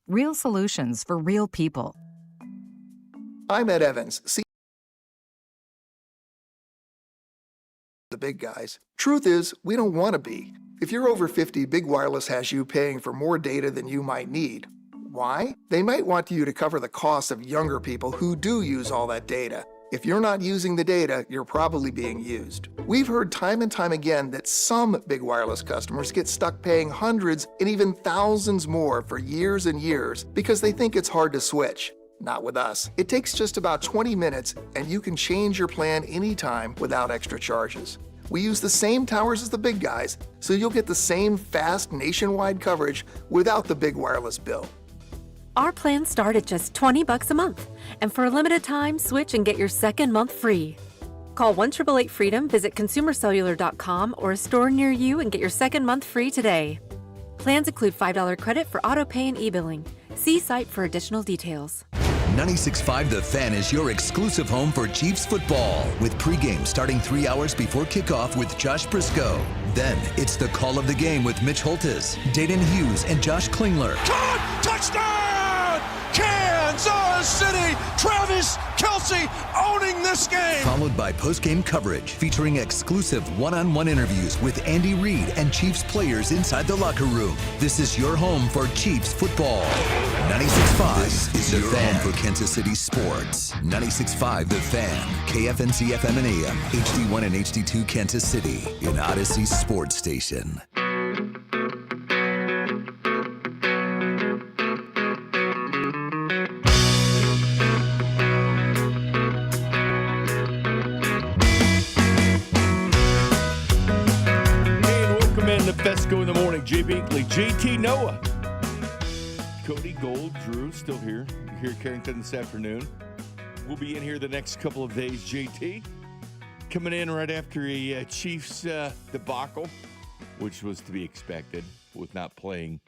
Real solutions for real people. I'm Ed Evans, the big guys. Truth is, we don't want to be. If you're over 50, Big Wireless has you paying for more data than you might need. Why? They might want you to cover the cost of younger people who do use all that data. If you're not using the data, you're probably being used. We've heard time and time again that some Big Wireless customers get stuck paying hundreds and even thousands more for years and years because they think it's hard to switch. Not with us. It takes just about 20 minutes and you can change your plan anytime without extra charges. We use the same towers as the big guys, so you'll get the same fast nationwide coverage without the big wireless bill. Our plans start at just $20 a month. And for a limited time, switch and get your second month free. Call 1-888-FREEDOM, visit consumercellular.com or a store near you and get your second month free today. Plans include $5 credit for auto pay and e-billing. See site for additional details. 96.5 The Fan is your exclusive home for Chiefs football, with pregame starting 3 hours before kickoff with Josh Brisco. Then it's the call of the game with Mitch Holtis, Dayton Hughes, and Josh Klingler. Caught! Touchdown! Kansas City! Travis Kelce owning this game! Followed by postgame coverage featuring exclusive one-on-one interviews with Andy Reid and Chiefs players inside the locker room. This is your home for Chiefs football. 96.5 is the fan for Kansas City sports. 96.5 The Fan, KFNC FM and AM, HD1 and HD2 Kansas City, in Odyssey Sports Station. Fescoe in the morning. Jay Binkley, JT Noah, Cody Gold, Drew still here at Carrington this afternoon. We'll be in here the next couple of days. JT coming in right after a Chiefs debacle, which was to be expected with not playing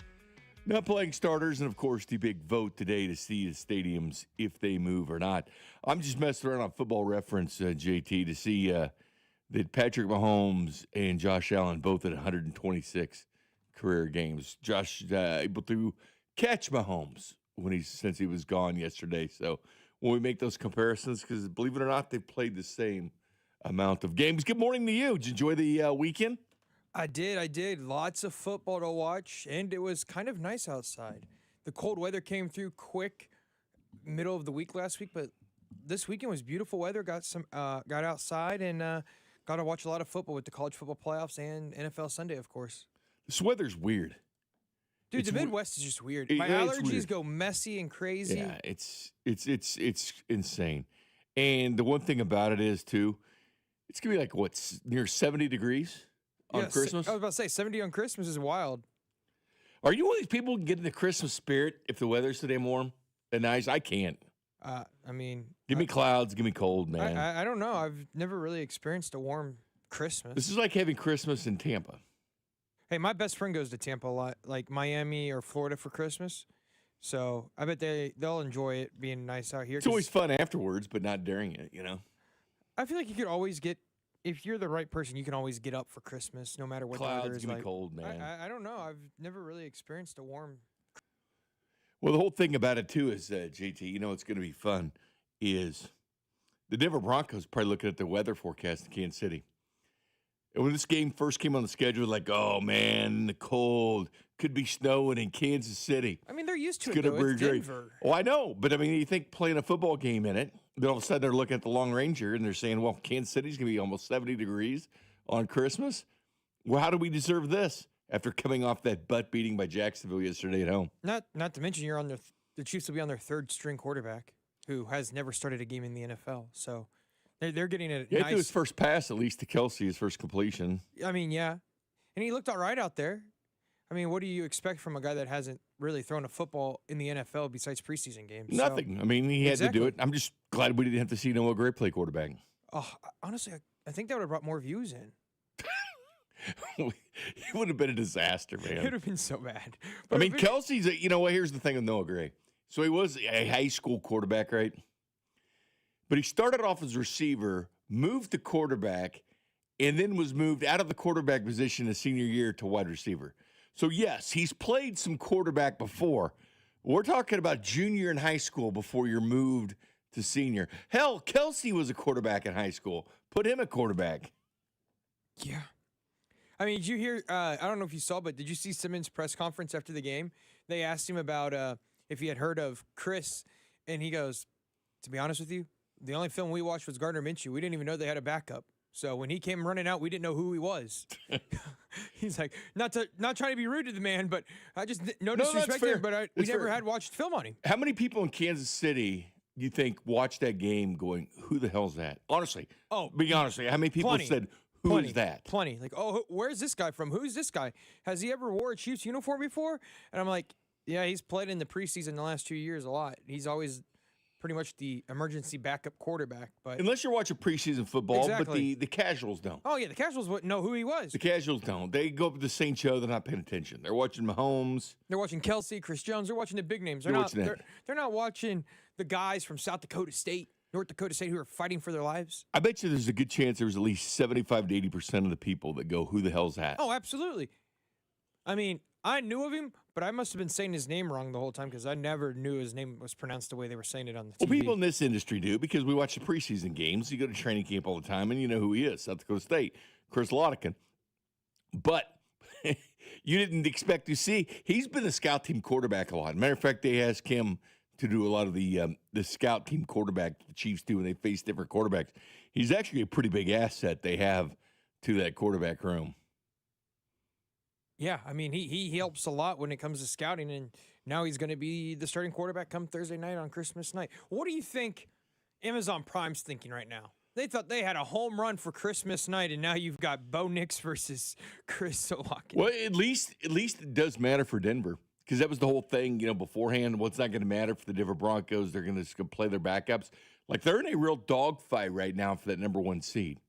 starters, and of course the big vote today to see the stadiums if they move or not. I'm just messing around on Football Reference, JT, to see that Patrick Mahomes and Josh Allen both at 126 career games. Josh able to catch Mahomes since he was gone yesterday. So when we make those comparisons, because believe it or not, they've played the same amount of games. Good morning to you. Did you enjoy the weekend? I did. Lots of football to watch, and it was kind of nice outside. The cold weather came through quick middle of the week last week, but this weekend was beautiful weather. Got outside and got to watch a lot of football with the college football playoffs and NFL Sunday, of course. This weather's weird. Dude, the Midwest is just weird. My allergies go messy and crazy. Yeah, it's insane. And the one thing about it is, too, it's going to be like, near 70 degrees on Christmas? I was about to say, 70 on Christmas is wild. Are you one of these people who get in the Christmas spirit if the weather's today warm and nice? I can't. Give me clouds, give me cold, man. I don't know. I've never really experienced a warm Christmas. This is like having Christmas in Tampa. Hey, my best friend goes to Tampa a lot, like Miami or Florida for Christmas. So I bet they'll enjoy it being nice out here. It's always fun afterwards, but not during it, I feel like you could always if you're the right person, you can always get up for Christmas no matter what clouds, the weather is give like. Me cold, man. I don't know. I've never really experienced a warm. Well, the whole thing about it, too, is, JT, it's going to be fun, is the Denver Broncos probably looking at the weather forecast in Kansas City. And when this game first came on the schedule, like, oh, man, the cold, could be snowing in Kansas City. I mean, they're used to it, though. It's Denver. Oh, I know. But, you think playing a football game in it, then all of a sudden they're looking at the long ranger and they're saying, well, Kansas City's going to be almost 70 degrees on Christmas. Well, how do we deserve this after coming off that butt beating by Jacksonville yesterday at home? Not to mention you're on the Chiefs will be on their third string quarterback who has never started a game in the NFL. So they're getting a nice. He his first pass, at least to Kelce, his first completion. I mean, yeah. And he looked all right out there. I mean, what do you expect from a guy that hasn't really thrown a football in the NFL besides preseason games? Nothing. So, he had to do it. I'm just glad we didn't have to see Noah Gray play quarterback. Oh, honestly, I think that would have brought more views in. It would have been a disaster, man. It would have been so bad. But Kelsey's, here's the thing with Noah Gray. So he was a high school quarterback, right? But he started off as receiver, moved to quarterback, and then was moved out of the quarterback position his senior year to wide receiver. So, yes, he's played some quarterback before, We're talking about junior in high school before you're moved to senior. Hell, Kelsey was a quarterback in high school. Put him at quarterback. Yeah. I mean, did you hear, I don't know if you saw, but did you see Simmons' press conference after the game? They asked him about if he had heard of Chris, and he goes, to be honest with you, the only film we watched was Gardner Minshew. We didn't even know they had a backup. So when he came running out, we didn't know who he was. He's like, not trying to be rude to the man, but I just no disrespect to him, but we never had watched film on him. How many people in Kansas City do you think watched that game going, who the hell's that? Honestly. Oh, be honest. How many people said, who is that? Plenty. Like, oh, where's this guy from? Who's this guy? Has he ever wore a Chiefs uniform before? And I'm like, yeah, he's played in the preseason the last 2 years a lot. He's always pretty much the emergency backup quarterback. But unless you're watching preseason football, exactly. But the casuals don't. Oh, yeah, the casuals wouldn't know who he was. The casuals don't. They go up to the St. Joe, they're not paying attention. They're watching Mahomes. They're watching Kelsey, Chris Jones. They're watching the big names. They're not watching the guys from South Dakota State, North Dakota State, who are fighting for their lives. I bet you there's a good chance there's at least 75 to 80% of the people that go, who the hell's that? Oh, absolutely. I mean, I knew of him, but I must have been saying his name wrong the whole time because I never knew his name was pronounced the way they were saying it on the TV. Well, people in this industry do because we watch the preseason games. You go to training camp all the time, and you know who he is, South Dakota State, Chris Lottican. But you didn't expect to see. He's been a scout team quarterback a lot. Matter of fact, they asked him to do a lot of the scout team quarterback the Chiefs do when they face different quarterbacks. He's actually a pretty big asset they have to that quarterback room. Yeah, I mean, he helps a lot when it comes to scouting, and now he's going to be the starting quarterback come Thursday night on Christmas night. What do you think Amazon Prime's thinking right now? They thought they had a home run for Christmas night, and now you've got Bo Nix versus Chris Solak. Well, at least it does matter for Denver because that was the whole thing, beforehand. What's not going to matter for the Denver Broncos? They're going to play their backups. Like, they're in a real dogfight right now for that number one seed.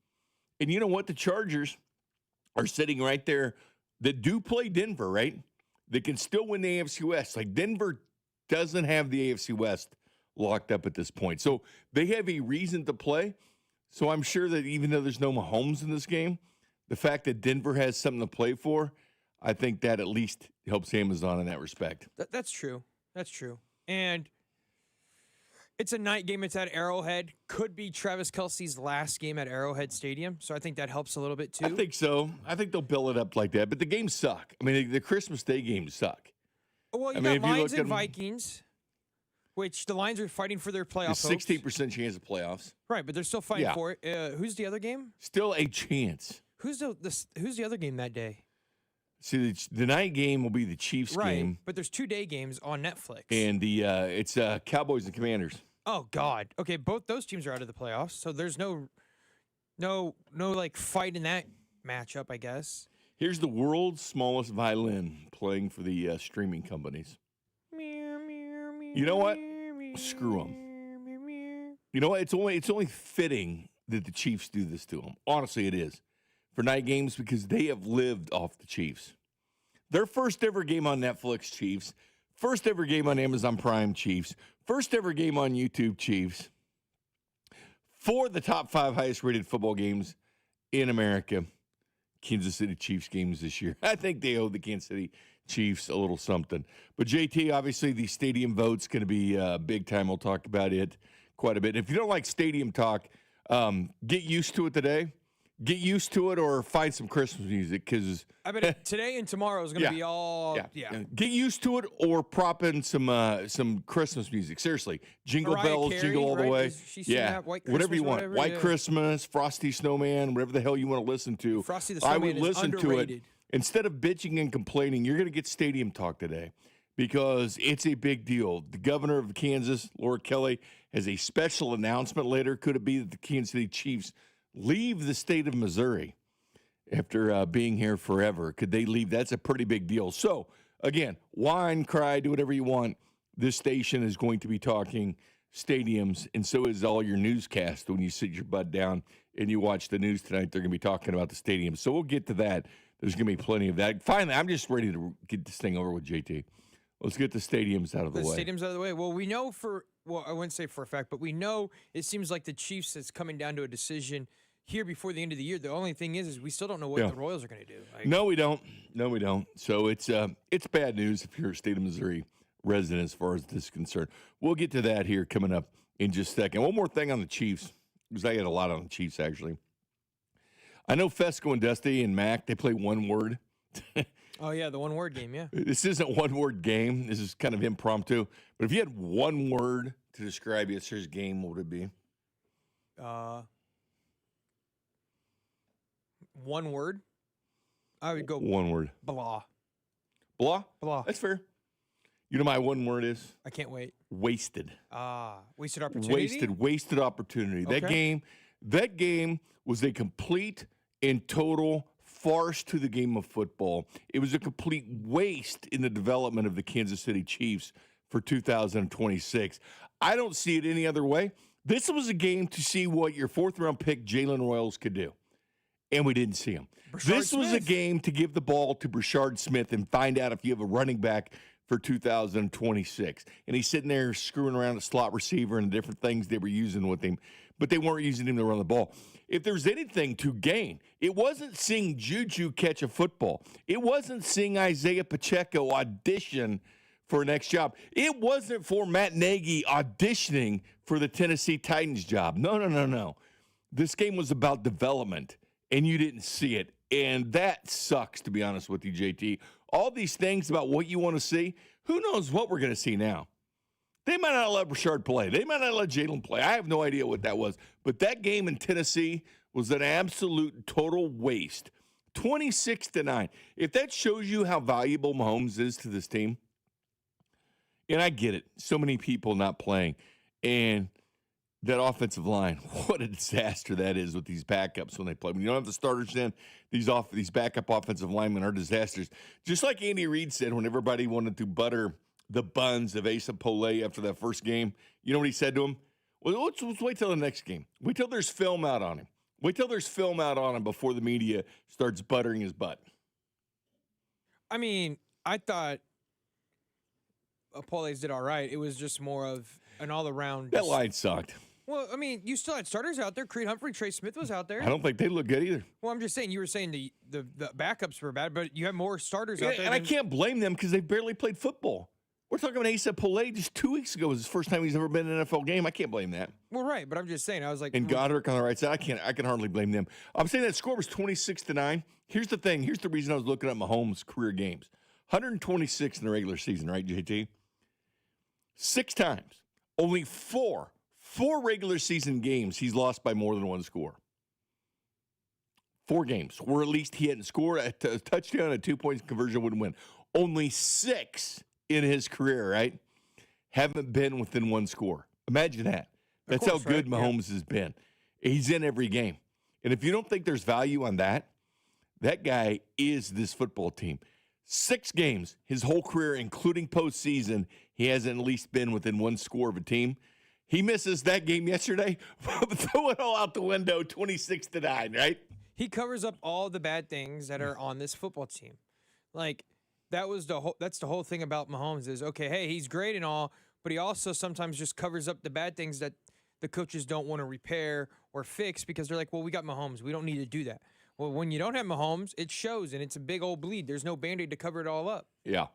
And you know what? The Chargers are sitting right there that do play Denver, right? They can still win the AFC West. Like, Denver doesn't have the AFC West locked up at this point. So they have a reason to play. So I'm sure that even though there's no Mahomes in this game, the fact that Denver has something to play for, I think that at least helps Amazon in that respect. That's true. That's true. And it's a night game. It's at Arrowhead. Could be Travis Kelce's last game at Arrowhead Stadium. So I think that helps a little bit, too. I think so. I think they'll build it up like that. But the games suck. I mean, the Christmas Day games suck. Well, you got Lions and Vikings, which the Lions are fighting for their playoff hopes. 16% chance of playoffs. Right, but they're still fighting for it. Who's the other game? Still a chance. Who's the other game that day? See, the night game will be the Chiefs game. But there's 2 day games on Netflix. And it's Cowboys and Commanders. Oh God. Okay, both those teams are out of the playoffs, so there's no like fight in that matchup, I guess. Here's the world's smallest violin playing for the streaming companies. You know what? Screw them. You know what? It's only fitting that the Chiefs do this to them. Honestly, it is for night games because they have lived off the Chiefs. Their first ever game on Netflix, Chiefs. First ever game on Amazon Prime, Chiefs. First ever game on YouTube, Chiefs. 4 of the top 5 highest rated football games in America. Kansas City Chiefs games this year. I think they owe the Kansas City Chiefs a little something. But JT, obviously the stadium vote's going to be big time. We'll talk about it quite a bit. If you don't like stadium talk, get used to it today. Get used to it or find some Christmas music because I bet today and tomorrow is going to be all Get used to it or prop in some Christmas music. Seriously, Jingle Mariah Bells, Carey, Jingle all the right? way. Does she sing that? White Christmas, whatever you want. whatever, White Christmas, Frosty Snowman, whatever the hell you want to listen to. Frosty the Snowman I would listen is to underrated. it instead of bitching and complaining. You're going to get stadium talk today because it's a big deal. The governor of Kansas, Laura Kelly, has a special announcement later. Could it be that the Kansas City Chiefs leave the state of Missouri? After being here forever, could they leave? That's a pretty big deal. So, again, whine, cry, do whatever you want. This station is going to be talking stadiums, and so is all your newscasts. When you sit your butt down and you watch the news tonight, they're going to be talking about the stadiums. So we'll get to that. There's going to be plenty of that. Finally, I'm just ready to get this thing over with, JT. Let's get the stadiums out of the way. The stadiums out of the way. Well, we know I wouldn't say for a fact, but we know it seems like the Chiefs is coming down to a decision here before the end of the year. The only thing is we still don't know what the Royals are going to do. No, we don't. So it's bad news if you're a state of Missouri resident as far as this is concerned. We'll get to that here coming up in just a second. One more thing on the Chiefs, because I had a lot on the Chiefs, actually. I know Fescoe and Dusty and Mac, they play one word. Oh, yeah, the one-word game, yeah. This isn't one-word game. This is kind of impromptu. But if you had one word to describe yesterday's game, what would it be? One word? I would go one word. blah. Blah? Blah. That's fair. You know my one word is? I can't wait. Wasted. Wasted opportunity? Wasted opportunity. Okay. That game was a complete and total farce to the game of football. It was a complete waste in the development of the Kansas City Chiefs for 2026. I don't see it any other way. This was a game to see what your fourth-round pick, Jalen Royals, could do. And we didn't see him. This was a game to give the ball to Brashard Smith and find out if you have a running back for 2026. And he's sitting there screwing around a slot receiver and the different things they were using with him, but they weren't using him to run the ball. If there's anything to gain, it wasn't seeing Juju catch a football. It wasn't seeing Isaiah Pacheco audition for a next job. It wasn't for Matt Nagy auditioning for the Tennessee Titans job. No. This game was about development, and you didn't see it. And that sucks, to be honest with you, JT. All these things about what you want to see, who knows what we're going to see now. They might not let Brashard play. They might not let Jalen play. I have no idea what that was. But that game in Tennessee was an absolute total waste. 26-9. If that shows you how valuable Mahomes is to this team, and I get it, so many people not playing, and that offensive line, what a disaster that is with these backups when they play. When you don't have the starters in, these backup offensive linemen are disasters. Just like Andy Reid said when everybody wanted to butter the buns of Asa Polle after that first game, you know what he said to him? Well, let's wait till the next game. Wait till there's film out on him. Wait till there's film out on him before the media starts buttering his butt. I mean, I thought Polle's did all right. It was just more of an all-around. That line sucked. Well, I mean, you still had starters out there. Creed Humphrey, Trey Smith was out there. I don't think they look good either. Well, I'm just saying, you were saying the backups were bad, but you have more starters out there. And I can't blame them because they barely played football. We're talking about Asa Polle just 2 weeks ago was his first time he's ever been in an NFL game. I can't blame that. Well, right, but I'm just saying, I was like, and Goddard on the right side, I can hardly blame them. I'm saying that score was 26-9. Here's the thing. Here's the reason I was looking at Mahomes' career games. 126 in the regular season, right, JT? 6 times. Only four regular season games he's lost by more than one score. 4 games where at least he hadn't scored a touchdown, a 2-point conversion wouldn't win. Only 6 in his career, right, haven't been within one score. Imagine that. That's how good Mahomes has been. He's in every game. And if you don't think there's value on that guy is this football team. 6 games, his whole career, including postseason, he hasn't at least been within one score of a team. He misses that game yesterday. Throw it all out the window, 26-9, right? He covers up all the bad things that are on this football team. Like, that's the whole thing about Mahomes is, okay, hey, he's great and all, but he also sometimes just covers up the bad things that the coaches don't want to repair or fix because they're like, well, we got Mahomes. We don't need to do that. Well, when you don't have Mahomes, it shows, and it's a big old bleed. There's no Band-Aid to cover it all up. Yeah,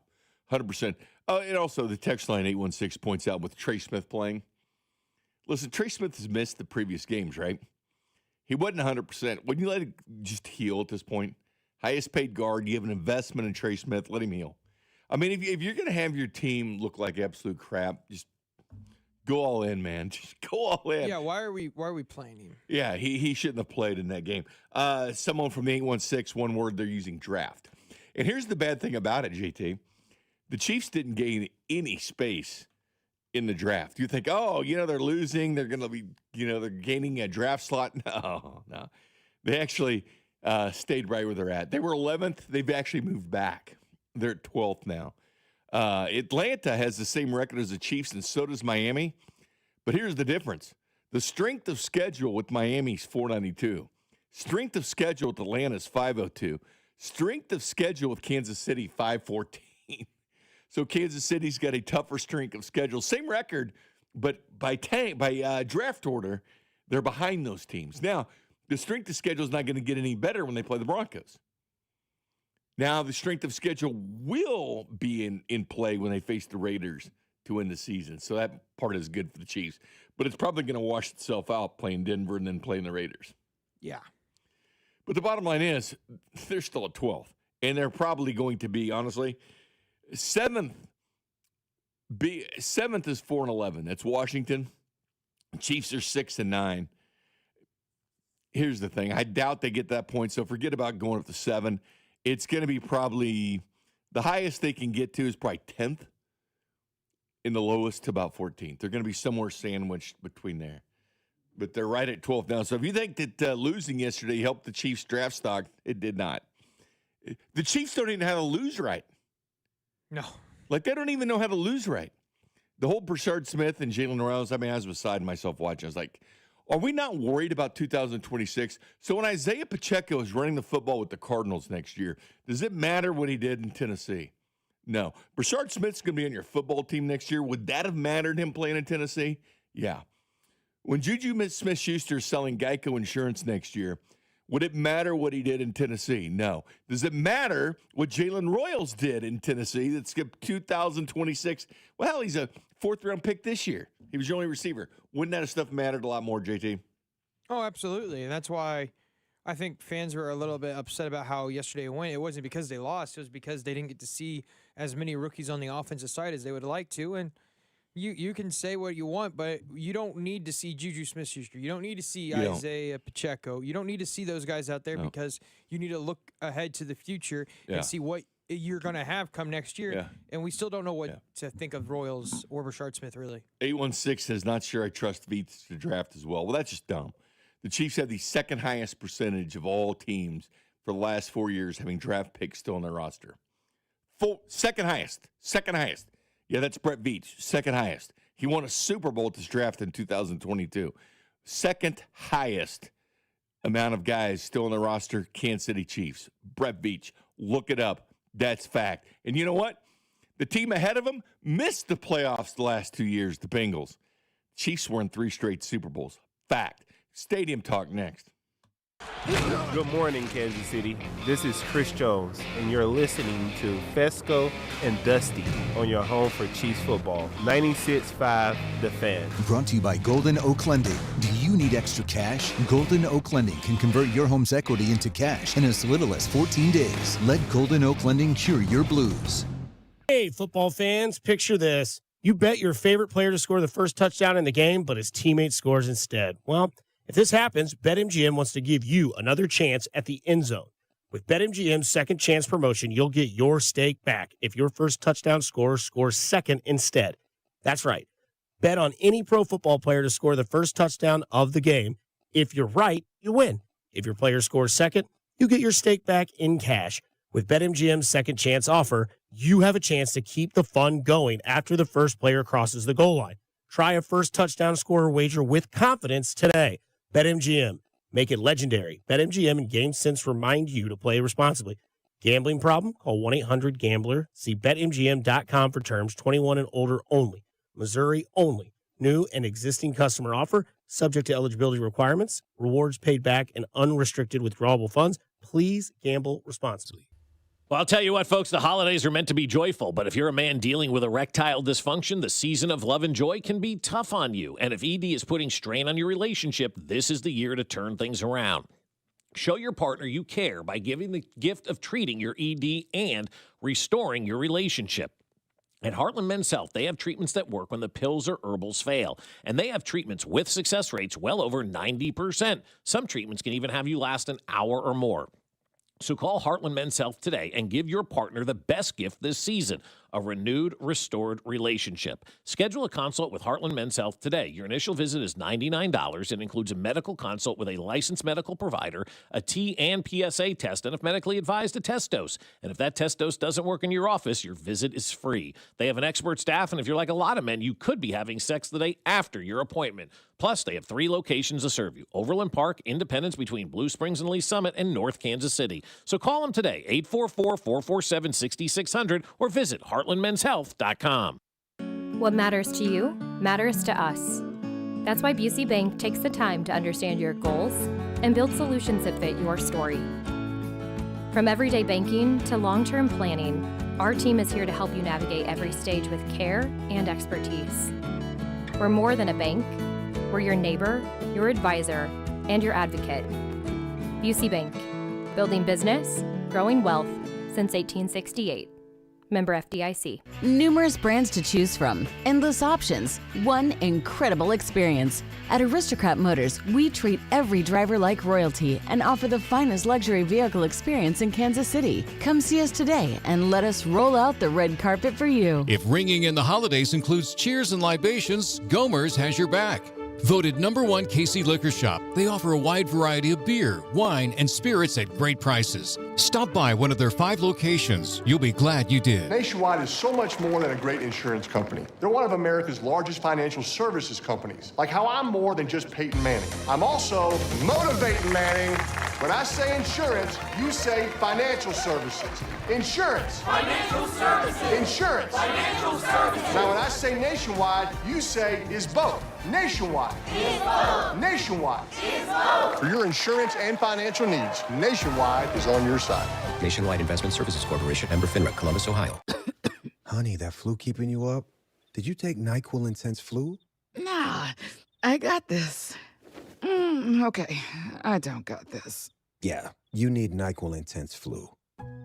100%. And also the text line 816 points out with Trey Smith playing. Listen, Trey Smith has missed the previous games, right? He wasn't 100%. When you let it just heal at this point, highest paid guard, you have an investment in Trey Smith, let him heal. I mean, if you're going to have your team look like absolute crap, just go all in, man. Just go all in. Yeah, why are we playing him? Yeah, he shouldn't have played in that game. Someone from the 816, one word, they're using draft. And here's the bad thing about it, JT. The Chiefs didn't gain any space in the draft. You think, they're losing. They're going to be, they're gaining a draft slot. No. They actually stayed right where they're at. They were 11th. They've actually moved back. They're at 12th now. Atlanta has the same record as the Chiefs, and so does Miami. But here's the difference. The strength of schedule with Miami is 492. Strength of schedule with Atlanta is 502. Strength of schedule with Kansas City, 514. So Kansas City's got a tougher strength of schedule. Same record, but by draft order, they're behind those teams. Now, the strength of schedule is not going to get any better when they play the Broncos. Now, the strength of schedule will be in play when they face the Raiders to win the season. So that part is good for the Chiefs. But it's probably going to wash itself out playing Denver and then playing the Raiders. Yeah. But the bottom line is they're still at 12th. And they're probably going to be, honestly, 7th. 7th is 4-11. That's Washington. Chiefs are 6-9. Here's the thing. I doubt they get that point, so forget about going up to 7. It's going to be probably the highest they can get to is probably 10th, and the lowest to about 14th. They're going to be somewhere sandwiched between there. But they're right at 12th now. So if you think that losing yesterday helped the Chiefs' draft stock, it did not. The Chiefs don't even know how to lose right. No. Like, they don't even know how to lose right. The whole Brashard Smith and Jalen Rouse, I mean, I was beside myself watching. I was like, are we not worried about 2026? So when Isaiah Pacheco is running the football with the Cardinals next year, does it matter what he did in Tennessee? No. Brashard Smith's going to be on your football team next year. Would that have mattered him playing in Tennessee? Yeah. When Juju Smith-Schuster is selling Geico Insurance next year, would it matter what he did in Tennessee? No. Does it matter what Jalen Royals did in Tennessee that skipped 2026? Well, he's a 4th-round pick this year. He was your only receiver. Wouldn't that stuff mattered a lot more, JT? Oh, absolutely. And that's why I think fans were a little bit upset about how yesterday went. It wasn't because they lost. It was because they didn't get to see as many rookies on the offensive side as they would like to. And you can say what you want, but you don't need to see Juju Smith-Schuster. You don't need to see Isaiah Pacheco. You don't need to see those guys out there because you need to look ahead to the future and see what you're going to have come next year. Yeah. And we still don't know what to think of Royals or Brashard Smith, really. 816 says, not sure I trust Veets to draft as well. Well, that's just dumb. The Chiefs have the second highest percentage of all teams for the last 4 years having draft picks still on their roster. Second highest. Yeah, that's Brett Veach, second highest. He won a Super Bowl at this draft in 2022. Second highest amount of guys still on the roster, Kansas City Chiefs. Brett Veach, look it up. That's fact. And you know what? The team ahead of him missed the playoffs the last 2 years, the Bengals. Chiefs were in 3 straight Super Bowls. Fact. Stadium talk next. Good morning, Kansas City. This is Chris Jones, and you're listening to Fescoe and Dusty on your home for Chiefs football. 96.5 The Fan. Brought to you by Golden Oak Lending. Do you need extra cash? Golden Oak Lending can convert your home's equity into cash in as little as 14 days. Let Golden Oak Lending cure your blues. Hey, football fans, picture this. You bet your favorite player to score the first touchdown in the game, but his teammate scores instead. Well, if this happens, BetMGM wants to give you another chance at the end zone. With BetMGM's second chance promotion, you'll get your stake back if your first touchdown scorer scores second instead. That's right. Bet on any pro football player to score the first touchdown of the game. If you're right, you win. If your player scores second, you get your stake back in cash. With BetMGM's second chance offer, you have a chance to keep the fun going after the first player crosses the goal line. Try a first touchdown scorer wager with confidence today. BetMGM. Make it legendary. BetMGM and GameSense remind you to play responsibly. Gambling problem? Call 1-800-GAMBLER. See BetMGM.com for terms. 21 and older only. Missouri only. New and existing customer offer. Subject to eligibility requirements. Rewards paid back and unrestricted withdrawable funds. Please gamble responsibly. Well, I'll tell you what, folks, the holidays are meant to be joyful, but if you're a man dealing with erectile dysfunction, the season of love and joy can be tough on you. And if ED is putting strain on your relationship, this is the year to turn things around. Show your partner you care by giving the gift of treating your ED and restoring your relationship. At Heartland Men's Health, they have treatments that work when the pills or herbals fail. And they have treatments with success rates well over 90%. Some treatments can even have you last an hour or more. So call Heartland Men's Health today and give your partner the best gift this season, a renewed, restored relationship. Schedule a consult with Heartland Men's Health today. Your initial visit is $99. It includes a medical consult with a licensed medical provider, a T and PSA test, and if medically advised, a test dose. And if that test dose doesn't work in your office, your visit is free. They have an expert staff, and if you're like a lot of men, you could be having sex the day after your appointment. Plus, they have 3 locations to serve you: Overland Park, Independence between Blue Springs and Lee Summit, and North Kansas City. So call them today, 844-447-6600, or visit heartlandmenshealth.com. What matters to you matters to us. That's why Busey Bank takes the time to understand your goals and build solutions that fit your story. From everyday banking to long-term planning, our team is here to help you navigate every stage with care and expertise. We're more than a bank. We're your neighbor, your advisor, and your advocate. UC Bank, building business, growing wealth since 1868. Member FDIC. Numerous brands to choose from, endless options, one incredible experience. At Aristocrat Motors, we treat every driver like royalty and offer the finest luxury vehicle experience in Kansas City. Come see us today and let us roll out the red carpet for you. If ringing in the holidays includes cheers and libations, Gomer's has your back. Voted #1 Casey Liquor Shop, they offer a wide variety of beer, wine, and spirits at great prices. Stop by one of their 5 locations. You'll be glad you did. Nationwide is so much more than a great insurance company. They're one of America's largest financial services companies. Like how I'm more than just Peyton Manning. I'm also motivating Manning. When I say insurance, you say financial services. Insurance. Financial services. Insurance. Financial services. Now when I say nationwide, you say is both. Nationwide. Is both. Nationwide. Is both. For your insurance and financial needs, Nationwide is on your side. Nationwide Investment Services Corporation, member FINRA, Columbus, Ohio. Honey, that flu keeping you up? Did you take NyQuil Intense Flu? Nah, I got this. Okay, I don't got this. Yeah, you need NyQuil Intense Flu.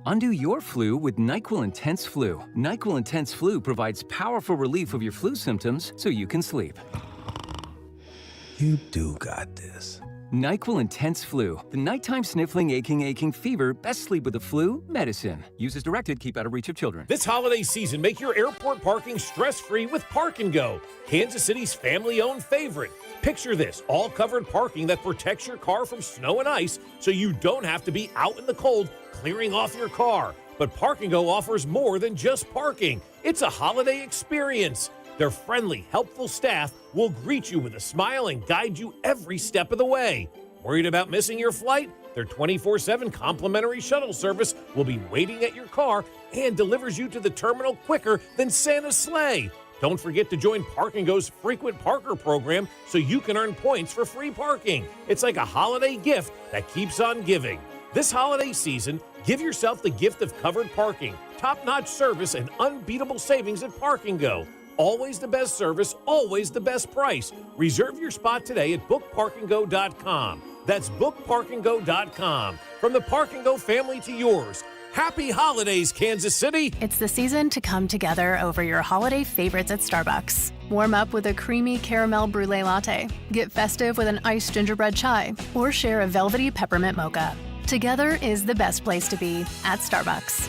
Undo your flu with NyQuil Intense Flu. NyQuil Intense Flu provides powerful relief of your flu symptoms so you can sleep. You do got this. NyQuil Intense Flu. The nighttime sniffling, aching fever. Best sleep with the flu medicine. Use as directed. Keep out of reach of children. This holiday season, make your airport parking stress-free with Park & Go, Kansas City's family-owned favorite. Picture this, all-covered parking that protects your car from snow and ice so you don't have to be out in the cold clearing off your car. But Park & Go offers more than just parking. It's a holiday experience. Their friendly, helpful staff will greet you with a smile and guide you every step of the way. Worried about missing your flight? Their 24/7 complimentary shuttle service will be waiting at your car and delivers you to the terminal quicker than Santa's sleigh. Don't forget to join Park & Go's Frequent Parker program so you can earn points for free parking. It's like a holiday gift that keeps on giving. This holiday season, give yourself the gift of covered parking, top-notch service, and unbeatable savings at Park & Go. Always the best service, always the best price. Reserve your spot today at bookparkandgo.com. That's bookparkandgo.com. From the Park & Go family to yours. Happy holidays, Kansas City! It's the season to come together over your holiday favorites at Starbucks. Warm up with a creamy caramel brulee latte. Get festive with an iced gingerbread chai. Or share a velvety peppermint mocha. Together is the best place to be at Starbucks.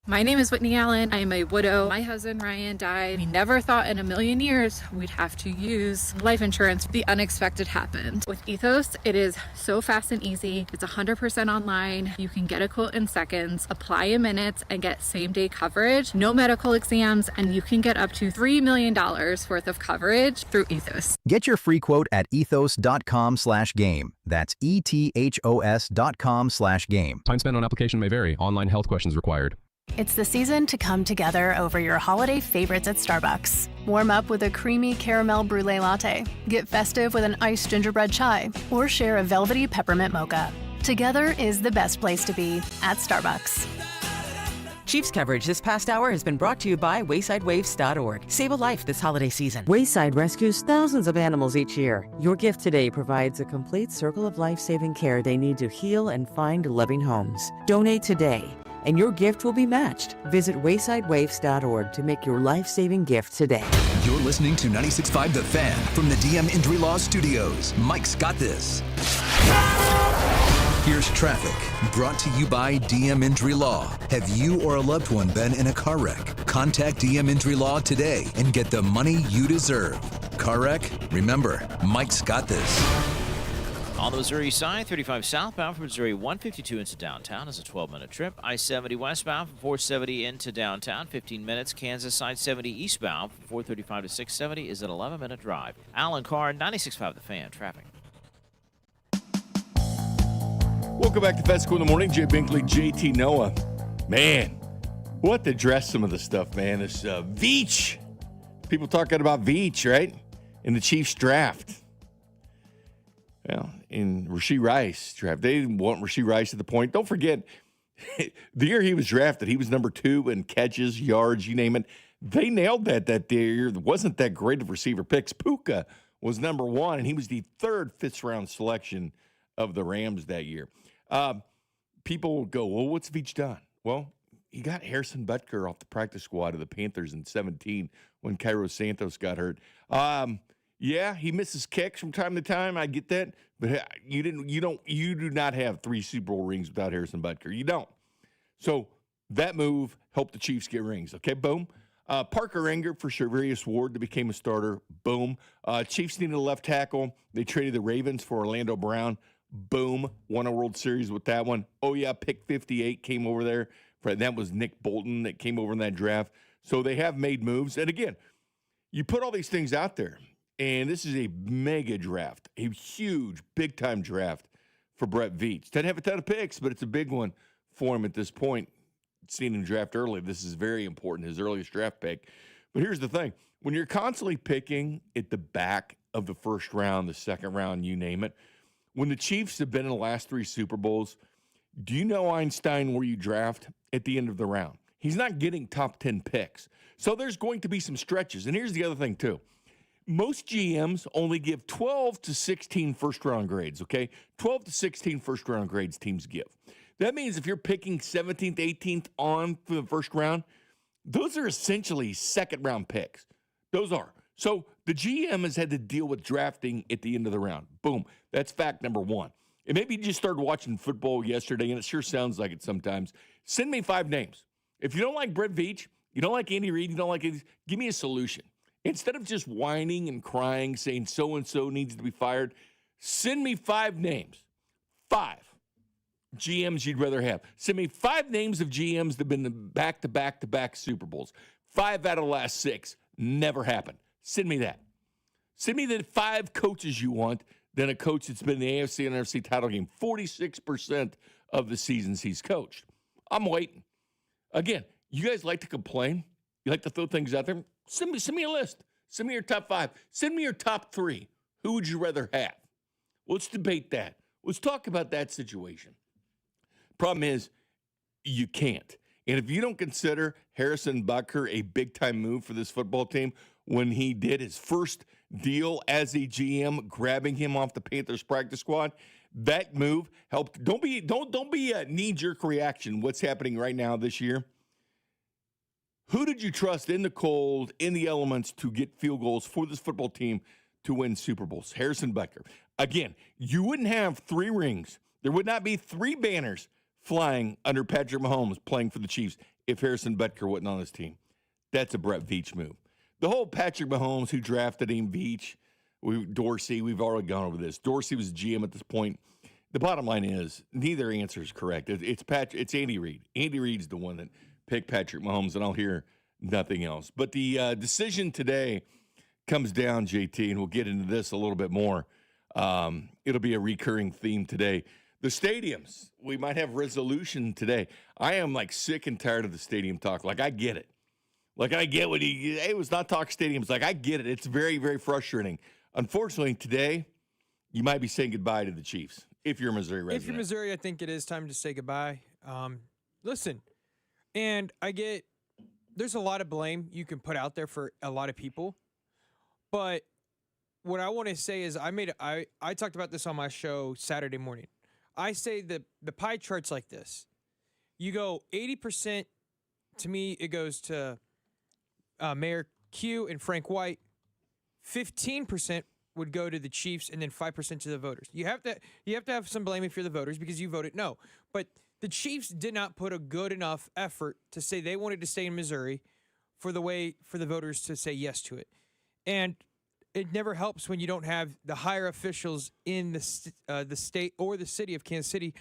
My name is Whitney Allen. I am a widow. My husband, Ryan, died. We never thought in a million years we'd have to use life insurance. The unexpected happened. With Ethos, it is so fast and easy. It's 100% online. You can get a quote in seconds, apply in minutes, and get same-day coverage. No medical exams, and you can get up to $3 million worth of coverage through Ethos. Get your free quote at ethos.com/game. That's ethos.com/game. Time spent on application may vary. Online health questions required. It's the season to come together over your holiday favorites at Starbucks. Warm up with a creamy caramel brulee latte. Get festive with an iced gingerbread chai. Or share a velvety peppermint mocha. Together is the best place to be at Starbucks. Chiefs coverage this past hour has been brought to you by WaysideWaves.org. Save a life this holiday season. Wayside rescues thousands of animals each year. Your gift today provides a complete circle of life-saving care they need to heal and find loving homes. Donate today, and your gift will be matched. Visit WaysideWaves.org to make your life-saving gift today. You're listening to 96.5 The Fan from the DM Injury Law Studios. Mike's got this. Here's traffic, brought to you by DM Injury Law. Have you or a loved one been in a car wreck? Contact DM Injury Law today and get the money you deserve. Car wreck? Remember, Mike's got this. On the Missouri side, 35 southbound from Missouri 152 into downtown is a 12-minute trip. I-70 westbound from 470 into downtown, 15 minutes. Kansas side 70 eastbound from 435 to 670 is an 11-minute drive. Alan Carr, 96.5 The Fan, traffic. Welcome back to Fescoe in the Morning. Jay Binkley, JT Noah. Man, we'll have to address some of the stuff, man. This Veach. People talking about Veach, right? In the Chiefs draft. Well, in Rashee Rice draft. They didn't want Rashee Rice at the point. Don't forget, the year he was drafted, he was number 2 in catches, yards, you name it. They nailed that year. There wasn't that great of receiver picks. Puka was number 1, and he was the 3rd fifth-round selection of the Rams that year. People will go, well, what's Veach done? Well, he got Harrison Butker off the practice squad of the Panthers in 2017 when Cairo Santos got hurt. Yeah, he misses kicks from time to time. I get that, but you do not have 3 Super Bowl rings without Harrison Butker. You don't. So that move helped the Chiefs get rings. Okay, boom. Parker Enger for Charvarius Ward that became a starter. Boom. Chiefs needed a left tackle. They traded the Ravens for Orlando Brown. Boom. Won a World Series with that one. Oh, yeah, pick 58 came over there. That was Nick Bolton that came over in that draft. So they have made moves. And again, you put all these things out there, and this is a mega draft, a huge, big-time draft for Brett Veach. Doesn't have a ton of picks, but it's a big one for him at this point. Seen him draft early. This is very important, his earliest draft pick. But here's the thing. When you're constantly picking at the back of the first round, the second round, you name it, when the Chiefs have been in the last 3 Super Bowls, do you know, Einstein, where you draft at the end of the round? He's not getting top 10 picks. So there's going to be some stretches. And here's the other thing, too. Most GMs only give 12 to 16 first-round grades, okay? 12 to 16 first-round grades teams give. That means if you're picking 17th, 18th on for the first round, those are essentially second-round picks. Those are. So the GM has had to deal with drafting at the end of the round. Boom. That's fact number 1. And maybe you just started watching football yesterday, and it sure sounds like it sometimes. Send me 5 names. If you don't like Brett Veach, you don't like Andy Reid, you don't like it, give me a solution. Instead of just whining and crying, saying so-and-so needs to be fired, send me 5 names. 5 GMs you'd rather have. Send me 5 names of GMs that have been in back-to-back Super Bowls. 5 out of the last 6 never happened. Send me that. Send me the 5 coaches you want than a coach that's been in the AFC and NFC title game 46% of the seasons he's coached. I'm waiting. Again, you guys like to complain. You like to throw things out there. Send me a list. Send me your top 5. Send me your top 3. Who would you rather have? Let's debate that. Let's talk about that situation. Problem is, you can't. And if you don't consider Harrison Butker a big-time move for this football team when he did his first deal as a GM, grabbing him off the Panthers practice squad, that move helped. Don't be a knee-jerk reaction. What's happening right now this year? Who did you trust in the cold, in the elements to get field goals for this football team to win Super Bowls? Harrison Butker. Again, you wouldn't have 3 rings. There would not be 3 banners flying under Patrick Mahomes playing for the Chiefs if Harrison Butker wasn't on his team. That's a Brett Veach move. The whole Patrick Mahomes, who drafted him, Veach, Dorsey, we've already gone over this. Dorsey was GM at this point. The bottom line is neither answer is correct. It's Andy Reid. Andy Reid's the one that picked Patrick Mahomes, and I'll hear nothing else. But the decision today comes down, JT, and we'll get into this a little bit more. It'll be a recurring theme today. The stadiums, we might have resolution today. I am sick and tired of the stadium talk. I get it. I get what it was not talk stadiums. I get it. It's very, very frustrating. Unfortunately, today, you might be saying goodbye to the Chiefs if you're a Missouri resident. If you're Missouri, I think it is time to say goodbye. Listen, and I get there's a lot of blame you can put out there for a lot of people, but what I want to say is I talked about this on my show Saturday morning. I say the pie chart's like this. You go 80%, to me, it goes to Mayor Q and Frank White. 15% would go to the Chiefs, and then 5% to the voters. You have to have some blame if you're the voters because you voted no. But the Chiefs did not put a good enough effort to say they wanted to stay in Missouri for the voters to say yes to it. And it never helps when you don't have the higher officials in the state or the city of Kansas City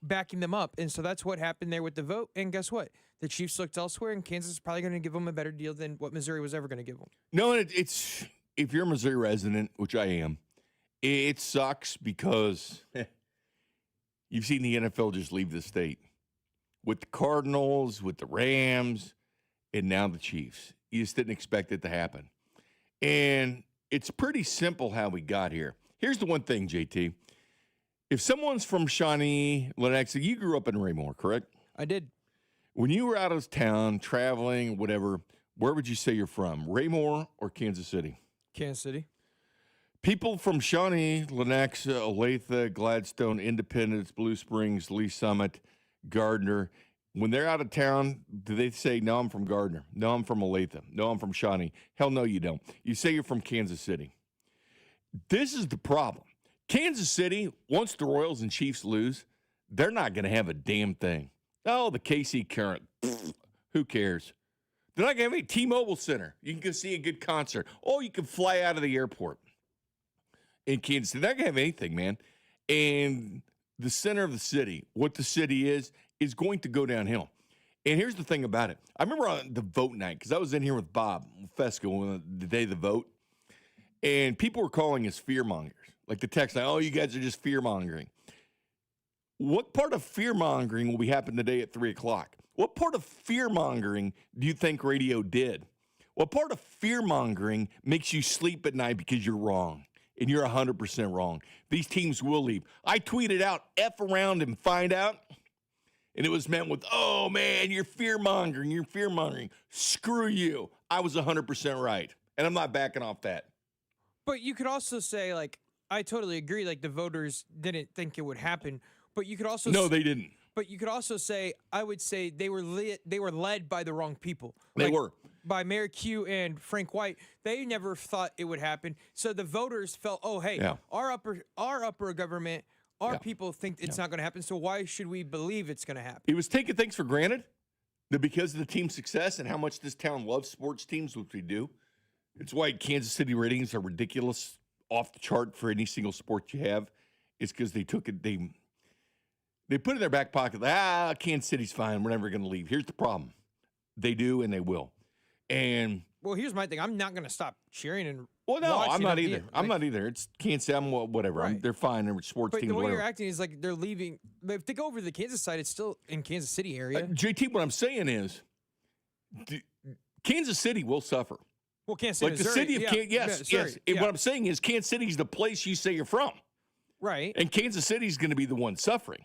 backing them up. And so that's what happened there with the vote. And guess what? The Chiefs looked elsewhere, and Kansas is probably going to give them a better deal than what Missouri was ever going to give them. No, it's if you're a Missouri resident, which I am, it sucks because you've seen the NFL just leave the state with the Cardinals, with the Rams, and now the Chiefs. You just didn't expect it to happen. And it's pretty simple how we got here. Here's the one thing, JT. If someone's from Shawnee, Lenexa, you grew up in Raymore, correct? I did. When you were out of town, traveling, whatever, where would you say you're from? Raymore or Kansas City? Kansas City. People from Shawnee, Lenexa, Olathe, Gladstone, Independence, Blue Springs, Lee Summit, Gardner, when they're out of town, do they say, no, I'm from Gardner? No, I'm from Olathe. No, I'm from Shawnee. Hell no, you don't. You say you're from Kansas City. This is the problem. Kansas City, once the Royals and Chiefs lose, they're not going to have a damn thing. Oh, the KC Current. Who cares? They're not going to have a T-Mobile Center. You can go see a good concert. Oh, you can fly out of the airport in Kansas City. They're not going to have anything, man. And the center of the city, what the city is going to go downhill. And here's the thing about it. I remember on the vote night, because I was in here with Bob Fescoe the day of the vote, and people were calling us fear-mongers. Like the text, like, oh, you guys are just fear-mongering. What part of fear-mongering will be happening today at 3 o'clock? What part of fear-mongering do you think radio did? What part of fear-mongering makes you sleep at night because you're wrong? And you're 100% wrong. These teams will leave. I tweeted out, F around and find out. And it was meant with, oh, man, you're fear-mongering. You're fear-mongering. Screw you. I was 100% right. And I'm not backing off that. But you could also say, like, I totally agree. Like, the voters didn't think it would happen. But you could also No, they didn't. But you could also say, I would say they were led by the wrong people. They were. By Mayor Q and Frank White. They never thought it would happen. So the voters felt, oh, hey, our upper government, our people think it's not going to happen. So why should we believe it's going to happen? It was taking things for granted that because of the team's success and how much this town loves sports teams, which we do. It's why Kansas City ratings are ridiculous, off the chart for any single sport you have. It's because they took it, they put it in their back pocket. Kansas City's fine. We're never going to leave. Here's the problem. They do, and they will. And well, here's my thing. I'm not going to stop cheering and well, no, I'm not either. I'm not either. It's Kansas. I'm whatever. Right. They're fine. They're sports but teams. The way whatever. you're acting is like they're leaving. If they go over to the Kansas side, it's still in Kansas City area. JT, what I'm saying is, Kansas City will suffer. Well, Kansas City, like the city of Kansas. Yes. What I'm saying is, Kansas City's the place you say you're from. Right. And Kansas City's going to be the one suffering,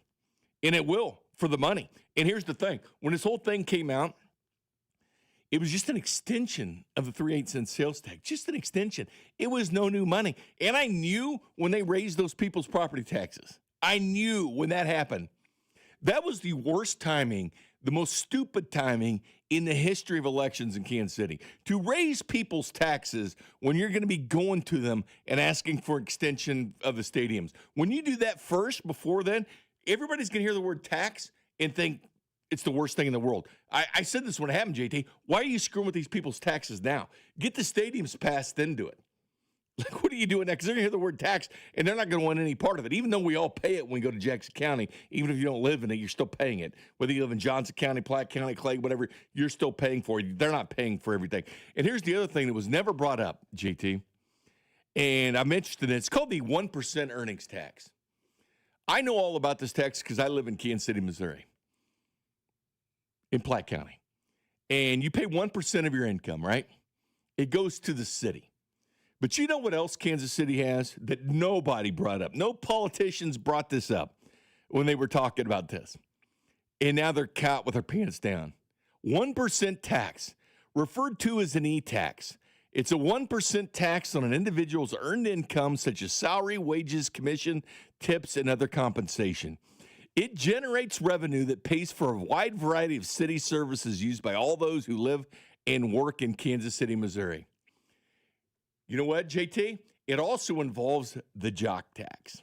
and it will for the money. And here's the thing: when this whole thing came out, it was just an extension of the 3/8 cent sales tax, just an extension. It was no new money. And I knew when they raised those people's property taxes, I knew when that happened, that was the worst timing, the most stupid timing in the history of elections in Kansas City. To raise people's taxes when you're going to be going to them and asking for extension of the stadiums. When you do that first, before then, everybody's going to hear the word tax and think, it's the worst thing in the world. I said this when it happened, JT. Why are you screwing with these people's taxes now? Get the stadiums passed, then do it. Like, what are you doing now? Because they're going to hear the word tax, and they're not going to want any part of it. Even though we all pay it when we go to Jackson County, even if you don't live in it, you're still paying it. Whether you live in Johnson County, Platte County, Clay, whatever, you're still paying for it. They're not paying for everything. And here's the other thing that was never brought up, JT, and I'm interested in it. It's called the 1% earnings tax. I know all about this tax because I live in Kansas City, Missouri. In Platte County. And you pay 1% of your income, right? It goes to the city. But you know what else Kansas City has that nobody brought up? No politicians brought this up when they were talking about this. And now they're caught with their pants down. 1% tax, referred to as an e-tax. It's a 1% tax on an individual's earned income, such as salary, wages, commission, tips, and other compensation. It generates revenue that pays for a wide variety of city services used by all those who live and work in Kansas City, Missouri. You know what, JT? It also involves the jock tax.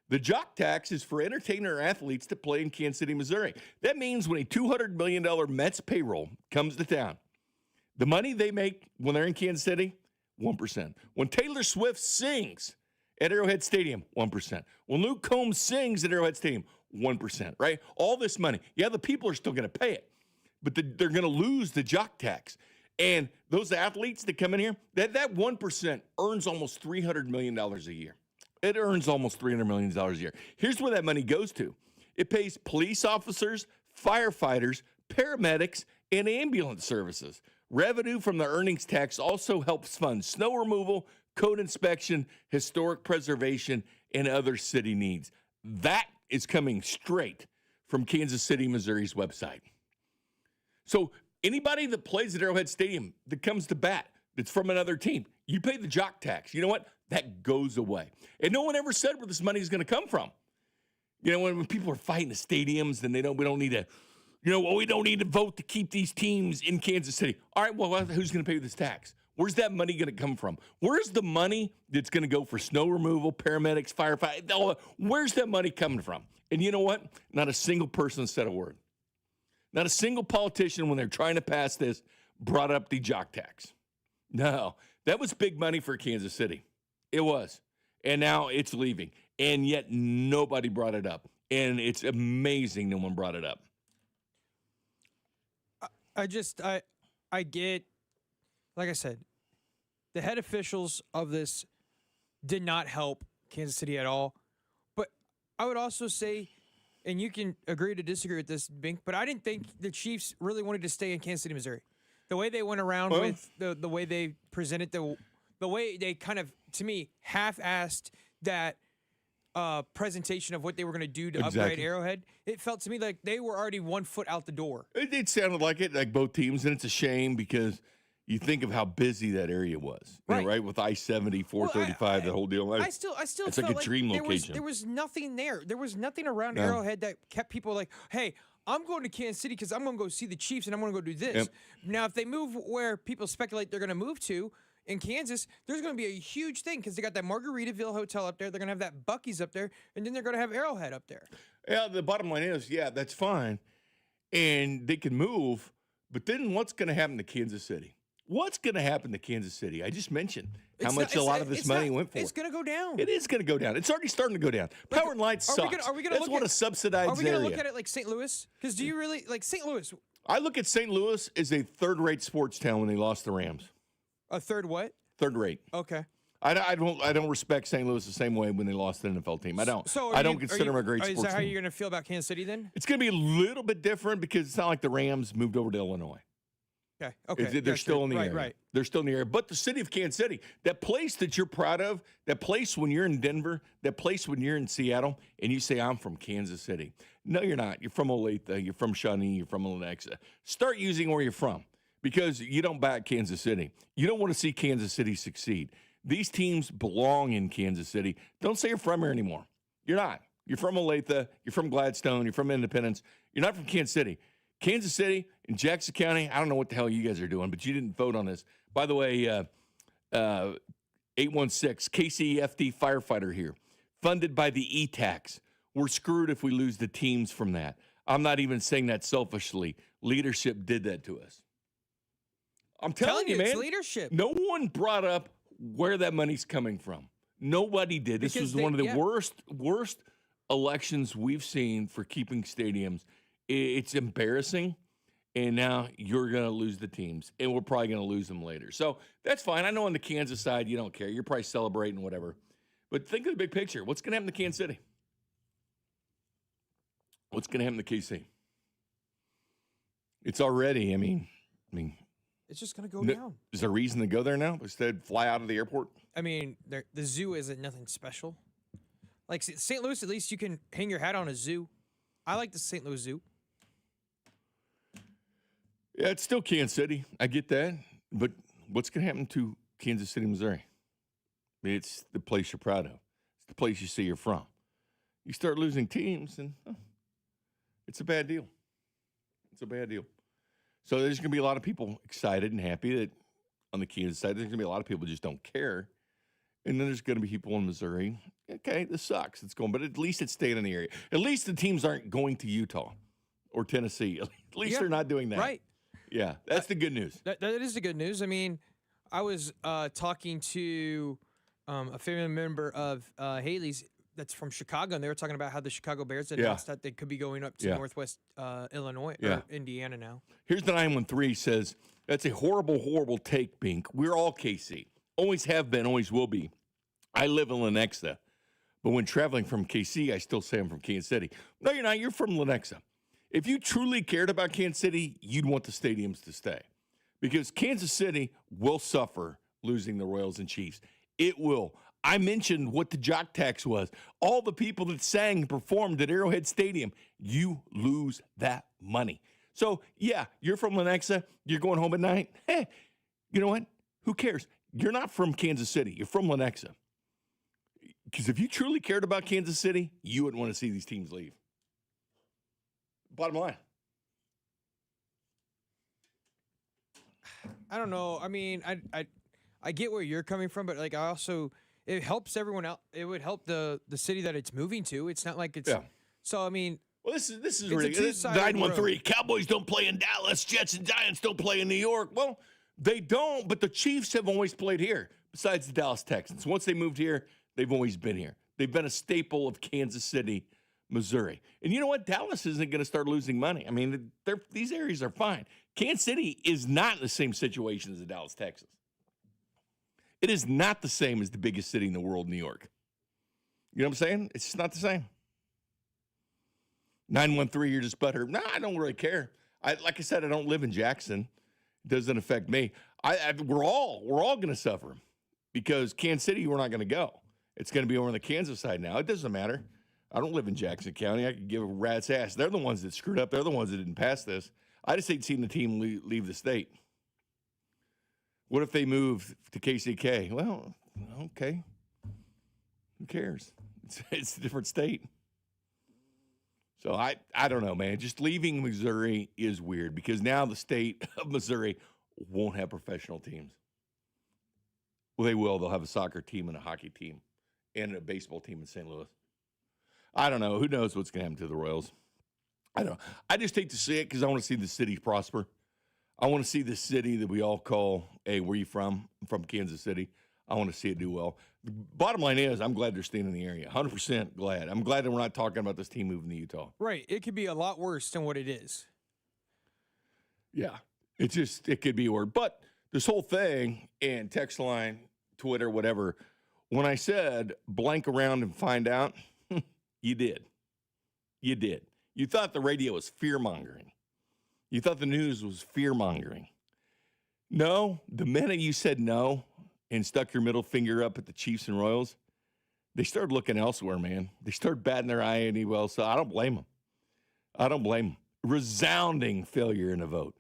The jock tax is for entertainer or athletes that play in Kansas City, Missouri. That means when a $200 million Mets payroll comes to town, the money they make when they're in Kansas City, 1%. When Taylor Swift sings at Arrowhead Stadium, 1%. When Luke Combs sings at Arrowhead Stadium, 1%, right? All this money. Yeah, the people are still going to pay it, but they're going to lose the jock tax. And those athletes that come in here, that 1% earns almost $300 million a year. It earns almost $300 million a year. Here's where that money goes to. It pays police officers, firefighters, paramedics, and ambulance services. Revenue from the earnings tax also helps fund snow removal, code inspection, historic preservation, and other city needs. That is coming straight from Kansas City, Missouri's website. So anybody that plays at Arrowhead Stadium that comes to bat that's from another team, you pay the jock tax. You know what? That goes away. And no one ever said where this money is going to come from. You know, when people are fighting the stadiums and we don't need to, we don't need to vote to keep these teams in Kansas City. All right, well, who's going to pay this tax? Where's that money going to come from? Where's the money that's going to go for snow removal, paramedics, firefighters? Where's that money coming from? And you know what? Not a single person said a word. Not a single politician, when they're trying to pass this, brought up the jock tax. No, that was big money for Kansas City. It was. And now it's leaving. And yet nobody brought it up. And it's amazing no one brought it up. I get, like I said, the head officials of this did not help Kansas City at all. But I would also say, and you can agree to disagree with this, Bink, but I didn't think the Chiefs really wanted to stay in Kansas City, Missouri. The way they went around with the way they presented, the way they kind of, to me, half-assed that presentation of what they were going to do to upgrade Arrowhead, it felt to me like they were already 1 foot out the door. It sounded like it, like both teams, and it's a shame because you think of how busy that area was, right? With I-70, 435, the whole deal. I still it's felt like a dream location. There was nothing there. There was nothing around Arrowhead that kept people like, hey, I'm going to Kansas City because I'm going to go see the Chiefs and I'm going to go do this. Yep. Now, if they move where people speculate they're going to move to, in Kansas, there's going to be a huge thing because they got that Margaritaville Hotel up there. They're going to have that Buc-ee's up there, and then they're going to have Arrowhead up there. Yeah, the bottom line is, that's fine, and they can move, but then what's going to happen to Kansas City? What's going to happen to Kansas City? I just mentioned how much a lot of this money went for. It's going to go down. It is going to go down. It's already starting to go down. Power and light sucks. That's what a subsidized area. Are we going to look at it like St. Louis? Because do you really, like St. Louis? I look at St. Louis as a third-rate sports town when they lost the Rams. A third what? Third rate. Okay. I don't respect St. Louis the same way when they lost the NFL team. I don't. So I don't consider them a great sports team. Is that how you're going to feel about Kansas City then? It's going to be a little bit different because it's not like the Rams moved over to Illinois. Okay. They're still in the area. Right. They're still in the area. But the city of Kansas City, that place that you're proud of, that place when you're in Denver, that place when you're in Seattle, and you say, I'm from Kansas City. No, you're not. You're from Olathe. You're from Shawnee. You're from Lenexa. Start using where you're from because you don't back Kansas City. You don't want to see Kansas City succeed. These teams belong in Kansas City. Don't say you're from here anymore. You're not. You're from Olathe. You're from Gladstone. You're from Independence. You're not from Kansas City. Kansas City and Jackson County, I don't know what the hell you guys are doing, but you didn't vote on this. By the way, 816, KCFD firefighter here, funded by the E-tax. We're screwed if we lose the teams from that. I'm not even saying that selfishly. Leadership did that to us. I'm telling you, man. It's leadership. No one brought up where that money's coming from. Nobody did. This was one of the worst elections we've seen for keeping stadiums. It's embarrassing, and now you're going to lose the teams, and we're probably going to lose them later. So that's fine. I know on the Kansas side you don't care. You're probably celebrating whatever. But think of the big picture. What's going to happen to Kansas City? What's going to happen to KC? It's already, I mean. It's just going to go down. Is there a reason to go there now instead fly out of the airport? I mean, the zoo isn't nothing special. Like St. Louis, at least you can hang your hat on a zoo. I like the St. Louis Zoo. Yeah, it's still Kansas City. I get that. But what's going to happen to Kansas City, Missouri? I mean, it's the place you're proud of. It's the place you say you're from. You start losing teams, and it's a bad deal. It's a bad deal. So there's going to be a lot of people excited and happy that on the Kansas side, there's going to be a lot of people who just don't care. And then there's going to be people in Missouri. Okay, this sucks. It's going, but at least it's staying in the area. At least the teams aren't going to Utah or Tennessee. At least they're not doing that. Right. Yeah, that's the good news. That is the good news. I mean, I was talking to a family member of Haley's that's from Chicago, and they were talking about how the Chicago Bears announced that they could be going up to Northwest Illinois or Indiana now. Here's the 913 says, that's a horrible, horrible take, Bink. We're all KC. Always have been, always will be. I live in Lenexa, but when traveling from KC, I still say I'm from Kansas City. No, you're not. You're from Lenexa. If you truly cared about Kansas City, you'd want the stadiums to stay because Kansas City will suffer losing the Royals and Chiefs. It will. I mentioned what the jock tax was. All the people that sang and performed at Arrowhead Stadium, you lose that money. So, yeah, you're from Lenexa. You're going home at night. Hey, you know what? Who cares? You're not from Kansas City. You're from Lenexa. Because if you truly cared about Kansas City, you wouldn't want to see these teams leave. Bottom line. I don't know. I mean, I get where you're coming from, but like I also it helps everyone out. It would help the city that it's moving to. It's not like it's so. I mean, well, this is ridiculous. 913. Cowboys don't play in Dallas. Jets and Giants don't play in New York. Well, they don't, but the Chiefs have always played here. Besides the Dallas Texans, once they moved here, they've always been here. They've been a staple of Kansas City, Missouri. And you know what? Dallas isn't going to start losing money. I mean, these areas are fine. Kansas City is not in the same situation as the Dallas Texans. It is not the same as the biggest city in the world, New York. You know what I'm saying? It's just not the same. 913, you're just butter. No, I don't really care. Like I said, I don't live in Jackson. It doesn't affect me. We're all going to suffer because Kansas City, we're not going to go. It's going to be over on the Kansas side now. It doesn't matter. I don't live in Jackson County. I could give a rat's ass. They're the ones that screwed up. They're the ones that didn't pass this. I just hate seeing the team leave the state. What if they move to KCK? Well, okay. Who cares? It's a different state. So I don't know, man. Just leaving Missouri is weird because now the state of Missouri won't have professional teams. Well, they will. They'll have a soccer team and a hockey team and a baseball team in St. Louis. I don't know. Who knows what's going to happen to the Royals? I don't know. I just hate to see it because I want to see the city prosper. I want to see the city that we all call, hey, where you from? I'm from Kansas City. I want to see it do well. The bottom line is I'm glad they're staying in the area. 100% glad. I'm glad that we're not talking about this team moving to Utah. Right. It could be a lot worse than what it is. Yeah. It could be worse. But this whole thing and text line, Twitter, whatever, when I said blank around and find out, you did. You did. You thought the radio was fear-mongering. You thought the news was fear-mongering. No, the minute you said no and stuck your middle finger up at the Chiefs and Royals, they started looking elsewhere, man. They started batting their eye anyway, so I don't blame them. I don't blame them. Resounding failure in a vote.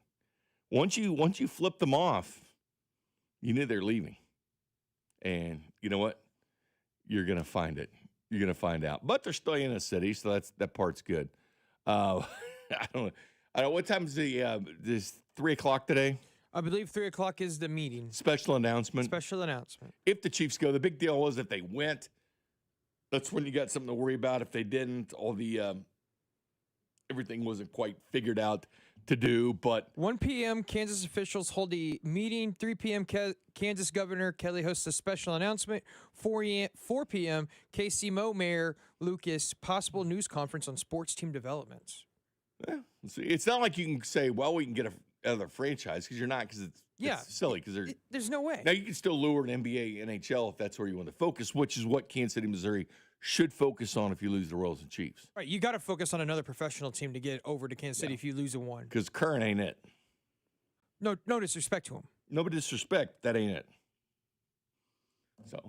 Once you flip them off, you knew they're leaving. And you know what? You're going to find it. You're going to find out. But they're still in a city, so that part's good. I don't know. What time is this 3 o'clock today? I believe 3 o'clock is the meeting. Special announcement. Special announcement. If the Chiefs go, the big deal was if they went. That's when you got something to worry about. If they didn't, all the everything wasn't quite figured out to do. But 1 p.m., Kansas officials hold a meeting. 3 p.m., Kansas Governor Kelly hosts a special announcement. 4 p.m., KC Mo Mayor Lucas possible news conference on sports team developments. Yeah, see, it's not like you can say, well, we can get another franchise because you're not, because it's silly. Because there's no way. Now you can still lure an NBA, NHL if that's where you want to focus, which is what Kansas City, Missouri should focus on if you lose the Royals and Chiefs. Right, you got to focus on another professional team to get over to Kansas City if you lose a one. Because current ain't it. No disrespect to him. No disrespect, that ain't it. So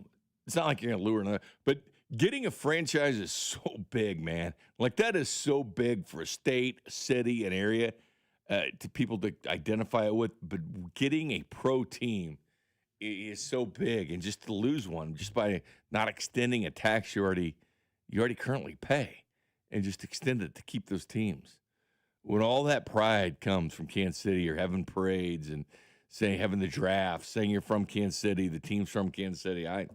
it's not like you're going to lure another. But getting a franchise is so big, man. Like that is so big for a state, city, and area to people to identify it with. But getting a pro team is so big, and just to lose one just by not extending a tax you already currently pay, and just extend it to keep those teams. When all that pride comes from Kansas City, or having parades and having the draft, saying you're from Kansas City, the team's from Kansas City, I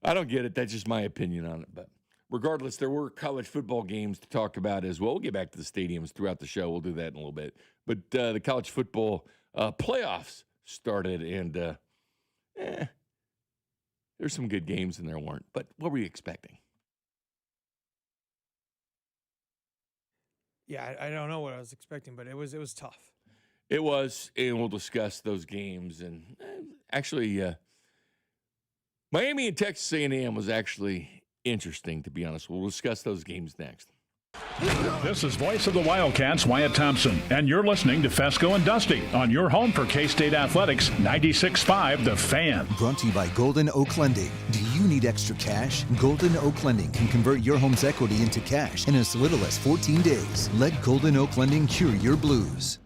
don't get it. That's just my opinion on it. But regardless, there were college football games to talk about as well. We'll get back to the stadiums throughout the show. We'll do that in a little bit. But the college football playoffs started, and there's some good games in there, weren't. But what were you expecting? Yeah, I don't know what I was expecting, but it was tough. It was, and we'll discuss those games. And actually, Miami and Texas A&M was actually interesting, to be honest. We'll discuss those games next. This is voice of the Wildcats, Wyatt Thompson, and you're listening to Fescoe and Dusty on your home for K-State Athletics, 96.5 The Fan. Brought to you by Golden Oak Lending. Do you need extra cash? Golden Oak Lending can convert your home's equity into cash in as little as 14 days. Let Golden Oak Lending cure your blues.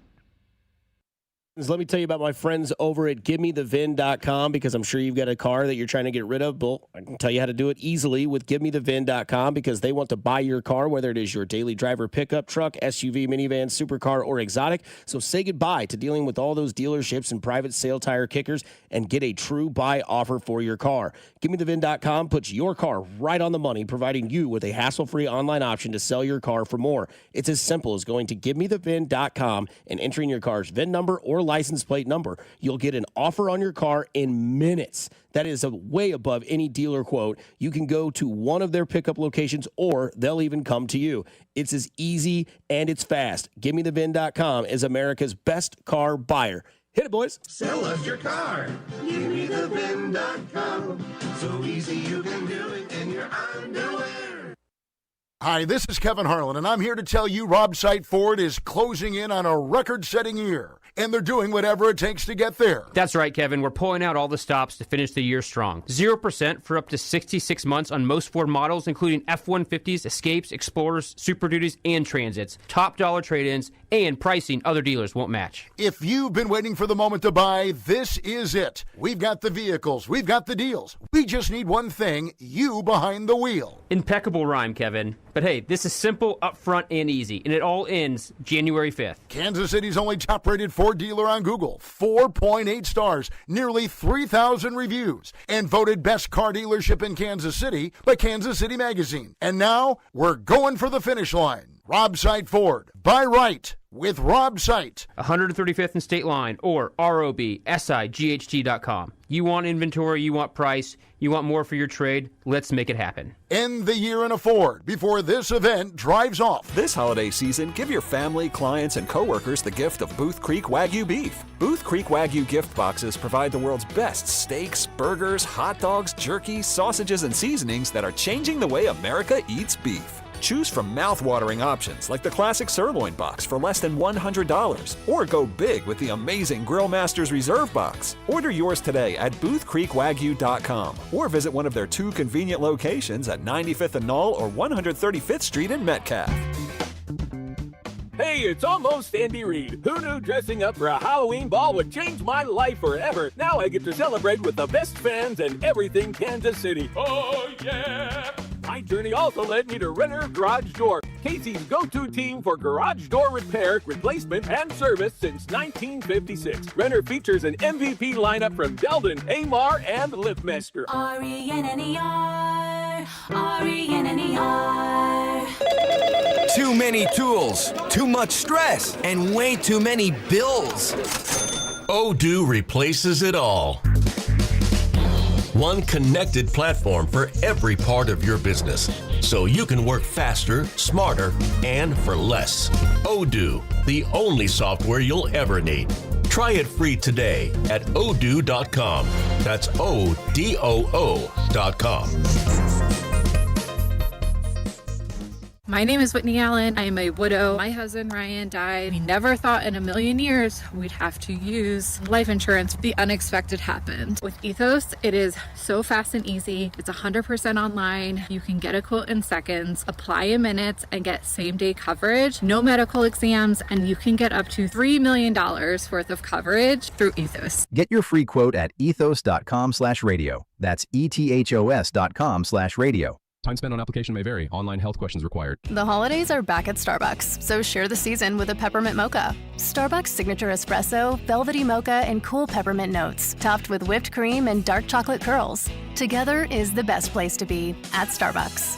Let me tell you about my friends over at GiveMeTheVin.com, because I'm sure you've got a car that you're trying to get rid of. Well, I can tell you how to do it easily with GiveMeTheVin.com, because they want to buy your car, whether it is your daily driver pickup truck, SUV, minivan, supercar, or exotic. So say goodbye to dealing with all those dealerships and private sale tire kickers and get a true buy offer for your car. GiveMeTheVin.com puts your car right on the money, providing you with a hassle-free online option to sell your car for more. It's as simple as going to GiveMeTheVin.com and entering your car's VIN number or license plate number. You'll get an offer on your car in minutes. That is way above any dealer quote. You can go to one of their pickup locations, or they'll even come to you. It's as easy and it's fast. GiveMeTheVin.com is America's best car buyer. Hit it, boys. Sell us your car. GiveMeTheVin.com. So easy you can do it in your underwear. Hi, this is Kevin Harlan, and I'm here to tell you Rob Sight Ford is closing in on a record-setting year, and they're doing whatever it takes to get there. That's right, Kevin. We're pulling out all the stops to finish the year strong. 0% for up to 66 months on most Ford models, including F-150s, Escapes, Explorers, Super Duties, and Transits. Top dollar trade-ins and pricing other dealers won't match. If you've been waiting for the moment to buy, this is it. We've got the vehicles. We've got the deals. We just need one thing, you behind the wheel. Impeccable rhyme, Kevin. But hey, this is simple, upfront, and easy, and it all ends January 5th. Kansas City's only top-rated Ford dealer on Google. 4.8 stars, nearly 3,000 reviews, and voted best car dealership in Kansas City by Kansas City Magazine. And now, we're going for the finish line. Rob Sight Ford. Buy right with Rob Sight. 135th and State Line, or ROBSIGHT.com. You want inventory, you want price, you want more for your trade. Let's make it happen. End the year in a Ford before this event drives off. This holiday season, give your family, clients, and coworkers the gift of Booth Creek Wagyu beef. Booth Creek Wagyu gift boxes provide the world's best steaks, burgers, hot dogs, jerky, sausages, and seasonings that are changing the way America eats beef. Choose from mouth-watering options like the classic sirloin box for less than $100, or go big with the amazing Grill Masters Reserve box. Order yours today at boothcreekwagyu.com, or visit one of their 2 convenient locations at 95th and Knoll or 135th Street in Metcalf. Hey, it's almost Andy Reid. Who knew dressing up for a Halloween ball would change my life forever? Now I get to celebrate with the best fans and everything Kansas City. Oh, yeah! My journey also led me to Renner Garage Door, Casey's go-to team for garage door repair, replacement, and service since 1956. Renner features an MVP lineup from Belden, Amar, and Liftmaster. R-E-N-N-E-R, R-E-N-N-E-R. Too many tools, too much stress, and way too many bills. Odoo replaces it all. One connected platform for every part of your business, so you can work faster, smarter, and for less. Odoo, the only software you'll ever need. Try it free today at odoo.com. That's ODOO.com. My name is Whitney Allen. I am a widow. My husband, Ryan, died. We never thought in a million years we'd have to use life insurance. The unexpected happened. With Ethos, it is so fast and easy. It's 100% online. You can get a quote in seconds, apply in minutes, and get same-day coverage. No medical exams, and you can get up to $3 million worth of coverage through Ethos. Get your free quote at ethos.com/radio. That's ethos.com/radio. Time spent on application may vary. Online health questions required. The holidays are back at Starbucks, so share the season with a peppermint mocha. Starbucks signature espresso, velvety mocha, and cool peppermint notes, topped with whipped cream and dark chocolate curls. Together is the best place to be at Starbucks.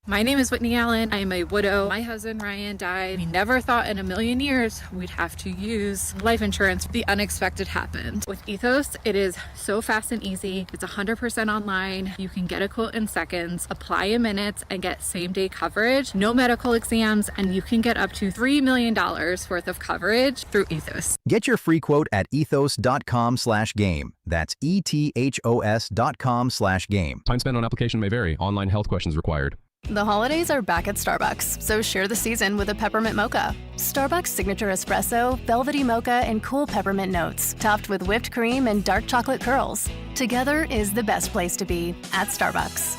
My name is Whitney Allen. I am a widow. My husband, Ryan, died. We never thought in a million years we'd have to use life insurance. The unexpected happened. With Ethos, it is so fast and easy. It's 100% online. You can get a quote in seconds, apply in minutes, and get same-day coverage. No medical exams, and you can get up to $3 million worth of coverage through Ethos. Get your free quote at ethos.com/game. That's ethos.com/game. Time spent on application may vary. Online health questions required. The holidays are back at Starbucks, so share the season with a peppermint mocha. Starbucks signature espresso, velvety mocha, and cool peppermint notes, topped with whipped cream and dark chocolate curls. Together is the best place to be at Starbucks.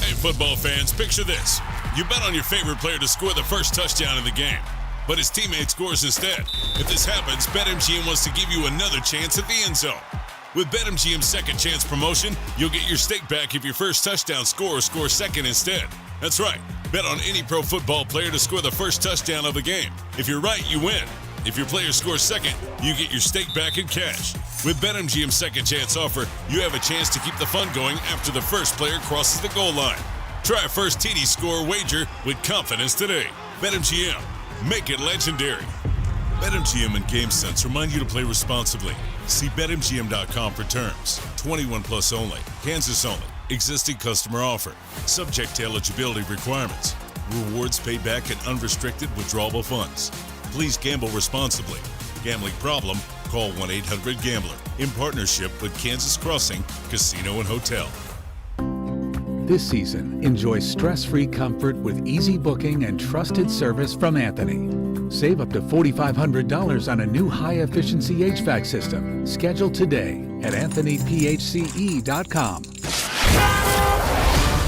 Hey, football fans, picture this. You bet on your favorite player to score the first touchdown in the game, but his teammate scores instead. If this happens, BetMGM wants to give you another chance at the end zone. With BetMGM's second chance promotion, you'll get your stake back if your first touchdown scorer scores second instead. That's right. Bet on any pro football player to score the first touchdown of the game. If you're right, you win. If your player scores second, you get your stake back in cash. With BetMGM's second chance offer, you have a chance to keep the fun going after the first player crosses the goal line. Try a first TD score wager with confidence today. BetMGM. Make it legendary. BetMGM and GameSense remind you to play responsibly. See BetMGM.com for terms. 21 plus only. Kansas only. Existing customer offer. Subject to eligibility requirements. Rewards paid back in unrestricted withdrawable funds. Please gamble responsibly. Gambling problem? Call 1-800-GAMBLER. In partnership with Kansas Crossing Casino and Hotel. This season, enjoy stress-free comfort with easy booking and trusted service from Anthony. Save up to $4,500 on a new high-efficiency HVAC system. Schedule today at anthonyphce.com.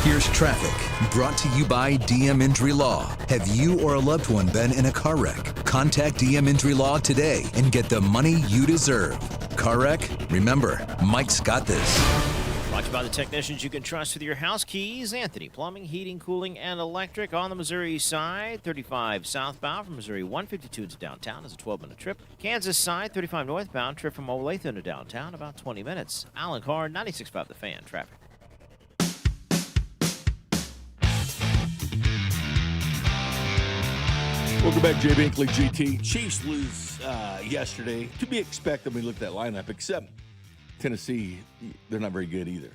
Here's traffic, brought to you by DM Injury Law. Have you or a loved one been in a car wreck? Contact DM Injury Law today and get the money you deserve. Car wreck? Remember, Mike's got this. Brought to you by the technicians you can trust with your house keys. Anthony Plumbing, Heating, Cooling, and Electric on the Missouri side. 35 southbound from Missouri 152 to downtown is a 12-minute trip. Kansas side, 35 northbound, trip from Olathe to downtown, about 20 minutes. Alan Carr, 96.5 The Fan, traffic. Welcome back, Jay Binkley, GT. Chiefs lose yesterday. To be expected when we look at that lineup, except Tennessee, they're not very good either.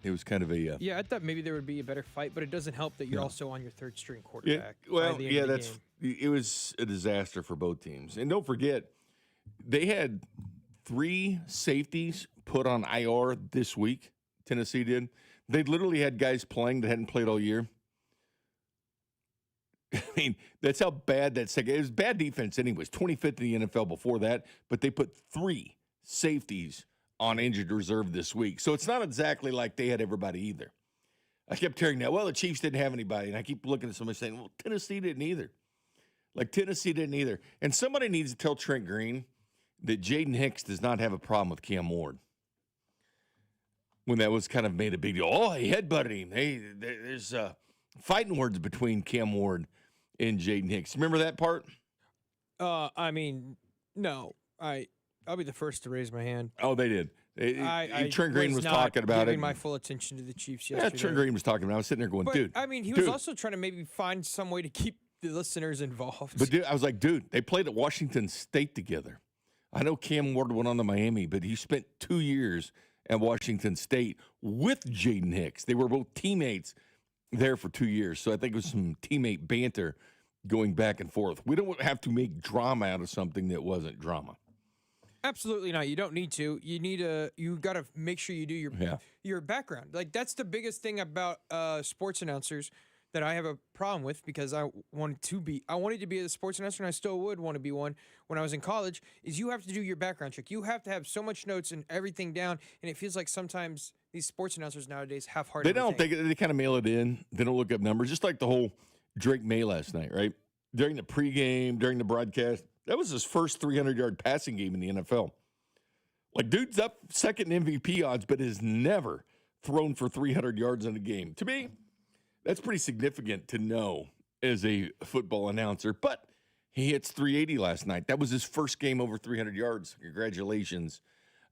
It was kind of a... Yeah, I thought maybe there would be a better fight, but it doesn't help that you're also on your third-string quarterback. It was a disaster for both teams. And don't forget, they had 3 safeties put on IR this week, Tennessee did. They literally had guys playing that hadn't played all year. I mean, that's how bad that second... It was bad defense anyways, 25th in the NFL before that, but they put 3 safeties on injured reserve this week. So it's not exactly like they had everybody either. I kept hearing that, well, the Chiefs didn't have anybody. And I keep looking at somebody saying, well, Tennessee didn't either. Tennessee didn't either. And somebody needs to tell Trent Green that Jaden Hicks does not have a problem with Cam Ward. When that was kind of made a big deal. Oh, he headbutted him. Hey, there's fighting words between Cam Ward and Jaden Hicks. Remember that part? I mean, no. I'll be the first to raise my hand. Oh, they did. Trent Green was talking about it. My full attention to the Chiefs yesterday. Yeah, Trent Green was talking about it. I was sitting there going, dude. I mean, he was also trying to maybe find some way to keep the listeners involved. But dude, I was like, dude, they played at Washington State together. I know Cam Ward went on to Miami, but he spent 2 years at Washington State with Jaden Hicks. They were both teammates there for 2 years. So I think it was some teammate banter going back and forth. We don't have to make drama out of something that wasn't drama. Absolutely not. You don't need to. You got to make sure you do your background. Like, that's the biggest thing about sports announcers that I have a problem with, because I wanted to be a sports announcer, and I still would want to be one when I was in college, is you have to do your background check. You have to have so much notes and everything down, and it feels like sometimes these sports announcers nowadays half-hearted. They kind of mail it in. They don't look up numbers, just like the whole Drake May last night, right? During the pregame, during the broadcast, that was his first 300-yard passing game in the NFL. Like, dude's up second in MVP odds, but has never thrown for 300 yards in a game. To me, that's pretty significant to know as a football announcer. But he hits 380 last night. That was his first game over 300 yards. Congratulations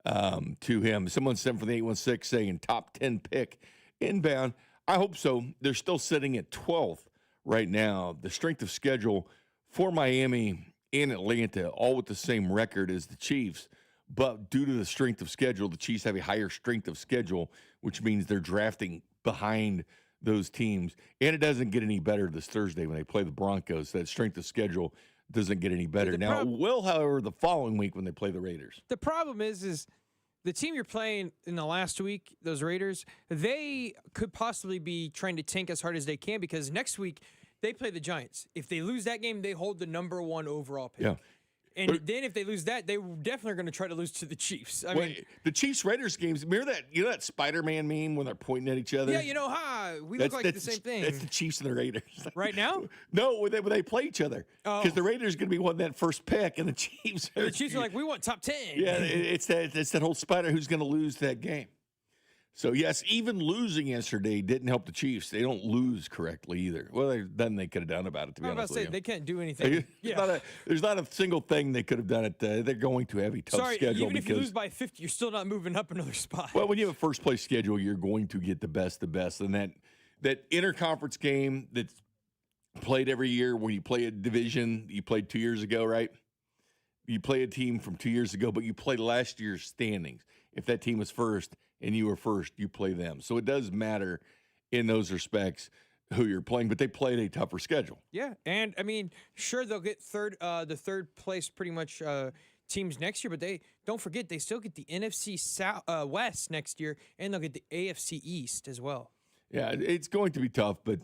to him. Someone sent from the 816 saying top 10 pick inbound. I hope so. They're still sitting at 12th right now. The strength of schedule for Miami and Atlanta, all with the same record as the Chiefs. But due to the strength of schedule, the Chiefs have a higher strength of schedule, which means they're drafting behind those teams. And it doesn't get any better this Thursday when they play the Broncos. That strength of schedule doesn't get any better. Now, it will, however, the following week when they play the Raiders. The problem is the team you're playing in the last week, those Raiders, they could possibly be trying to tank as hard as they can because next week they play the Giants. If they lose that game, they hold the number 1 overall pick. Yeah. And then if they lose that, they definitely are going to try to lose to the Chiefs. I mean, the Chiefs-Raiders games, remember that, that Spider-Man meme when they're pointing at each other? Yeah, we look like the same thing. That's the Chiefs and the Raiders. Right now? No, when they play each other. Because the Raiders are going to be wanting that first pick, and the Chiefs are like, we want top 10. Yeah, it's that whole spider who's going to lose that game. So, yes, even losing yesterday didn't help the Chiefs. They don't lose correctly either. Well, then they could have done about it, to be honest with you. They can't do anything. There's not a single thing they could have done. They're going to have a tough schedule. Even if you lose by 50, you're still not moving up another spot. Well, when you have a first-place schedule, you're going to get the best. And that interconference game that's played every year where you play a division you played 2 years ago, right? You play a team from 2 years ago, but you play last year's standings. If that team was first and you were first, you play them. So it does matter in those respects who you're playing, but they played a tougher schedule. Yeah, and I mean, sure they'll get the third place pretty much teams next year, but don't forget they still get the NFC West next year, and they'll get the AFC East as well. Yeah, it's going to be tough, but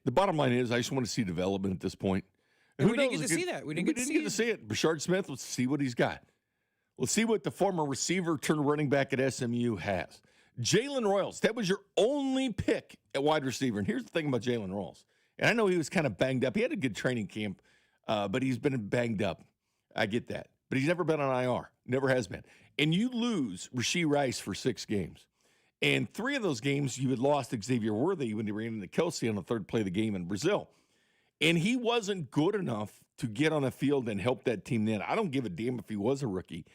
the bottom line is I just want to see development at this point. And we didn't get to see that. We didn't get to see it. Bashard Smith, let's see what he's got. Let's see what the former receiver turned running back at SMU has. Jalen Royals, that was your only pick at wide receiver. And here's the thing about Jalen Royals. And I know he was kind of banged up. He had a good training camp, but he's been banged up. I get that. But he's never been on IR. Never has been. And you lose Rashee Rice for 6 games. And 3 of those games you had lost Xavier Worthy when he ran into Kelsey on the third play of the game in Brazil. And he wasn't good enough to get on the field and help that team then. I don't give a damn if he was a rookie.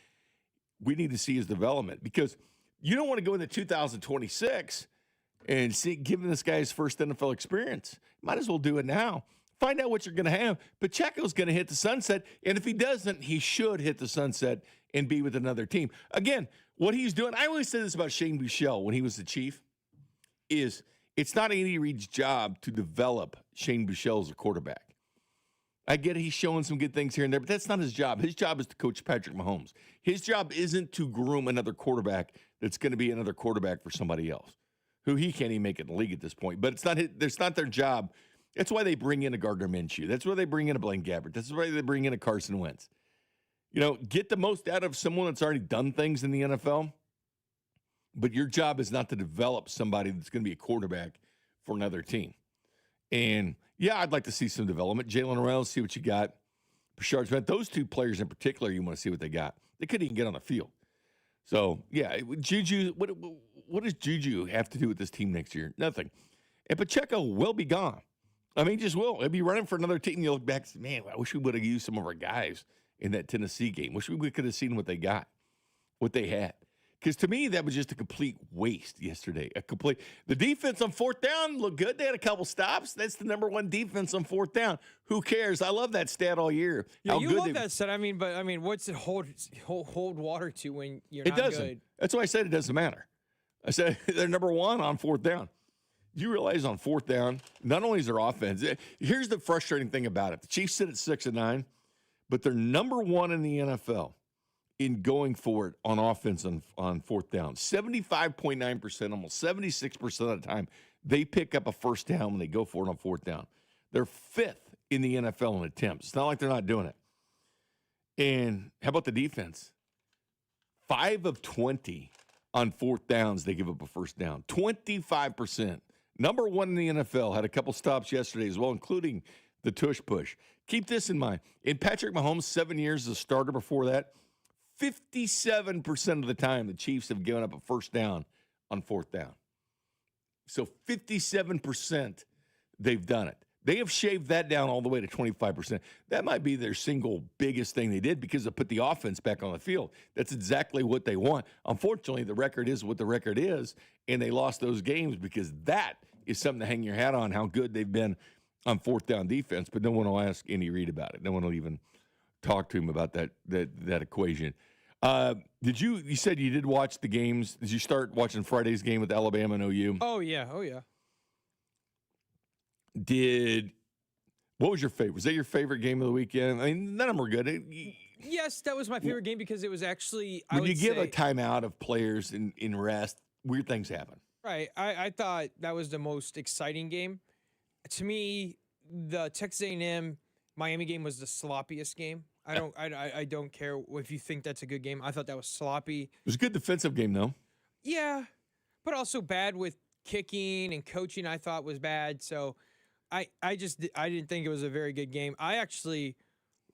We need to see his development because you don't want to go into 2026 and giving this guy his first NFL experience. Might as well do it now. Find out what you're going to have. Pacheco's going to hit the sunset, and if he doesn't, he should hit the sunset and be with another team. Again, what he's doing, I always said this about Shane Buechele when he was the chief, is it's not Andy Reid's job to develop Shane Buechele as a quarterback. I get it, he's showing some good things here and there, but that's not his job. His job is to coach Patrick Mahomes. His job isn't to groom another quarterback that's going to be another quarterback for somebody else, who he can't even make it in the league at this point. But it's not their job. That's why they bring in a Gardner Minshew. That's why they bring in a Blaine Gabbert. That's why they bring in a Carson Wentz. Get the most out of someone that's already done things in the NFL, but your job is not to develop somebody that's going to be a quarterback for another team. And yeah, I'd like to see some development. Jalen Royals, see what you got. Bashard Smith, those 2 players in particular, you want to see what they got. They couldn't even get on the field. So, yeah, Juju, what does Juju have to do with this team next year? Nothing. And Pacheco will be gone. I mean, just will. He'll be running for another team. You look back and say, man, I wish we would have used some of our guys in that Tennessee game. Wish we could have seen what they got, what they had. Because to me, that was just a complete waste yesterday. The defense on 4th down looked good. They had a couple stops. That's the number 1 defense on 4th down. Who cares? I love that stat all year. Yeah, you love that stat. What's it hold water to when you're not good? It doesn't. That's why I said it doesn't matter. I said they're number 1 on 4th down. You realize on 4th down, not only is their offense, here's the frustrating thing about it. The Chiefs sit at 6-9, but they're number 1 in the NFL in going for it on offense on 4th down. 75.9%, almost 76% of the time, they pick up a first down when they go for it on 4th down. They're 5th in the NFL in attempts. It's not like they're not doing it. And how about the defense? 5 of 20 on 4th downs, they give up a first down. 25%. Number 1 in the NFL. Had a couple stops yesterday as well, including the tush push. Keep this in mind. In Patrick Mahomes' 7 years as a starter before that, 57% of the time the Chiefs have given up a first down on 4th down. So 57% they've done it. They have shaved that down all the way to 25%. That might be their single biggest thing they did because it put the offense back on the field. That's exactly what they want. Unfortunately, the record is what the record is, and they lost those games because that is something to hang your hat on, how good they've been on 4th down defense. But no one will ask Andy Reid about it. No one will even talk to him about that equation. You said you did watch the games. Did you start watching Friday's game with Alabama and OU? Oh, yeah. What was your favorite? Was that your favorite game of the weekend? I mean, none of them were good. Yes, that was my favorite game because it was actually. When you give a timeout of players in rest, weird things happen. Right. I thought that was the most exciting game. To me, the Texas A&M Miami game was the sloppiest game. I don't care if you think that's a good game. I thought that was sloppy. It was a good defensive game, though. Yeah, but also bad with kicking and coaching. I thought was bad. So I didn't think it was a very good game. I actually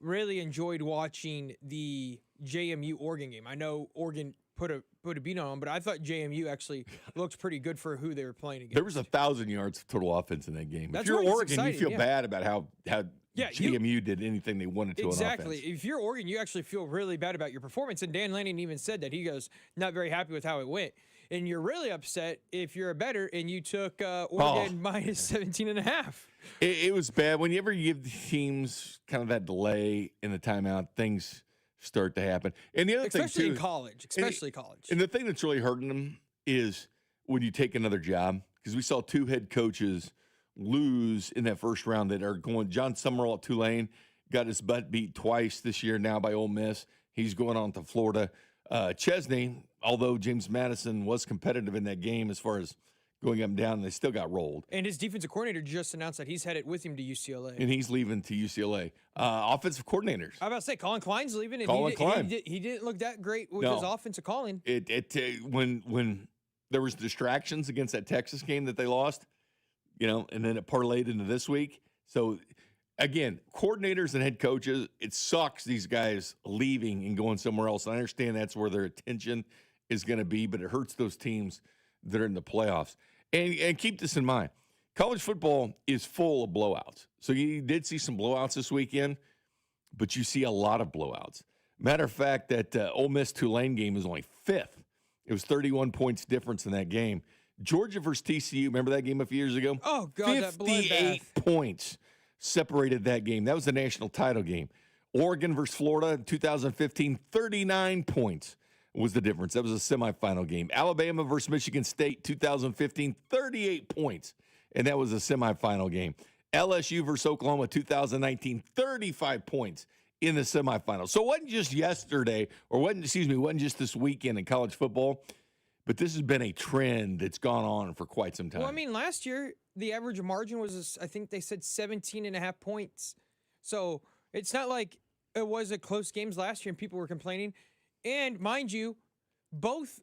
really enjoyed watching the JMU Oregon game. I know Oregon put a beat on them, but I thought JMU actually looked pretty good for who they were playing against. There was 1,000 yards of total offense in that game. That's if you're why it's Oregon, you exciting, feel bad about how JMU did anything they wanted to on offense. Exactly. If you're Oregon, you actually feel really bad about your performance. And Dan Lanning even said that. He goes, not very happy with how it went. And you're really upset if you're a bettor and you took Oregon minus 17.5. It was bad. Whenever you give the teams kind of that delay in the timeout, things start to happen. And the other thing, too, in college, especially college. And the thing that's really hurting them is when you take another job, because we saw 2 head coaches lose in that first round that are going. John Summerall at Tulane got his butt beat twice this year now by Ole Miss. He's going on to Florida. Chesney, although James Madison was competitive in that game as far as going up and down, they still got rolled. And his defensive coordinator just announced that he's headed with him to UCLA. And he's leaving to UCLA. Offensive coordinators. I was about to say, Colin Klein's leaving. And Colin Klein. He didn't look that great with his offensive calling. When there was distractions against that Texas game that they lost, and then it parlayed into this week. So, again, coordinators and head coaches, it sucks these guys leaving and going somewhere else. I understand that's where their attention is going to be, but it hurts those teams that are in the playoffs. And keep this in mind. College football is full of blowouts. So you did see some blowouts this weekend, but you see a lot of blowouts. Matter of fact, that Ole Miss-Tulane game is only 5th. It was 31 points difference in that game. Georgia versus TCU, remember that game a few years ago? Oh, God, 58 points separated that game. That was the national title game. Oregon versus Florida in 2015, 39 points was the difference. That was a semifinal game. Alabama versus Michigan State, 2015, 38 points, and that was a semifinal game. LSU versus Oklahoma, 2019, 35 points in the semifinal. So it wasn't just yesterday, or wasn't just this weekend in college football, but this has been a trend that's gone on for quite some time. Well, I mean, last year, the average margin was, I think they said 17.5 points. So it's not like it was a close games last year and people were complaining. And mind you, both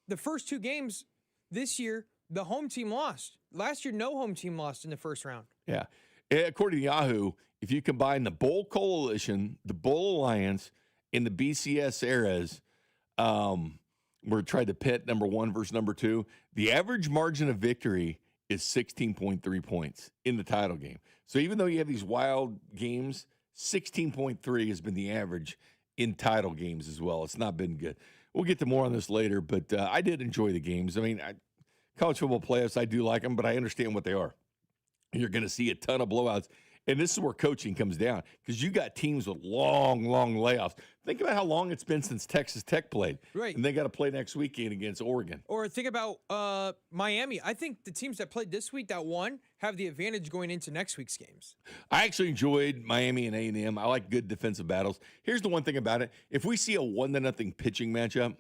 the first 2 games this year, the home team lost. Last year, no home team lost in the first round. Yeah. According to Yahoo, if you combine the Bowl Coalition, the Bowl Alliance, and the BCS eras, we're trying to pit number 1 versus number 2, the average margin of victory is 16.3 points in the title game. So even though you have these wild games, 16.3 has been the average in title games as well. It's not been good. We'll get to more on this later, but I did enjoy the games. I mean, college football playoffs, I do like them, but I understand what they are. You're going to see a ton of blowouts. And this is where coaching comes down because you got teams with long, long layoffs. Think about how long it's been since Texas Tech played. Right. And they got to play next weekend against Oregon. Or think about Miami. I think the teams that played this week that won have the advantage going into next week's games. I actually enjoyed Miami and A&M. I like good defensive battles. Here's the one thing about it. If we see a 1-0 pitching matchup,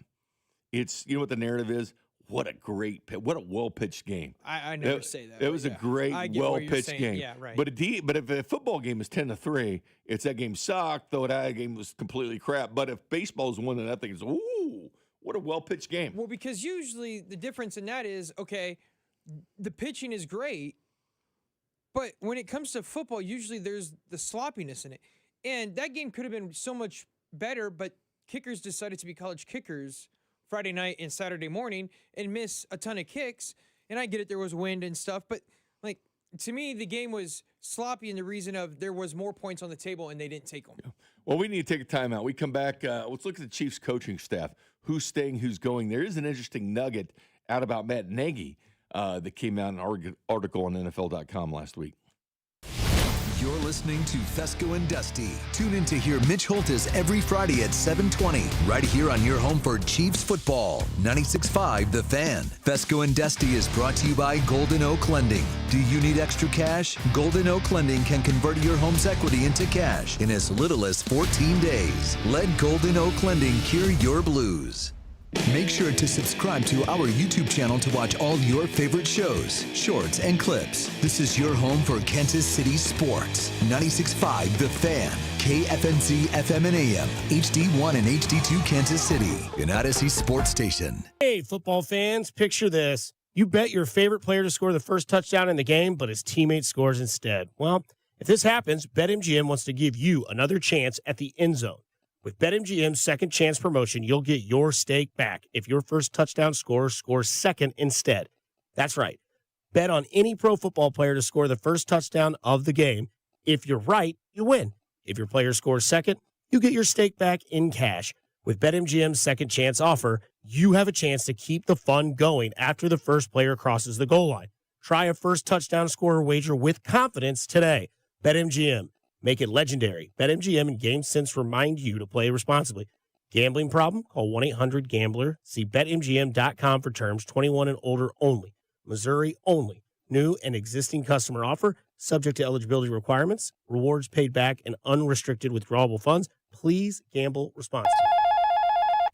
it's, you know what the narrative is? What a well-pitched game. I never say that. It was a great, well-pitched game. Yeah, right. But if a football game is 10-3, it's that game sucked, though that game was completely crap. But if baseball is 1-0, it's, ooh, what a well-pitched game. Well, because usually the difference in that is, okay, the pitching is great, but when it comes to football, usually there's the sloppiness in it. And that game could have been so much better, but kickers decided to be college kickers Friday night and Saturday morning and miss a ton of kicks. And I get it, there was wind and stuff, but like to me, the game was sloppy in the reason of there was more points on the table and they didn't take them. Yeah. Well, we need to take a timeout. We come back. Let's look at the Chiefs coaching staff. Who's staying, who's going. There is an interesting nugget out about Matt Nagy that came out in an article on NFL.com last week. You're listening to Fescoe and Dusty. Tune in to hear Mitch Holtis every Friday at 7:20, right here on your home for Chiefs football. 96.5 The Fan. Fescoe and Dusty is brought to you by Golden Oak Lending. Do you need extra cash? Golden Oak Lending can convert your home's equity into cash in as little as 14 days. Let Golden Oak Lending cure your blues. Make sure to subscribe to our YouTube channel to watch all your favorite shows, shorts, and clips. This is your home for Kansas City sports. 96.5 The Fan, KFNZ FM and AM, HD1 and HD2 Kansas City, an Odyssey sports station. Hey, football fans, picture this. You bet your favorite player to score the first touchdown in the game, but his teammate scores instead. Well, if this happens, BetMGM wants to give you another chance at the end zone. With BetMGM's second chance promotion, you'll get your stake back if your first touchdown scorer scores second instead. That's right. Bet on any pro football player to score the first touchdown of the game. If you're right, you win. If your player scores second, you get your stake back in cash. With BetMGM's second chance offer, you have a chance to keep the fun going after the first player crosses the goal line. Try a first touchdown scorer wager with confidence today. BetMGM. Make it legendary. BetMGM and GameSense remind you to play responsibly. Gambling problem? Call 1-800-GAMBLER. See BetMGM.com for terms. 21 and older only. Missouri only. New and existing customer offer. Subject to eligibility requirements. Rewards paid back and unrestricted withdrawable funds. Please gamble responsibly.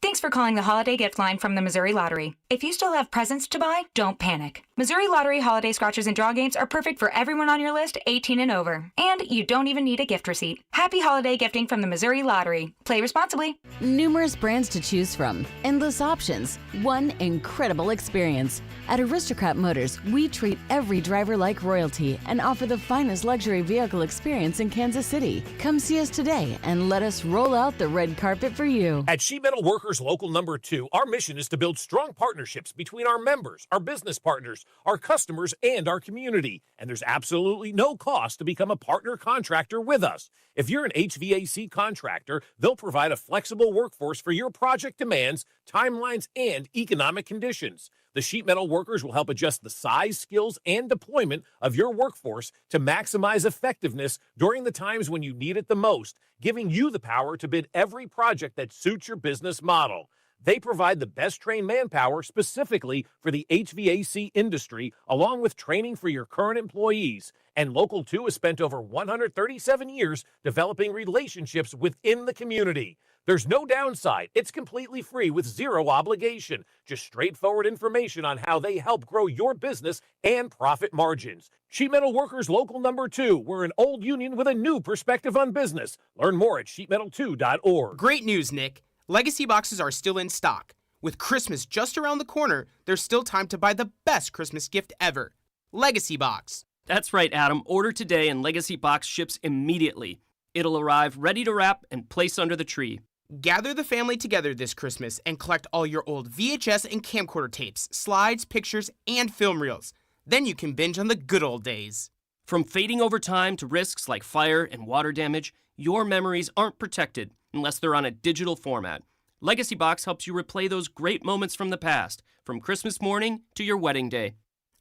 Thanks for calling the Holiday Gift Line from the Missouri Lottery. If you still have presents to buy, don't panic. Missouri Lottery holiday scratchers and draw games are perfect for everyone on your list 18 and over. And you don't even need a gift receipt. Happy holiday gifting from the Missouri Lottery. Play responsibly. Numerous brands to choose from. Endless options. One incredible experience. At Aristocrat Motors, we treat every driver like royalty and offer the finest luxury vehicle experience in Kansas City. Come see us today and let us roll out the red carpet for you. At Sheet Metal Workers Local Number 2, our mission is to build strong partnerships between our members, our business partners, our customers, and our community. And there's absolutely no cost to become a partner contractor with us. If you're an HVAC contractor, they'll provide a flexible workforce for your project demands, timelines, and economic conditions. The Sheet Metal Workers will help adjust the size, skills, and deployment of your workforce to maximize effectiveness during the times when you need it the most, giving you the power to bid every project that suits your business model. They provide the best trained manpower specifically for the HVAC industry, along with training for your current employees. And Local 2 has spent over 137 years developing relationships within the community. There's no downside. It's completely free with zero obligation. Just straightforward information on how they help grow your business and profit margins. Sheet Metal Workers Local Number 2. We're an old union with a new perspective on business. Learn more at sheetmetal2.org. Great news, Nick. Legacy boxes are still in stock. With Christmas just around the corner, there's still time to buy the best Christmas gift ever. Legacy Box. That's right, Adam. Order today and Legacy Box ships immediately. It'll arrive ready to wrap and place under the tree. Gather the family together this Christmas and collect all your old VHS and camcorder tapes, slides, pictures, and film reels. Then you can binge on the good old days. From fading over time to risks like fire and water damage, your memories aren't protected unless they're on a digital format. Legacy Box helps you replay those great moments from the past, from Christmas morning to your wedding day.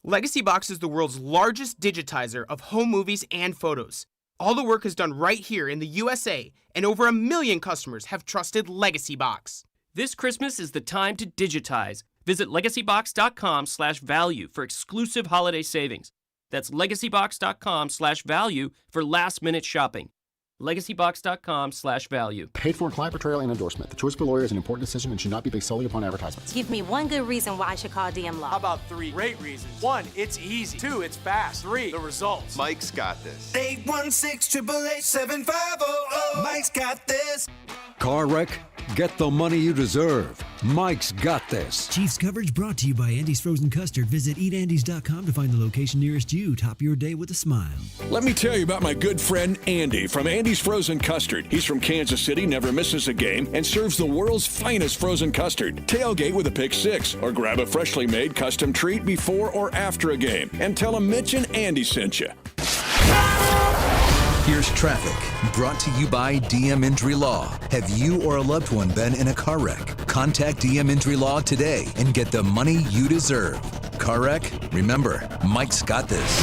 Legacy Box is the world's largest digitizer of home movies and photos. All the work is done right here in the USA, and over 1 million customers have trusted Legacy Box. This Christmas is the time to digitize. Visit legacybox.com/value for exclusive holiday savings. That's legacybox.com/value for last-minute shopping. legacybox.com/value. Paid for client portrayal and endorsement. The choice of a lawyer is an important decision and should not be based solely upon advertisements. Give me one good reason why I should call DM Law. How about 3 great reasons? 1, it's easy. 2, it's fast. 3, the results. Mike's got this. 816-888-7500. Mike's got this. Car wreck? Get the money you deserve. Mike's got this. Chiefs coverage brought to you by Andy's Frozen Custard. Visit eatandys.com to find the location nearest you. Top your day with a smile. Let me tell you about my good friend Andy from Andy's Frozen Custard. He's from Kansas City, never misses a game, and serves the world's finest frozen custard. Tailgate with a pick 6, or grab a freshly made custom treat before or after a game. And tell him Mitch and Andy sent you. Here's traffic, brought to you by DM Injury Law. Have you or a loved one been in a car wreck? Contact DM Injury Law today and get the money you deserve. Car wreck? Remember, Mike's got this.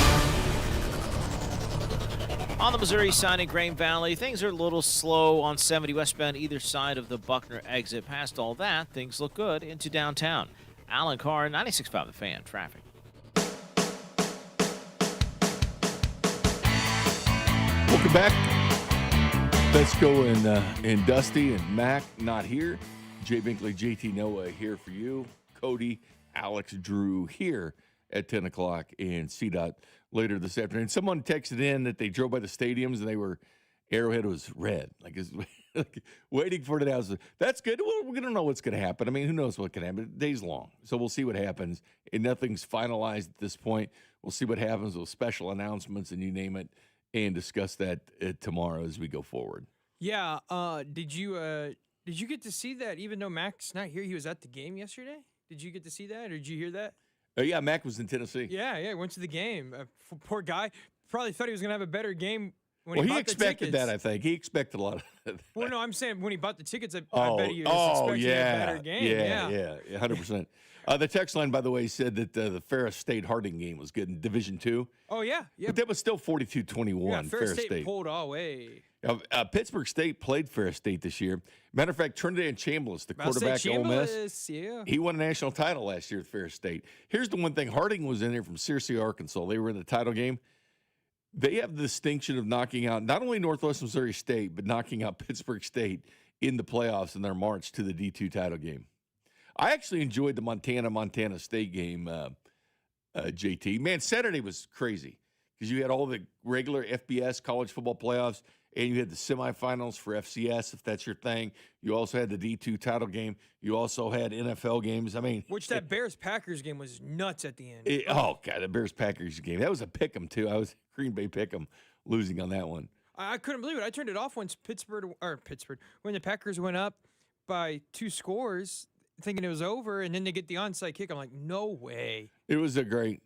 On the Missouri side in Grain Valley, things are a little slow on 70 westbound either side of the Buckner exit. Past all that, things look good into downtown. Alan Carr, 96.5 The Fan, traffic. Welcome back. Fescoe and Dusty and Mac not here. Jay Binkley, JT Noah here for you. Cody, Alex, Drew here at 10 o'clock and CDOT later this afternoon. Someone texted in that they drove by the stadiums and Arrowhead was red. Like waiting for it out. That's good. Well, we don't know what's going to happen. I mean, who knows what can happen? The day's long. So we'll see what happens. And nothing's finalized at this point. We'll see what happens with special announcements and you name it and discuss that tomorrow as we go forward. Yeah. Did you get to see that even though Mac's not here, he was at the game yesterday? Did you get to see that or did you hear that? Yeah, Mac was in Tennessee. Yeah, he went to the game. Poor guy. Probably thought he was going to have a better game when he bought expected the that, tickets. I think. He expected a lot of that. Well, no, I'm saying when he bought the tickets, I bet he was expecting a better game. Yeah, 100%. The text line, by the way, said that the Ferris State-Harding game was good in Division II. Oh, yeah. But that was still 42-21, Yeah, Ferris State. pulled away. Pittsburgh State played Ferris State this year. Matter of fact, Trinidad Chambliss, the quarterback at Ole Miss, he won a national title last year at Ferris State. Here's the one thing. Harding was in there from Searcy, Arkansas. They were in the title game. They have the distinction of knocking out not only Northwest Missouri State, but knocking out Pittsburgh State in the playoffs in their march to the D2 title game. I actually enjoyed the Montana State game, JT. Man, Saturday was crazy because you had all the regular FBS college football playoffs, and you had the semifinals for FCS, if that's your thing. You also had the D2 title game. You also had NFL games. I mean, that Bears-Packers game was nuts at the end. God, the Bears-Packers game. That was a pick'em, too. I was Green Bay pick'em losing on that one. I couldn't believe it. I turned it off once when the Packers went up by 2 scores, thinking it was over, and then they get the onside kick. I'm like, no way. It was a great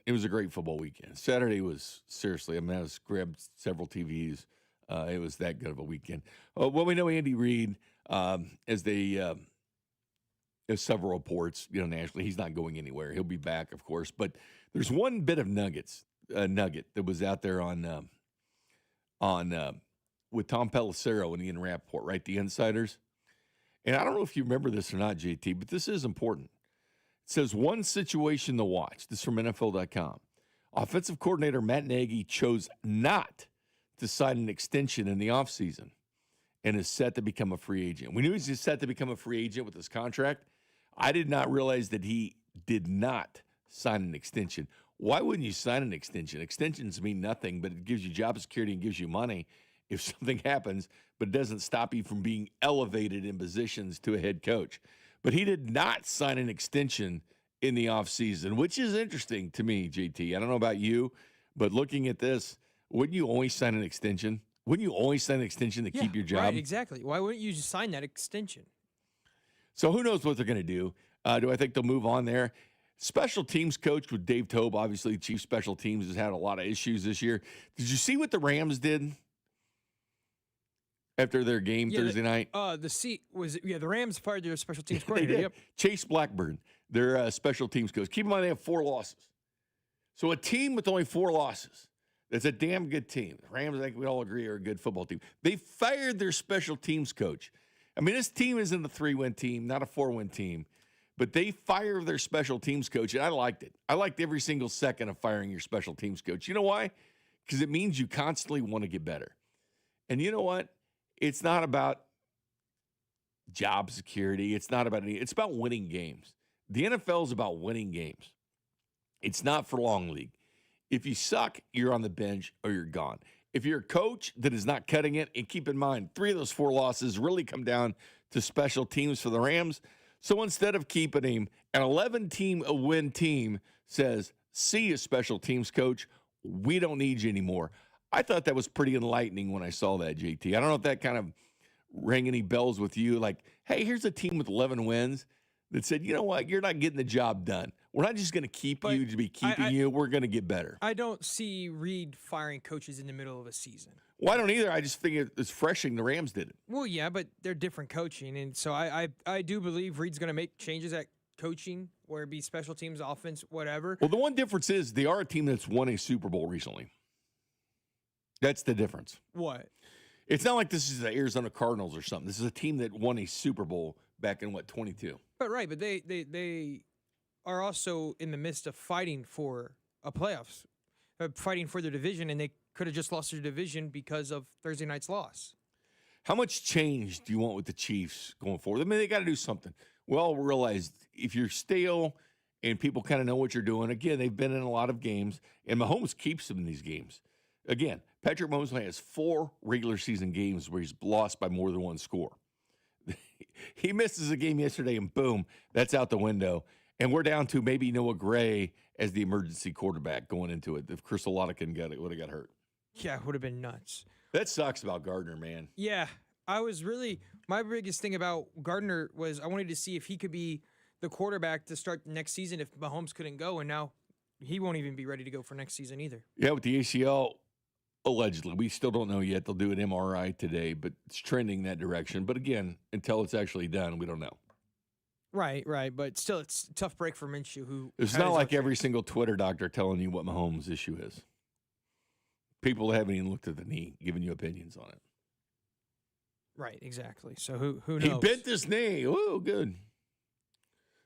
football weekend. Saturday was seriously. I mean, I grabbed several TVs. It was that good of a weekend. Well, we know Andy Reid, as several reports, nationally, he's not going anywhere. He'll be back, of course. But there's one bit of nugget that was out there on with Tom Pelissero and Ian Rappaport, right? The Insiders. And I don't know if you remember this or not, JT, but this is important. It says one situation to watch. This is from NFL.com. Offensive coordinator Matt Nagy chose not to sign an extension in the offseason and is set to become a free agent. We knew he was set to become a free agent with his contract. I did not realize that he did not sign an extension. Why wouldn't you sign an extension? Extensions mean nothing, but it gives you job security and gives you money if something happens, but it doesn't stop you from being elevated in positions to a head coach. But he did not sign an extension in the offseason, which is interesting to me, JT. I don't know about you, but looking at this, wouldn't you only sign an extension? Wouldn't you only sign an extension to keep your job? Right, exactly. Why wouldn't you just sign that extension? So who knows what they're going to do? Do I think they'll move on there? Special teams coach with Dave Tobe, obviously, chief special teams, has had a lot of issues this year. Did you see what the Rams did after their game Thursday night? The Rams fired their special teams coordinator. Yep. Chase Blackburn, their special teams coach. Keep in mind they have 4 losses. So a team with only 4 losses, that's a damn good team. The Rams, I think we all agree, are a good football team. They fired their special teams coach. I mean, this team isn't a 3-win team, not a 4-win team. But they fire their special teams coach, and I liked it. I liked every single second of firing your special teams coach. You know why? Because it means you constantly want to get better. And you know what? It's not about job security. It's not about it's about winning games. The NFL is about winning games. It's not for long league. If you suck, you're on the bench or you're gone. If you're a coach that is not cutting it, and keep in mind, 3 of those 4 losses really come down to special teams for the Rams. So instead of keeping him, an 11-win team says, see you, special teams coach. We don't need you anymore. I thought that was pretty enlightening when I saw that, JT. I don't know if that kind of rang any bells with you. Like, hey, here's a team with 11 wins that said, you know what, you're not getting the job done. We're not just going to keep you to be keeping you. We're going to get better. I don't see Reid firing coaches in the middle of a season. Well, I don't either. I just think it's refreshing the Rams did it. Well, yeah, but they're different coaching. And so I do believe Reid's going to make changes at coaching, where it be special teams, offense, whatever. Well, the one difference is they are a team that's won a Super Bowl recently. That's the difference. What? It's not like this is the Arizona Cardinals or something. This is a team that won a Super Bowl back in, 22? But they are also in the midst of fighting for a playoffs, fighting for their division, and they could have just lost their division because of Thursday night's loss. How much change do you want with the Chiefs going forward? I mean, they got to do something. We all realize if you're stale and people kind of know what you're doing, again, they've been in a lot of games, and Mahomes keeps them in these games. Again, Patrick Mahomes only has 4 regular season games where he's lost by more than 1 score. He misses a game yesterday, and boom, that's out the window. And we're down to maybe Noah Gray as the emergency quarterback going into it. If Chris Oladipo would have got hurt. Yeah, it would have been nuts. That sucks about Gardner, man. Yeah, my biggest thing about Gardner was I wanted to see if he could be the quarterback to start next season if Mahomes couldn't go, and now he won't even be ready to go for next season either. Yeah, with the ACL, allegedly. We still don't know yet. They'll do an MRI today, but it's trending that direction. But again, until it's actually done, we don't know. Right. But still, it's a tough break for Minshew. It's not like every single Twitter doctor telling you what Mahomes' issue is. People haven't even looked at the knee, giving you opinions on it. Right, exactly. So who knows? He bent his knee. Oh, good.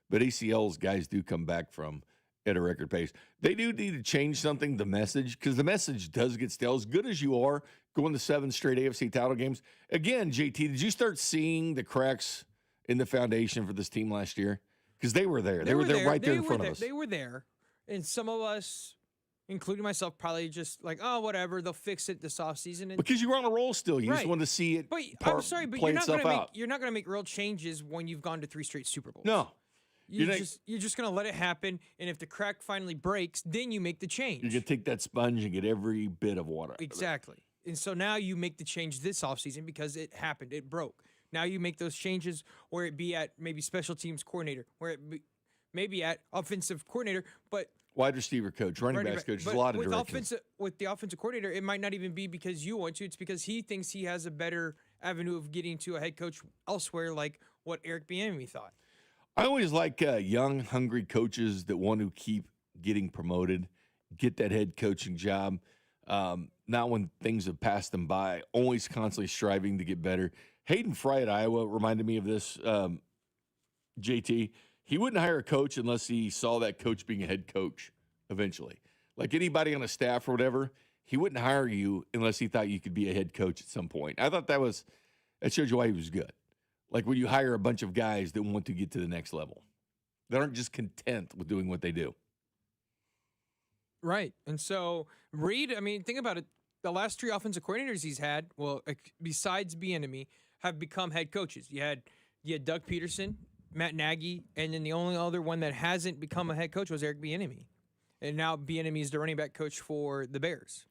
But ACLs, guys do come back from at a record pace. They do need to change something, the message, because the message does get stale. As good as you are going to 7 straight AFC title games. Again, JT, did you start seeing the cracks in the foundation for this team last year? Because they were there. They were there right there in front of us. They were there. And some of us, including myself, probably just like, oh, whatever, they'll fix it this offseason. And because you were on a roll still. You just wanted to see it I'm sorry, but play itself out. You're not going to make real changes when you've gone to 3 straight Super Bowls. No. You're just going to let it happen, and if the crack finally breaks, then you make the change. You're going to take that sponge and get every bit of water. Exactly. And so now you make the change this offseason because it happened. It broke. Now you make those changes, where it be at maybe special teams coordinator, where it be maybe at offensive coordinator, but wide receiver coach, running backs coach, there's a lot of directions. With the offensive coordinator, it might not even be because you want to. It's because he thinks he has a better avenue of getting to a head coach elsewhere, like what Eric Bieniemy thought. I always like young, hungry coaches that want to keep getting promoted, get that head coaching job, not when things have passed them by, always constantly striving to get better. Hayden Fry at Iowa reminded me of this, JT. He wouldn't hire a coach unless he saw that coach being a head coach eventually. Like anybody on a staff or whatever, he wouldn't hire you unless he thought you could be a head coach at some point. I thought that showed you why he was good. Like when you hire a bunch of guys that want to get to the next level. They aren't just content with doing what they do. Right. And so Reed, I mean, think about it. The last 3 offensive coordinators he's had, well, besides Bieniemy, have become head coaches. You had Doug Peterson, Matt Nagy, and then the only other one that hasn't become a head coach was Eric Bieniemy. And now Bieniemy is the running back coach for the Bears.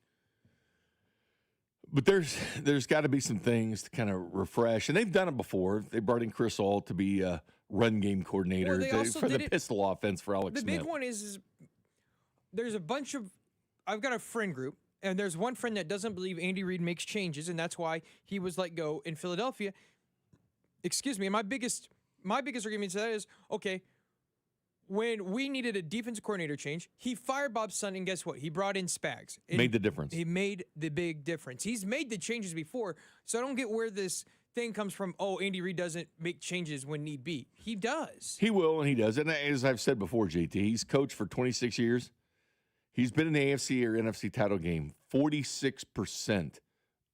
But there's got to be some things to kind of refresh. And they've done it before. They brought in Chris Hall to be a run game coordinator for the pistol offense for Alex Smith. The big one is there's a bunch of – I've got a friend group, and there's one friend that doesn't believe Andy Reid makes changes, and that's why he was let go in Philadelphia. Excuse me. And my biggest argument to that is, okay, when we needed a defensive coordinator change, he fired Bob Sutton, and guess what? He brought in Spags. Made the difference. He made the big difference. He's made the changes before, so I don't get where this thing comes from, oh, Andy Reid doesn't make changes when need be. He does. He will, and he does. And as I've said before, JT, he's coached for 26 years. He's been in the AFC or NFC title game 46%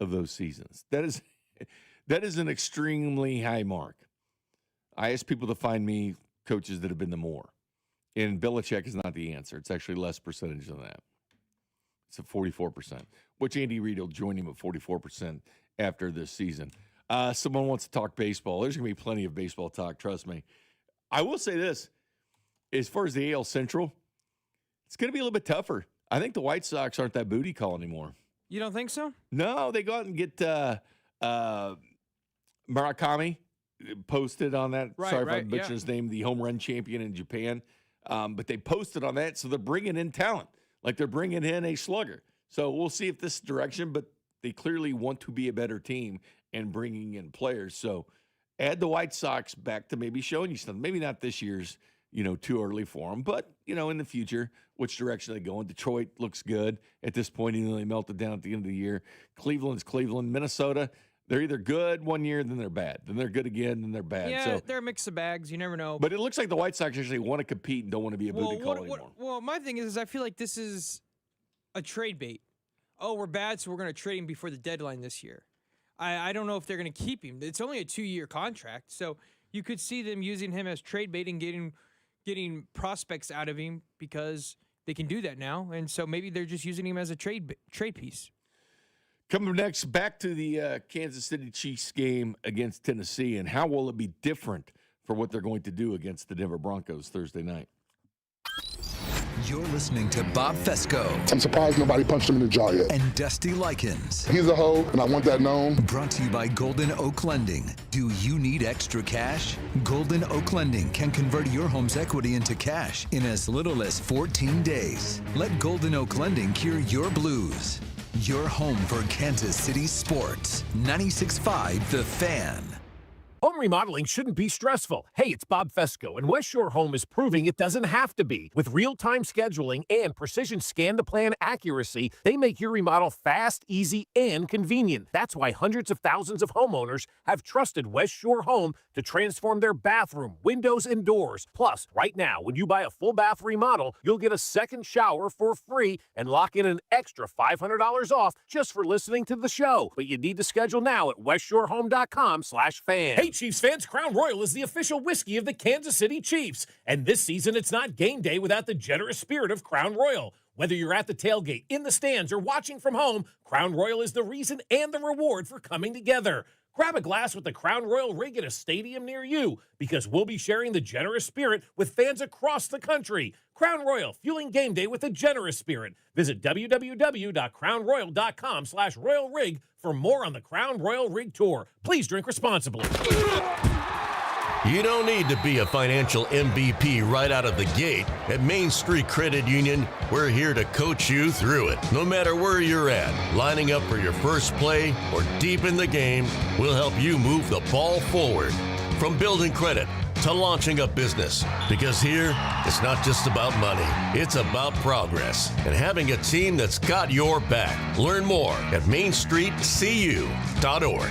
of those seasons. That is an extremely high mark. I ask people to find me coaches that have been the more. And Belichick is not the answer. It's actually less percentage than that. It's at 44%, which Andy Reid will join him at 44% after this season. Someone wants to talk baseball. There's going to be plenty of baseball talk, trust me. I will say this. As far as the AL Central, it's going to be a little bit tougher. I think the White Sox aren't that booty call anymore. You don't think so? No, they go out and get Murakami posted on that. Right, Sorry if I butchered his name, the home run champion in Japan. But they posted on that, so they're bringing in talent. Like they're bringing in a slugger. So we'll see if this is direction, but they clearly want to be a better team and bringing in players. So add the White Sox back to maybe showing you something. Maybe not this year's too early for them. But, in the future, which direction they go in. Detroit looks good at this point, even though they melted down at the end of the year. Cleveland's Cleveland. Minnesota, they're either good one year, then they're bad. Then they're good again, then they're bad. Yeah, So, they're a mix of bags. You never know. but it looks like the White Sox actually want to compete and don't want to be a booty call anymore. Well, my thing is I feel like this is a trade bait. Oh, we're bad, so we're going to trade him before the deadline this year. I don't know if they're going to keep him. It's only a 2-year contract, so you could see them using him as trade bait and getting prospects out of him because they can do that now, and so maybe they're just using him as a trade piece. Coming next, back to the Kansas City Chiefs game against Tennessee, and how will it be different for what they're going to do against the Denver Broncos Thursday night? You're listening to Bob Fescoe. I'm surprised nobody punched him in the jaw yet. And Dusty Likens. He's a hoe, and I want that known. Brought to you by Golden Oak Lending. Do you need extra cash? Golden Oak Lending can convert your home's equity into cash in as little as 14 days. Let Golden Oak Lending cure your blues. Your home for Kansas City sports. 96.5 The Fan. Home remodeling shouldn't be stressful. Hey, it's Bob Fescoe, and West Shore Home is proving it doesn't have to be. With real-time scheduling and precision scan-to-plan accuracy, they make your remodel fast, easy, and convenient. That's why hundreds of thousands of homeowners have trusted West Shore Home to transform their bathroom, windows, and doors. Plus, right now, when you buy a full bath remodel, you'll get a second shower for free and lock in an extra $500 off just for listening to the show. But you need to schedule now at westshorehome.com/fan. Hey, Chiefs fans, Crown Royal is the official whiskey of the Kansas City Chiefs. And this season, it's not game day without the generous spirit of Crown Royal. Whether you're at the tailgate, in the stands, or watching from home, Crown Royal is the reason and the reward for coming together. Grab a glass with the Crown Royal rig at a stadium near you, because we'll be sharing the generous spirit with fans across the country. Crown Royal, fueling game day with a generous spirit. Visit www.crownroyal.com/royal rig for more on the Crown Royal Rig Tour. Please drink responsibly. You don't need to be a financial MVP right out of the gate. At Main Street Credit Union, we're here to coach you through it. No matter where you're at, lining up for your first play or deep in the game, we'll help you move the ball forward. From building credit to launching a business. Because here, it's not just about money, it's about progress and having a team that's got your back. Learn more at mainstreetcu.org.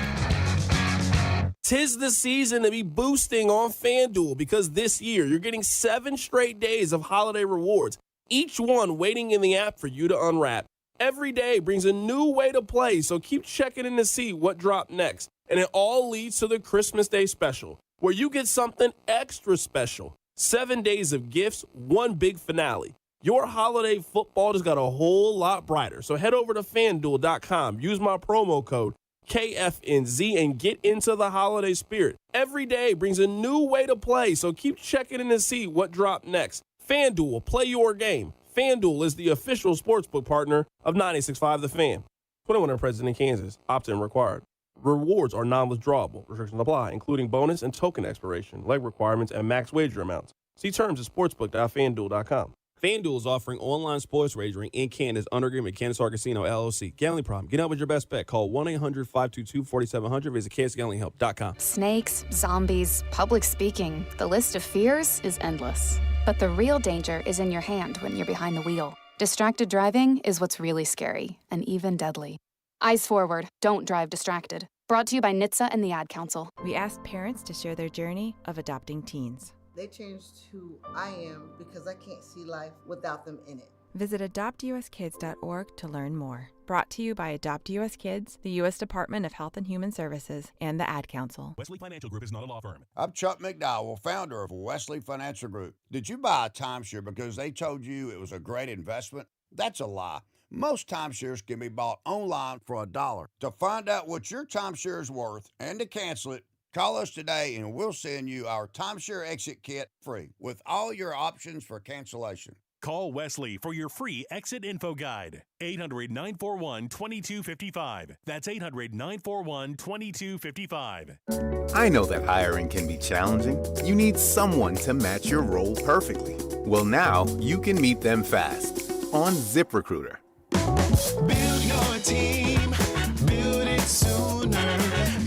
'Tis the season to be boosting on FanDuel because this year you're getting 7 straight days of holiday rewards, each one waiting in the app for you to unwrap. Every day brings a new way to play, so keep checking in to see what dropped next. And it all leads to the Christmas Day special, where you get something extra special. 7 days of gifts, one big finale. Your holiday football just got a whole lot brighter. So head over to FanDuel.com, use my promo code KFNZ, and get into the holiday spirit. Every day brings a new way to play, so keep checking in to see what dropped next. FanDuel, play your game. FanDuel is the official sportsbook partner of 96.5 The Fan. 21 and present in Kansas. Opt-in required. Rewards are non-withdrawable. Restrictions apply, including bonus and token expiration, leg requirements, and max wager amounts. See terms at sportsbook.fanduel.com. FanDuel is offering online sports wagering in Kansas under agreement with Kansas Casino LLC. Gambling problem? Get out with your best bet. Call 1-800-522-4700. Visit kansasgamblinghelp.com. Snakes, zombies, public speaking. The list of fears is endless. But the real danger is in your hand when you're behind the wheel. Distracted driving is what's really scary and even deadly. Eyes forward. Don't drive distracted. Brought to you by NHTSA and the Ad Council. We asked parents to share their journey of adopting teens. They changed who I am because I can't see life without them in it. Visit adoptuskids.org to learn more. Brought to you by Adopt US Kids, the U.S. Department of Health and Human Services, and the Ad Council. Wesley Financial Group is not a law firm. I'm Chuck McDowell, founder of Wesley Financial Group. Did you buy a timeshare because they told you it was a great investment? That's a lie. Most timeshares can be bought online for $1. To find out what your timeshare is worth and to cancel it, call us today and we'll send you our timeshare exit kit free with all your options for cancellation. Call Wesley for your free exit info guide. 800-941-2255. That's 800-941-2255. I know that hiring can be challenging. You need someone to match your role perfectly. Well, now you can meet them fast on ZipRecruiter. Build your team, build it sooner.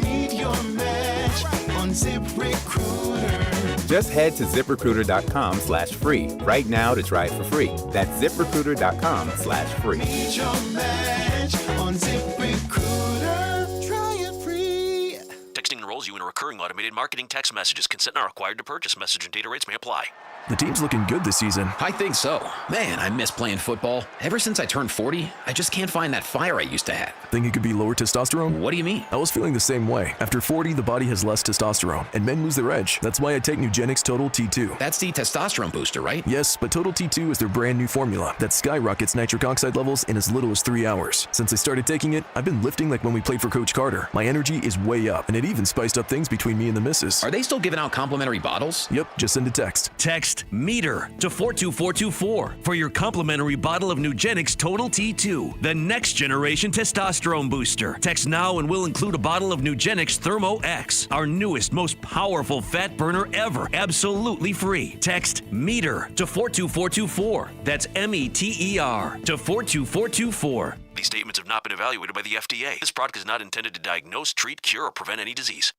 Meet your match on ZipRecruiter. Just head to ZipRecruiter.com/free right now to try it for free. That's ZipRecruiter.com/free. Meet your match on ZipRecruiter. Try it free. Texting enrolls you in a recurring automated marketing text messages. Consent not required to purchase. Message and data rates may apply. The team's looking good this season. I think so. Man, I miss playing football. Ever since I turned 40, I just can't find that fire I used to have. Think it could be lower testosterone? What do you mean? I was feeling the same way. After 40, the body has less testosterone, and men lose their edge. That's why I take Nugenix Total T2. That's the testosterone booster, right? Yes, but Total T2 is their brand new formula that skyrockets nitric oxide levels in as little as 3 hours. Since I started taking it, I've been lifting like when we played for Coach Carter. My energy is way up, and it even spiced up things between me and the missus. Are they still giving out complimentary bottles? Yep, just send a text. Text METER to 42424 for your complimentary bottle of Nugenix Total T2, the next generation testosterone booster. Text now and we'll include a bottle of Nugenix Thermo X, our newest, most powerful fat burner ever, absolutely free. Text METER to 42424. That's METER to 42424. These statements have not been evaluated by the FDA. This product is not intended to diagnose, treat, cure, or prevent any disease.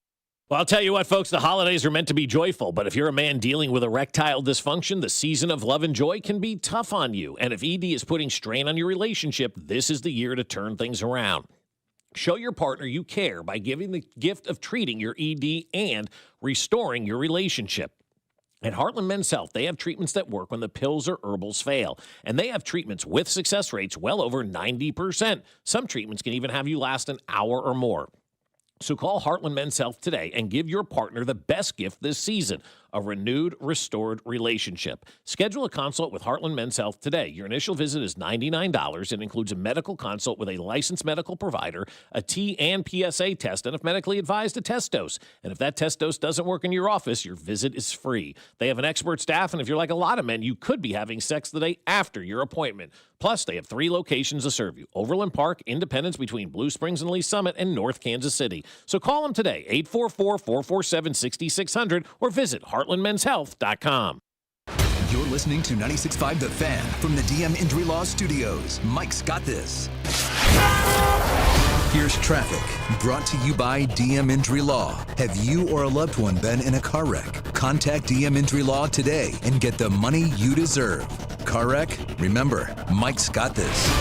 Well, I'll tell you what, folks, the holidays are meant to be joyful, but if you're a man dealing with erectile dysfunction, the season of love and joy can be tough on you. And if ED is putting strain on your relationship, this is the year to turn things around. Show your partner you care by giving the gift of treating your ED and restoring your relationship. At Heartland Men's Health, they have treatments that work when the pills or herbals fail. And they have treatments with success rates well over 90%. Some treatments can even have you last an hour or more. So call Heartland Men's Health today and give your partner the best gift this season, a renewed, restored relationship. Schedule a consult with Heartland Men's Health today. Your initial visit is $99 and includes a medical consult with a licensed medical provider, a T and PSA test, and if medically advised, a test dose. And if that test dose doesn't work in your office, your visit is free. They have an expert staff, and if you're like a lot of men, you could be having sex the day after your appointment. Plus, they have 3 locations to serve you: Overland Park, Independence between Blue Springs and Lee Summit, and North Kansas City. So call them today, 844-447-6600, or visit heartlandmenshealth.com. You're listening to 96.5 The Fan from the DM Injury Law Studios. Mike's got this. Here's traffic, brought to you by DM Injury Law. Have you or a loved one been in a car wreck? Contact DM Injury Law today and get the money you deserve. Car wreck? Remember, Mike's got this.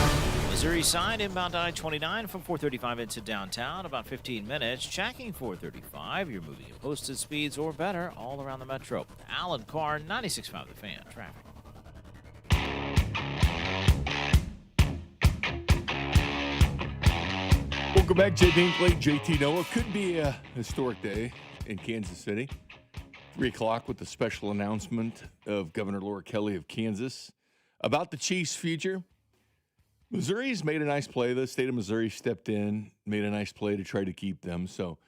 Missouri side inbound I-29 from 435 into downtown, about 15 minutes. Checking 435. You're moving at posted speeds or better all around the metro. Alan Carr, 96.5 The Fan. Traffic. Welcome back, Jay Binkley, JT Noah. Could be a historic day in Kansas City. 3 o'clock with the special announcement of Governor Laura Kelly of Kansas about the Chiefs' future. Missouri's made a nice play. The state of Missouri stepped in, made a nice play to try to keep them. So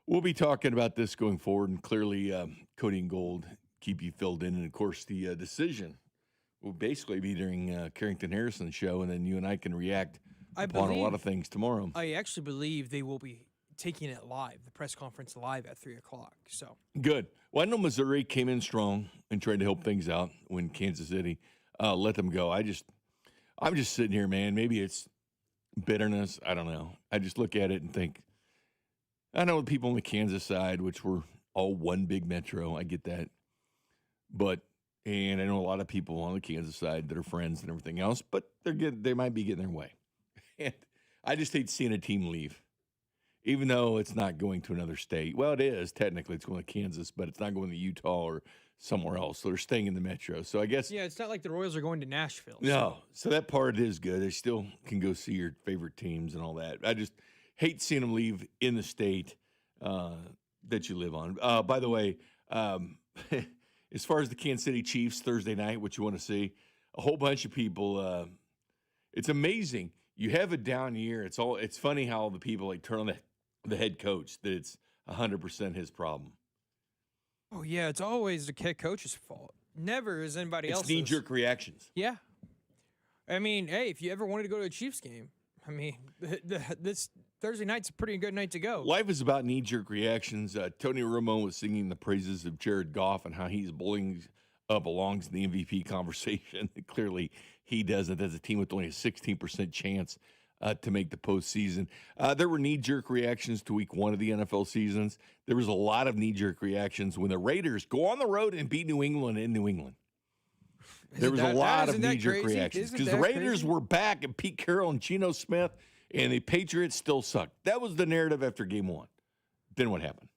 we'll be talking about this going forward, and clearly Cody and Gold keep you filled in. And, of course, the decision will basically be during Carrington Harrison's show, and then you and I can react upon a lot of things tomorrow. I actually believe they will be taking it live, the press conference live at 3 o'clock. So good. Well, I know Missouri came in strong and tried to help things out when Kansas City let them go. I'm just sitting here, man. Maybe it's bitterness. I don't know. I just look at it and think, I know the people on the Kansas side, which were all one big metro. I get that. And I know a lot of people on the Kansas side that are friends and everything else, but they might be getting their way. And I just hate seeing a team leave, even though it's not going to another state. Well, it is. Technically, it's going to Kansas, but it's not going to Utah or somewhere else. So they're staying in the metro. So I guess. Yeah, it's not like the Royals are going to Nashville. No. So that part is good. They still can go see your favorite teams and all that. I just hate seeing them leave in the state that you live on. By the way, as far as the Kansas City Chiefs Thursday night, what you want to see, a whole bunch of people. It's amazing. You have a down year. It's funny how the people turn on the head coach, that it's 100% his problem. Oh yeah, it's always the head coach's fault. Never is anybody else's. It's knee-jerk reactions. Yeah. I mean, hey, if you ever wanted to go to a Chiefs game, I mean, this Thursday night's a pretty good night to go. Life is about knee-jerk reactions. Tony Romo was singing the praises of Jared Goff and how he's belongs in the MVP conversation. Clearly, he doesn't. As a team with only a 16% chance to make the postseason. There were knee-jerk reactions to week 1 of the NFL seasons. There was a lot of knee-jerk reactions when the Raiders go on the road and beat New England in New England. There was a lot of knee-jerk reactions because the Raiders were back and Pete Carroll and Geno Smith, and the Patriots still sucked. That was the narrative after game 1. Then what happened?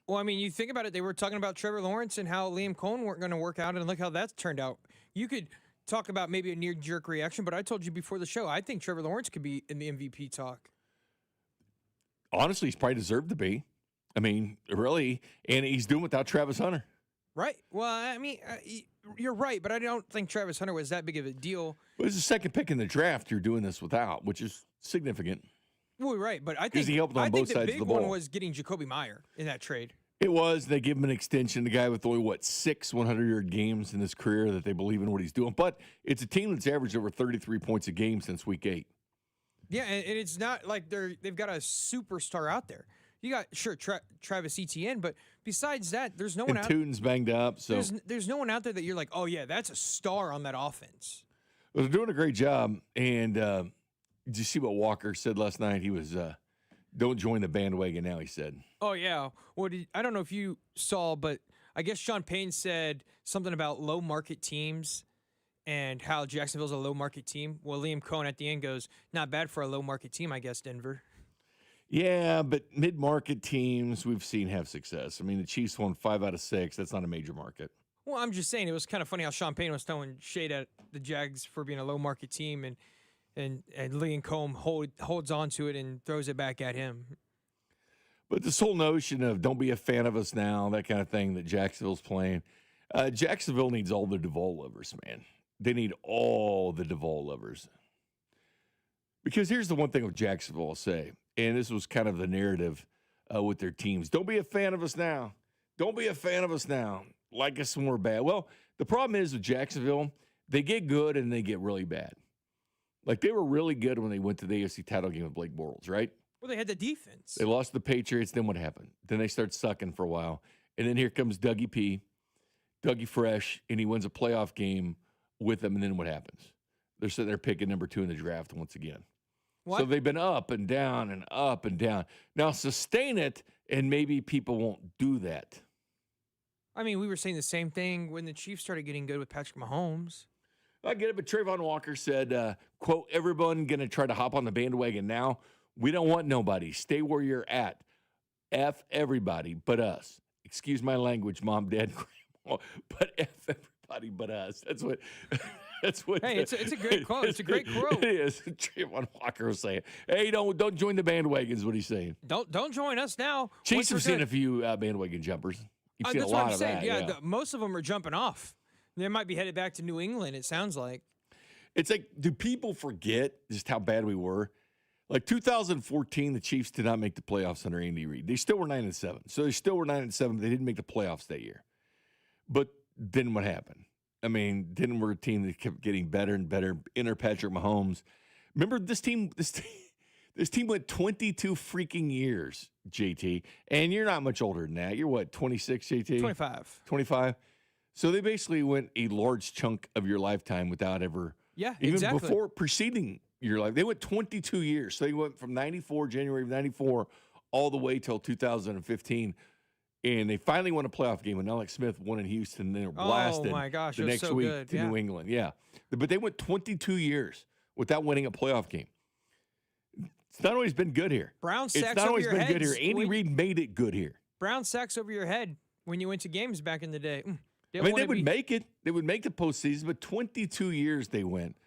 Well, I mean, you think about it. They were talking about Trevor Lawrence and how Liam Cohen weren't going to work out, and look how that's turned out. You could talk about maybe a near-jerk reaction, but I told you before the show, I think Trevor Lawrence could be in the MVP talk. Honestly, he's probably deserved to be. I mean, really, and he's doing without Travis Hunter. Right. Well, I mean, you're right, but I don't think Travis Hunter was that big of a deal. It was the second pick in the draft you're doing this without, which is significant. Well, right, but I think he helped on both sides of the ball. The big one was getting Jacoby Meyer in that trade. It was. They gave him an extension. The guy with only, 6 100-yard games in his career that they believe in what he's doing. But it's a team that's averaged over 33 points a game since week 8. Yeah, and it's not like they've got a superstar out there. You got, sure, Travis Etienne, but besides that, there's no one out there. And Tune's banged up. So there's no one out there that you're like, oh, yeah, that's a star on that offense. Well, they're doing a great job. And did you see what Walker said last night? He was, don't join the bandwagon now, he said. Oh, yeah. Well, I don't know if you saw, but I guess Sean Payne said something about low market teams and how Jacksonville's a low market team. Well, Liam Cohen at the end goes, not bad for a low market team, I guess, Denver. Yeah, but mid-market teams we've seen have success. I mean, the Chiefs won 5 out of 6. That's not a major market. Well, I'm just saying it was kind of funny how Sean Payne was throwing shade at the Jags for being a low-market team, and Liam Cohen holds on to it and throws it back at him. But this whole notion of don't be a fan of us now, that kind of thing that Jacksonville's playing, Jacksonville needs all the Duvall lovers, man. They need all the Duvall lovers. Because here's the one thing with Jacksonville I'll say, and this was kind of the narrative with their teams. Don't be a fan of us now. Don't be a fan of us now. Like us when we're bad. Well, the problem is with Jacksonville, they get good and they get really bad. Like they were really good when they went to the AFC title game with Blake Bortles, right? Well, they had the defense. They lost the Patriots. Then what happened? Then they start sucking for a while. And then here comes Dougie Fresh, and he wins a playoff game with them. And then what happens? They're sitting there picking number 2 in the draft once again. What? So they've been up and down and up and down. Now sustain it, and maybe people won't do that. I mean, we were saying the same thing when the Chiefs started getting good with Patrick Mahomes. I get it, but Trayvon Walker said, quote, everyone going to try to hop on the bandwagon now. We don't want nobody. Stay where you're at. F everybody but us. Excuse my language, Mom, Dad, Grandma, but F everybody but us. That's what. Hey, it's a great quote. It's a great quote. It is. Trayvon Walker was saying, "Hey, don't join the bandwagon." Is what he's saying. Don't join us now. Chiefs have seen a few bandwagon jumpers. You've seen a lot of that. Yeah, most of them are jumping off. They might be headed back to New England. It sounds like. It's like, do people forget just how bad we were? Like 2014, the Chiefs did not make the playoffs under Andy Reid. They still were 9-7. So they still were 9-7. But they didn't make the playoffs that year. But then what happened? I mean, then we're a team that kept getting better and better. Enter Patrick Mahomes. Remember this team went 22 freaking years, JT. And you're not much older than that. You're what, 26, JT? 25. 25. So they basically went a large chunk of your lifetime without ever. Yeah, even exactly. Before preceding your life. They went 22 years. So they went from 94, January of 94, all the way till 2015. And they finally won a playoff game when Alex Smith won in Houston. And they were blasted the next week to New England. Yeah. But they went 22 years without winning a playoff game. It's not always been good here. It's not always been good here. Andy Reid made it good here. Brown sacks over your head when you went to games back in the day. I mean, they would make it. They would make the postseason, but 22 years they went.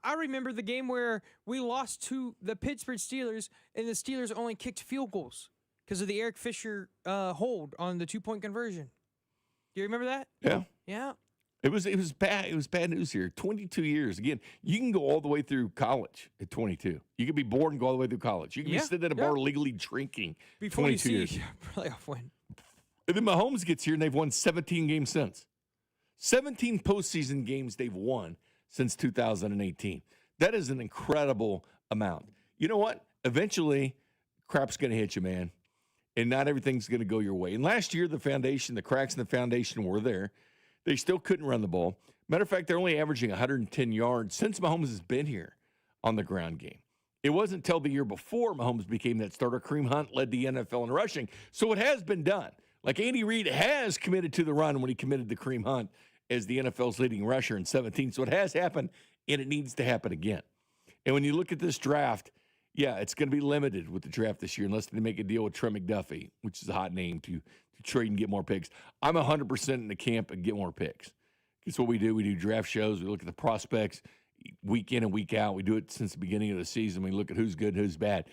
I remember the game where we lost to the Pittsburgh Steelers, and the Steelers only kicked field goals because of the Eric Fisher hold on the 2-point conversion. Do you remember that? Yeah. Yeah. It was bad. It was bad news here. 22 years. Again, you can go all the way through college at 22. You can be born and go all the way through college. You can be sitting at a bar legally drinking before 22 you see years. Playoff win. And then Mahomes gets here, and they've won 17 games since. 17 postseason games they've won since 2018. That is an incredible amount. You know what? Eventually, crap's going to hit you, man. And not everything's going to go your way. And last year, the cracks in the foundation were there. They still couldn't run the ball. Matter of fact, they're only averaging 110 yards since Mahomes has been here. on the ground game. It wasn't until the year before Mahomes became that starter. Kareem Hunt led the NFL in rushing. So it has been done. Like Andy Reid has committed to the run when he committed to Kareem Hunt as the NFL's leading rusher in 17. So it has happened, and it needs to happen again. And when you look at this draft, yeah, it's going to be limited with the draft this year unless they make a deal with Trent McDuffie, which is a hot name to trade and get more picks. I'm 100% in the camp and get more picks. It's what we do. We do draft shows. We look at the prospects week in and week out. We do it since the beginning of the season. We look at who's good, who's bad.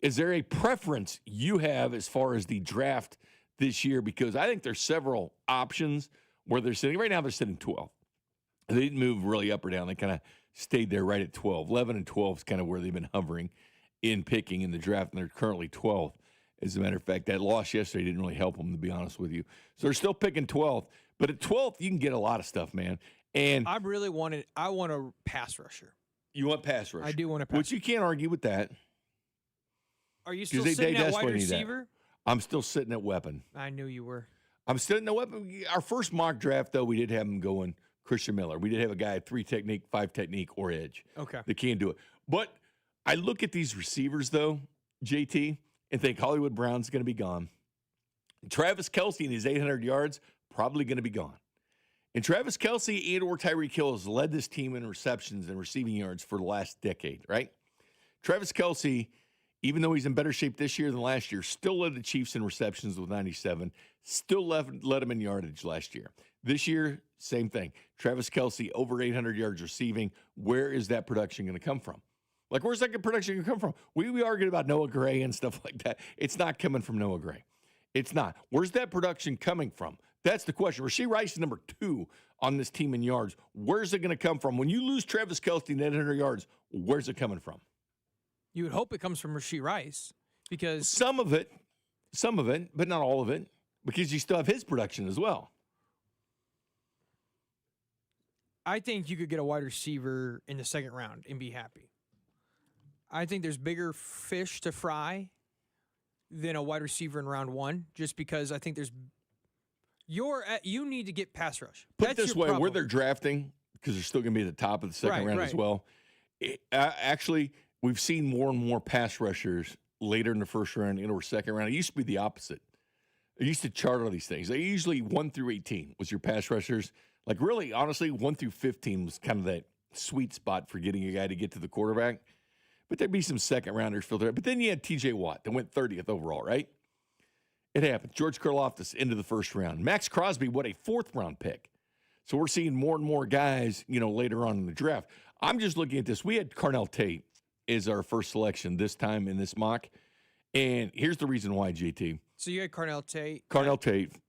Is there a preference you have as far as the draft this year? Because I think there's several options where they're sitting. Right now they're sitting 12. They didn't move really up or down. They kind of stayed there right at 12. 11 and 12 is kind of where they've been hovering in picking in the draft, and they're currently 12th. As a matter of fact, that loss yesterday didn't really help them, to be honest with you. So they're still picking 12th. But at 12th, you can get a lot of stuff, man. And I want a pass rusher. You want pass rusher? I do want a pass rusher. Which you can't argue with that. Are you still sitting at wide receiver? I'm still sitting at weapon. I knew you were. I'm sitting at weapon. Our first mock draft, though, we did have him going Christian Miller. We did have a guy at 3 technique, 5 technique, or edge. Okay. They can't do it. But I look at these receivers, though, JT, and think Hollywood Brown's going to be gone. Travis Kelce and his 800 yards, probably going to be gone. And Travis Kelce and or Tyreek Hill has led this team in receptions and receiving yards for the last decade, right? Travis Kelce, even though he's in better shape this year than last year, still led the Chiefs in receptions with 97, still led them in yardage last year. This year, same thing. Travis Kelce, over 800 yards receiving. Where is that production going to come from? Like, where's that production going to come from? We argued about Noah Gray and stuff like that. It's not coming from Noah Gray. It's not. Where's that production coming from? That's the question. Rashee Rice is number 2 on this team in yards. Where's it going to come from? When you lose Travis Kelce and 800 yards, where's it coming from? You would hope it comes from Rashee Rice because some of it, but not all of it, because you still have his production as well. I think you could get a wide receiver in the second round and be happy. I think there's bigger fish to fry than a wide receiver in round 1, just because I think you need to get pass rush. Put it this way, where they're drafting, because they're still going to be at the top of the second round as well. Actually, we've seen more and more pass rushers later in the first round and or second round. It used to be the opposite. I used to chart all these things. They usually 1 through 18 was your pass rushers. Like really, honestly, 1 through 15 was kind of that sweet spot for getting a guy to get to the quarterback. But there'd be some second rounders filtered out. But then you had TJ Watt that went 30th overall, right? It happened. George Karlaftis into the first round. Max Crosby, what a 4th round pick. So we're seeing more and more guys, later on in the draft. I'm just looking at this. We had Carnell Tate as our first selection this time in this mock. And here's the reason why, JT. So you had Carnell Tate.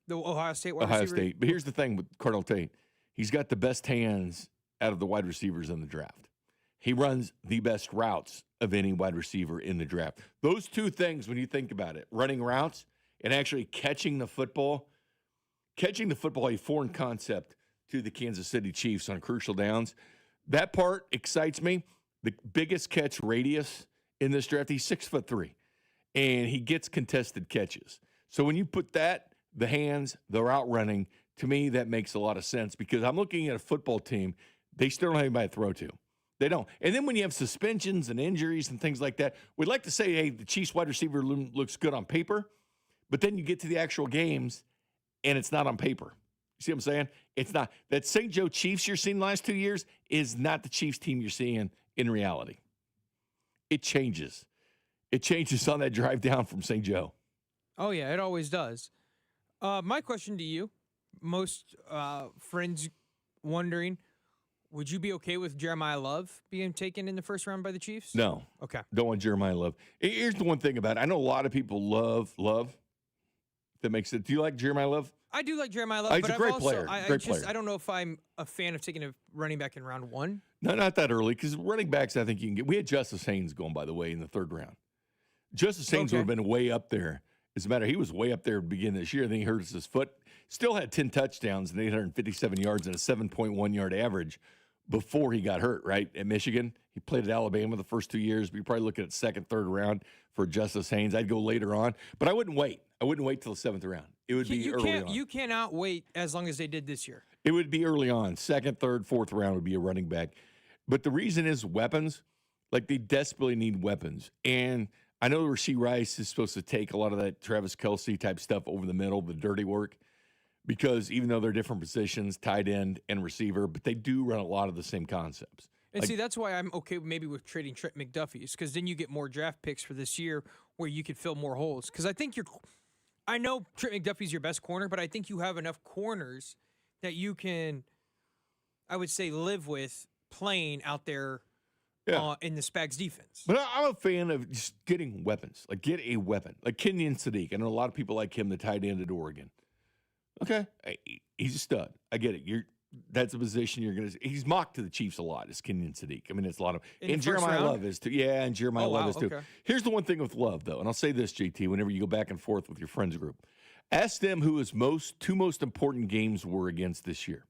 The Ohio State wide receiver. Ohio State. But here's the thing with Carnell Tate. He's got the best hands out of the wide receivers in the draft. He runs the best routes of any wide receiver in the draft. Those two things, when you think about it, running routes and actually catching the football, a foreign concept to the Kansas City Chiefs on crucial downs, that part excites me. The biggest catch radius in this draft, he's 6'3", and he gets contested catches. So when you put that, the hands, the route running, to me, that makes a lot of sense because I'm looking at a football team, they still don't have anybody to throw to. They don't. And then when you have suspensions and injuries and things like that, we'd like to say, hey, the Chiefs wide receiver looks good on paper, but then you get to the actual games and it's not on paper. You see what I'm saying? It's not. That St. Joe Chiefs you're seeing the last 2 years is not the Chiefs team you're seeing in reality. It changes. It changes on that drive down from St. Joe. Oh, yeah, it always does. My question to you, most friends wondering, would you be okay with Jeremiah Love being taken in the first round by the Chiefs? No. Okay. Don't want Jeremiah Love. Here's the one thing about it. I know a lot of people love Love. That makes it. Do you like Jeremiah Love? I do like Jeremiah Love, He's but a great I've player. also, I don't know if I'm a fan of taking a running back in round 1. No, not that early, because running backs, I think you can get. We had Justice Haynes going, by the way, in the 3rd round. Justice Haynes would have been way up there. As a matter, he was way up there at the beginning of this year. Then he hurt his foot. Still had 10 touchdowns and 857 yards and a 7.1 yard average before he got hurt, right, at Michigan. He played at Alabama the first 2 years. We're probably looking at 2nd, 3rd round for Justice Haynes. I'd go later on, but I wouldn't wait. I wouldn't wait till the 7th round. It would be early on. You cannot wait as long as they did this year. It would be early on. 2nd, 3rd, 4th round would be a running back. But the reason is weapons. Like, they desperately need weapons. And I know Rashee Rice is supposed to take a lot of that Travis Kelce type stuff over the middle, the dirty work, because even though they're different positions, tight end and receiver, but they do run a lot of the same concepts. And see, that's why I'm okay maybe with trading Trent McDuffie's, because then you get more draft picks for this year where you could fill more holes. Because I know Trent McDuffie's your best corner, but I think you have enough corners that you can, I would say, live with playing out there in the Spags defense. But I'm a fan of just getting weapons. Like, get a weapon. Like Kenyon Sadiq. I know a lot of people like him, the tight end at Oregon. Okay, he's a stud. I get it. That's a position you're going to. He's mocked to the Chiefs a lot. Is Kenyon Sadiq? I mean, it's a lot of. And Jeremiah Love is too. Yeah, and Jeremiah Love is too. Okay. Here's the one thing with Love, though, and I'll say this, JT. Whenever you go back and forth with your friends group, ask them who his two most important games were against this year.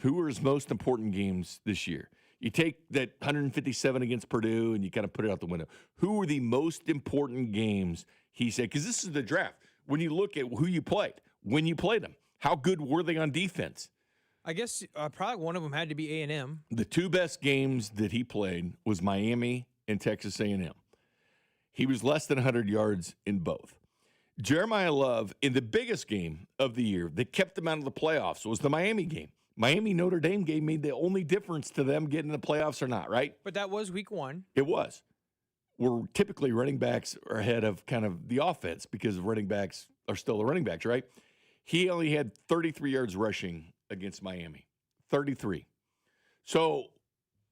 Who were his most important games this year? You take that 157 against Purdue and you kind of put it out the window. Who were the most important games he said? Because this is the draft. When you look at who you played, when you played them, how good were they on defense? I guess probably one of them had to be A&M. The two best games that he played was Miami and Texas A&M. He was less than 100 yards in both. Jeremiah Love, in the biggest game of the year that kept them out of the playoffs, was the Miami game. Miami-Notre Dame game made the only difference to them getting the playoffs or not, right? But that was week 1. It was. We're typically running backs are ahead of kind of the offense because running backs are still the running backs, right? He only had 33 yards rushing against Miami. 33. So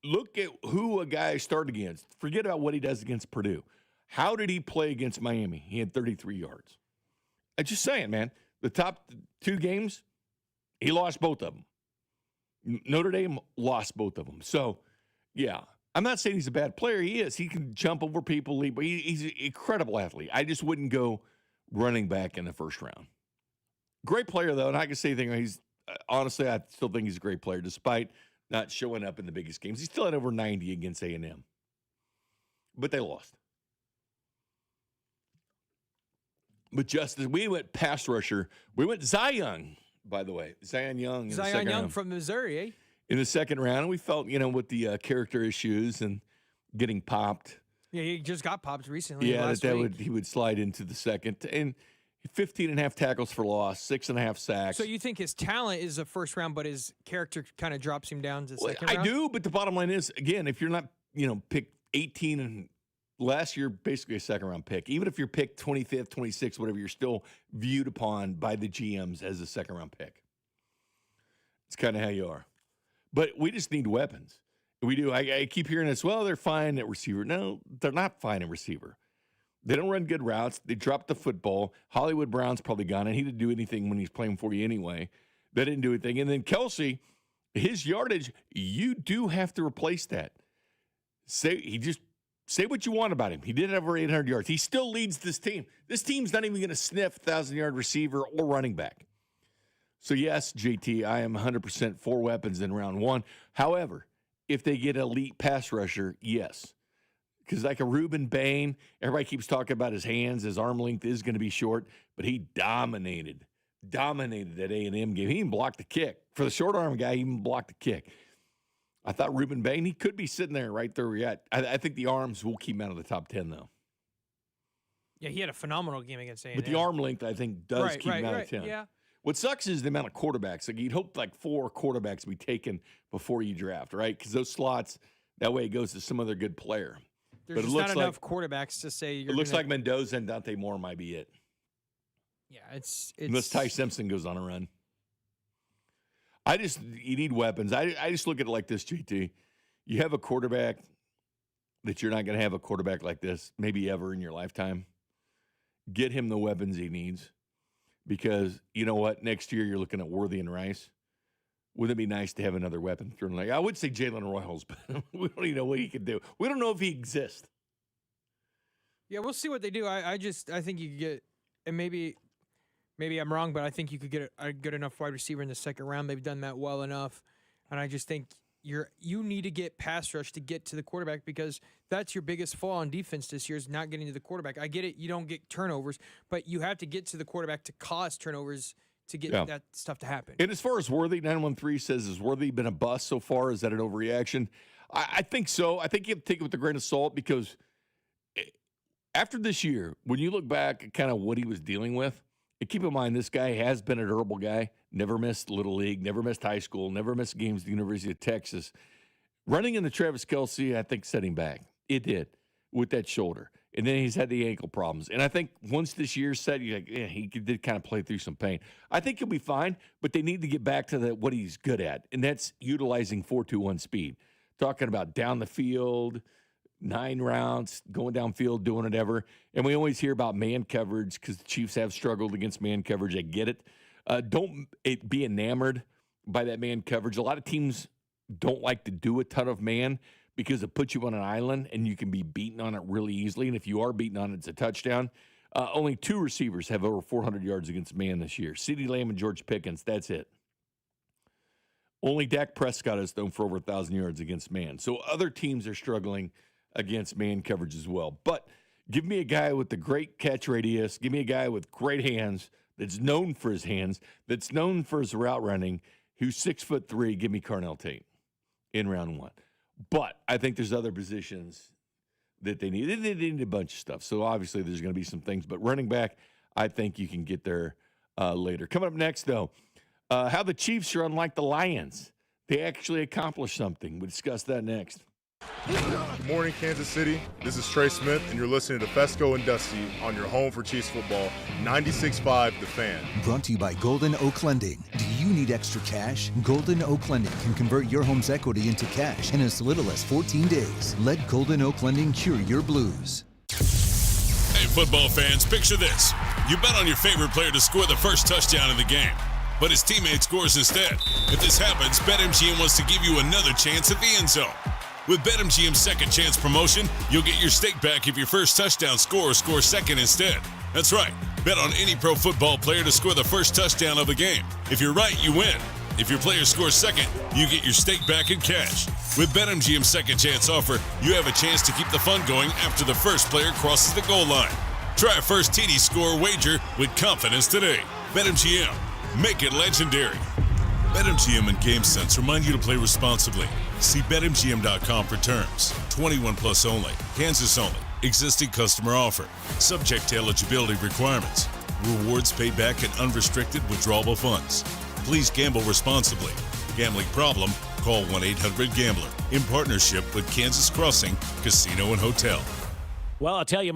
look at who a guy started against. Forget about what he does against Purdue. How did he play against Miami? He had 33 yards. I'm just saying, man. The top 2 games, he lost both of them. Notre Dame lost both of them. So, yeah, I'm not saying he's a bad player. He is. He can jump over people, but he's an incredible athlete. I just wouldn't go running back in the first round. Great player, though, and I can say anything. He's honestly, I still think he's a great player, despite not showing up in the biggest games. He still had over 90 against A&M, but they lost. But just as we went pass rusher, we went Zion. By the way, Zion Young. Zion Young from Missouri, eh? In the second round, we felt, with the character issues and getting popped. Yeah, he just got popped recently. Yeah, he would slide into the second. And 15.5 tackles for loss, 6.5 sacks. So you think his talent is a first round, but his character kind of drops him down to second round? I do, but the bottom line is, again, if you're not, picked 18 and last year, basically a second-round pick. Even if you're picked 25th, 26th, whatever, you're still viewed upon by the GMs as a second-round pick. It's kind of how you are. But we just need weapons. We do. I keep hearing this, well, they're fine at receiver. No, they're not fine at receiver. They don't run good routes. They drop the football. Hollywood Brown's probably gone, and he didn't do anything when he's playing for you anyway. They didn't do anything. And then Kelce, his yardage, you do have to replace that. Say what you want about him. He did have over 800 yards. He still leads this team. This team's not even going to sniff 1,000-yard receiver or running back. So, yes, JT, I am 100% for weapons in round 1. However, if they get elite pass rusher, yes. Because like a Reuben Bain, everybody keeps talking about his hands. His arm length is going to be short, but he dominated that A&M game. He even blocked the kick. For the short arm guy, he even blocked the kick. I thought Reuben Bain, he could be sitting there right there yet. I think the arms will keep him out of the top 10, though. Yeah, he had a phenomenal game against A&M. But the arm length, I think, does keep him out of 10. Yeah. What sucks is the amount of quarterbacks. Like, you'd hope 4 quarterbacks be taken before you draft, right? Because those slots, that way it goes to some other good player. There's just not enough quarterbacks to say you're It looks like Mendoza and Dante Moore might be it. Yeah, it's unless Ty Simpson goes on a run. You need weapons. I just look at it like this, JT. You have a quarterback that you're not going to have a quarterback like this maybe ever in your lifetime. Get him the weapons he needs, because you know what? Next year you're looking at Worthy and Rice. Wouldn't it be nice to have another weapon thrown? Like, I would say Jalen Royals, but we don't even know what he could do. We don't know if he exists. Yeah, we'll see what they do. I think you could get, and maybe I'm wrong, but I think you could get a good enough wide receiver in the second round. They've done that well enough, and I just think you need to get pass rush to get to the quarterback, because that's your biggest flaw on defense this year is not getting to the quarterback. I get it, you don't get turnovers, but you have to get to the quarterback to cause turnovers to get that stuff to happen. And as far as Worthy, 913 says, has Worthy been a bust so far? Is that an overreaction? I think so. I think you have to take it with a grain of salt because after this year, when you look back at kind of what he was dealing with, and keep in mind this guy has been a durable guy, never missed Little League, never missed high school, never missed games at the University of Texas. Running into Travis Kelce, I think, set him back. It did with that shoulder. And then he's had the ankle problems. And I think once this year's set, you're like, yeah, he did kind of play through some pain. I think he'll be fine, but they need to get back to what he's good at, and that's utilizing 4-2-1 speed. Talking about down the field, 9 routes, going downfield, doing whatever. And we always hear about man coverage because the Chiefs have struggled against man coverage. I get it. Don't be enamored by that man coverage. A lot of teams don't like to do a ton of man because it puts you on an island and you can be beaten on it really easily. And if you are beaten on it, it's a touchdown. Only 2 receivers have over 400 yards against man this year. CeeDee Lamb and George Pickens, that's it. Only Dak Prescott has thrown for over 1,000 yards against man. So other teams are struggling against man coverage as well. But give me a guy with the great catch radius. Give me a guy with great hands that's known for his hands, that's known for his route running, who's 6'3". Give me Carnell Tate in round 1. But I think there's other positions that they need. They need a bunch of stuff. So obviously there's going to be some things. But running back, I think you can get there later. Coming up next, though, how the Chiefs are unlike the Lions. They actually accomplished something. We'll discuss that next. Good morning, Kansas City. This is Trey Smith, and you're listening to Fescoe and Dusty on your home for Chiefs football, 96.5 The Fan. Brought to you by Golden Oak Lending. Do you need extra cash? Golden Oak Lending can convert your home's equity into cash in as little as 14 days. Let Golden Oak Lending cure your blues. Hey, football fans, picture this. You bet on your favorite player to score the first touchdown in the game, but his teammate scores instead. If this happens, BetMGM wants to give you another chance at the end zone. With BetMGM's second chance promotion, you'll get your stake back if your first touchdown scorer scores second instead. That's right. Bet on any pro football player to score the first touchdown of the game. If you're right, you win. If your player scores second, you get your stake back in cash. With BetMGM's second chance offer, you have a chance to keep the fun going after the first player crosses the goal line. Try a first TD score wager with confidence today. BetMGM. Make it legendary. BetMGM and GameSense remind you to play responsibly. See BetMGM.com for terms. 21 plus only. Kansas only. Existing customer offer. Subject to eligibility requirements. Rewards paid back in unrestricted withdrawable funds. Please gamble responsibly. Gambling problem? Call 1-800-GAMBLER. In partnership with Kansas Crossing Casino and Hotel. Well, I'll tell you,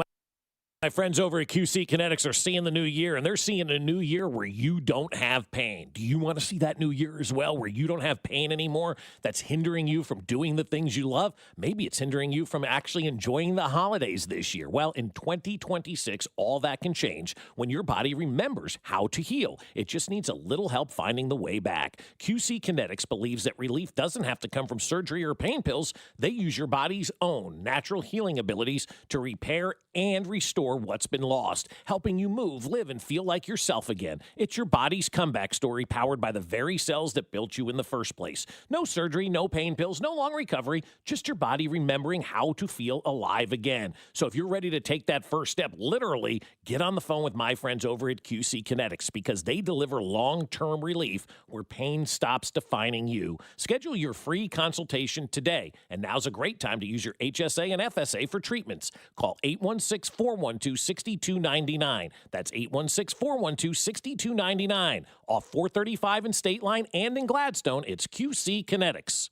my friends over at QC Kinetics are seeing the new year, and they're seeing a new year where you don't have pain. Do you want to see that new year as well, where you don't have pain anymore that's hindering you from doing the things you love? Maybe it's hindering you from actually enjoying the holidays this year. Well, in 2026, all that can change when your body remembers how to heal. It just needs a little help finding the way back. QC Kinetics believes that relief doesn't have to come from surgery or pain pills. They use your body's own natural healing abilities to repair and restore what's been lost, helping you move, live, and feel like yourself again. It's your body's comeback story powered by the very cells that built you in the first place. No surgery, no pain pills, no long recovery, just your body remembering how to feel alive again. So if you're ready to take that first step, literally, get on the phone with my friends over at QC Kinetics because they deliver long-term relief where pain stops defining you. Schedule your free consultation today, and now's a great time to use your HSA and FSA for treatments. Call 816-412-6299. That's 816-412-6299. Off 435 in State Line and in Gladstone, it's QC Kinetics.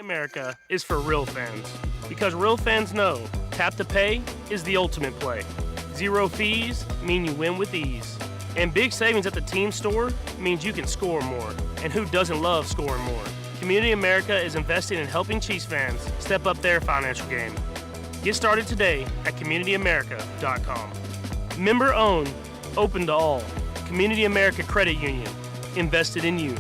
America is for real fans, because real fans know tap to pay is the ultimate play. Zero fees mean you win with ease. And big savings at the team store means you can score more. And who doesn't love scoring more? Community America is investing in helping Chiefs fans step up their financial game. Get started today at CommunityAmerica.com. Member owned, open to all. Community America Credit Union, invested in you.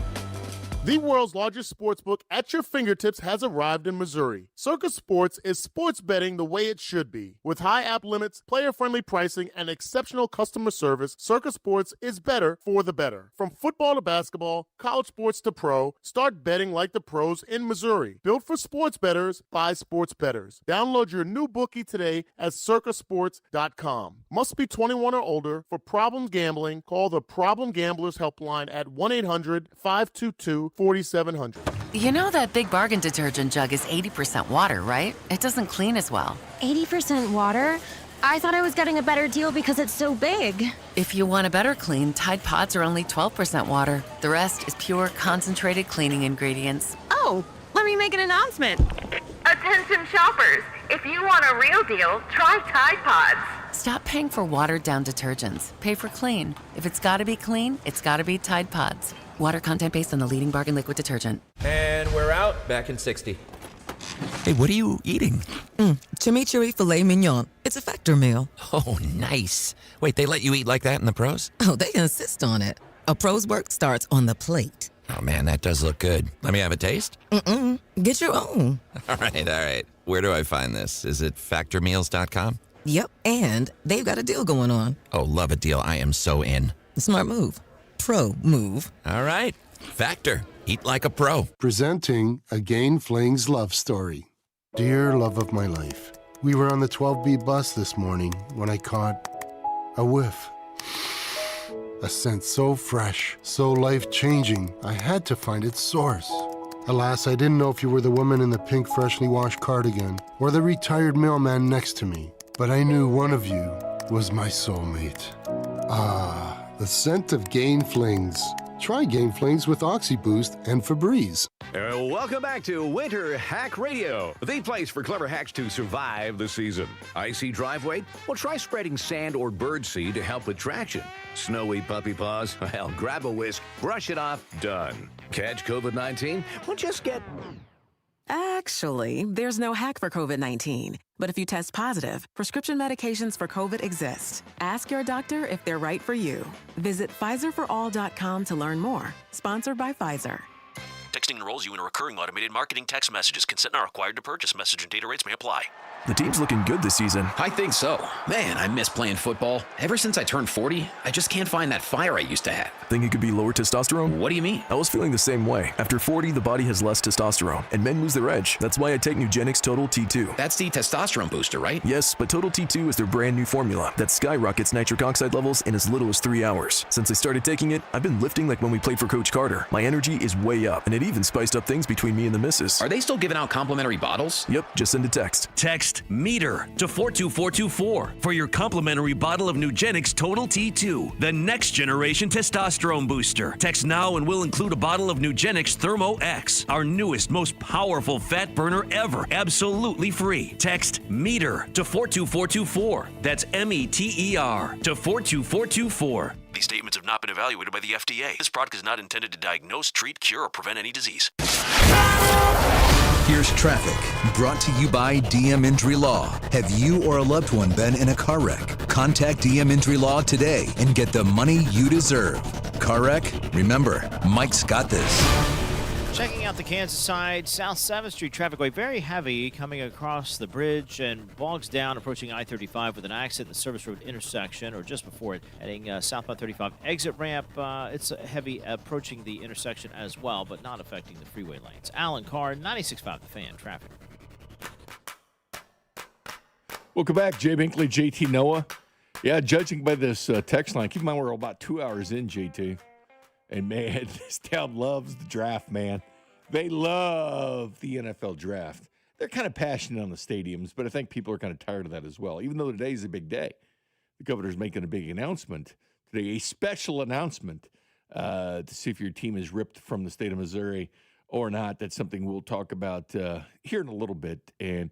The world's largest sportsbook at your fingertips has arrived in Missouri. Circus Sports is sports betting the way it should be. With high app limits, player-friendly pricing, and exceptional customer service, Circus Sports is better for the better. From football to basketball, college sports to pro, start betting like the pros in Missouri. Built for sports bettors by sports bettors. Download your new bookie today at circusports.com. Must be 21 or older. For problem gambling, call the Problem Gamblers Helpline at 1-800-522 $4700. You know that Big Bargain detergent jug is 80% water, right? It doesn't clean as well. 80% water? I thought I was getting a better deal because it's so big. If you want a better clean, Tide Pods are only 12% water. The rest is pure, concentrated cleaning ingredients. Oh, let me make an announcement. Attention shoppers! If you want a real deal, try Tide Pods. Stop paying for watered-down detergents. Pay for clean. If it's gotta be clean, it's gotta be Tide Pods. Water content based on the leading bargain liquid detergent. And we're out, back in 60. Hey, what are you eating? Chimichurri filet mignon. It's a Factor meal. Oh, nice. Wait, they let you eat like that in the pros? Oh, they insist on it. A pro's work starts on the plate. Oh, man, that does look good. Let me have a taste? Get your own. All right. Where do I find this? Is it factormeals.com? Yep, and they've got a deal going on. Oh, love a deal. I am so in. Smart move. Pro move. All right. Factor. Eat like a pro. Presenting a Gain Flings love story. Dear love of my life, we were on the 12B bus this morning when I caught a whiff. A scent so fresh, so life-changing, I had to find its source. Alas, I didn't know if you were the woman in the pink freshly washed cardigan or the retired mailman next to me, but I knew one of you was my soulmate. Ah, the scent of Gain Flings. Try Gain Flings with OxyBoost and Febreze. Welcome back to Winter Hack Radio, the place for clever hacks to survive the season. Icy driveway? Well, try spreading sand or birdseed to help with traction. Snowy puppy paws? Well, grab a whisk, brush it off, done. Catch COVID-19? Well, just get... Actually, there's no hack for COVID-19. But if you test positive, prescription medications for COVID exist. Ask your doctor if they're right for you. Visit PfizerForAll.com to learn more. Sponsored by Pfizer. Texting enrolls you in a recurring automated marketing text messages. Consent not required to purchase. Message and data rates may apply. The team's looking good this season. I think so. Man, I miss playing football. Ever since I turned 40, I just can't find that fire I used to have. Think it could be lower testosterone? What do you mean? I was feeling the same way. After 40, the body has less testosterone, and men lose their edge. That's why I take Nugenix Total T2. That's the testosterone booster, right? Yes, but Total T2 is their brand new formula that skyrockets nitric oxide levels in as little as 3 hours. Since I started taking it, I've been lifting like when we played for Coach Carter. My energy is way up, and it even spiced up things between me and the missus. Are they still giving out complimentary bottles? Yep, just send a text. Text METER to 42424 for your complimentary bottle of Nugenix Total T2, the next generation testosterone booster. Text now and we'll include a bottle of Nugenix Thermo X, our newest, most powerful fat burner ever, absolutely free. Text METER to 42424. That's METER to 42424. These statements have not been evaluated by the FDA. This product is not intended to diagnose, treat, cure, or prevent any disease. Here's traffic, brought to you by DM Injury Law. Have you or a loved one been in a car wreck? Contact DM Injury Law today and get the money you deserve. Car wreck? Remember, Mike's got this. Checking out the Kansas side, South 7th Street traffic way very heavy coming across the bridge and bogs down approaching I-35 with an accident in the Service Road intersection or just before it, heading southbound 35 exit ramp. It's heavy approaching the intersection as well, but not affecting the freeway lanes. Alan Carr, 96.5 The Fan, traffic. Welcome back, Jay Binkley, JT Noah. Yeah, judging by this text line, keep in mind we're about 2 hours in, JT. And, man, this town loves the draft, man. They love the NFL draft. They're kind of passionate on the stadiums, but I think people are kind of tired of that as well, even though today's a big day. The governor's making a big announcement today, a special announcement to see if your team is ripped from the state of Missouri or not. That's something we'll talk about here in a little bit. And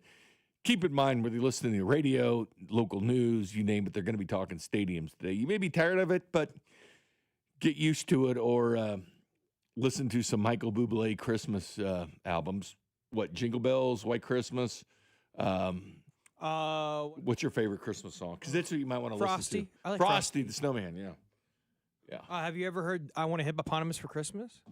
keep in mind, whether you listen to the radio, local news, you name it, they're going to be talking stadiums today. You may be tired of it, but get used to it, or listen to some Michael Bublé Christmas albums. What, Jingle Bells, White Christmas? What's your favorite Christmas song? Because that's what you might want to listen to. I like Frosty the Snowman, yeah. Have you ever heard I Want a Hippopotamus for Christmas?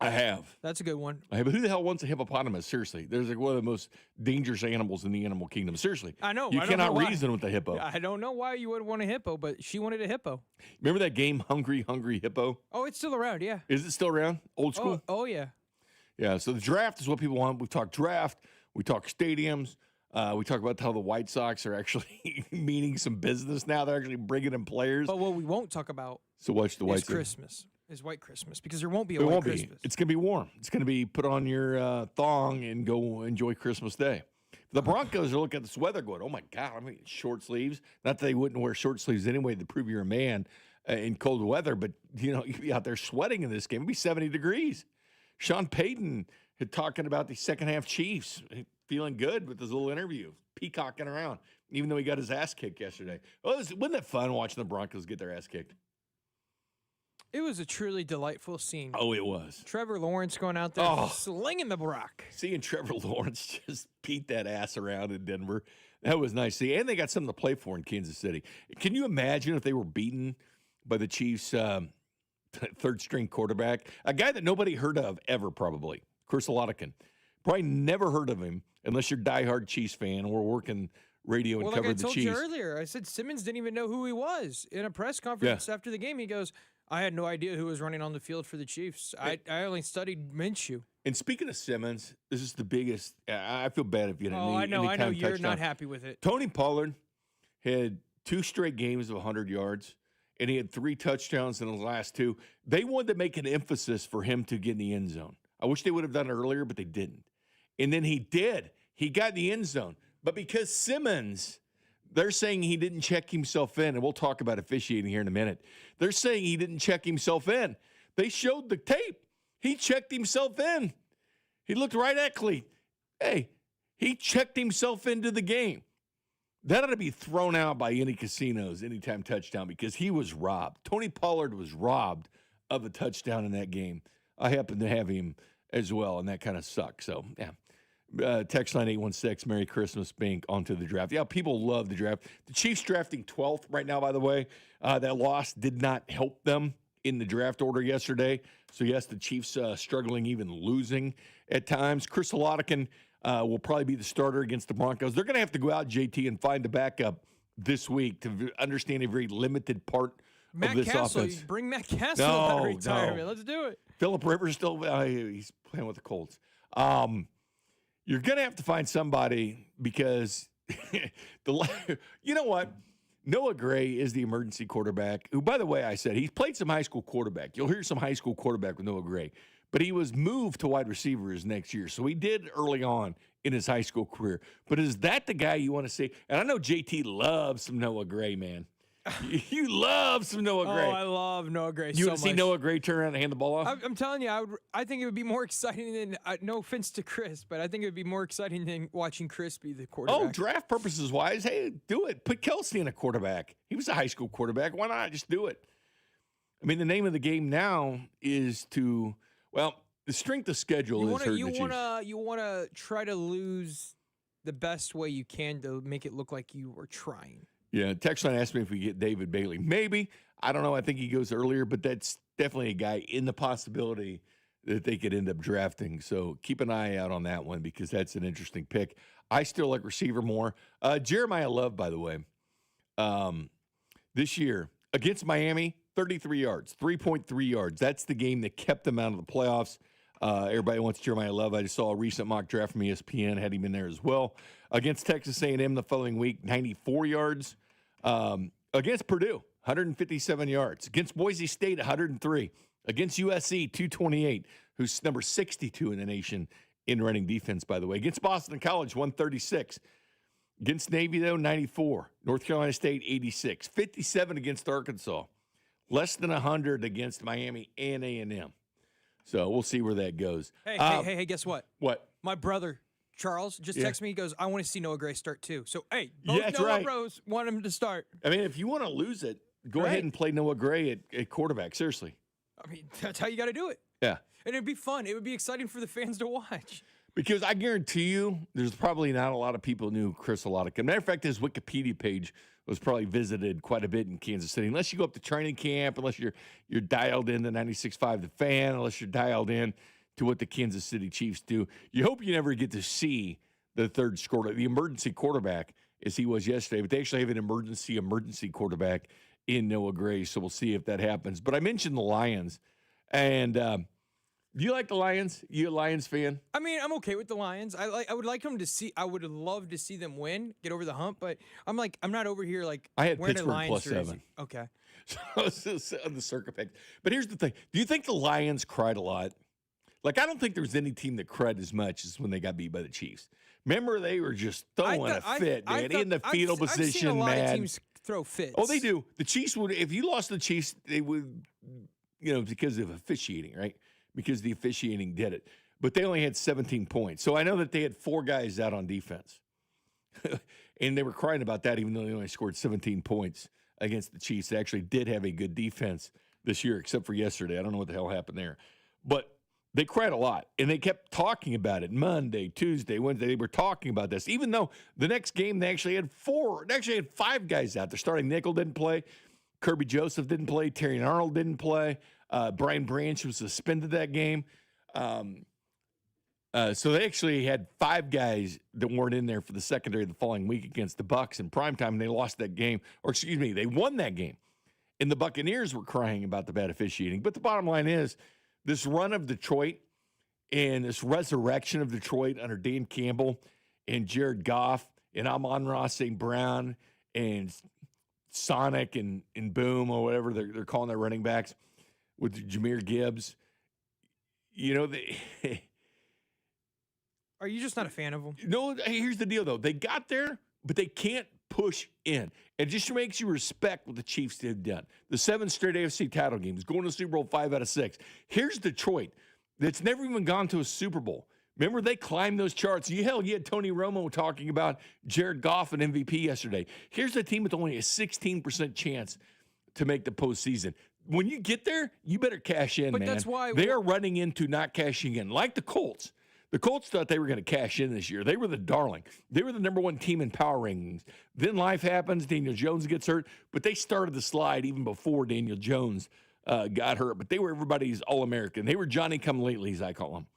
I have. That's a good one. But who the hell wants a hippopotamus? Seriously. There's like one of the most dangerous animals in the animal kingdom. Seriously. I know. You I cannot don't know why. reason with a hippo. I don't know why you would want a hippo, but she wanted a hippo. Remember that game, Hungry Hippo? Oh, it's still around, yeah. Is it still around? Old school? Oh yeah. Yeah, so the draft is what people want. We talk draft. We talk stadiums. We talk about how the White Sox are actually meaning some business now. They're actually bringing in players. But what we won't talk about watch the White is Sox. Christmas. is White Christmas because there won't be a It White won't Christmas. be. It's going to be warm. It's going to be put on your thong and go enjoy Christmas Day. The Broncos are looking at this weather going, oh, my God, I mean, short sleeves. Not that they wouldn't wear short sleeves anyway to prove you're a man in cold weather, but, you'd be out there sweating in this game. It'd be 70 degrees. Sean Payton had talking about the second-half Chiefs, feeling good with his little interview, peacocking around, even though he got his ass kicked yesterday. Wasn't that fun watching the Broncos get their ass kicked? It was a truly delightful scene. Oh, it was. Trevor Lawrence going out there slinging the Brock. Seeing Trevor Lawrence just beat that ass around in Denver, that was nice to see. And they got something to play for in Kansas City. Can you imagine if they were beaten by the Chiefs' third-string quarterback? A guy that nobody heard of ever, probably, Chris Oladikin. Probably never heard of him unless you're a diehard Chiefs fan or working radio and covered the Chiefs. Well, like I told you earlier, I said Simmons didn't even know who he was. In a press conference after the game, he goes, I had no idea who was running on the field for the Chiefs. I only studied Minshew. And speaking of Simmons, this is the biggest. I feel bad if you didn't. I know you're touchdown. not happy with it. Tony Pollard had 2 straight games of 100 yards, and he had 3 touchdowns in the last 2. They wanted to make an emphasis for him to get in the end zone. I wish they would have done it earlier, but they didn't. And then he did. He got in the end zone. But because Simmons, they're saying he didn't check himself in, and we'll talk about officiating here in a minute. They're saying he didn't check himself in. They showed the tape. He checked himself in. He looked right at Cleat. Hey, he checked himself into the game. That ought to be thrown out by any casinos, anytime touchdown, because he was robbed. Tony Pollard was robbed of a touchdown in that game. I happen to have him as well, and that kind of sucks. So, yeah. Text line 816, Merry Christmas, Bink, onto the draft. Yeah, people love the draft. The Chiefs drafting 12th right now, by the way. That loss did not help them in the draft order yesterday. So, yes, the Chiefs struggling, even losing at times. Chris Oladikin will probably be the starter against the Broncos. They're going to have to go out, JT, and find a backup this week to understand a very limited part of this offense. Bring Matt Castle out of retirement. No. Let's do it. Phillip Rivers still he's playing with the Colts. You're going to have to find somebody because you know what? Noah Gray is the emergency quarterback, who, by the way, I said he's played some high school quarterback. You'll hear some high school quarterback with Noah Gray, but he was moved to wide receivers next year. So he did early on in his high school career. But is that the guy you want to see? And I know JT loves some Noah Gray, man. You love some Noah Gray. Oh, I love Noah Gray You so would see much. Noah Gray turn around and hand the ball off? I'm telling you, I think it would be more exciting than, no offense to Chris, but I think it would be more exciting than watching Chris be the quarterback. Oh, draft purposes wise, hey, do it. Put Kelsey in a quarterback. He was a high school quarterback. Why not? Just do it. I mean, the name of the game now is the strength of schedule is hurting the Chiefs. You want to try to lose the best way you can to make it look like you were trying. Yeah, text line asked me if we get David Bailey. Maybe. I don't know. I think he goes earlier, but that's definitely a guy in the possibility that they could end up drafting. So keep an eye out on that one because that's an interesting pick. I still like receiver more. Jeremiah Love, by the way, this year against Miami, 33 yards, 3.3 yards. That's the game that kept them out of the playoffs. Everybody wants Jeremiah Love. I just saw a recent mock draft from ESPN, had him in there as well. Against Texas A&M the following week, 94 yards. Against Purdue, 157 yards. Against Boise State, 103. Against USC, 228, who's number 62 in the nation in running defense, by the way. Against Boston College, 136. Against Navy, though, 94. North Carolina State, 86. 57 against Arkansas. Less than 100 against Miami and A&M. So we'll see where that goes. Hey, guess what? What? My brother, Charles, just texted me. He goes, I want to see Noah Gray start too. So, hey, both that's Noah right. Bros want him to start. I mean, if you want to lose it, go ahead and play Noah Gray at quarterback. Seriously. I mean, that's how you got to do it. Yeah. And it'd be fun. It would be exciting for the fans to watch. Because I guarantee you, there's probably not a lot of people who knew Chris Oladikin. Matter of fact, his Wikipedia page was probably visited quite a bit in Kansas City. Unless you go up to training camp, unless you're dialed in to 96.5 The Fan, unless you're dialed in to what the Kansas City Chiefs do. You hope you never get to see the third the emergency quarterback, as he was yesterday. But they actually have an emergency quarterback in Noah Gray, so we'll see if that happens. But I mentioned the Lions, and do you like the Lions? You a Lions fan? I mean, I'm okay with the Lions. I would like them to see. I would love to see them win, get over the hump. But I'm not over here like I had wearing Pittsburgh a Lions plus jersey. 7. Okay. So on the circuit pick. But here's the thing. Do you think the Lions cried a lot? Like, I don't think there was any team that cried as much as when they got beat by the Chiefs. Remember, they were just throwing a fit, man, in the fetal position, I've seen a lot man. of teams throw fits. Oh, they do. The Chiefs would, if you lost the Chiefs, they would, because of officiating, right? Because the officiating did it. But they only had 17 points. So I know that they had 4 guys out on defense. And they were crying about that, even though they only scored 17 points against the Chiefs. They actually did have a good defense this year, except for yesterday. I don't know what the hell happened there. But they cried a lot, and they kept talking about it Monday, Tuesday, Wednesday. They were talking about this, even though the next game they actually had 5 guys out. Their starting nickel didn't play. Kirby Joseph didn't play. Terry Arnold didn't play. Brian Branch was suspended that game. So they actually had 5 guys that weren't in there for the secondary the following week against the Bucs in primetime, and they lost that game. Or, excuse me, they won that game. And the Buccaneers were crying about the bad officiating. But the bottom line is, this run of Detroit and this resurrection of Detroit under Dan Campbell and Jared Goff and Amon-Ra St. Brown and Sonic and Boom or whatever they're calling their running backs with Jahmyr Gibbs, Are you just not a fan of them? No, here's the deal, though. They got there, but they can't push in. It just makes you respect what the Chiefs have done. The 7 straight AFC title games, going to the Super Bowl 5 out of 6. Here's Detroit that's never even gone to a Super Bowl. Remember, they climbed those charts. You had Tony Romo talking about Jared Goff and MVP yesterday. Here's a team with only a 16% chance to make the postseason. When you get there, you better cash in, man. That's why they are running into not cashing in, like the Colts. The Colts thought they were going to cash in this year. They were the darling. They were the number 1 team in power rankings. Then life happens. Daniel Jones gets hurt. But they started the slide even before Daniel Jones got hurt. But they were everybody's All-American. They were Johnny-come-latelys, I call them.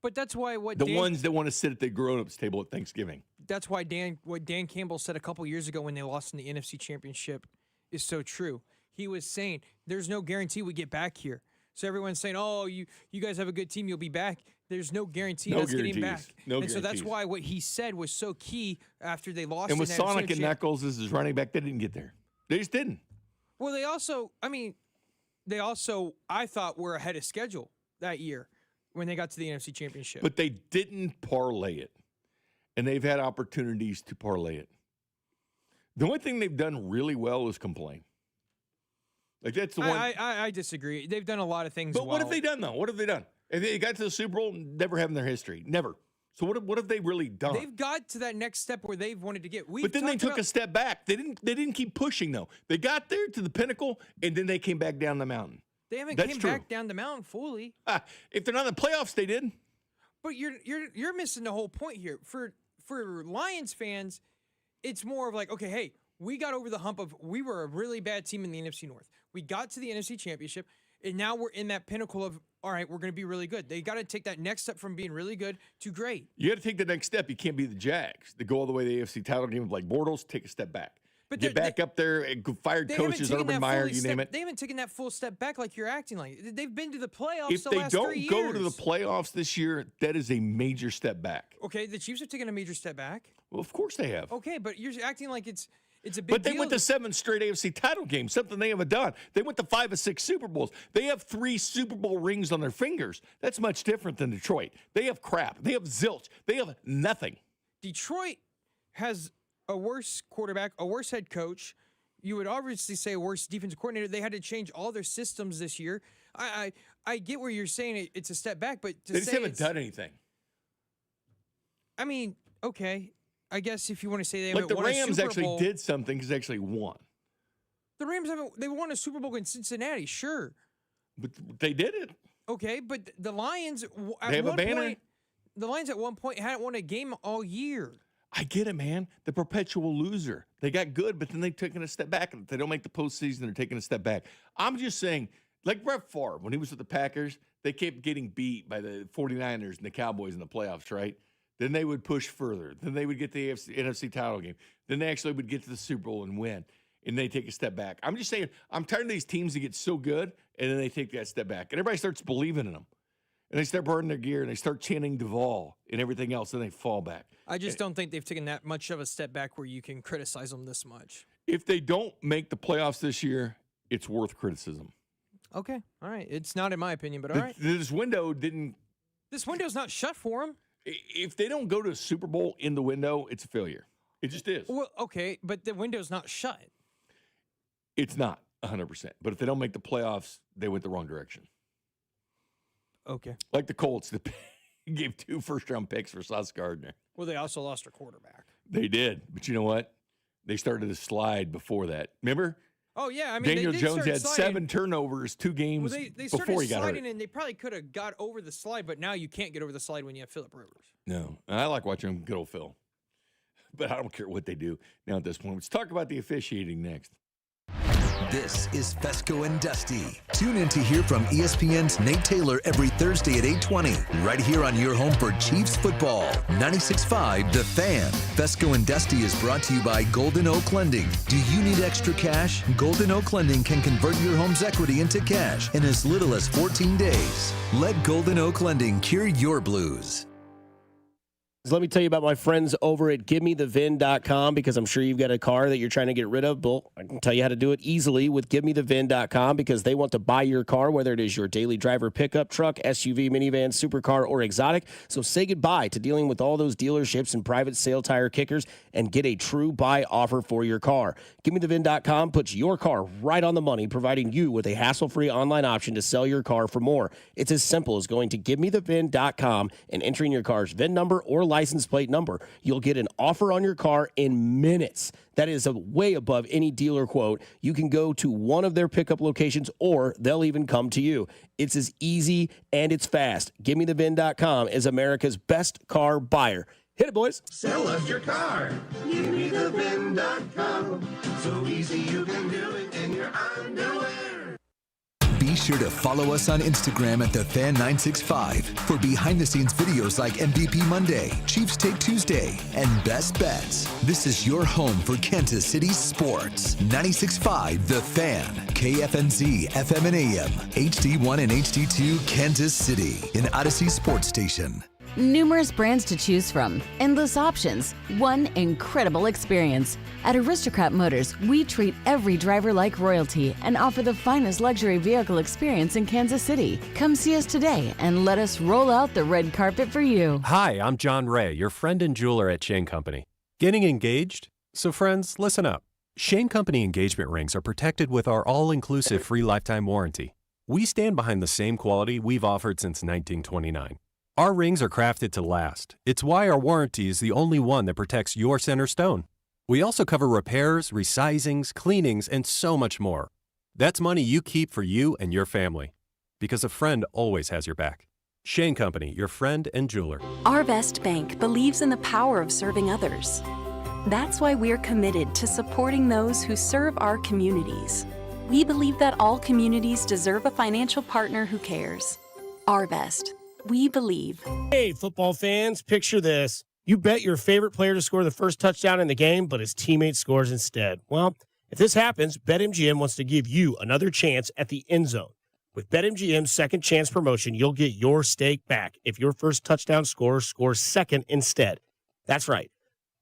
But that's why the ones that want to sit at the grown-ups table at Thanksgiving. That's why what Dan Campbell said a couple years ago when they lost in the NFC Championship is so true. He was saying, there's no guarantee we get back here. So everyone's saying, oh, you guys have a good team, you'll be back. There's no guarantee that's getting back. So that's why what he said was so key after they lost. And with Sonic and Knuckles as his running back, they didn't get there. They just didn't. Well, they also, I thought, were ahead of schedule that year when they got to the NFC Championship. But they didn't parlay it. And they've had opportunities to parlay it. The only thing they've done really well is complain. Like, that's the one. I disagree. They've done a lot of things But what have they done, though? What have they done? If they got to the Super Bowl, never have in their history. Never. So what have they really done? They've got to that next step where they've wanted to get. But then they took a step back. They didn't keep pushing, though. They got there to the pinnacle, and then they came back down the mountain. They haven't came back down the mountain fully. If they're not in the playoffs, they did. But you're missing the whole point here. For Lions fans, it's more of like, okay, hey, we got over the hump of we were a really bad team in the NFC North. We got to the NFC Championship, and now we're in that pinnacle of, all right, we're going to be really good. They got to take that next step from being really good to great. You got to take the next step. You can't be the Jags. They go all the way to the AFC title game with like Bortles, take a step back. But get back up there and fired coaches, Urban Meyer, you name it. They haven't taken that full step back like you're acting like. They've been to the playoffs if the they last 3 don't years. go to the playoffs this year, that is a major step back. Okay, the Chiefs have taken a major step back. Well, of course they have. Okay, but you're acting like it's a big deal. But they went to 7 straight AFC title games, something they haven't done. They went to 5 of 6 Super Bowls. They have 3 Super Bowl rings on their fingers. That's much different than Detroit. They have crap. They have zilch. They have nothing. Detroit has a worse quarterback, a worse head coach. You would obviously say a worse defensive coordinator. They had to change all their systems this year. I get where you're saying it's a step back, but they just haven't done anything. I mean, okay. I guess if you want to say they like haven't the won a Rams Super actually Bowl, did something because they actually won. The Rams they won a Super Bowl in Cincinnati, sure. But they did it. Okay, but the Lions They have a banner. The Lions at one point hadn't won a game all year. I get it, man. The perpetual loser. They got good, but then they've taken a step back. And if they don't make the postseason, they're taking a step back. I'm just saying, like Brett Favre, when he was with the Packers, they kept getting beat by the 49ers and the Cowboys in the playoffs, right? Then they would push further. Then they would get the NFC title game. Then they actually would get to the Super Bowl and win. And they take a step back. I'm just saying, I'm tired of these teams that get so good, and then they take that step back. And everybody starts believing in them. And they start burning their gear, and they start chanting Duvall and everything else, and they fall back. I just don't think they've taken that much of a step back where you can criticize them this much. If they don't make the playoffs this year, it's worth criticism. Okay, all right. It's not in my opinion, but all right. This window didn't. This window's not shut for them. If they don't go to a Super Bowl in the window, it's a failure. It just is. Well, okay, but the window's not shut. It's not 100%. But if they don't make the playoffs, they went the wrong direction. Okay. Like the Colts that gave 2 first-round picks for Sauce Gardner. Well, they also lost their quarterback. They did. But you know what? They started to slide before that. Remember? Oh, yeah. I mean, Daniel they did Jones start had sliding. 7 turnovers 2 games They before started he got sliding, hurt. and they probably could have got over the slide, but now you can't get over the slide when you have Phillip Rivers. No. And I like watching good old Phil. But I don't care what they do now at this point. Let's talk about the officiating next. This is Fescoe and Dusty. Tune in to hear from ESPN's Nate Taylor every Thursday at 8:20, right here on your home for Chiefs football. 96.5 The Fan. Fescoe and Dusty is brought to you by Golden Oak Lending. Do you need extra cash? Golden Oak Lending can convert your home's equity into cash in as little as 14 days. Let Golden Oak Lending cure your blues. Let me tell you about my friends over at GiveMeTheVin.com, because I'm sure you've got a car that you're trying to get rid of. Well, I can tell you how to do it easily with GiveMeTheVin.com, because they want to buy your car, whether it is your daily driver pickup truck, SUV, minivan, supercar, or exotic. So say goodbye to dealing with all those dealerships and private sale tire kickers and get a true buy offer for your car. GiveMeTheVin.com puts your car right on the money, providing you with a hassle-free online option to sell your car for more. It's as simple as going to GiveMeTheVin.com and entering your car's VIN number or license plate number. You'll get an offer on your car in minutes. That is way above any dealer quote. You can go to one of their pickup locations, or they'll even come to you. It's as easy and it's fast. GiveMeTheVin.com is America's best car buyer. Hit it, boys. Sell us your car. GiveMeTheVin.com. So easy you can do it in your underwear. Be sure to follow us on Instagram at TheFan965 for behind-the-scenes videos like MVP Monday, Chiefs Take Tuesday, and Best Bets. This is your home for Kansas City sports. 96.5 The Fan, KFNZ, FM and AM, HD1 and HD2, Kansas City, an Odyssey sports station. Numerous brands to choose from, endless options, one incredible experience. At Aristocrat Motors, we treat every driver like royalty and offer the finest luxury vehicle experience in Kansas City. Come see us today and let us roll out the red carpet for you. Hi, I'm John Ray, your friend and jeweler at Shane Company. Getting engaged? So friends, listen up. Shane Company engagement rings are protected with our all-inclusive free lifetime warranty. We stand behind the same quality we've offered since 1929. Our rings are crafted to last. It's why our warranty is the only one that protects your center stone. We also cover repairs, resizings, cleanings, and so much more. That's money you keep for you and your family, because a friend always has your back. Shane Company, your friend and jeweler. Arvest Bank believes in the power of serving others. That's why we're committed to supporting those who serve our communities. We believe that all communities deserve a financial partner who cares. Arvest. We believe. Hey, football fans, picture this. You bet your favorite player to score the first touchdown in the game, but his teammate scores instead. Well, if this happens, BetMGM wants to give you another chance at the end zone. With BetMGM's second chance promotion, you'll get your stake back if your first touchdown scorer scores second instead. That's right.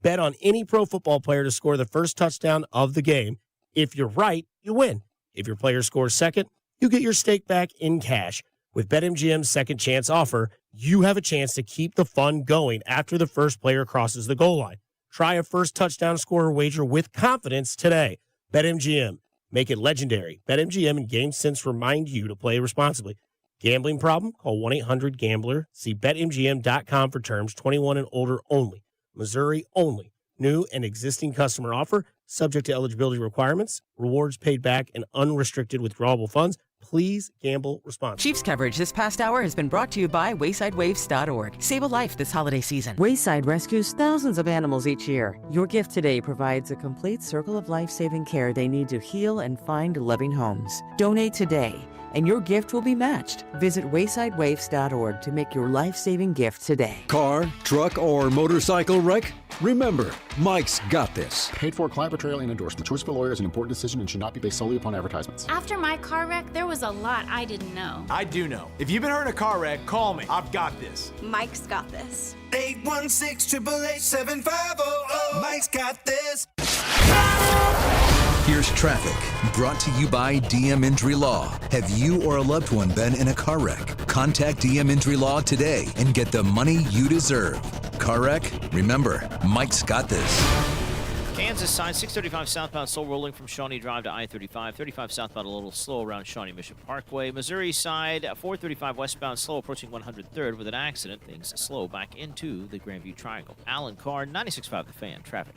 Bet on any pro football player to score the first touchdown of the game. If you're right, you win. If your player scores second, you get your stake back in cash. With BetMGM's second chance offer, you have a chance to keep the fun going after the first player crosses the goal line. Try a first touchdown scorer wager with confidence today. BetMGM. Make it legendary. BetMGM and GameSense remind you to play responsibly. Gambling problem? Call 1-800-GAMBLER. See BetMGM.com for terms. 21 and older only. Missouri only. New and existing customer offer. Subject to eligibility requirements. Rewards paid back and unrestricted withdrawable funds. Please gamble responsibly. Chiefs coverage this past hour has been brought to you by WaysideWaves.org. Save a life this holiday season. Wayside rescues thousands of animals each year. Your gift today provides a complete circle of life-saving care they need to heal and find loving homes. Donate today, and your gift will be matched. Visit WaysideWaves.org to make your life-saving gift today. Car, truck, or motorcycle wreck? Remember, Mike's got this. Paid for client portrayal and endorsement. Choice of a lawyer is an important decision and should not be based solely upon advertisements. After my car wreck, there was a lot I didn't know. I do know. If you've been hurt in a car wreck, call me. I've got this. Mike's got this. 816-888-7500. Mike's got this. Here's traffic, brought to you by DM Injury Law. Have you or a loved one been in a car wreck? Contact DM Injury Law today and get the money you deserve. Car wreck? Remember, Mike's got this. Kansas side, 635 southbound, slow rolling from Shawnee Drive to I-35. 35 southbound, a little slow around Shawnee Mission Parkway. Missouri side, 435 westbound, slow approaching 103rd with an accident. Things slow back into the Grandview Triangle. Alan Carr, 96.5 The Fan, traffic.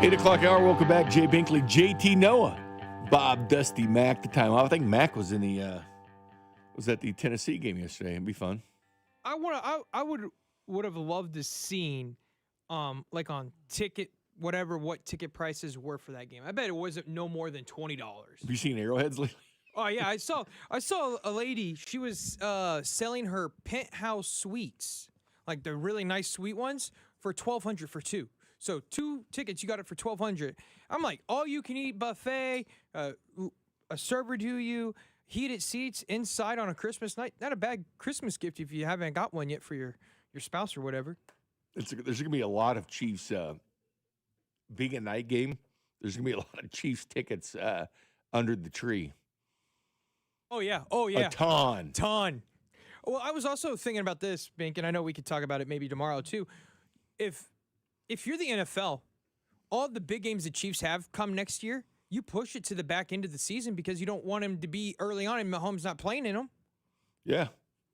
8 o'clock hour. Welcome back. Jay Binkley, JT Noah, Bob, Dusty, Mac. The time off. I think Mac was in the was at the Tennessee game yesterday. It'd be fun. I would have loved to seen like on ticket what ticket prices were for that game. I bet it wasn't no more than $20. Have you seen Arrowheads lately? Oh yeah, I saw a lady. She was selling her penthouse suites, like the really nice suite ones, for $1,200 for two. So 2 tickets, you got it for $1,200. I'm like, all you can eat buffet, a server to you, heated seats inside on a Christmas night. Not a bad Christmas gift if you haven't got one yet for your spouse or whatever. There's going to be a lot of Chiefs being a night game. There's going to be a lot of Chiefs tickets under the tree. Oh yeah, a ton. Well, I was also thinking about this, Bink, and I know we could talk about it maybe tomorrow too. If you're the NFL, all the big games the Chiefs have come next year, you push it to the back end of the season because you don't want him to be early on and Mahomes not playing in them. Yeah,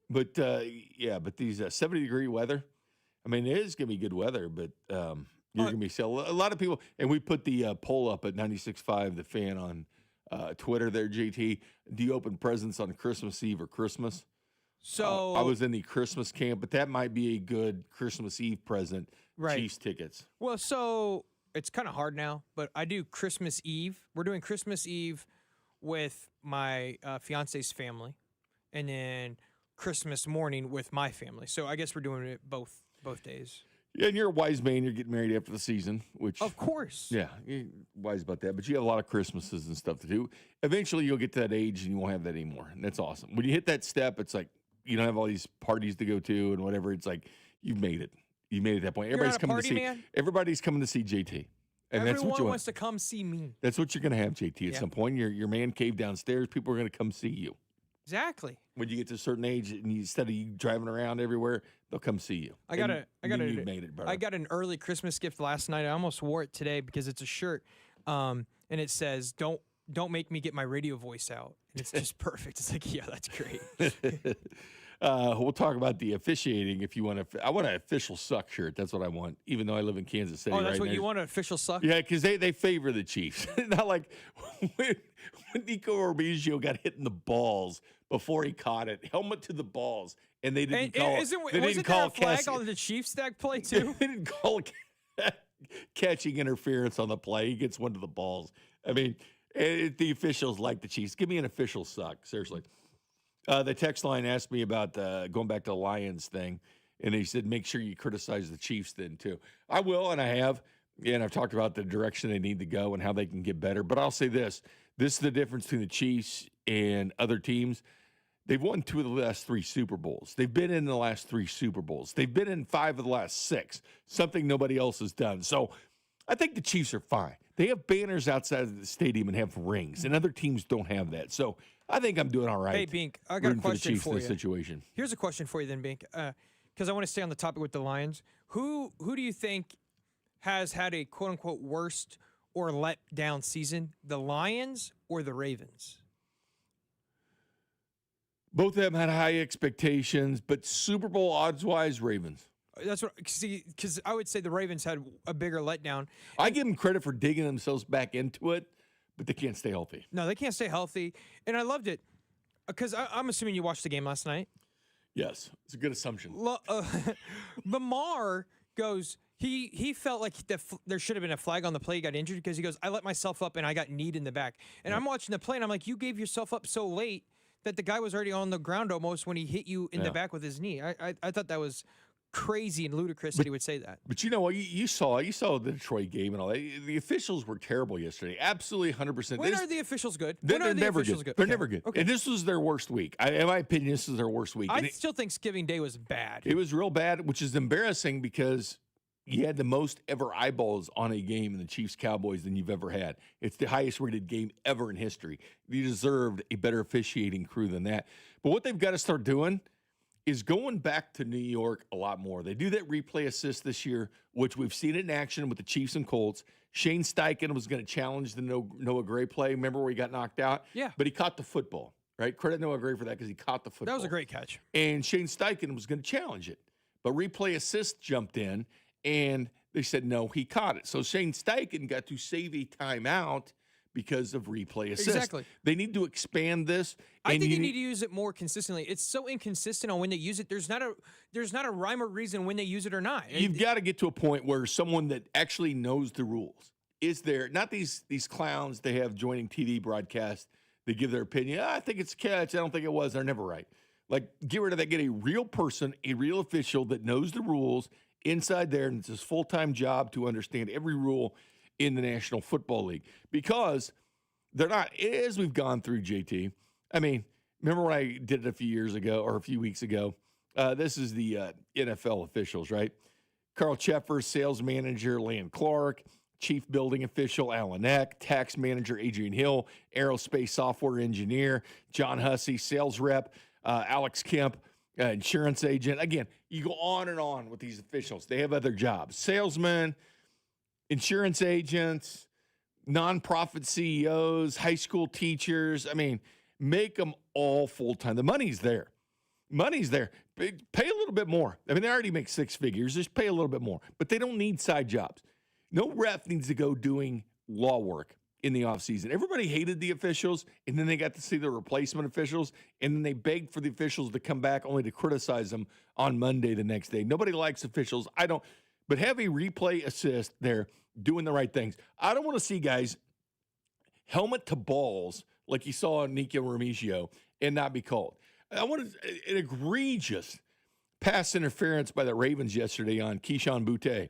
but these 70-degree weather. I mean, it is going to be good weather, but you're going to be a lot of people. And we put the poll up at 96.5 The Fan on Twitter there, JT. Do you open presents on Christmas Eve or Christmas? So I was in the Christmas camp, but that might be a good Christmas Eve present. Right. Chiefs tickets. Well, so it's kind of hard now, but I do Christmas Eve. We're doing Christmas Eve with my fiance's family, and then Christmas morning with my family. So I guess we're doing it both days. Yeah, and you're a wise man. You're getting married after the season, which of course. Yeah, you're wise about that. But you have a lot of Christmases and stuff to do. Eventually, you'll get to that age and you won't have that anymore, and that's awesome. When you hit that step, it's like you don't have all these parties to go to and whatever. It's like you've made it. You made it that point. Everybody's coming to see. Man? Everybody's coming to see JT, and that's what you wants to come see me. That's what you're going to have, JT. At some point, your man cave downstairs. People are going to come see you. Exactly. When you get to a certain age, and instead of you driving around everywhere, they'll come see you. You made it, brother. I got an early Christmas gift last night. I almost wore it today because it's a shirt, and it says "Don't make me get my radio voice out." And it's just perfect. It's like, yeah, that's great. We'll talk about the officiating if you want to. I want an official suck shirt. That's what I want, even though I live in Kansas City. Oh, that's what you want, an official suck? Yeah, because they favor the Chiefs. Not like when Nico Orbizio got hit in the balls before he caught it, helmet to the balls, and they didn't call it. Wasn't there a flag on the Chiefs stack play too? They didn't call catching interference on the play. He gets one to the balls. I mean, the officials like the Chiefs. Give me an official suck, seriously. The text line asked me about going back to the Lions thing, and they said make sure you criticize the Chiefs then too. I will, and I have, and I've talked about the direction they need to go and how they can get better. But I'll say this is the difference between the Chiefs and other teams. They've won 2 of the last 3 Super Bowls. They've been in the last 3 Super Bowls. They've been in 5 of the last 6, something nobody else has done. So I think the Chiefs are fine. They have banners outside of the stadium and have rings, and other teams don't have that. So I think I'm doing all right. Hey, Bink, I got a question for you. Situation. Here's a question for you then, Bink, because I want to stay on the topic with the Lions. Who do you think has had a quote-unquote worst or let down season, the Lions or the Ravens? Both of them had high expectations, but Super Bowl odds-wise, Ravens. That's what, see, because I would say the Ravens had a bigger letdown. I give them credit for digging themselves back into it, but they can't stay healthy. No, they can't stay healthy, and I loved it because I'm assuming you watched the game last night. Yes, it's a good assumption. Lamar goes, he felt like there should have been a flag on the play. He got injured because he goes, I let myself up and I got kneed in the back. And I'm watching the play, and I'm like, you gave yourself up so late that the guy was already on the ground almost when he hit you in the back with his knee. I thought that was crazy and ludicrous that he would say that. But you know what? You saw the Detroit game and all that. The officials were terrible yesterday. Absolutely 100%. When are the officials good? They're When are the never officials good. good? They're Okay. never good. Okay. And this was their worst week. In my opinion, this is their worst week. I still think Thanksgiving Day was bad. It was real bad, which is embarrassing because you had the most ever eyeballs on a game in the Chiefs-Cowboys than you've ever had. It's the highest-rated game ever in history. You deserved a better officiating crew than that. But what they've got to start doing is going back to New York a lot more. They do that replay assist this year, which we've seen it in action with the Chiefs and Colts. Shane Steichen was going to challenge the Noah Gray play. Remember where he got knocked out? Yeah. But he caught the football, right? Credit Noah Gray for that because he caught the football. That was a great catch. And Shane Steichen was going to challenge it. But replay assist jumped in, and they said, no, he caught it. So Shane Steichen got to save a timeout because of replay assist. Exactly. They need to expand this. I think you need to use it more consistently. It's so inconsistent on when they use it. There's not a rhyme or reason when they use it or not. You've got to get to a point where someone that actually knows the rules is there. Not these clowns they have joining TV broadcasts. They give their opinion. I think it's a catch. I don't think it was. They're never right. Like, get rid of that. Get a real person, a real official that knows the rules inside there, and it's his full-time job to understand every rule in the National Football League. Because they're not, as we've gone through, JT, I mean, remember when I did it a few years ago or a few weeks ago? This is the NFL officials, right? Carl Cheffers, sales manager, Lan Clark, chief building official, Alan Eck, tax manager, Adrian Hill, aerospace software engineer, John Hussey, sales rep, Alex Kemp, insurance agent. Again, you go on and on with these officials. They have other jobs. Salesmen, insurance agents, nonprofit CEOs, high school teachers. I mean, make them all full-time. The money's there. Money's there. Pay a little bit more. I mean, they already make six figures. Just pay a little bit more. But they don't need side jobs. No ref needs to go doing law work in the offseason. Everybody hated the officials, and then they got to see the replacement officials, and then they begged for the officials to come back only to criticize them on Monday the next day. Nobody likes officials. I don't. But have a replay assist there doing the right things. I don't want to see guys helmet to balls like you saw on Nico Remigio and not be called. I want an egregious pass interference by the Ravens yesterday on Keyshawn Boutte.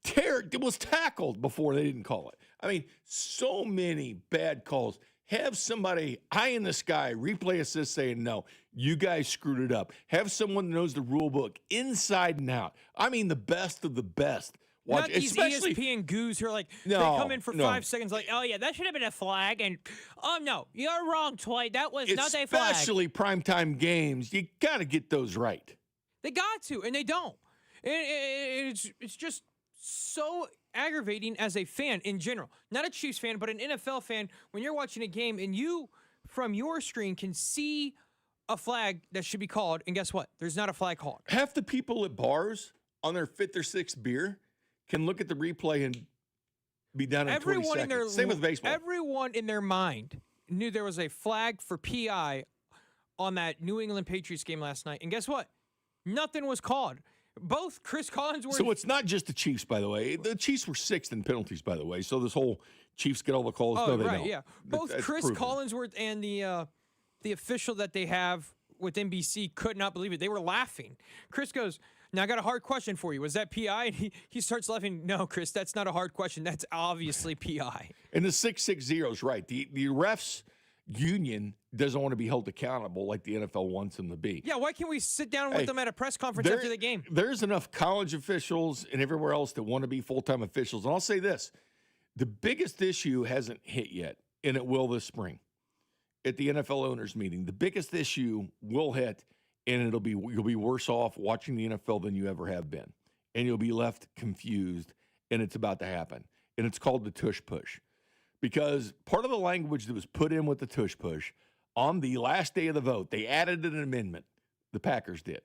It was tackled before they didn't call it. I mean, so many bad calls. Have somebody high in the sky replay assist saying, no, you guys screwed it up. Have someone that knows the rule book inside and out. I mean, the best of the best. Watch, not these ESPN goos who are like, they come in for 5 seconds like, oh, yeah, that should have been a flag. And, oh, no, you're wrong, Toy. That was not a flag. Especially primetime games. You got to get those right. They got to, and they don't. It's just so aggravating as a fan in general. Not a Chiefs fan, but an NFL fan. When you're watching a game and you, from your screen, can see a flag that should be called, and guess what? There's not a flag called. Half the people at bars on their 5th or 6th beer can look at the replay and be done in 20 seconds. Same with baseball. Everyone in their mind knew there was a flag for PI on that New England Patriots game last night. And guess what? Nothing was called. Both Chris Collinsworth. So it's not just the Chiefs, by the way. The Chiefs were 6th in penalties, by the way. So this whole Chiefs get all the calls. No, they don't. Yeah. Both That's Chris proven. Collinsworth and the official that they have with NBC could not believe it. They were laughing. Chris goes, now I got a hard question for you. Was that PI? And he starts laughing. No, Chris, that's not a hard question. That's obviously PI. And the 660 is right. The refs union doesn't want to be held accountable like the NFL wants them to be. Yeah, why can't we sit down with them at a press conference after the game? There's enough college officials and everywhere else that want to be full-time officials. And I'll say this, the biggest issue hasn't hit yet, and it will this spring at the NFL owners meeting. The biggest issue will hit, and you'll be worse off watching the NFL than you ever have been. And you'll be left confused, and it's about to happen. And it's called the tush push. Because part of the language that was put in with the tush push on the last day of the vote, they added an amendment. The Packers did.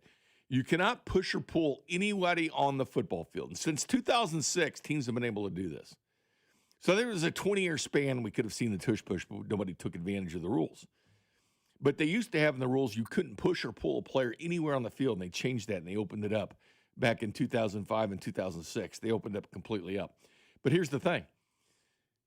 You cannot push or pull anybody on the football field. And since 2006, teams have been able to do this. So there was a 20-year span we could have seen the tush push, but nobody took advantage of the rules. But they used to have in the rules you couldn't push or pull a player anywhere on the field, and they changed that, and they opened it up back in 2005 and 2006. They opened it completely up. But here's the thing.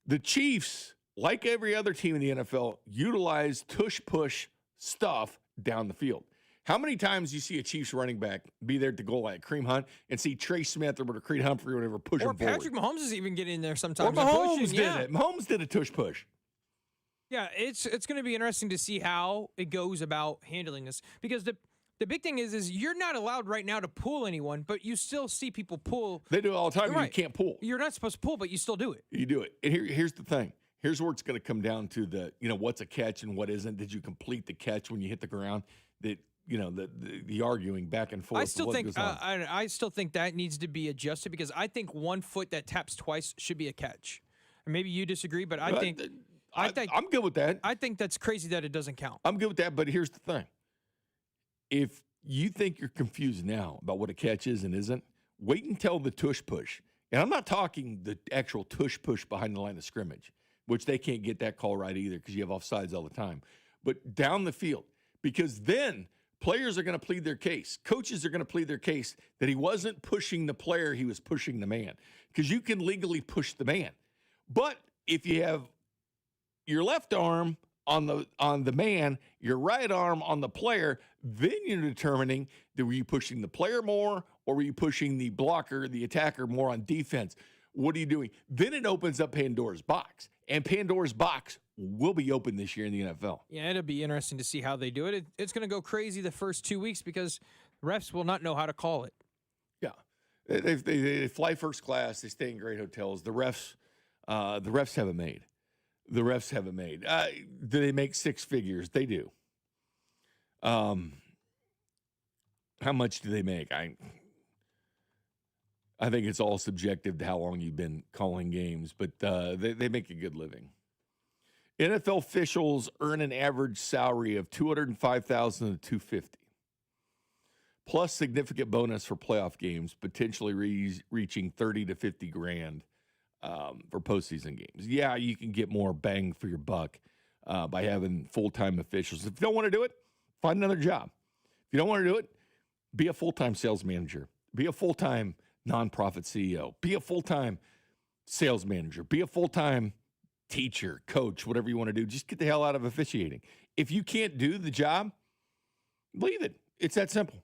The Chiefs, like every other team in the NFL, utilize tush-push stuff down the field. How many times you see a Chiefs running back be there at the goal line, Kareem Hunt, and see Trey Smith or Creed Humphrey or whatever push him forward? Or Patrick Mahomes is even getting in there sometimes. Or Mahomes pushing, did it. Mahomes did a tush push. Yeah, it's going to be interesting to see how it goes about handling this, because the big thing is you're not allowed right now to pull anyone, but you still see people pull. They do it all the time. Right. You can't pull. You're not supposed to pull, but you still do it. You do it. And here's the thing. Here's where it's going to come down to the, what's a catch and what isn't. Did you complete the catch when you hit the ground? That, the arguing back and forth. I still think that needs to be adjusted, because I think 1 foot that taps twice should be a catch. And maybe you disagree, but I think I'm good with that. I think that's crazy that it doesn't count. I'm good with that, but here's the thing. If you think you're confused now about what a catch is and isn't, wait until the tush push. And I'm not talking the actual tush push behind the line of scrimmage, which they can't get that call right either because you have offsides all the time. But down the field, because then players are going to plead their case. Coaches are going to plead their case that he wasn't pushing the player, he was pushing the man. Because you can legally push the man. But if you have your left arm on the man, your right arm on the player, then you're determining that were you pushing the player more or were you pushing the blocker, the attacker more on defense? What are you doing? Then it opens up Pandora's box. And Pandora's box will be open this year in the NFL. Yeah, it'll be interesting to see how they do it. It's going to go crazy the first 2 weeks because refs will not know how to call it. Yeah. They fly first class. They stay in great hotels. The refs haven't made. The refs haven't made. Do they make six figures? They do. How much do they make? I think it's all subjective to how long you've been calling games, but they make a good living. NFL officials earn an average salary of $205,000 to $250,000, plus significant bonus for playoff games, potentially reaching $30,000 to $50,000 for postseason games. Yeah, you can get more bang for your buck by having full-time officials. If you don't want to do it, find another job. If you don't want to do it, be a full-time sales manager. Be a full-time nonprofit CEO. Be a full-time sales manager. Be a full-time teacher, coach, whatever you want to do. Just get the hell out of officiating. If you can't do the job, leave it. It's that simple.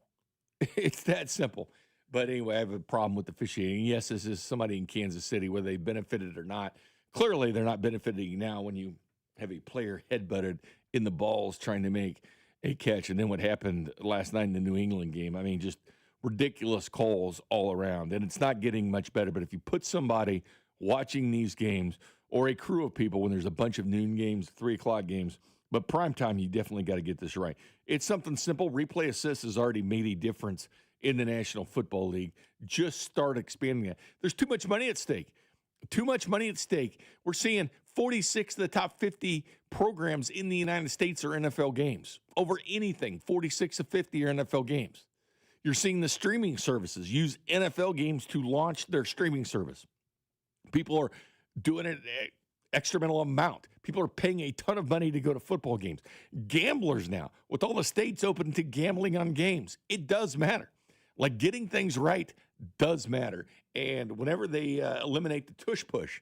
It's that simple. But anyway, I have a problem with officiating. Yes, this is somebody in Kansas City, whether they benefited or not. Clearly, they're not benefiting now when you have a player headbutted in the balls trying to make a catch. And then what happened last night in the New England game, I mean, just ridiculous calls all around. And it's not getting much better. But if you put somebody watching these games or a crew of people when there's a bunch of noon games, 3 o'clock games, but primetime, you definitely got to get this right. It's something simple. Replay assist has already made a difference in the National Football League. Just start expanding it. There's too much money at stake. Too much money at stake. We're seeing 46 of the top 50 programs in the United States are NFL games. Over anything, 46 of 50 are NFL games. You're seeing the streaming services use NFL games to launch their streaming service. People are doing it an extraordinary amount. People are paying a ton of money to go to football games. Gamblers now, with all the states open to gambling on games, it does matter. Like, getting things right does matter. And whenever they eliminate the tush push,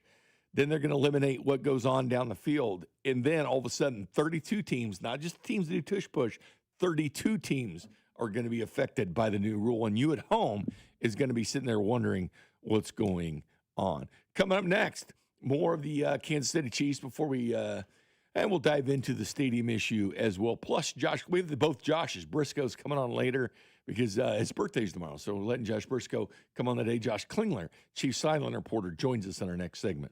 then they're going to eliminate what goes on down the field. And then all of a sudden, 32 teams, not just the teams that do tush push, 32 teams are going to be affected by the new rule. And you at home is going to be sitting there wondering what's going on. Coming up next, more of the Kansas City Chiefs before we and we'll dive into the stadium issue as well. Plus, Josh, we have both Joshes. Briscoe's coming on later because his birthday's tomorrow. So we're letting Josh Brisco come on the day. Josh Klingler, Chief Sideline reporter, joins us in our next segment.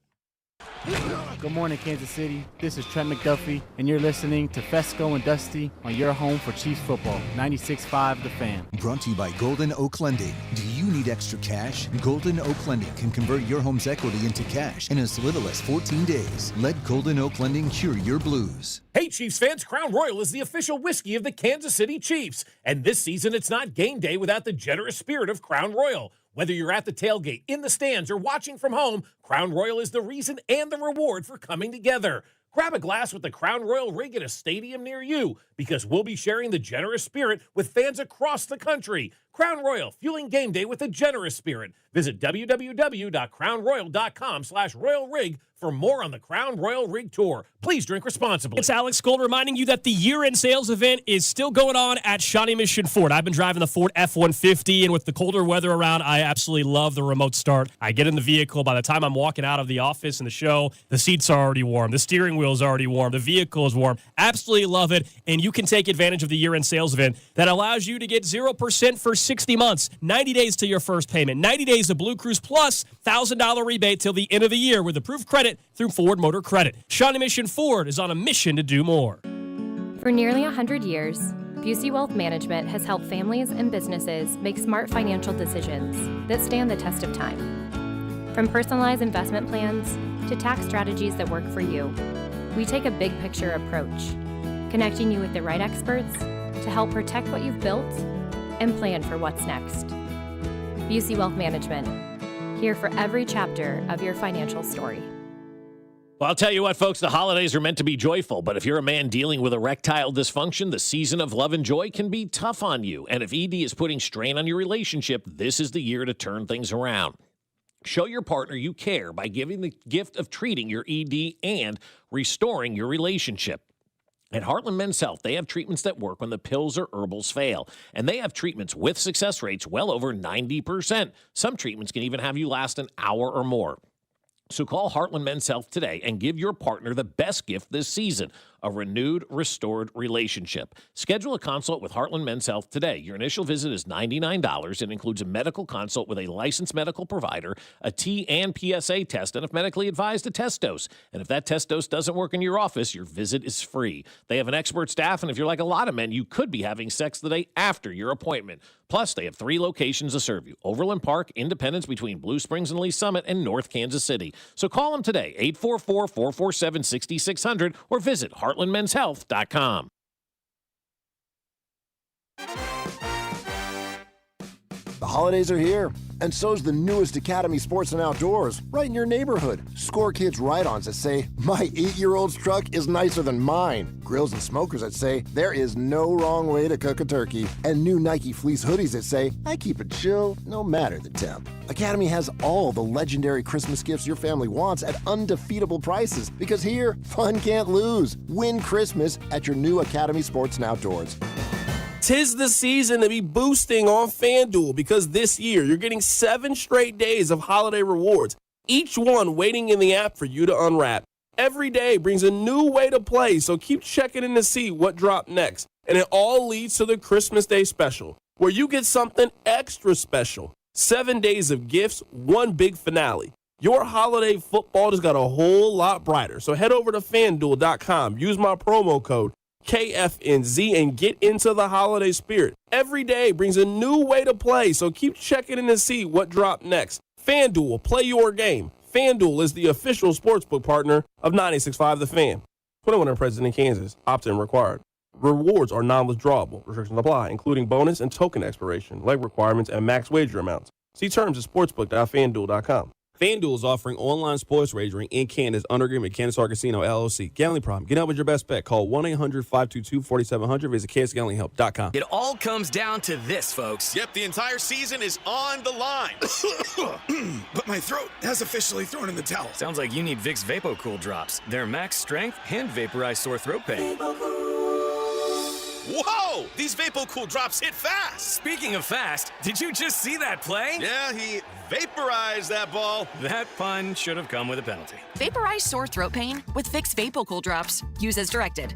Good morning, Kansas City. This is Trent McDuffie, and you're listening to Fescoe and Dusty on your home for Chiefs football, 96.5 The Fan. Brought to you by Golden Oak Lending. Do you need extra cash? Golden Oak Lending can convert your home's equity into cash in as little as 14 days. Let Golden Oak Lending cure your blues. Hey, Chiefs fans, Crown Royal is the official whiskey of the Kansas City Chiefs. And this season, it's not game day without the generous spirit of Crown Royal. Whether you're at the tailgate, in the stands, or watching from home, Crown Royal is the reason and the reward for coming together. Grab a glass with the Crown Royal rig at a stadium near you, because we'll be sharing the generous spirit with fans across the country. Crown Royal, fueling game day with a generous spirit. Visit www.crownroyal.com/Royal Rig for more on the Crown Royal Rig Tour. Please drink responsibly. It's Alex Gold reminding you that the year-end sales event is still going on at Shawnee Mission Ford. I've been driving the Ford F-150, and with the colder weather around, I absolutely love the remote start. I get in the vehicle. By the time I'm walking out of the office and the show, the seats are already warm. The steering wheel is already warm. The vehicle is warm. Absolutely love it, and you can take advantage of the year-end sales event that allows you to get 0% for 60 months, 90 days to your first payment, 90 days of Blue Cruise Plus, $1,000 rebate till the end of the year with approved credit through Ford Motor Credit. Shawnee Mission Ford is on a mission to do more. For nearly 100 years, Busey Wealth Management has helped families and businesses make smart financial decisions that stand the test of time. From personalized investment plans to tax strategies that work for you, we take a big picture approach, connecting you with the right experts to help protect what you've built and plan for what's next. Busey Wealth Management, here for every chapter of your financial story. Well, I'll tell you what, folks, the holidays are meant to be joyful, but if you're a man dealing with erectile dysfunction, the season of love and joy can be tough on you. And if ED is putting strain on your relationship, this is the year to turn things around. Show your partner you care by giving the gift of treating your ED and restoring your relationship. At Heartland Men's Health, they have treatments that work when the pills or herbals fail. And they have treatments with success rates well over 90%. Some treatments can even have you last an hour or more. So call Heartland Men's Health today and give your partner the best gift this season, a renewed, restored relationship. Schedule a consult with Heartland Men's Health today. Your initial visit is $99 and includes a medical consult with a licensed medical provider, a T and PSA test, and if medically advised, a test dose. And if that test dose doesn't work in your office, your visit is free. They have an expert staff, and if you're like a lot of men, you could be having sex the day after your appointment. Plus, they have 3 locations to serve you: Overland Park, Independence between Blue Springs and Lee Summit, and North Kansas City. So call them today, 844-447-6600, or visit heartlandmenshealth.com. The holidays are here, and so's the newest Academy Sports and Outdoors, right in your neighborhood. Score kids ride-ons that say, my 8-year-old's truck is nicer than mine. Grills and smokers that say, there is no wrong way to cook a turkey. And new Nike fleece hoodies that say, I keep it chill no matter the temp. Academy has all the legendary Christmas gifts your family wants at undefeatable prices, because here, fun can't lose. Win Christmas at your new Academy Sports and Outdoors. 'Tis the season to be boosting on FanDuel, because this year you're getting 7 straight days of holiday rewards, each one waiting in the app for you to unwrap. Every day brings a new way to play, so keep checking in to see what dropped next. And it all leads to the Christmas Day special, where you get something extra special. 7 days of gifts, one big finale. Your holiday football just got a whole lot brighter. So head over to FanDuel.com, use my promo code KFNZ, and get into the holiday spirit. Every day brings a new way to play, so keep checking in to see what dropped next. FanDuel, play your game. FanDuel is the official sportsbook partner of 96.5 The Fan. 21 and present in Kansas. Opt-in required. Rewards are non-withdrawable. Restrictions apply, including bonus and token expiration, leg requirements, and max wager amounts. See terms at sportsbook.fanduel.com. FanDuel is offering online sports wagering in Kansas under agreement with Kansas Star Casino, LLC. Gambling problem? Get out with your best bet. Call 1-800-522-4700. Visit kansasgamblinghelp.com. It all comes down to this, folks. Yep, the entire season is on the line. But my throat has officially thrown in the towel. Sounds like you need Vicks VapoCool drops. They're max strength and vaporize sore throat pain. Whoa! These VapoCool drops hit fast. Speaking of fast, did you just see that play? Yeah, he vaporized that ball. That pun should have come with a penalty. Vaporize sore throat pain with Vicks VapoCool drops. Use as directed.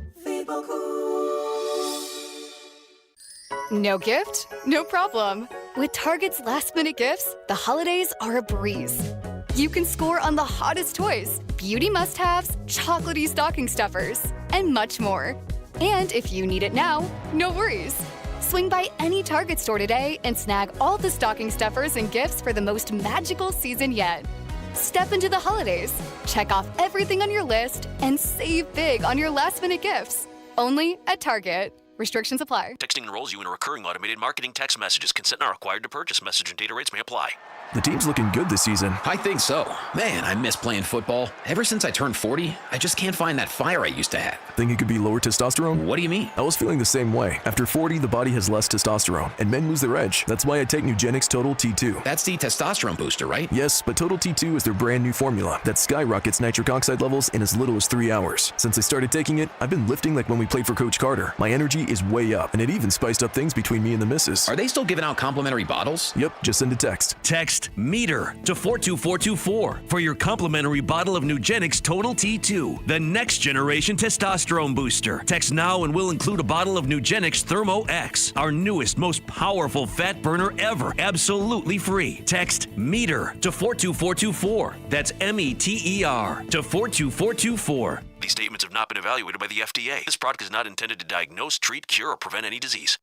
No gift? No problem. With Target's last-minute gifts, the holidays are a breeze. You can score on the hottest toys, beauty must-haves, chocolatey stocking stuffers, and much more. And if you need it now, no worries. Swing by any Target store today and snag all the stocking stuffers and gifts for the most magical season yet. Step into the holidays, check off everything on your list, and save big on your last-minute gifts. Only at Target. Restrictions apply. Texting enrolls you in a recurring automated marketing text messages. Consent not required to purchase. Message and data rates may apply. The team's looking good this season. I think so. Man, I miss playing football. Ever since I turned 40, I just can't find that fire I used to have. Think it could be lower testosterone? What do you mean? I was feeling the same way. After 40, the body has less testosterone, and men lose their edge. That's why I take Nugenix Total T2. That's the testosterone booster, right? Yes, but Total T2 is their brand new formula that skyrockets nitric oxide levels in as little as 3 hours. Since I started taking it, I've been lifting like when we played for Coach Carter. My energy is way up, and it even spiced up things between me and the missus. Are they still giving out complimentary bottles? Yep, just send a text. Text METER to 42424 for your complimentary bottle of Nugenix Total T2, the next generation testosterone booster. Text now and we'll include a bottle of Nugenix Thermo X, our newest, most powerful fat burner ever, absolutely free. Text METER to 42424. That's METER to 42424. These statements have not been evaluated by the FDA. This product is not intended to diagnose, treat, cure, or prevent any disease.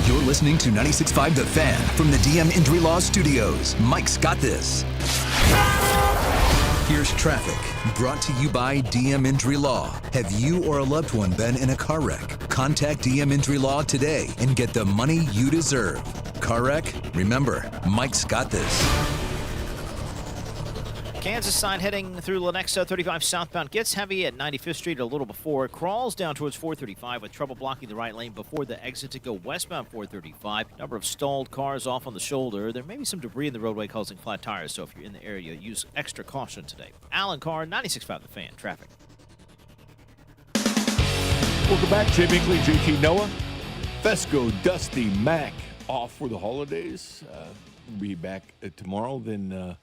You're listening to 96.5 The Fan from the DM Injury Law Studios. Mike's got this. Here's traffic, brought to you by DM Injury Law. Have you or a loved one been in a car wreck? Contact DM Injury Law today and get the money you deserve. Car wreck? Remember, Mike's got this. Kansas side heading through Lenexa 35 southbound gets heavy at 95th Street a little before. Crawls down towards 435 with trouble blocking the right lane before the exit to go westbound 435. Number of stalled cars off on the shoulder. There may be some debris in the roadway causing flat tires, so if you're in the area, use extra caution today. Alan Carr, 96.5 The Fan. Traffic. Welcome back. Jay Binkley, JT Noah. Fescoe Dusty Mac off for the holidays. We'll be back tomorrow. Then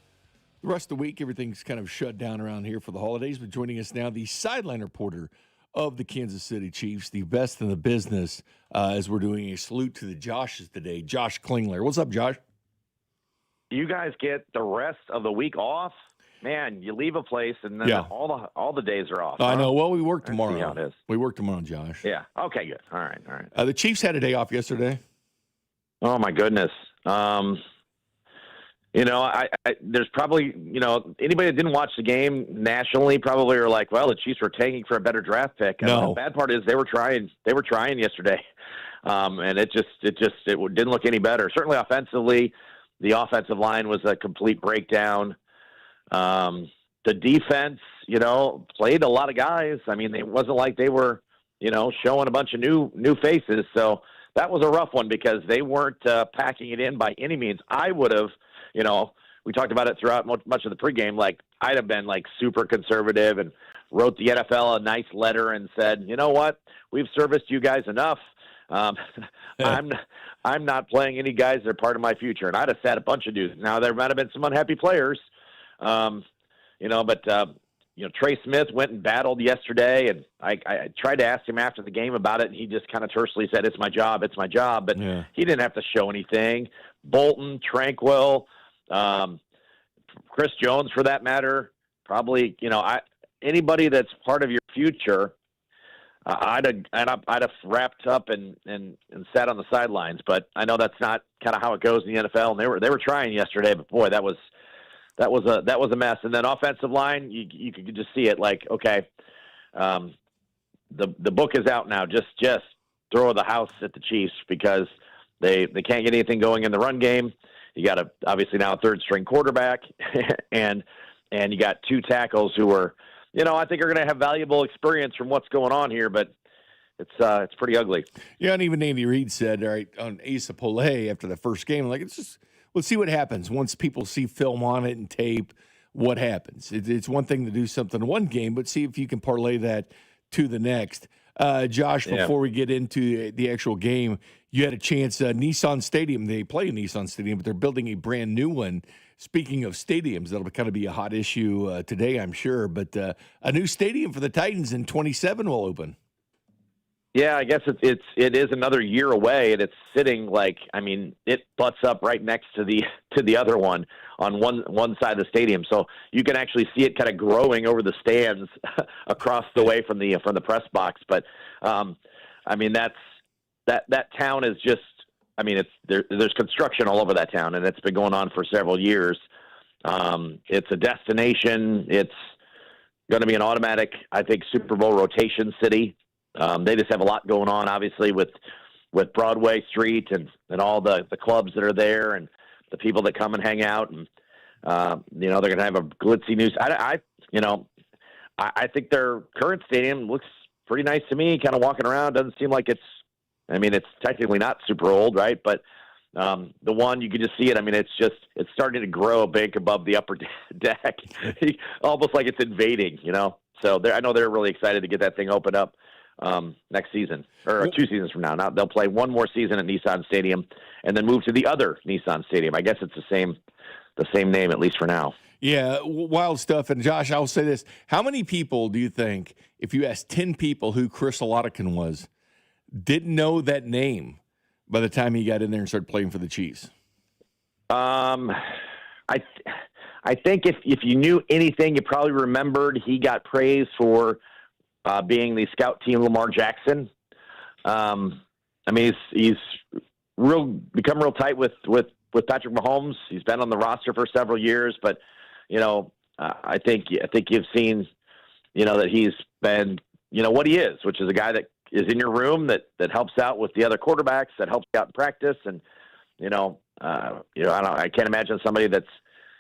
the rest of the week, everything's kind of shut down around here for the holidays. But joining us now, the sideline reporter of the Kansas City Chiefs, the best in the business, as we're doing a salute to the Joshes today. Josh Klingler. What's up, Josh? You guys get the rest of the week off? Man, you leave a place and then all the days are off. I know. Well, we work tomorrow. See how it is. We work tomorrow, Josh. Yeah. Okay, good. All right. The Chiefs had a day off yesterday. Oh, my goodness. There's probably, anybody that didn't watch the game nationally probably are like, well, the Chiefs were tanking for a better draft pick. No. The bad part is they were trying yesterday. And it didn't look any better. Certainly offensively, the offensive line was a complete breakdown. The defense, played a lot of guys. I mean, it wasn't like they were, showing a bunch of new faces. So that was a rough one because they weren't packing it in by any means. I would have, we talked about it throughout much of the pregame. Like, I'd have been like super conservative and wrote the NFL a nice letter and said, you know what, we've serviced you guys enough. I'm not playing any guys that are part of my future. And I'd have sat a bunch of dudes. Now, there might have been some unhappy players, but Trey Smith went and battled yesterday, and I tried to ask him after the game about it, and he just kind of tersely said, it's my job. But he didn't have to show anything. Bolton, Tranquil, Chris Jones, for that matter, probably, anybody that's part of your future, I'd have wrapped up and sat on the sidelines. But I know that's not kind of how it goes in the NFL, and they were trying yesterday, but boy, that was a mess. And then offensive line, you could just see it like, okay, the book is out now. Just throw the house at the Chiefs because they can't get anything going in the run game. You got obviously now a third string quarterback and you got two tackles who are, I think are going to have valuable experience from what's going on here, but it's pretty ugly. Yeah. And even Andy Reid said, all right, on Asa Polle after the first game, like, let's see what happens once people see film on it and tape. What happens? It's one thing to do something in one game, but see if you can parlay that to the next. Josh, before we get into the actual game, you had a chance. Nissan Stadium, they play in Nissan Stadium, but they're building a brand new one. Speaking of stadiums, that'll kind of be a hot issue today, I'm sure. But a new stadium for the Titans in 2027 will open. Yeah, I guess it is another year away, and it's sitting it butts up right next to the other one on one side of the stadium, so you can actually see it kind of growing over the stands across the way from the press box. But that town is just, there's construction all over that town, and it's been going on for several years. It's a destination. It's going to be an automatic, I think, Super Bowl rotation city. They just have a lot going on, obviously, with Broadway Street and all the clubs that are there and the people that come and hang out. And They're going to have a glitzy new. I think their current stadium looks pretty nice to me. Kind of walking around, doesn't seem like it's. I mean, it's technically not super old, right? But the one, you can just see it. I mean, it's starting to grow a bank above the upper deck, almost like it's invading, So I know they're really excited to get that thing opened up next season, or 2 seasons from now. Now they'll play one more season at Nissan Stadium and then move to the other Nissan Stadium. I guess it's the same name, at least for now. Yeah, wild stuff. And Josh, I'll say this. How many people do you think, if you asked 10 people who Chris Oladikin was, didn't know that name by the time he got in there and started playing for the Chiefs? I think if you knew anything, you probably remembered he got praised for being the scout team Lamar Jackson. He's become real tight with Patrick Mahomes. He's been on the roster for several years, but I think you've seen that he's been what he is, which is a guy that is in your room that helps out with the other quarterbacks, that helps out in practice, and I can't imagine somebody that's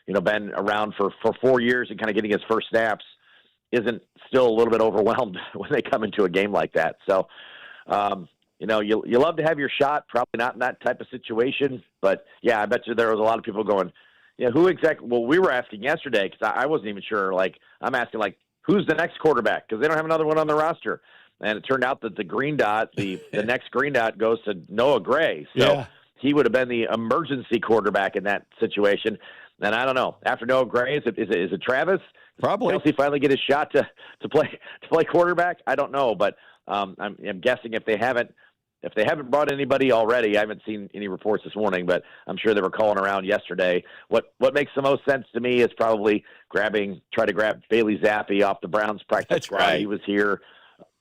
been around for 4 years and kind of getting his first snaps isn't still a little bit overwhelmed when they come into a game like that. So, you love to have your shot, probably not in that type of situation, but yeah, I bet you there was a lot of people going, who exactly, well, we were asking yesterday, because I wasn't even sure, I'm asking, who's the next quarterback? Because they don't have another one on the roster. And it turned out that the green dot, the next green dot goes to Noah Gray. So he would have been the emergency quarterback in that situation. And I don't know. After Noah Gray, is it Travis? Probably. Does he finally get his shot to play quarterback? I don't know, but I'm guessing if they haven't brought anybody already, I haven't seen any reports this morning, but I'm sure they were calling around yesterday. What makes the most sense to me is probably try to grab Bailey Zappi off the Browns practice squad. Right. He was here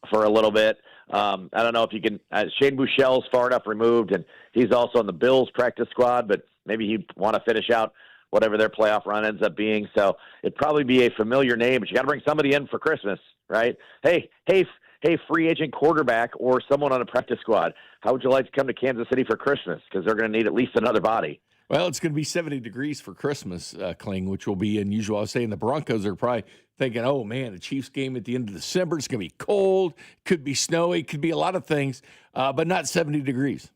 for a little bit. I don't know if you can. Shane Buechele's far enough removed, and he's also on the Bills practice squad, but maybe he'd want to finish out whatever their playoff run ends up being. So it'd probably be a familiar name, but you got to bring somebody in for Christmas, right? Hey, free agent quarterback or someone on a practice squad, how would you like to come to Kansas City for Christmas? Because they're going to need at least another body. Well, it's going to be 70 degrees for Christmas, Kling, which will be unusual. I was saying the Broncos are probably thinking, oh, man, the Chiefs game at the end of December, it's going to be cold, could be snowy, could be a lot of things, but not 70 degrees.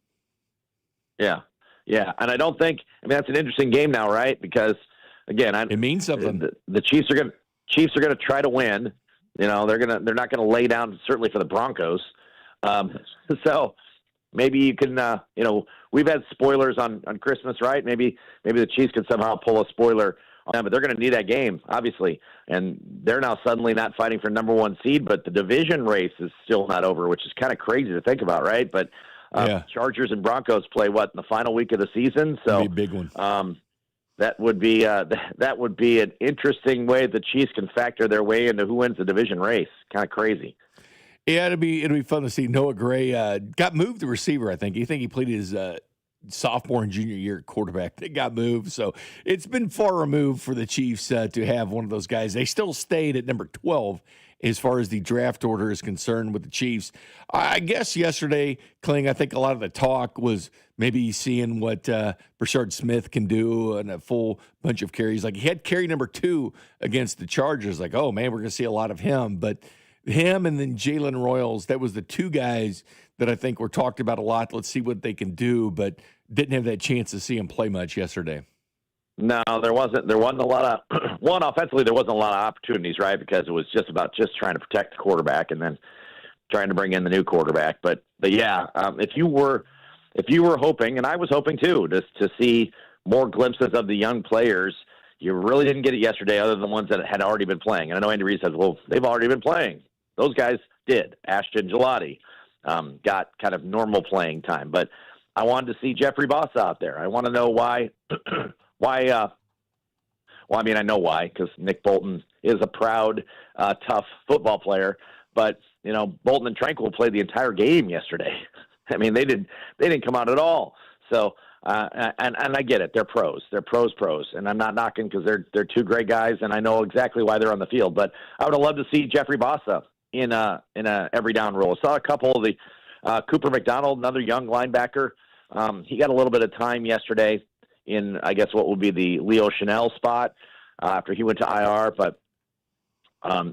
Yeah, and I don't think – that's an interesting game now, right? Because, again, it means something. The Chiefs are going to try to win. They're not going to lay down, certainly for the Broncos. So maybe you can, we've had spoilers on Christmas, right? Maybe the Chiefs can somehow pull a spoiler on them, but they're going to need that game, obviously. And they're now suddenly not fighting for number one seed, but the division race is still not over, which is kind of crazy to think about, right? But Chargers and Broncos play in the final week of the season. So that'd be a big one. That would be an interesting way the Chiefs can factor their way into who wins the division race. Kind of crazy. Yeah, it'll be fun to see. Noah Gray got moved to receiver, I think. You think he played his sophomore and junior year at quarterback. They got moved, so it's been far removed for the Chiefs to have one of those guys. They still stayed at number 12 as far as the draft order is concerned with the Chiefs. I guess yesterday, Kling, I think a lot of the talk was maybe seeing what Brashard Smith can do and a full bunch of carries. Like, he had carry number 2 against the Chargers. Like, oh, man, we're going to see a lot of him. But him and then Jalen Royals, that was the 2 guys that I think were talked about a lot. Let's see what they can do, but didn't have that chance to see him play much yesterday. No, there wasn't a lot of one offensively. There wasn't a lot of opportunities, right? Because it was just about trying to protect the quarterback and then trying to bring in the new quarterback. But yeah, if you were hoping, and I was hoping too, just to see more glimpses of the young players, you really didn't get it yesterday, other than the ones that had already been playing. And I know Andy Reid says, "Well, they've already been playing." Those guys did. Ashton Gelati got kind of normal playing time, but I wanted to see Jeffrey Bossa out there. I want to know why. I know why, because Nick Bolton is a proud, tough football player. But Bolton and Tranquil played the entire game yesterday. I mean, they didn't come out at all. So, and I get it. They're pros. They're pros. And I'm not knocking because they're 2 great guys, and I know exactly why they're on the field. But I would have loved to see Jeffrey Bossa in a every down role. I saw a couple of the Cooper McDonald, another young linebacker. He got a little bit of time yesterday. in, I guess, what would be the Leo Chanel spot after he went to IR. But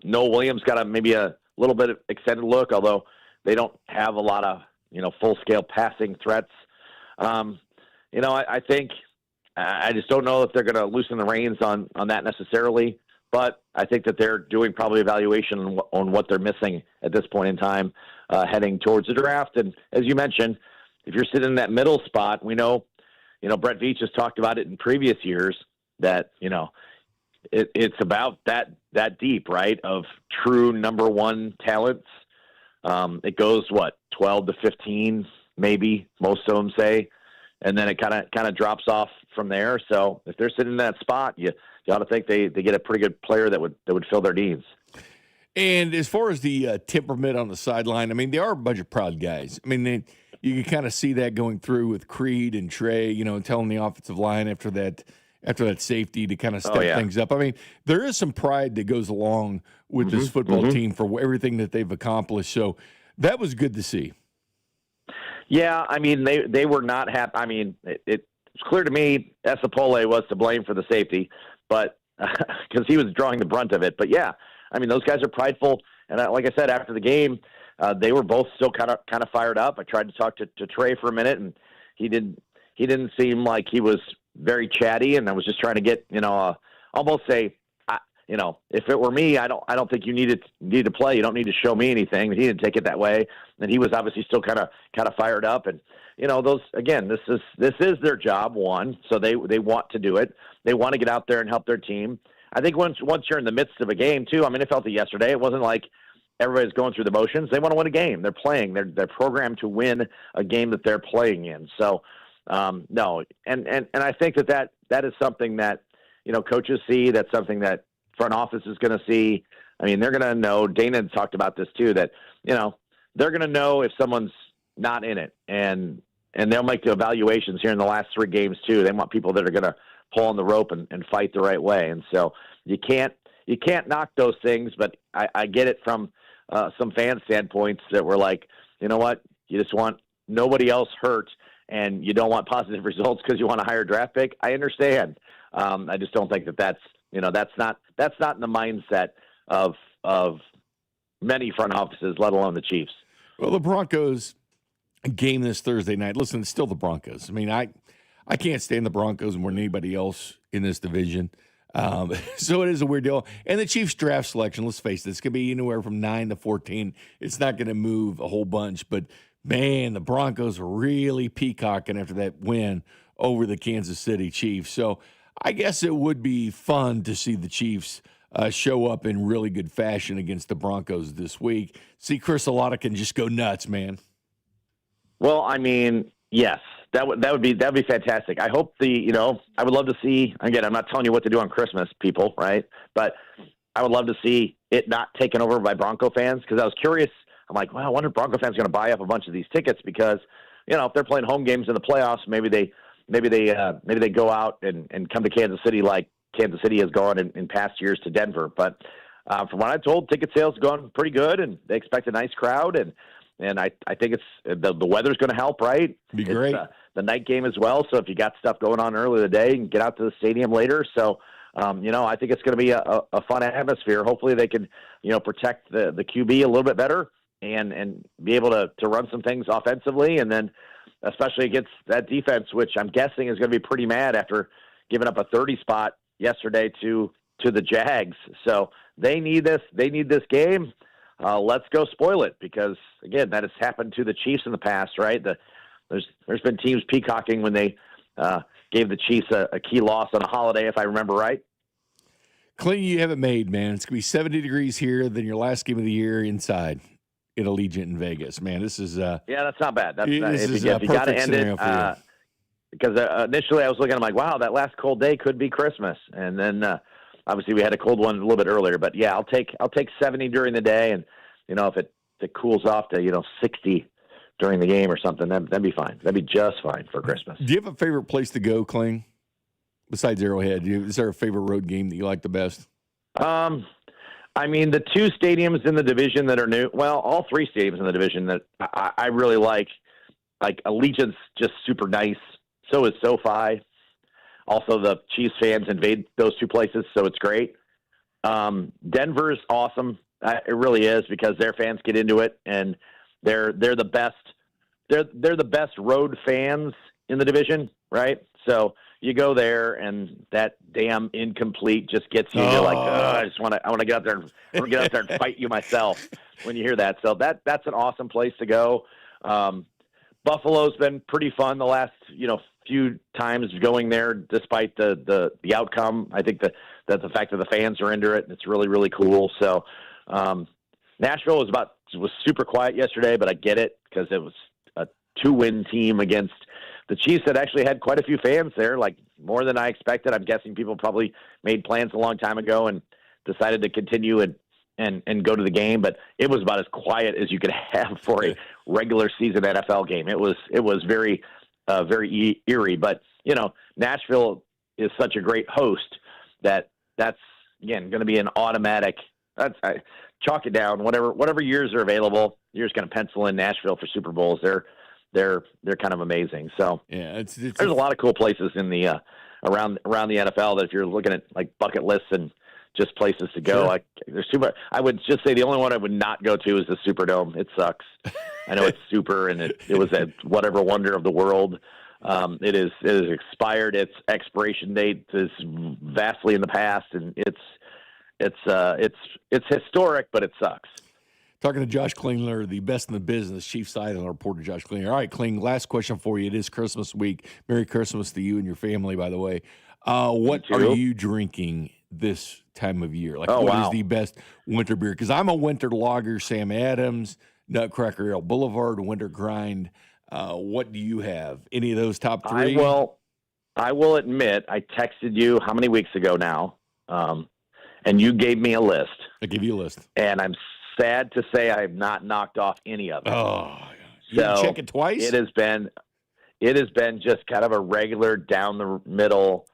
Noah Williams got maybe a little bit of extended look, although they don't have a lot of, full-scale passing threats. I think I just don't know if they're going to loosen the reins on that necessarily, but I think that they're doing probably evaluation on what they're missing at this point in time heading towards the draft. And as you mentioned, if you're sitting in that middle spot, we know, Brett Veach has talked about it in previous years that, it's about that deep, right, of true number one talents. It goes, 12 to 15, maybe, most of them say, and then it kind of drops off from there. So if they're sitting in that spot, you ought to think they get a pretty good player that would fill their needs. And as far as the temperament on the sideline, I mean, they are a bunch of proud guys. I mean, you can kind of see that going through with Creed and Trey, telling the offensive line after that safety to kind of step things up. I mean, there is some pride that goes along with this football team for everything that they've accomplished. So that was good to see. Yeah, I mean, they were not happy. I mean, it's clear to me Esapole was to blame for the safety, but because he was drawing the brunt of it. But yeah, I mean, those guys are prideful, and like I said, after the game, they were both still kind of fired up. I tried to talk to Trey for a minute, and he didn't seem like he was very chatty, and I was just trying to get almost say, if it were me, I don't think you need to play. You don't need to show me anything. He didn't take it that way, and he was obviously still kind of fired up. And those, again, this is their job, one, so they want to do it. They want to get out there and help their team. I think once you're in the midst of a game too. I mean, I felt it yesterday. It wasn't like everybody's going through the motions. They want to win a game. They're playing. They're programmed to win a game that they're playing in. So no, and I think that is something that coaches see. That's something that front office is going to see. I mean, they're going to know. Dana talked about this too. That they're going to know if someone's not in it, and they'll make the evaluations here in the last 3 games too. They want people that are going to pull on the rope and fight the right way. And so you can't knock those things. But I get it from some fan standpoints that were like, you know what, you just want nobody else hurt, and you don't want positive results because you want a higher draft pick. I understand. I just don't think that's not in the mindset of many front offices, let alone the Chiefs. Well, the Broncos game this Thursday night. Listen, it's still the Broncos. I mean, I can't stand the Broncos more than anybody else in this division. So it is a weird deal. And the Chiefs draft selection, let's face it, it's going to be anywhere from 9 to 14. It's not going to move a whole bunch. But, man, the Broncos were really peacocking after that win over the Kansas City Chiefs. So I guess it would be fun to see the Chiefs show up in really good fashion against the Broncos this week. See Chris Olave can just go nuts, man. Well, I mean, yes. That would be fantastic. I hope I would love to see, again, I'm not telling you what to do on Christmas, people, right? But I would love to see it not taken over by Bronco fans, because I was curious. I'm like, well, I wonder if Bronco fans are going to buy up a bunch of these tickets, because, if they're playing home games in the playoffs, maybe they go out and come to Kansas City like Kansas City has gone in past years to Denver. But from what I'm told, ticket sales have gone pretty good, and they expect a nice crowd, and I think it's the weather's going to help, right? Be great. It's the night game as well. So if you got stuff going on early in the day, you can get out to the stadium later. So, I think it's going to be a fun atmosphere. Hopefully they can, protect the QB a little bit better and be able to run some things offensively. And then especially against that defense, which I'm guessing is going to be pretty mad after giving up a 30 spot yesterday to the Jags. So they need this game. Let's go spoil it, because again, that has happened to the Chiefs in the past, right? There's been teams peacocking when they gave the Chiefs a key loss on a holiday, if I remember right. Cling, you have it made, man. It's going to be 70 degrees here than your last game of the year inside at Allegiant in Vegas. Man, this is yeah, that's not bad. That's if you got to end it. Because initially I was looking, I'm like, wow, that last cold day could be Christmas, and then obviously we had a cold one a little bit earlier. But yeah, I'll take 70 during the day, and if it cools off to 60 during the game or something, that'd be fine. That'd be just fine for Christmas. Do you have a favorite place to go, Kling? Besides Arrowhead, is there a favorite road game that you like the best? I mean, the 2 stadiums in the division that are new. Well, all 3 stadiums in the division that I really like. Like Allegiant's just super nice. So is SoFi. Also, the Chiefs fans invade those two places, so it's great. Denver's awesome. It really is, because their fans get into it, and they're the best. They're the best road fans in the division, right? So you go there, and that damn incomplete just gets you. You're like, I want to get out there. I want to get out there and fight you myself when you hear that. So that's an awesome place to go. Buffalo's been pretty fun the last few times going there, despite the outcome. I think that the fact that the fans are into it, it's really, really cool. So Nashville was super quiet yesterday, but I get it, because it was a 2-win team against the Chiefs that actually had quite a few fans there, like more than I expected. I'm guessing people probably made plans a long time ago and decided to continue and go to the game, but it was about as quiet as you could have for a regular season NFL game. It was very, very eerie, but Nashville is such a great host that's again going to be an automatic. I chalk it down. Whatever years are available, you're just going to pencil in Nashville for Super Bowls. They're kind of amazing. So yeah, there's a lot of cool places in the around the NFL that if you're looking at like bucket lists and just places to go, Sure. there's super. I would just say the only one I would not go to is the Superdome. It sucks. I know it's super, and it was a whatever wonder of the world. It is expired. Its expiration date is vastly in the past, and it's historic, but it sucks. Talking to Josh Klingler, the best in the business, Chief Side and reporter Josh Klingler. All right, Kling, last question for you. It is Christmas week. Merry Christmas to you and your family, by the way. What are you drinking this time of year? Like, what is the best winter beer? Because I'm a winter lager, Sam Adams, Nutcracker Ale Boulevard, Winter Grind. What do you have? Any of those top three? I will admit, I texted you how many weeks ago now, and you gave me a list. I gave you a list. And I'm sad to say I have not knocked off any of it. Oh, you so check it twice? It has been just kind of a regular down the middle,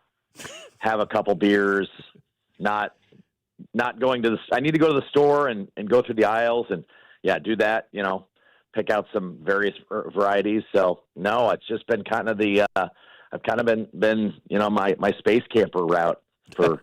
have a couple beers, not going to I need to go to the store and go through the aisles and do that, pick out some various varieties. So no, it's just been kind of I've kind of been my space camper route for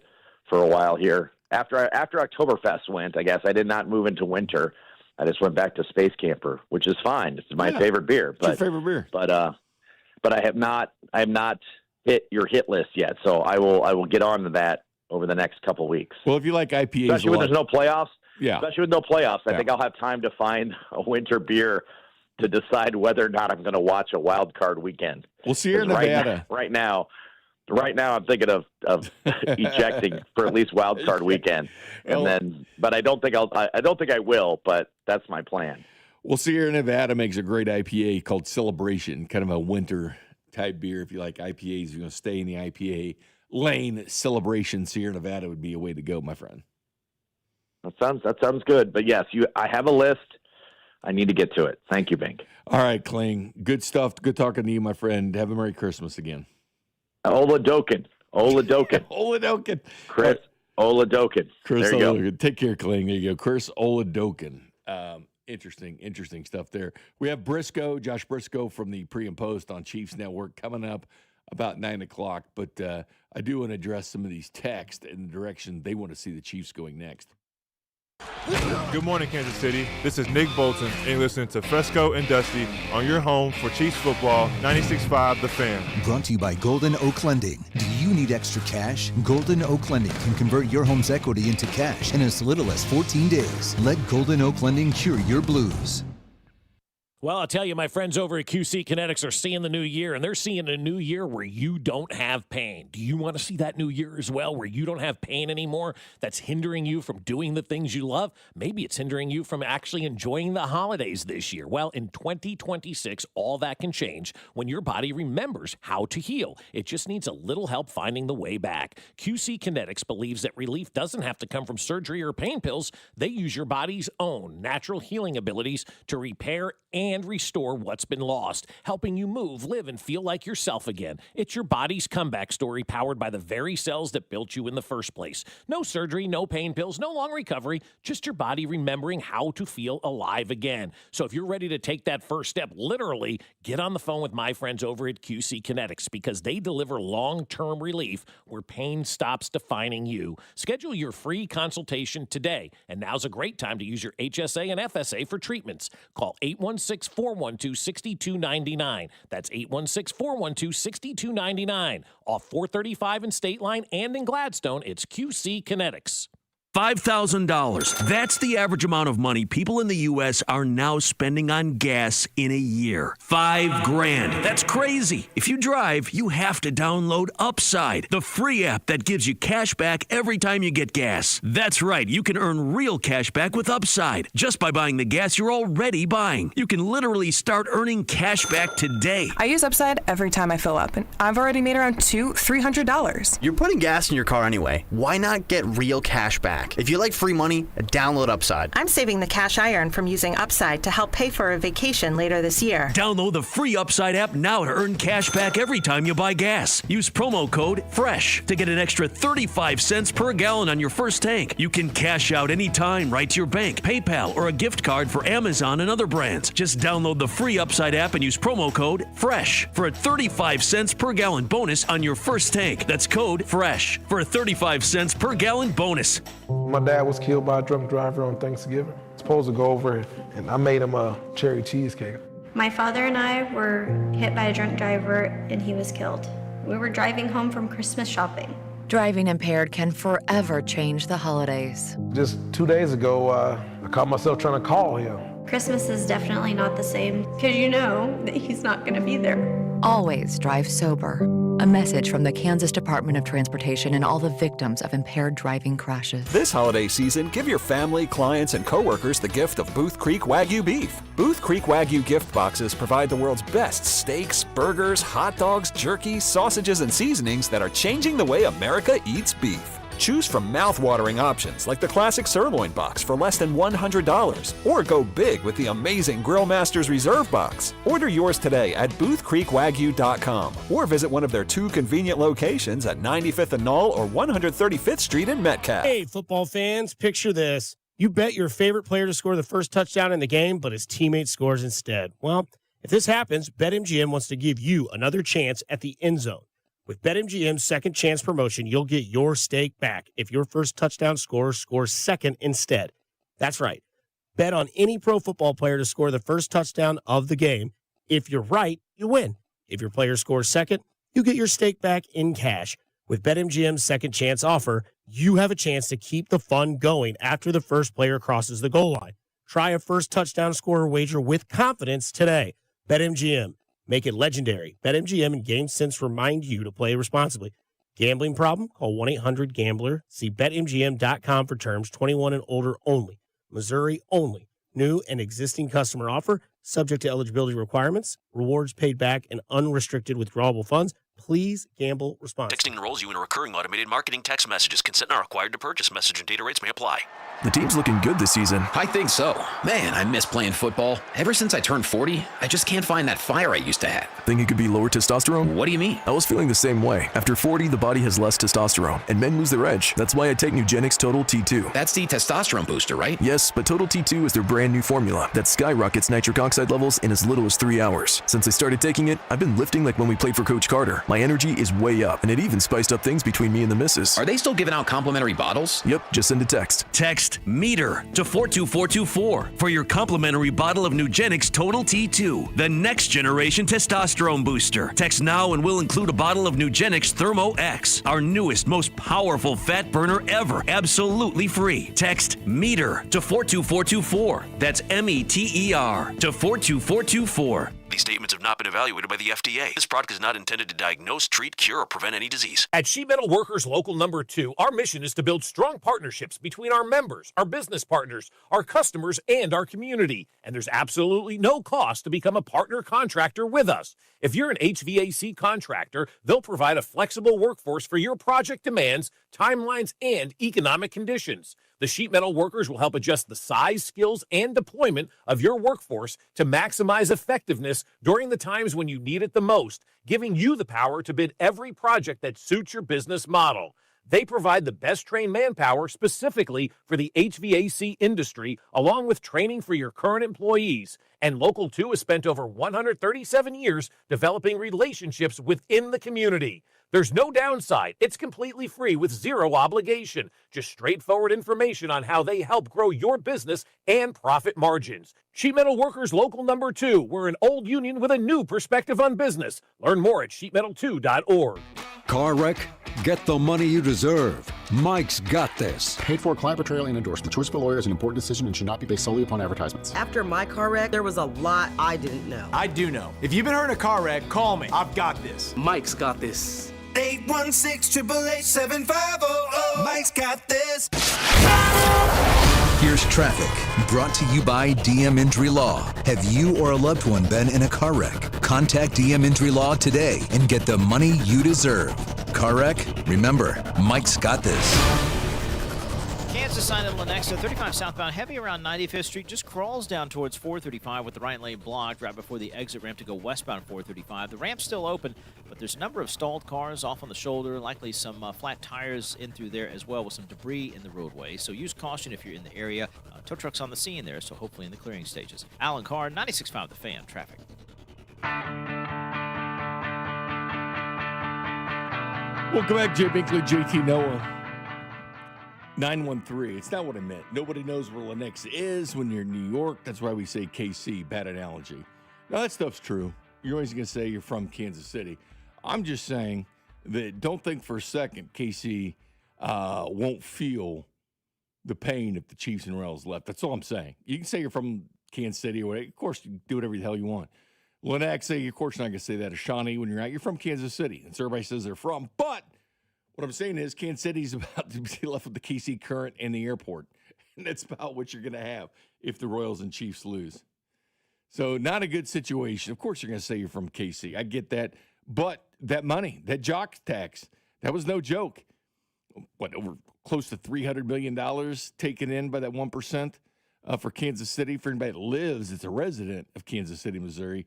a while here. After Oktoberfest went, I guess I did not move into winter. I just went back to space camper, which is fine. It's my favorite beer. It's your favorite beer. But I have not hit your hit list yet. So I will get on to that over the next couple weeks. Well, if you like IPAs, especially when there's no playoffs. Yeah. Especially with no playoffs, I think I'll have time to find a winter beer to decide whether or not I'm going to watch a wild card weekend. We'll see you in Nevada. Right now, I'm thinking of ejecting for at least wild card weekend, but I don't think I will. But that's my plan. Well, Sierra Nevada makes a great IPA called Celebration, kind of a winter type beer. If you like IPAs, you're going to stay in the IPA lane. Celebration, Sierra Nevada would be a way to go, my friend. That sounds good. But yes, I have a list. I need to get to it. Thank you, Bink. All right, Kling. Good stuff. Good talking to you, my friend. Have a Merry Christmas again. Oladokin. Oladokin. Chris Oladokin. Chris there you Oladokin. go. Take care, Kling. There you go. Chris Oladokin. Interesting stuff there. We have Josh Brisco from the Pre and Post on Chiefs Network coming up about 9 o'clock. But I do want to address some of these texts in the direction they want to see the Chiefs going next. Good morning, Kansas City. This is Nick Bolton, and you're listening to Fescoe and Dusty on your home for Chiefs football, 96.5 The Fan. Brought to you by Golden Oak Lending. Do you need extra cash? Golden Oak Lending can convert your home's equity into cash in as little as 14 days. Let Golden Oak Lending cure your blues. Well, I'll tell you, my friends over at QC Kinetics are seeing the new year, and they're seeing a new year where you don't have pain. Do you want to see that new year as well, where you don't have pain anymore that's hindering you from doing the things you love? Maybe it's hindering you from actually enjoying the holidays this year. Well, in 2026, all that can change when your body remembers how to heal. It just needs a little help finding the way back. QC Kinetics believes that relief doesn't have to come from surgery or pain pills. They use your body's own natural healing abilities to repair and and restore what's been lost, helping you move, live, and feel like yourself again. It's your body's comeback story powered by the very cells that built you in the first place. No surgery, no pain pills, no long recovery, just your body remembering how to feel alive again. So if you're ready to take that first step, literally, get on the phone with my friends over at QC Kinetics because they deliver long-term relief where pain stops defining you. Schedule your free consultation today, and now's a great time to use your HSA and FSA for treatments. Call 816-412-6299. That's 816-412-6299. Off 435 in State Line and in Gladstone, it's QC Kinetics. $5,000. That's the average amount of money people in the U.S. are now spending on gas in a year. $5,000. That's crazy. If you drive, you have to download Upside, the free app that gives you cash back every time you get gas. That's right. You can earn real cash back with Upside just by buying the gas you're already buying. You can literally start earning cash back today. I use Upside every time I fill up, and I've already made around $200-$300. You're putting gas in your car anyway. Why not get real cash back? If you like free money, download Upside. I'm saving the cash I earn from using Upside to help pay for a vacation later this year. Download the free Upside app now to earn cash back every time you buy gas. Use promo code FRESH to get an extra 35 cents per gallon on your first tank. You can cash out anytime right to your bank, PayPal, or a gift card for Amazon and other brands. Just download the free Upside app and use promo code FRESH for a 35 cents per gallon bonus on your first tank. That's code FRESH for a 35 cents per gallon bonus. My dad was killed by a drunk driver on Thanksgiving. Supposed to go over and I made him a cherry cheesecake. My father and I were hit by a drunk driver and he was killed. We were driving home from Christmas shopping. Driving impaired can forever change the holidays. Just 2 days ago, I caught myself trying to call him. Christmas is definitely not the same because you know that he's not going to be there. Always drive sober. A message from the Kansas Department of Transportation and all the victims of impaired driving crashes. This holiday season, give your family, clients, and coworkers the gift of Booth Creek Wagyu beef. Booth Creek Wagyu gift boxes provide the world's best steaks, burgers, hot dogs, jerky, sausages, and seasonings that are changing the way America eats beef. Choose from mouth-watering options like the classic sirloin box for less than $100, or go big with the amazing Grill Masters Reserve box. Order yours today at boothcreekwagyu.com or visit one of their 2 convenient locations at 95th and Knoll or 135th Street in Metcalf. Hey, football fans, picture this. You bet your favorite player to score the first touchdown in the game, but his teammate scores instead. Well, if this happens, BetMGM wants to give you another chance at the end zone. With BetMGM's second chance promotion, you'll get your stake back if your first touchdown scorer scores second instead. That's right. Bet on any pro football player to score the first touchdown of the game. If you're right, you win. If your player scores second, you get your stake back in cash. With BetMGM's second chance offer, you have a chance to keep the fun going after the first player crosses the goal line. Try a first touchdown scorer wager with confidence today. BetMGM. Make it legendary. BetMGM and GameSense remind you to play responsibly. Gambling problem? Call 1-800-GAMBLER. See BetMGM.com for terms. 21 and older only. Missouri only. New and existing customer offer. Subject to eligibility requirements. Rewards paid back and unrestricted withdrawable funds. Please gamble responsibly. Texting enrolls you in a recurring automated marketing text messages. Consent not required to purchase. Message and data rates may apply. The team's looking good this season. I think so. Man, I miss playing football. Ever since I turned 40, I just can't find that fire I used to have. Think it could be lower testosterone? What do you mean? I was feeling the same way. After 40, the body has less testosterone, and men lose their edge. That's why I take Nugenix Total T2. That's the testosterone booster, right? Yes, but Total T2 is their brand new formula that skyrockets nitric oxide levels in as little as 3 hours. Since I started taking it, I've been lifting like when we played for Coach Carter. My energy is way up, and it even spiced up things between me and the missus. Are they still giving out complimentary bottles? Yep, just send a text. Text METER to 42424 for your complimentary bottle of Nugenix Total T2, the next generation testosterone booster. Text now and we'll include a bottle of Nugenix Thermo X, our newest, most powerful fat burner ever, absolutely free. Text METER to 42424. That's METER to 42424. These statements have not been evaluated by the FDA. This product is not intended to diagnose, treat, cure, or prevent any disease. At Sheet Metal Workers Local Number 2, our mission is to build strong partnerships between our members, our business partners, our customers, and our community. And there's absolutely no cost to become a partner contractor with us. If you're an HVAC contractor, they'll provide a flexible workforce for your project demands, timelines, and economic conditions. The sheet metal workers will help adjust the size, skills, and deployment of your workforce to maximize effectiveness during the times when you need it the most, giving you the power to bid every project that suits your business model. They provide the best trained manpower specifically for the HVAC industry, along with training for your current employees. And Local 2 has spent over 137 years developing relationships within the community. There's no downside. It's completely free with zero obligation. Just straightforward information on how they help grow your business and profit margins. Sheet Metal Workers Local Number 2. We're an old union with a new perspective on business. Learn more at sheetmetal2.org. Car wreck? Get the money you deserve. Mike's got this. Paid for client portrayal and endorsement. Choice of a lawyer is an important decision and should not be based solely upon advertisements. After my car wreck, there was a lot I didn't know. I do know. If you've been hurt in a car wreck, call me. I've got this. Mike's got this. 816-888-7500. Mike's got this. Here's traffic, brought to you by DM Injury Law. Have you or a loved one been in a car wreck? Contact DM Injury Law today and get the money you deserve. Car wreck? Remember, Mike's got this. Kansas side of Lenexa, 35 southbound, heavy around 95th Street, just crawls down towards 435 with the right lane blocked right before the exit ramp to go westbound 435. The ramp's still open, but there's a number of stalled cars off on the shoulder, likely some flat tires in through there as well with some debris in the roadway. So use caution if you're in the area. Tow trucks on the scene there, so hopefully in the clearing stages. Alan Carr, 96.5 The Fan, traffic. Welcome back, Jay Binkley, JT Noah. 913. It's not what I meant. Nobody knows where Lenexa is when you're in New York. That's why we say KC. Bad analogy. Now, that stuff's true. You're always going to say you're from Kansas City. I'm just saying that don't think for a second KC won't feel the pain if the Chiefs and Royals left. That's all I'm saying. You can say you're from Kansas City or whatever. Of course, you do whatever the hell you want. Lenexa, of course, you're not going to say that to Shawnee when you're out. You're from Kansas City. That's where everybody says they're from. But what I'm saying is Kansas City's about to be left with the KC Current and the airport. And that's about what you're going to have if the Royals and Chiefs lose. So not a good situation. Of course you're going to say you're from KC. I get that. But that money, that jock tax, that was no joke. What, over close to $300 million taken in by that 1% for Kansas City. For anybody that lives, it's a resident of Kansas City, Missouri.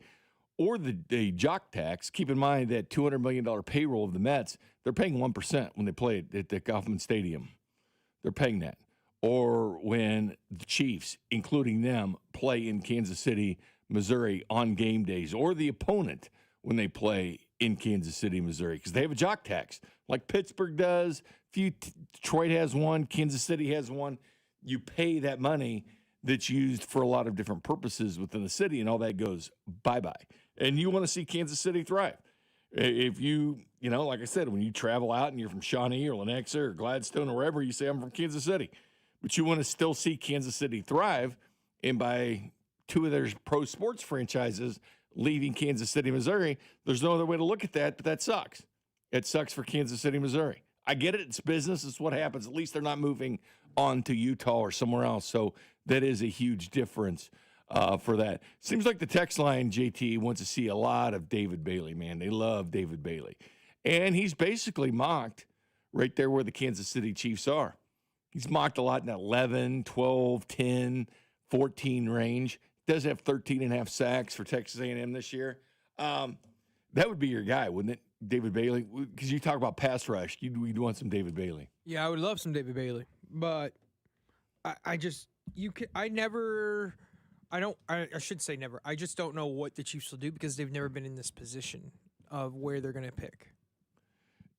Or the jock tax. Keep in mind that $200 million payroll of the Mets, they're paying 1% when they play at the Kauffman Stadium. They're paying that. Or when the Chiefs, including them, play in Kansas City, Missouri on game days. Or the opponent when they play in Kansas City, Missouri. Because they have a jock tax like Pittsburgh does. Detroit has one. Kansas City has one. You pay that money that's used for a lot of different purposes within the city, and all that goes bye-bye. And you want to see Kansas City thrive. If you like I said, when you travel out and you're from Shawnee or Lenexa or Gladstone or wherever, you say, I'm from Kansas City. But you want to still see Kansas City thrive, and by two of their pro sports franchises leaving Kansas City, Missouri, there's no other way to look at that, but that sucks. It sucks for Kansas City, Missouri. I get it. It's business. It's what happens. At least they're not moving on to Utah or somewhere else. So that is a huge difference for that. Seems like the text line, JT, wants to see a lot of David Bailey, man. They love David Bailey. And he's basically mocked right there where the Kansas City Chiefs are. He's mocked a lot in that 11, 12, 10, 14 range. Does have 13.5 sacks for Texas A&M this year. That would be your guy, wouldn't it, David Bailey? Because you talk about pass rush. You'd want some David Bailey. Yeah, I would love some David Bailey. But I just don't know what the Chiefs will do because they've never been in this position of where they're going to pick.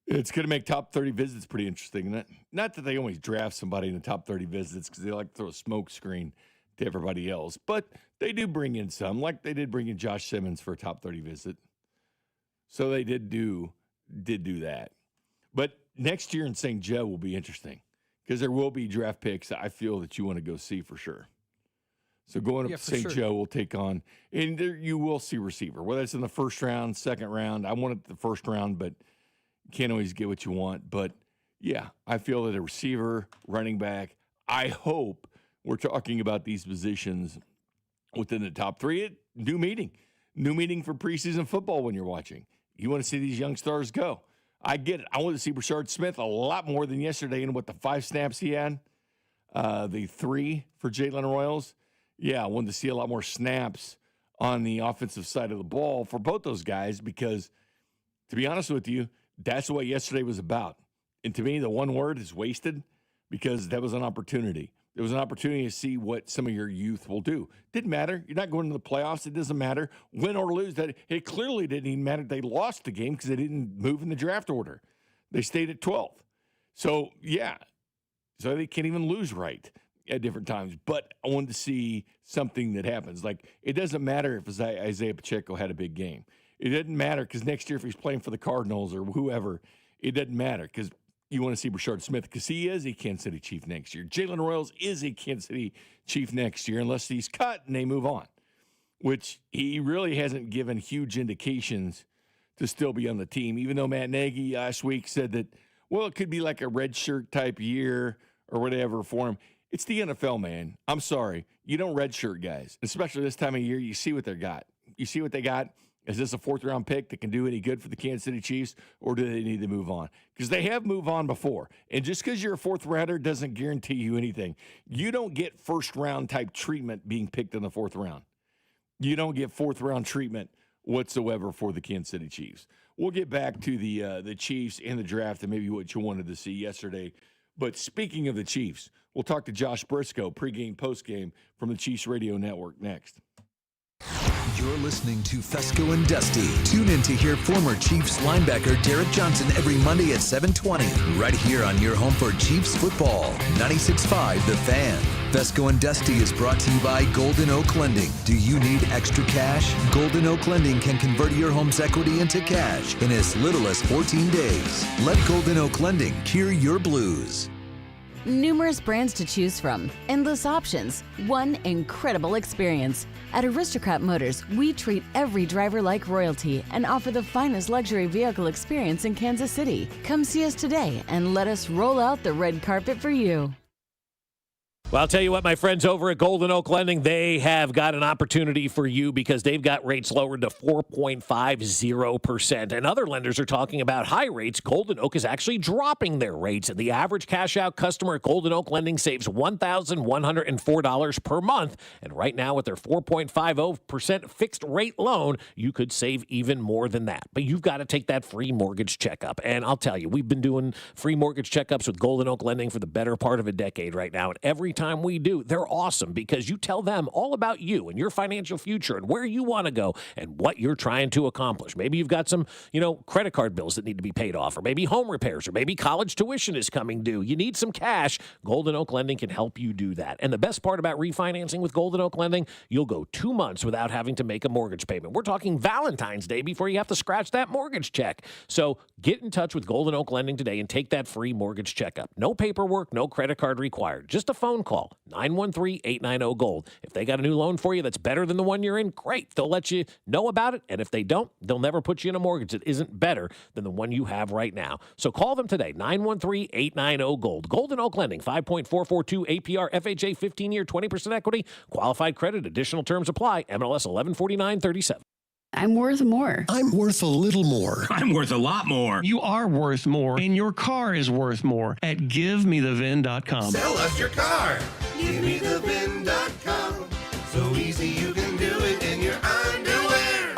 It's going to make top 30 visits pretty interesting, isn't it? Not that they always draft somebody in the top 30 visits because they like to throw a smoke screen to everybody else. But they do bring in some, like they did bring in Josh Simmons for a top 30 visit. So they did do that. But next year in St. Joe will be interesting because there will be draft picks I feel that you want to go see for sure. So going up to St. Joe will take on, and there you will see receiver, whether it's in the first round, second round. I wanted the first round, but you can't always get what you want. But, yeah, I feel that a receiver, running back, I hope we're talking about these positions within the top three. New meeting for preseason football when you're watching. You want to see these young stars go. I get it. I want to see Rashard Smith a lot more than yesterday in the 5 snaps he had. the 3 for Jalen Royals. Yeah, I wanted to see a lot more snaps on the offensive side of the ball for both those guys because, to be honest with you, that's what yesterday was about. And to me, the one word is wasted because that was an opportunity. It was an opportunity to see what some of your youth will do. Didn't matter. You're not going to the playoffs. It doesn't matter. Win or lose, that it clearly didn't even matter. They lost the game because they didn't move in the draft order. They stayed at 12th. So, yeah. So they can't even lose right at different times. But I wanted to see something that happens. Like, it doesn't matter if Isaiah Pacheco had a big game. It doesn't matter because next year if he's playing for the Cardinals or whoever, it doesn't matter because you want to see Brashard Smith because he is a Kansas City Chief next year. Jalen Royals is a Kansas City Chief next year unless he's cut and they move on, which he really hasn't given huge indications to still be on the team, even though Matt Nagy last week said that, well, it could be like a red shirt type year or whatever for him. It's the NFL, man. I'm sorry. You don't red shirt guys, especially this time of year. You see what they got. You see what they got. Is this a 4th-round pick that can do any good for the Kansas City Chiefs, or do they need to move on? Because they have moved on before. And just because you're a 4th-rounder doesn't guarantee you anything. You don't get first-round type treatment being picked in the 4th round. You don't get 4th-round treatment whatsoever for the Kansas City Chiefs. We'll get back to the Chiefs and the draft and maybe what you wanted to see yesterday. But speaking of the Chiefs, we'll talk to Josh Brisco, pregame, postgame from the Chiefs Radio Network next. You're listening to Fescoe and Dusty. Tune in to hear former Chiefs linebacker Derek Johnson every Monday at 7:20, right here on your home for Chiefs football. 96.5 The Fan. Fescoe and Dusty is brought to you by Golden Oak Lending. Do you need extra cash? Golden Oak Lending can convert your home's equity into cash in as little as 14 days. Let Golden Oak Lending cure your blues. Numerous brands to choose from, endless options, one incredible experience. At Aristocrat Motors, we treat every driver like royalty and offer the finest luxury vehicle experience in Kansas City. Come see us today and let us roll out the red carpet for you. Well, I'll tell you what, my friends over at Golden Oak Lending, they have got an opportunity for you because they've got rates lowered to 4.50%. And other lenders are talking about high rates. Golden Oak is actually dropping their rates. And the average cash-out customer at Golden Oak Lending saves $1,104 per month. And right now, with their 4.50% fixed rate loan, you could save even more than that. But you've got to take that free mortgage checkup. And I'll tell you, we've been doing free mortgage checkups with Golden Oak Lending for the better part of a decade right now. And every time we do, they're awesome because you tell them all about you and your financial future and where you want to go and what you're trying to accomplish. Maybe you've got some, credit card bills that need to be paid off, or maybe home repairs, or maybe college tuition is coming due. You need some cash. Golden Oak Lending can help you do that. And the best part about refinancing with Golden Oak Lending, you'll go 2 months without having to make a mortgage payment. We're talking Valentine's Day before you have to scratch that mortgage check. So get in touch with Golden Oak Lending today and take that free mortgage checkup. No paperwork, no credit card required. Just a phone call, 913-890-GOLD. If they got a new loan for you that's better than the one you're in, great. They'll let you know about it. And if they don't, they'll never put you in a mortgage that isn't better than the one you have right now. So call them today, 913-890-GOLD. Golden Oak Lending, 5.442 APR, FHA, 15-year, 20% equity, qualified credit, additional terms apply, MLS 114937. I'm worth more. I'm worth a little more. I'm worth a lot more. You are worth more, and your car is worth more at GiveMeTheVin.com. Sell us your car. GiveMeTheVin.com. So easy you can do it in your underwear.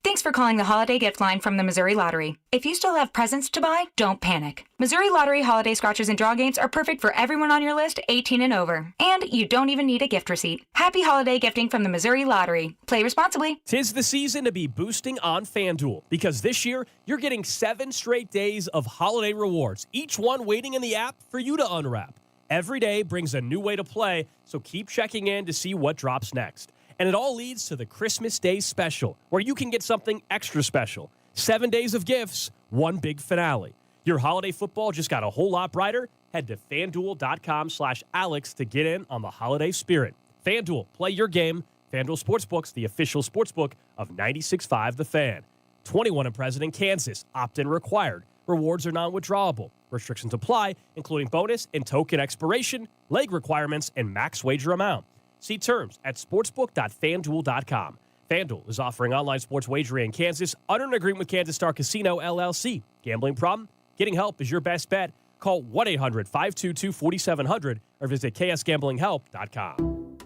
Thanks for calling the Holiday Gift Line from the Missouri Lottery. If you still have presents to buy, don't panic. Missouri Lottery holiday scratchers and draw games are perfect for everyone on your list 18 and over. And you don't even need a gift receipt. Happy holiday gifting from the Missouri Lottery. Play responsibly. 'Tis the season to be boosting on FanDuel because this year you're getting 7 straight days of holiday rewards, each one waiting in the app for you to unwrap. Every day brings a new way to play, so keep checking in to see what drops next. And it all leads to the Christmas Day Special, where you can get something extra special. 7 days of gifts, one big finale. Your holiday football just got a whole lot brighter? Head to FanDuel.com/Alex to get in on the holiday spirit. FanDuel, play your game. FanDuel Sportsbooks, the official sportsbook of 96.5 The Fan. 21 and present in Kansas. Opt-in required. Rewards are non-withdrawable. Restrictions apply, including bonus and token expiration, leg requirements, and max wager amount. See terms at sportsbook.fanduel.com. FanDuel is offering online sports wagering in Kansas under an agreement with Kansas Star Casino, LLC. Gambling problem? Getting help is your best bet. Call 1-800-522-4700 or visit ksgamblinghelp.com.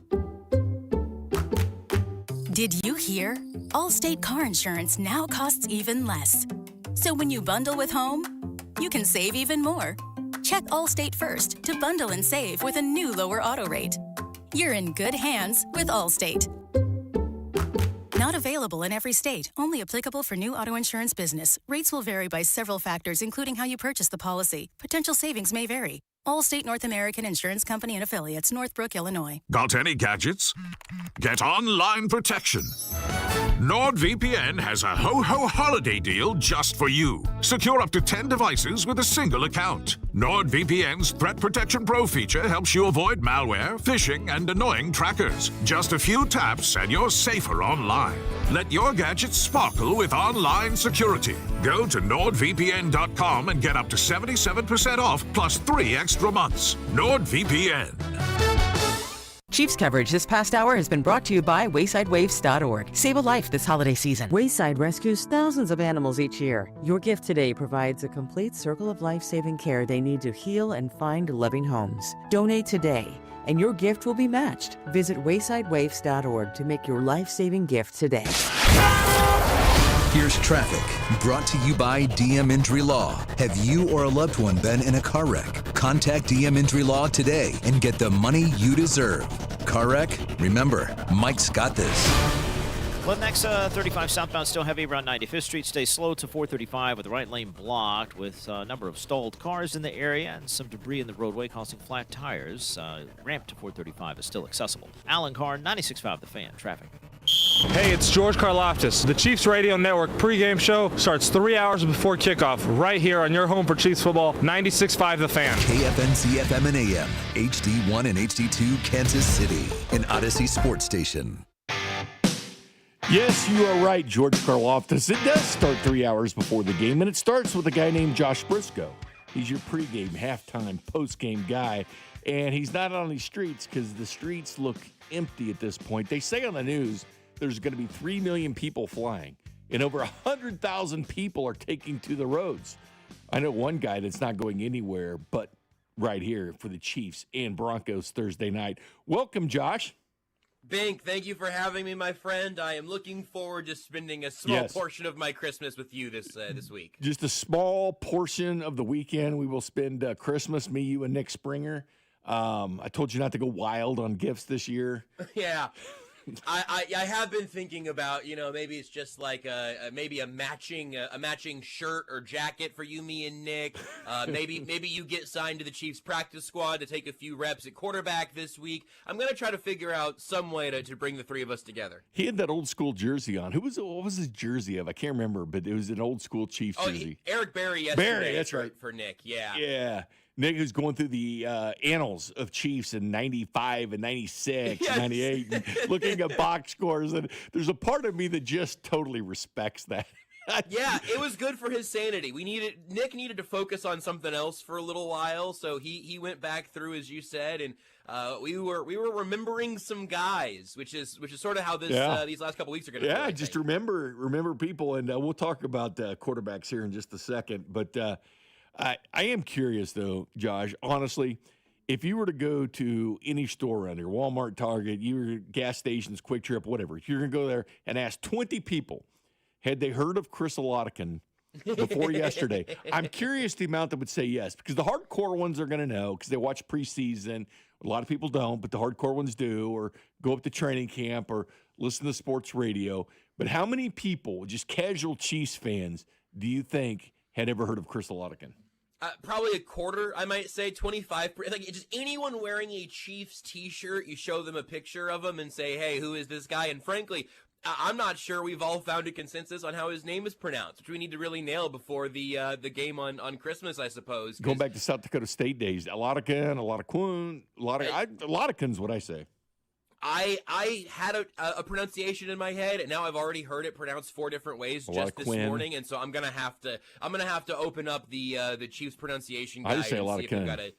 Did you hear? Allstate car insurance now costs even less. So when you bundle with home, you can save even more. Check Allstate first to bundle and save with a new lower auto rate. You're in good hands with Allstate. Not available in every state. Only applicable for new auto insurance business. Rates will vary by several factors, including how you purchase the policy. Potential savings may vary. Allstate North American Insurance Company and Affiliates, Northbrook, Illinois. Got any gadgets? Get online protection. NordVPN has a ho-ho holiday deal just for you. Secure up to 10 devices with a single account. NordVPN's Threat Protection Pro feature helps you avoid malware, phishing, and annoying trackers. Just a few taps and you're safer online. Let your gadgets sparkle with online security. Go to NordVPN.com and get up to 77% off plus 3 extra months. NordVPN. Chiefs coverage this past hour has been brought to you by WaysideWaves.org. Save a life this holiday season. Wayside rescues thousands of animals each year. Your gift today provides a complete circle of life-saving care they need to heal and find loving homes. Donate today, and your gift will be matched. Visit WaysideWaves.org to make your life-saving gift today. Here's traffic, brought to you by DM Injury Law. Have you or a loved one been in a car wreck? Contact DM Injury Law today and get the money you deserve. Car wreck? Remember, Mike's got this. Next 35 southbound still heavy around 95th Street. Stay slow to 435 with the right lane blocked with a number of stalled cars in the area and some debris in the roadway causing flat tires. Ramp to 435 is still accessible. Alan Carr, 96.5 The Fan. Traffic. Hey, it's George Karloftis. The Chiefs Radio Network pregame show starts 3 hours before kickoff right here on your home for Chiefs football, 96.5 The Fan. KFNC FM and AM, HD1 and HD2 Kansas City, an Odyssey sports station. Yes, you are right, George Karloftis. It does start 3 hours before the game, and it starts with a guy named Josh Brisco. He's your pregame, halftime, postgame guy, and he's not on these streets because the streets look empty at this point. They say on the news there's going to be 3 million people flying, and over 100,000 people are taking to the roads. I know one guy that's not going anywhere but right here for the Chiefs and Broncos Thursday night. Welcome, Josh. Bink, thank you for having me, my friend. I am looking forward to spending a small portion of my Christmas with you this week. Just a small portion of the weekend. We will spend Christmas, me, you, and Nick Springer. I told you not to go wild on gifts this year. Yeah. I have been thinking about, maybe it's just like maybe a matching shirt or jacket for you, me, and Nick. Maybe you get signed to the Chiefs practice squad to take a few reps at quarterback this week. I'm gonna try to figure out some way to bring the three of us together. He had that old school jersey on. What was his jersey of? I can't remember, but it was an old school Chiefs jersey. Eric Berry yesterday. Berry, that's right. For Nick, yeah. Yeah. Nick who's going through the annals of Chiefs in 95 and 96 and 98 and looking at box scores. And there's a part of me that just totally respects that. Yeah, it was good for his sanity. Nick needed to focus on something else for a little while, so he went back through, as you said, and we were remembering some guys, which is sort of how these last couple weeks are going to. Yeah, just remember people, and we'll talk about quarterbacks here in just a second, but. I am curious, though, Josh, honestly, if you were to go to any store around here, Walmart, Target, your gas stations, Quick Trip, whatever, if you're going to go there and ask 20 people, had they heard of Chris Oladikin before yesterday, I'm curious the amount that would say yes, because the hardcore ones are going to know because they watch preseason. A lot of people don't, but the hardcore ones do, or go up to training camp or listen to sports radio. But how many people, just casual Chiefs fans, do you think had ever heard of Chris Oladikin? Probably a quarter, I might say, 25%. Like, just anyone wearing a Chiefs t-shirt, you show them a picture of him and say, hey, who is this guy? And frankly, I'm not sure we've all found a consensus on how his name is pronounced, which we need to really nail before the game on Christmas, I suppose. Going back to South Dakota State days, Oladikin, Oladikin's what I say. I had a pronunciation in my head, and now I've already heard it pronounced 4 different ways just this morning, and so I'm gonna have to open up the Chiefs pronunciation guide. I just say a lot of Quinn.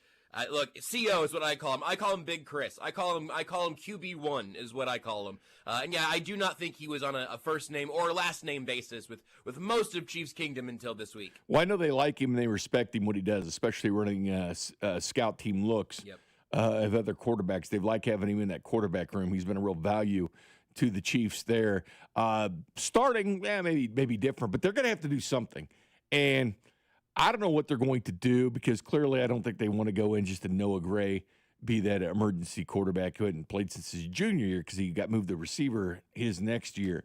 Look, CO is what I call him. I call him Big Chris. I call him QB1 is what I call him. And yeah, I do not think he was on a first name or last name basis with most of Chiefs Kingdom until this week. Well, I know they like him and they respect him what he does, especially running scout team looks of other quarterbacks. They like having him in that quarterback room. He's been a real value to the Chiefs there. Starting, maybe different, but they're going to have to do something. And I don't know what they're going to do because clearly I don't think they want to go in just to Noah Gray be that emergency quarterback who hadn't played since his junior year because he got moved to receiver his next year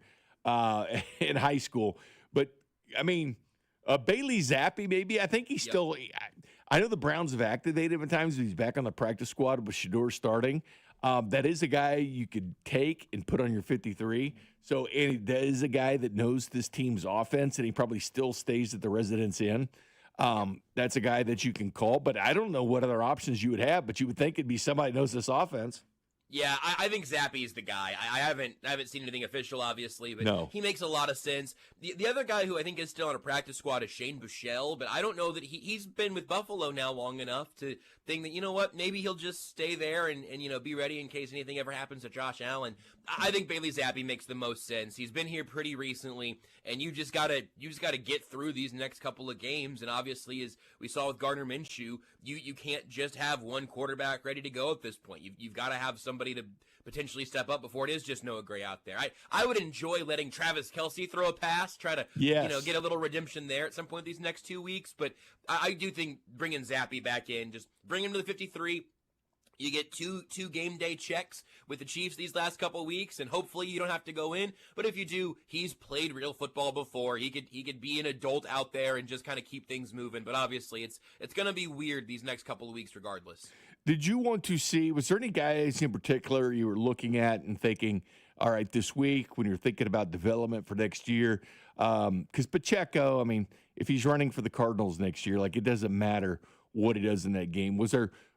in high school. But, I mean, Bailey Zappi maybe. I think he's still – I know the Browns have activated him at times. He's back on the practice squad with Shedeur starting. That is a guy you could take and put on your 53. So, and that is a guy that knows this team's offense, and he probably still stays at the Residence Inn. That's a guy that you can call, but I don't know what other options you would have, but you would think it'd be somebody who knows this offense. Yeah, I think Zappi is the guy. I haven't seen anything official, obviously, but he makes a lot of sense. The other guy who I think is still on a practice squad is Shane Buechele, but I don't know that he's been with Buffalo now long enough to think that, you know what, maybe he'll just stay there and be ready in case anything ever happens to Josh Allen. I think Bailey Zappi makes the most sense. He's been here pretty recently, and you just gotta get through these next couple of games. And obviously, as we saw with Gardner Minshew, you can't just have one quarterback ready to go at this point. You've got to have somebody to potentially step up before it is just Noah Gray out there. I would enjoy letting Travis Kelce throw a pass, try to get a little redemption there at some point these next 2 weeks. But I do think bringing Zappi back in, just bring him to the 53. You get two game day checks with the Chiefs these last couple of weeks, and hopefully you don't have to go in. But if you do, he's played real football before. He could be an adult out there and just kind of keep things moving. But obviously, it's going to be weird these next couple of weeks, regardless. Did you want to see? Was there any guys in particular you were looking at and thinking, all right, this week when you're thinking about development for next year? Because Pacheco, I mean, if he's running for the Cardinals next year, like it doesn't matter what he does in that game.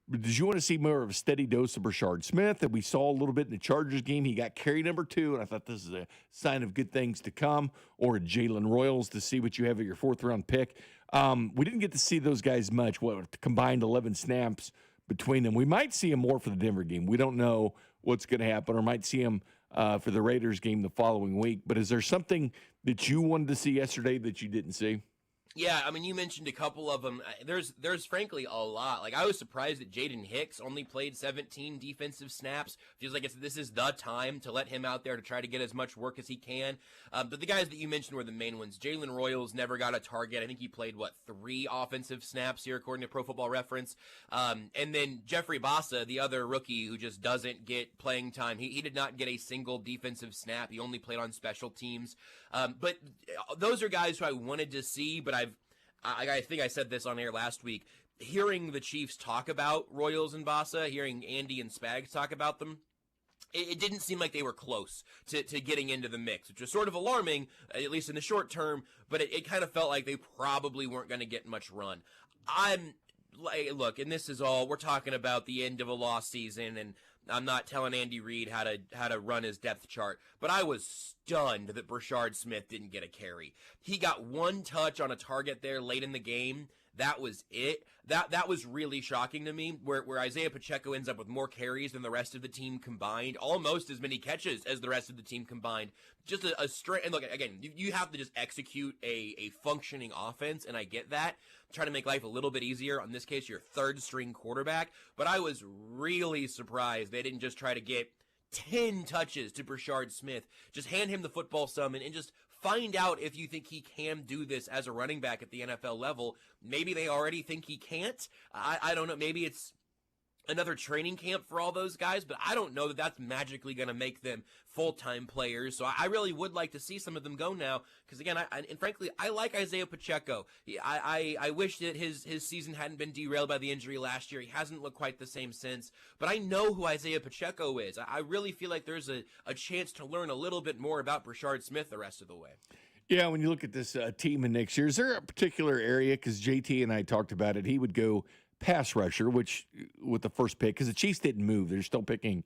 Did you want to see more of a steady dose of Brashard Smith that we saw a little bit in the Chargers game? He got carry number 2, and I thought this is a sign of good things to come. Or Jalen Royals to see what you have at your 4th-round pick. We didn't get to see those guys much. Combined 11 snaps between them. We might see him more for the Denver game. We don't know what's going to happen, or might see him for the Raiders game the following week. But is there something that you wanted to see yesterday that you didn't see? Yeah, I mean, you mentioned a couple of them. There's frankly a lot. Like, I was surprised that Jaden Hicks only played 17 defensive snaps. Feels like this is the time to let him out there to try to get as much work as he can. But the guys that you mentioned were the main ones. Jalen Royals never got a target. I think he played, 3 offensive snaps here, according to Pro Football Reference. And then Jeffrey Bassa, the other rookie who just doesn't get playing time. He did not get a single defensive snap. He only played on special teams. But those are guys who I wanted to see, but I think I said this on air last week. Hearing the Chiefs talk about Royals and Bassa, hearing Andy and Spags talk about them, it didn't seem like they were close to getting into the mix, which was sort of alarming, at least in the short term, but it kind of felt like they probably weren't going to get much run. Look, and this is all, we're talking about the end of a lost season, and I'm not telling Andy Reid how to run his depth chart, but I was stunned that Brashard Smith didn't get a carry. He got 1 touch on a target there late in the game. That was it. That was really shocking to me, where Isaiah Pacheco ends up with more carries than the rest of the team combined, almost as many catches as the rest of the team combined. Just a straight, and look, again, you have to just execute a functioning offense, and I get that. Try to make life a little bit easier, in this case, your 3rd-string quarterback, but I was really surprised they didn't just try to get 10 touches to Brashard Smith. Just hand him the football some and just find out if you think he can do this as a running back at the NFL level. Maybe they already think he can't. I don't know. Maybe it's another training camp for all those guys, but I don't know that that's magically going to make them full-time players. So I really would like to see some of them go now, because again, and frankly, I like Isaiah Pacheco. I wish that his season hadn't been derailed by the injury last year. He hasn't looked quite the same since, but I know who Isaiah Pacheco is. I really feel like there's a chance to learn a little bit more about Brashard Smith the rest of the way. Yeah, when you look at this team in next year, is there a particular area, because JT and I talked about it, he would go pass rusher, which with the first pick, because the Chiefs didn't move. They're still picking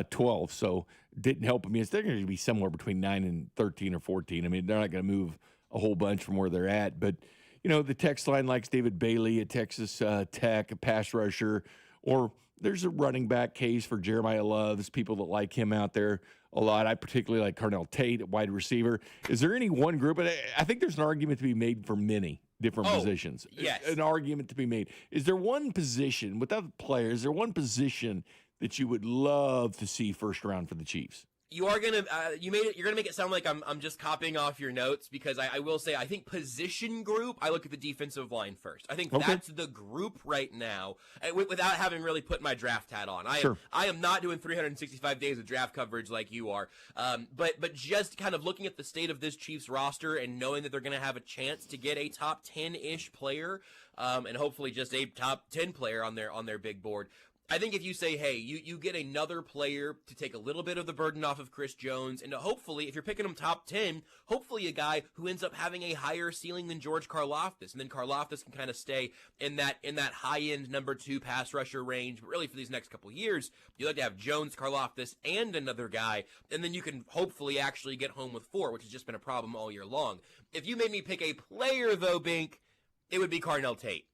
12, so didn't help them. They're going to be somewhere between 9 and 13 or 14. I mean, they're not going to move a whole bunch from where they're at. But, the text line likes David Bailey at Texas Tech, a pass rusher. Or there's a running back case for Jeremiah Love. There's people that like him out there a lot. I particularly like Carnell Tate at wide receiver. Is there any one group? I think there's an argument to be made for many different positions. Yes. An argument to be made. Is there one position, without the players, is there one position that you would love to see first round for the Chiefs? You are gonna you're gonna make it sound like I'm just copying off your notes, because I will say I think position group, I look at the defensive line first. I think that's the group right now, without having really put my draft hat on. I am not doing 365 days of draft coverage like you are, but just kind of looking at the state of this Chiefs roster and knowing that they're gonna have a chance to get a top 10-ish player, and hopefully just a top 10 player on their big board. I think if you say, hey, you get another player to take a little bit of the burden off of Chris Jones, and hopefully, if you're picking him top 10, hopefully a guy who ends up having a higher ceiling than George Karlaftis, and then Karlaftis can kind of stay in that high-end number 2 pass rusher range. But really, for these next couple years, you'd like to have Jones, Karlaftis, and another guy, and then you can hopefully actually get home with 4, which has just been a problem all year long. If you made me pick a player, though, Bink, it would be Carnell Tate.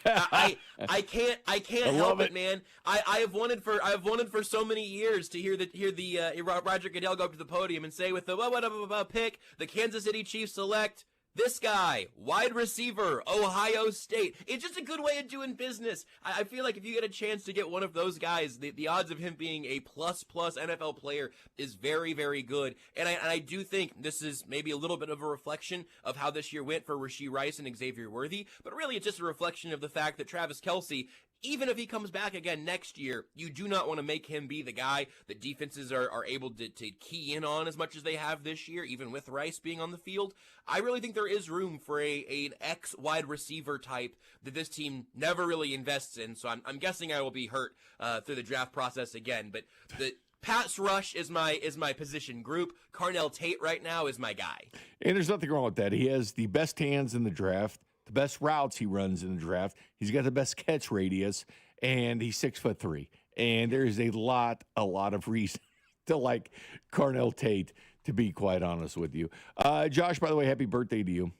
I can't help it, man. I have wanted for so many years to hear the Roger Goodell go up to the podium and say with the pick, the Kansas City Chiefs select this guy, wide receiver, Ohio State. It's just a good way of doing business. I feel like if you get a chance to get one of those guys, the odds of him being a plus NFL player is very, very good. And I do think this is maybe a little bit of a reflection of how this year went for Rashee Rice and Xavier Worthy, but really it's just a reflection of the fact that Travis Kelce, even if he comes back again next year, you do not want to make him be the guy that defenses are able to key in on as much as they have this year, even with Rice being on the field. I really think there is room for an ex-wide receiver type that this team never really invests in, so I'm guessing I will be hurt through the draft process again. But the pass rush is my position group. Carnell Tate right now is my guy. And there's nothing wrong with that. He has the best hands in the draft, the best routes he runs in the draft. He's got the best catch radius, and he's 6'3". And there's a lot of reason to like Carnell Tate, to be quite honest with you. Josh, by the way, happy birthday to you.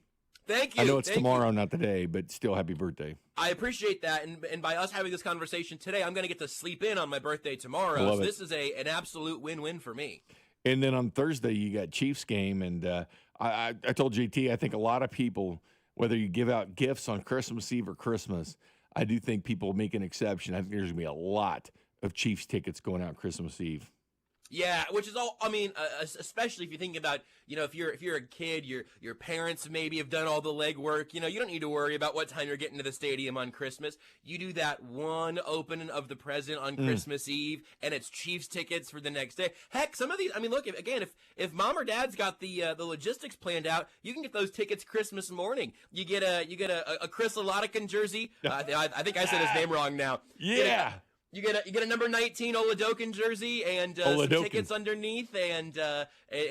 Thank you. I know it's tomorrow, not today, but still happy birthday. I appreciate that, and by us having this conversation today, I'm going to get to sleep in on my birthday tomorrow. Love so it. this is an absolute win-win for me. And then on Thursday, you got Chiefs game, and I told JT, I think a lot of people, whether you give out gifts on Christmas Eve or Christmas, I do think people make an exception. I think there's going to be a lot of Chiefs tickets going out Christmas Eve. Yeah, which is all. I mean, especially if you think about, if you're a kid, your parents maybe have done all the legwork. You don't need to worry about what time you're getting to the stadium on Christmas. You do that one opening of the present on Christmas Eve, and it's Chiefs tickets for the next day. Heck, some of these. I mean, look, if mom or dad's got the logistics planned out, you can get those tickets Christmas morning. You get a Chris Oladikin jersey. I think I said his name wrong now. Yeah. You get a number 19 Oladokin jersey and some tickets underneath, and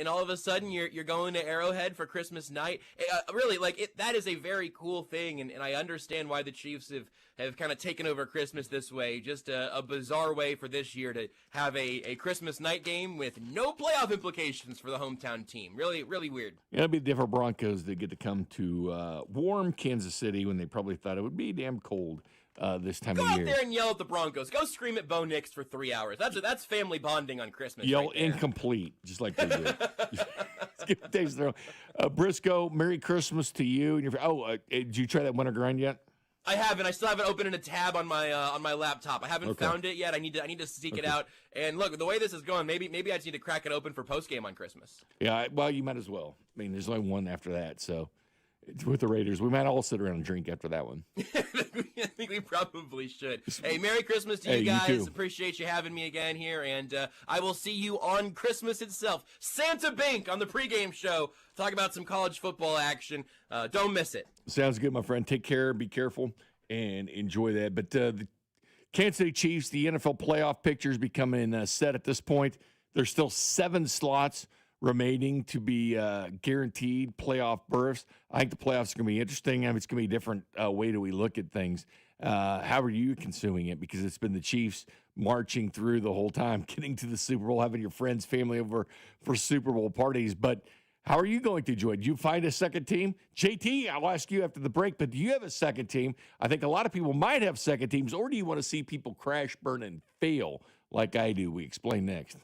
all of a sudden you're going to Arrowhead for Christmas night. Really, that is a very cool thing, and I understand why the Chiefs have kind of taken over Christmas this way. Just a bizarre way for this year to have a Christmas night game with no playoff implications for the hometown team. Really, really weird. It'll be the different Broncos that get to come to warm Kansas City when they probably thought it would be damn cold. This time of year. Go out there and yell at the Broncos. Go scream at Bo Nix for 3 hours. That's family bonding on Christmas. Yell right there. incomplete, just like they do. Brisco, Merry Christmas to you. And did you try that winter grind yet? I haven't. I still haven't opened in a tab on my laptop. I haven't found it yet. I need to seek it out. And look, the way this is going, maybe I just need to crack it open for post game on Christmas. Yeah, well, you might as well. I mean, there's only one after that, so. With the Raiders, we might all sit around and drink after that one. I think we probably should. Hey, Merry Christmas to you guys. You appreciate you having me again here, and I will see you on Christmas itself. Santa Bink on the pregame show. Talk about some college football action. Don't miss it. Sounds good, my friend. Take care, be careful, and enjoy that. But the Kansas City Chiefs, the NFL playoff picture is becoming set at this point. There's still 7 slots remaining to be guaranteed playoff berths. I think the playoffs are going to be interesting. I mean, it's going to be a different way that we look at things. How are you consuming it? Because it's been the Chiefs marching through the whole time, getting to the Super Bowl, having your friends, family over for Super Bowl parties. But How are you going to enjoy it? Do you find a second team? JT, I'll ask you after the break, but do you have a second team? I think a lot of people might have second teams, or do you want to see people crash, burn, and fail like I do? We explain next.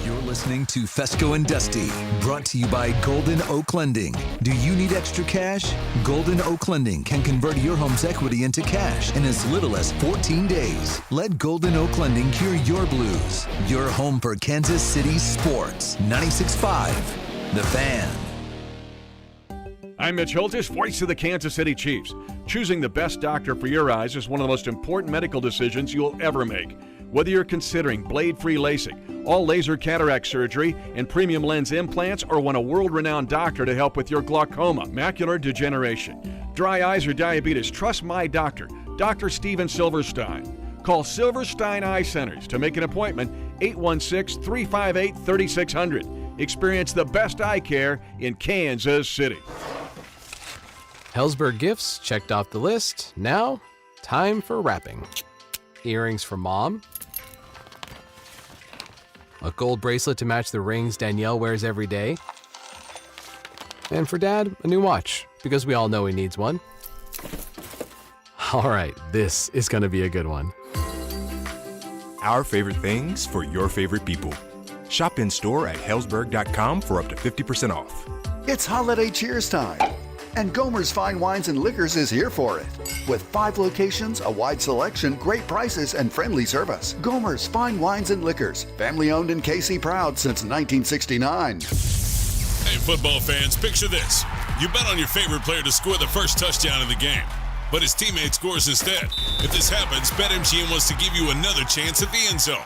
You're listening to Fescoe and Dusty, brought to you by Golden Oak Lending. Do you need extra cash? Golden Oak Lending can convert your home's equity into cash in as little as 14 days. Let Golden Oak Lending cure your blues. Your home for Kansas City sports. 96.5, The Fan. I'm Mitch Holtis, voice of the Kansas City Chiefs. Choosing the best doctor for your eyes is one of the most important medical decisions you'll ever make. Whether you're considering blade-free LASIK, all laser cataract surgery, and premium lens implants, or want a world-renowned doctor to help with your glaucoma, macular degeneration, dry eyes, or diabetes, trust my doctor, Dr. Steven Silverstein. Call Silverstein Eye Centers to make an appointment, 816-358-3600. Experience the best eye care in Kansas City. Helzberg gifts checked off the list. Now, time for wrapping. Earrings for Mom. A gold bracelet to match the rings Danielle wears every day. And for Dad, a new watch, because we all know he needs one. All right, this is going to be a good one. Our favorite things for your favorite people. Shop in store at Helzberg.com for up to 50% off. It's holiday cheers time, and Gomer's Fine Wines and Liquors is here for it. With 5 locations, a wide selection, great prices, and friendly service. Gomer's Fine Wines and Liquors, family owned and KC proud since 1969. Hey, football fans, picture this. You bet on your favorite player to score the first touchdown of the game, but his teammate scores instead. If this happens, BetMGM wants to give you another chance at the end zone.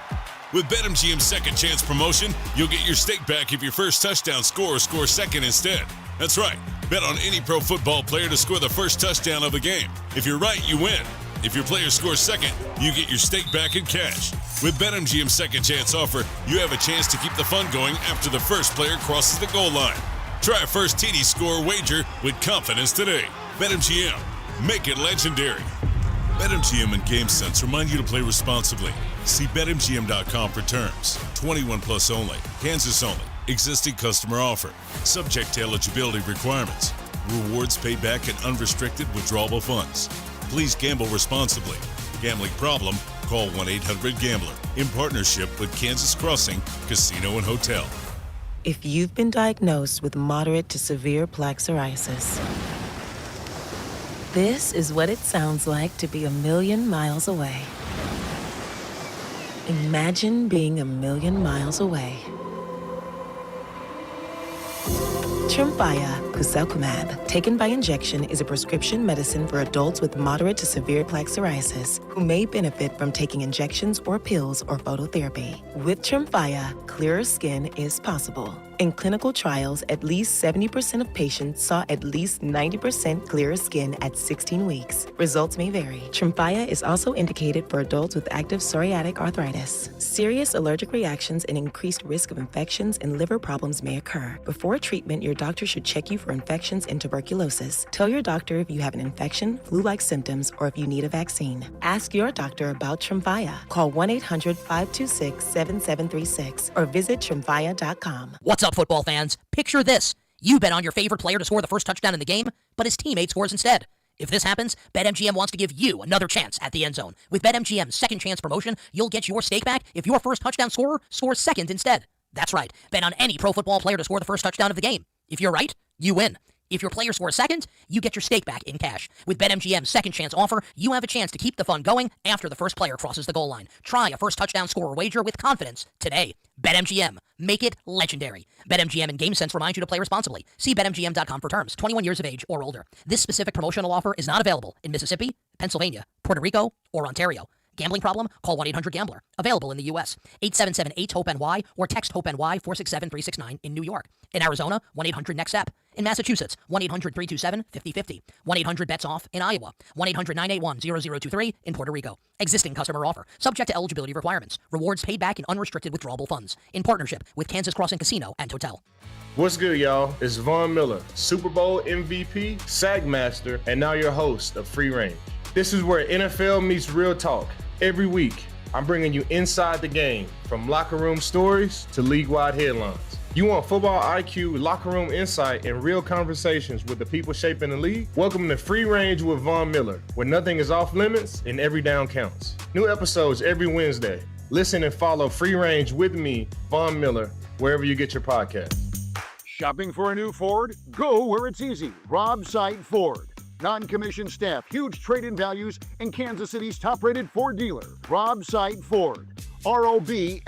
With BetMGM's second chance promotion, you'll get your stake back if your first touchdown scorer scores second instead. That's right. Bet on any pro football player to score the first touchdown of the game. If you're right, you win. If your player scores second, you get your stake back in cash. With BetMGM's second chance offer, you have a chance to keep the fun going after the first player crosses the goal line. Try a first TD score wager with confidence today. BetMGM. Make it legendary. BetMGM and GameSense remind you to play responsibly. See BetMGM.com for terms. 21 plus only. Kansas only. Existing customer offer. Subject to eligibility requirements. Rewards paid back in unrestricted withdrawable funds. Please gamble responsibly. Gambling problem? Call 1-800-GAMBLER. In partnership with Kansas Crossing Casino and Hotel. If you've been diagnosed with moderate to severe plaque psoriasis, this is what it sounds like to be a million miles away. Imagine being a million miles away. Tremfya Kuselkumab, taken by injection, is a prescription medicine for adults with moderate to severe plaque psoriasis who may benefit from taking injections or pills or phototherapy. With Tremfya, clearer skin is possible. In clinical trials, at least 70% of patients saw at least 90% clearer skin at 16 weeks. Results may vary. Tremfya is also indicated for adults with active psoriatic arthritis. Serious allergic reactions and increased risk of infections and liver problems may occur. Before treatment, your doctor should check you for infections and tuberculosis. Tell your doctor if you have an infection, flu-like symptoms, or if you need a vaccine. Ask your doctor about Tremfya. Call 1-800-526-7736 or visit Tremfya.com. What's up, football fans? Picture this. You bet on your favorite player to score the first touchdown in the game, but his teammate scores instead. If this happens, BetMGM wants to give you another chance at the end zone. With BetMGM's second chance promotion, you'll get your stake back if your first touchdown scorer scores second instead. That's right. Bet on any pro football player to score the first touchdown of the game. If you're right, you win. If your player scores second, you get your stake back in cash. With BetMGM's second chance offer, you have a chance to keep the fun going after the first player crosses the goal line. Try a first touchdown scorer wager with confidence today. BetMGM. Make it legendary. BetMGM and GameSense remind you to play responsibly. See BetMGM.com for terms. 21 years of age or older. This specific promotional offer is not available in Mississippi, Pennsylvania, Puerto Rico, or Ontario. Gambling problem? Call 1-800-GAMBLER. Available in the U.S. 877-8-HOPE-NY or text HOPE-NY 467-369 in New York. In Arizona, 1-800-NEXT-STEP. In Massachusetts, 1-800-327-5050. 1-800-BETS-OFF in Iowa. 1-800-981-0023 in Puerto Rico. Existing customer offer. Subject to eligibility requirements. Rewards paid back in unrestricted withdrawable funds. In partnership with Kansas Crossing Casino and Hotel. What's good, y'all? It's Von Miller, Super Bowl MVP, Sackmaster, and now your host of Free Range. This is where NFL meets real talk. Every week, I'm bringing you inside the game, from locker room stories to league-wide headlines. You want football IQ, locker room insight, and real conversations with the people shaping the league? Welcome to Free Range with Von Miller, where nothing is off limits and every down counts. New episodes every Wednesday. Listen and follow Free Range with me, Von Miller, wherever you get your podcast. Shopping for a new Ford? Go where it's easy. Rob Sight Ford. Non-commissioned staff, huge trade-in values, and Kansas City's top-rated Ford dealer. Rob Sight Ford. ROBSIGHT.com.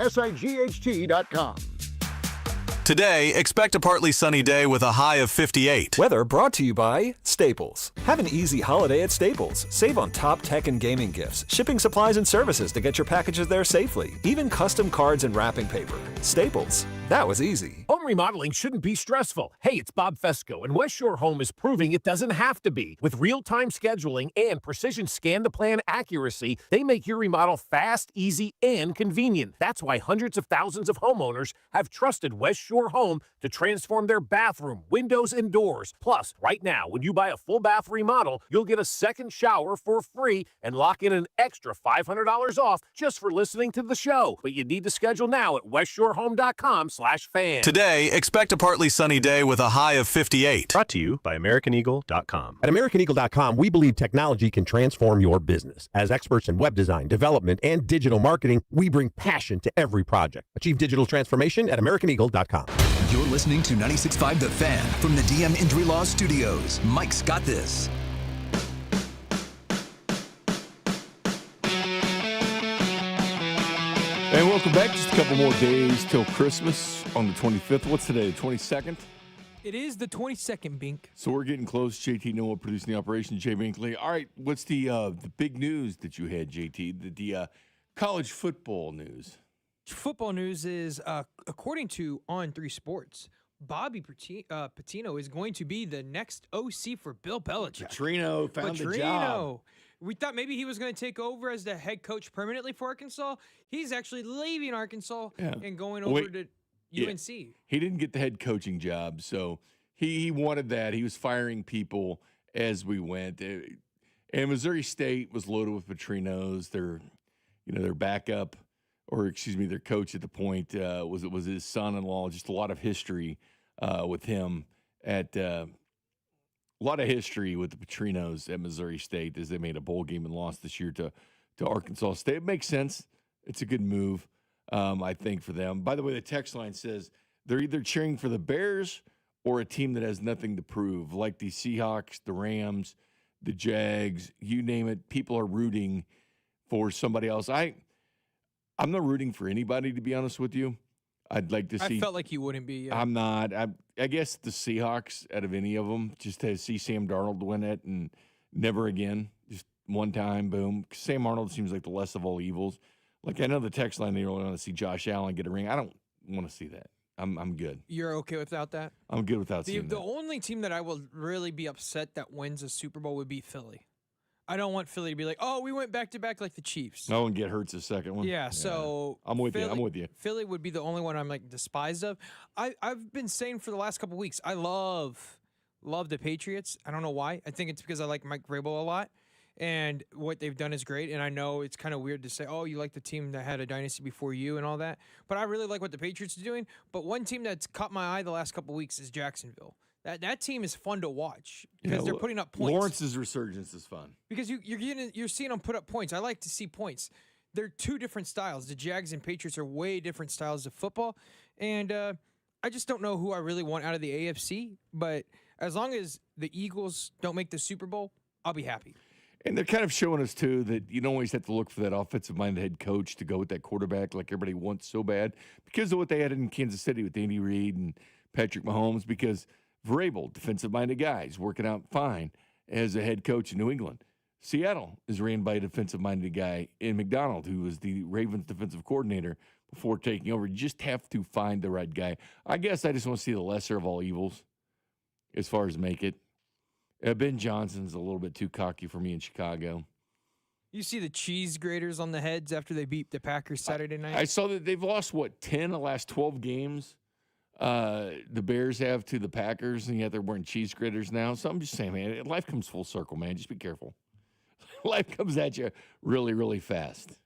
Today, expect a partly sunny day with a high of 58. Weather brought to you by Staples. Have an easy holiday at Staples. Save on top tech and gaming gifts, shipping supplies and services to get your packages there safely, even custom cards and wrapping paper. Staples. That was easy. Home remodeling shouldn't be stressful. Hey, it's Bob Fescoe, and West Shore Home is proving it doesn't have to be. With real-time scheduling and precision scan-to-plan accuracy, they make your remodel fast, easy, and convenient. That's why hundreds of thousands of homeowners have trusted West Shore Home to transform their bathroom, windows, and doors. Plus, right now, when you buy a full bath remodel, you'll get a second shower for free and lock in an extra $500 off just for listening to the show. But you need to schedule now at westshorehome.com/fan. Today, expect a partly sunny day with a high of 58. Brought to you by AmericanEagle.com. At AmericanEagle.com, we believe technology can transform your business. As experts in web design, development, and digital marketing, we bring passion to every project. Achieve digital transformation at AmericanEagle.com. You're listening to 96.5 The Fan from the DM Injury Law Studios. Mike's got this. And welcome back. Just a couple more days till Christmas on the 25th. What's today, the 22nd? It is the 22nd, Bink. So we're getting close. JT Noah producing the operation. Jay Binkley. All right, what's the big news that you had, JT? The college football news. Football news is, according to On3 Sports, Bobby Petrino is going to be the next OC for Bill Belichick. Petrino found the job. We thought maybe he was going to take over as the head coach permanently for Arkansas. He's actually leaving Arkansas and going over to UNC. He didn't get the head coaching job, so he wanted that. He was firing people as we went. And Missouri State was loaded with Petrinos. Their backup, or their coach at the point was his son-in-law. Just a lot of history with him at. A lot of history with the Petrinos at Missouri State as they made a bowl game and lost this year to Arkansas State. It makes sense. It's a good move, I think, for them. By the way, the text line says they're either cheering for the Bears or a team that has nothing to prove, like the Seahawks, the Rams, the Jags, you name it. People are rooting for somebody else. I'm not rooting for anybody, to be honest with you. I'd like to see. I felt like you wouldn't be. I'm not. I guess the Seahawks, out of any of them, just to see Sam Darnold win it and never again, just one time, boom. Sam Darnold seems like the less of all evils. Like, I know the text line, they really want to see Josh Allen get a ring. I don't want to see that. I'm good. You're okay without that? I'm good without seeing that. The only team that I will really be upset that wins a Super Bowl would be Philly. I don't want Philly to be like, oh, we went back-to-back like the Chiefs. No one get hurts the second one. Yeah, so I'm with you. Philly would be the only one I'm like despised of. I've been saying for the last couple of weeks, I love the Patriots. I don't know why. I think it's because I like Mike Vrabel a lot, and what they've done is great. And I know it's kind of weird to say, oh, you like the team that had a dynasty before you and all that, but I really like what the Patriots are doing. But one team that's caught my eye the last couple of weeks is Jacksonville. That team is fun to watch because they're putting up points. Lawrence's resurgence is fun because you're seeing them put up points. I like to see points. They're two different styles. The Jags and Patriots are way different styles of football, and I just don't know who I really want out of the AFC. But as long as the Eagles don't make the Super Bowl, I'll be happy. And they're kind of showing us, too, that you don't always have to look for that offensive-minded head coach to go with that quarterback like everybody wants so bad because of what they had in Kansas City with Andy Reid and Patrick Mahomes, because Vrabel, defensive-minded guy, is working out fine as a head coach in New England. Seattle is ran by a defensive-minded guy in McDonald, who was the Ravens defensive coordinator before taking over. You just have to find the right guy. I guess I just want to see the lesser of all evils as far as make it. Ben Johnson's a little bit too cocky for me in Chicago. You see the cheese graters on the heads after they beat the Packers Saturday night? I saw that they've lost, 10 of the last 12 games? The Bears have to the Packers, and yet they're wearing cheese graters now. So I'm just saying, man, life comes full circle, man. Just be careful. Life comes at you really, really fast.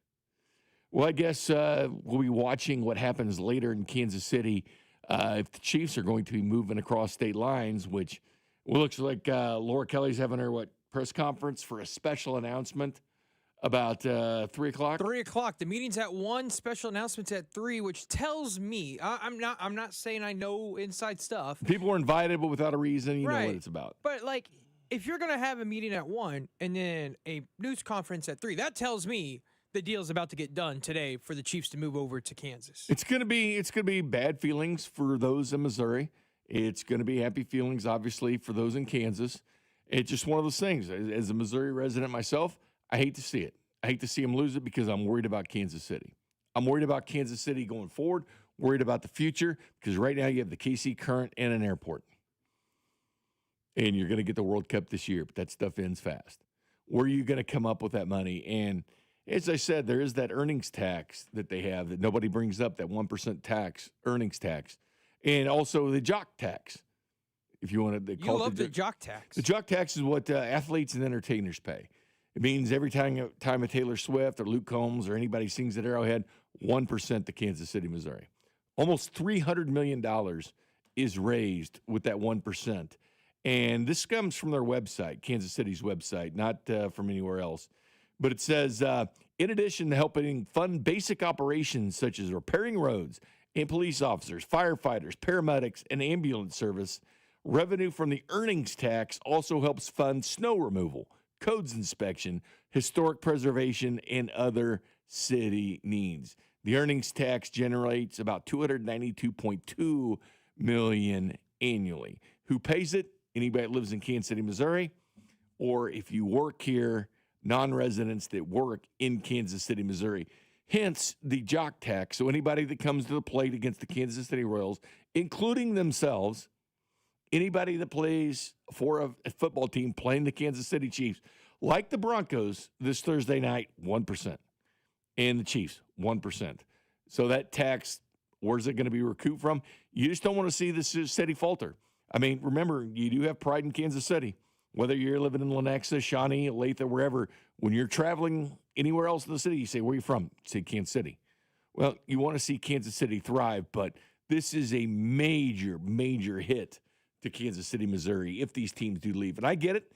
Well, I guess we'll be watching what happens later in Kansas City if the Chiefs are going to be moving across state lines, which looks like Laura Kelly's having her press conference for a special announcement about 3 o'clock. 3 o'clock. The meeting's at 1. Special announcements at 3, which tells me I'm not saying I know inside stuff. People are invited, but without a reason. You know Right. what it's about. But like, if you're gonna have a meeting at 1 and then a news conference at 3, that tells me the deal's about to get done today for the Chiefs to move over to Kansas. It's gonna be bad feelings for those in Missouri. It's gonna be happy feelings, obviously, for those in Kansas. It's just one of those things. As a Missouri resident myself, I hate to see it. I hate to see them lose it because I'm worried about Kansas City. I'm worried about Kansas City going forward, worried about the future, because right now you have the KC Current and an airport. And you're going to get the World Cup this year, but that stuff ends fast. Where are you going to come up with that money? And as I said, there is that earnings tax that they have that nobody brings up, that 1% tax, earnings tax, and also the jock tax. If you want to You love the jock tax. The jock tax is what athletes and entertainers pay. It means every time a Taylor Swift or Luke Combs or anybody sings at Arrowhead, 1% to Kansas City, Missouri. Almost $300 million is raised with that 1%. And this comes from their website, Kansas City's website, not from anywhere else. But it says, in addition to helping fund basic operations such as repairing roads and police officers, firefighters, paramedics, and ambulance service, revenue from the earnings tax also helps fund snow removal, codes inspection, historic preservation, and other city needs. The earnings tax generates about $292.2 million annually. Who pays it? Anybody that lives in Kansas City, Missouri, or if you work here, non-residents that work in Kansas City, Missouri. Hence the jock tax. So anybody that comes to the plate against the Kansas City Royals, including themselves, anybody that plays for a football team playing the Kansas City Chiefs, like the Broncos this Thursday night, 1%. And the Chiefs, 1%. So that tax, where's it going to be recouped from? You just don't want to see the city falter. I mean, remember, you do have pride in Kansas City. Whether you're living in Lenexa, Shawnee, Olathe, wherever, when you're traveling anywhere else in the city, you say, where are you from? You say Kansas City. Well, you want to see Kansas City thrive, but this is a major, major hit to Kansas City, Missouri, if these teams do leave. And I get it.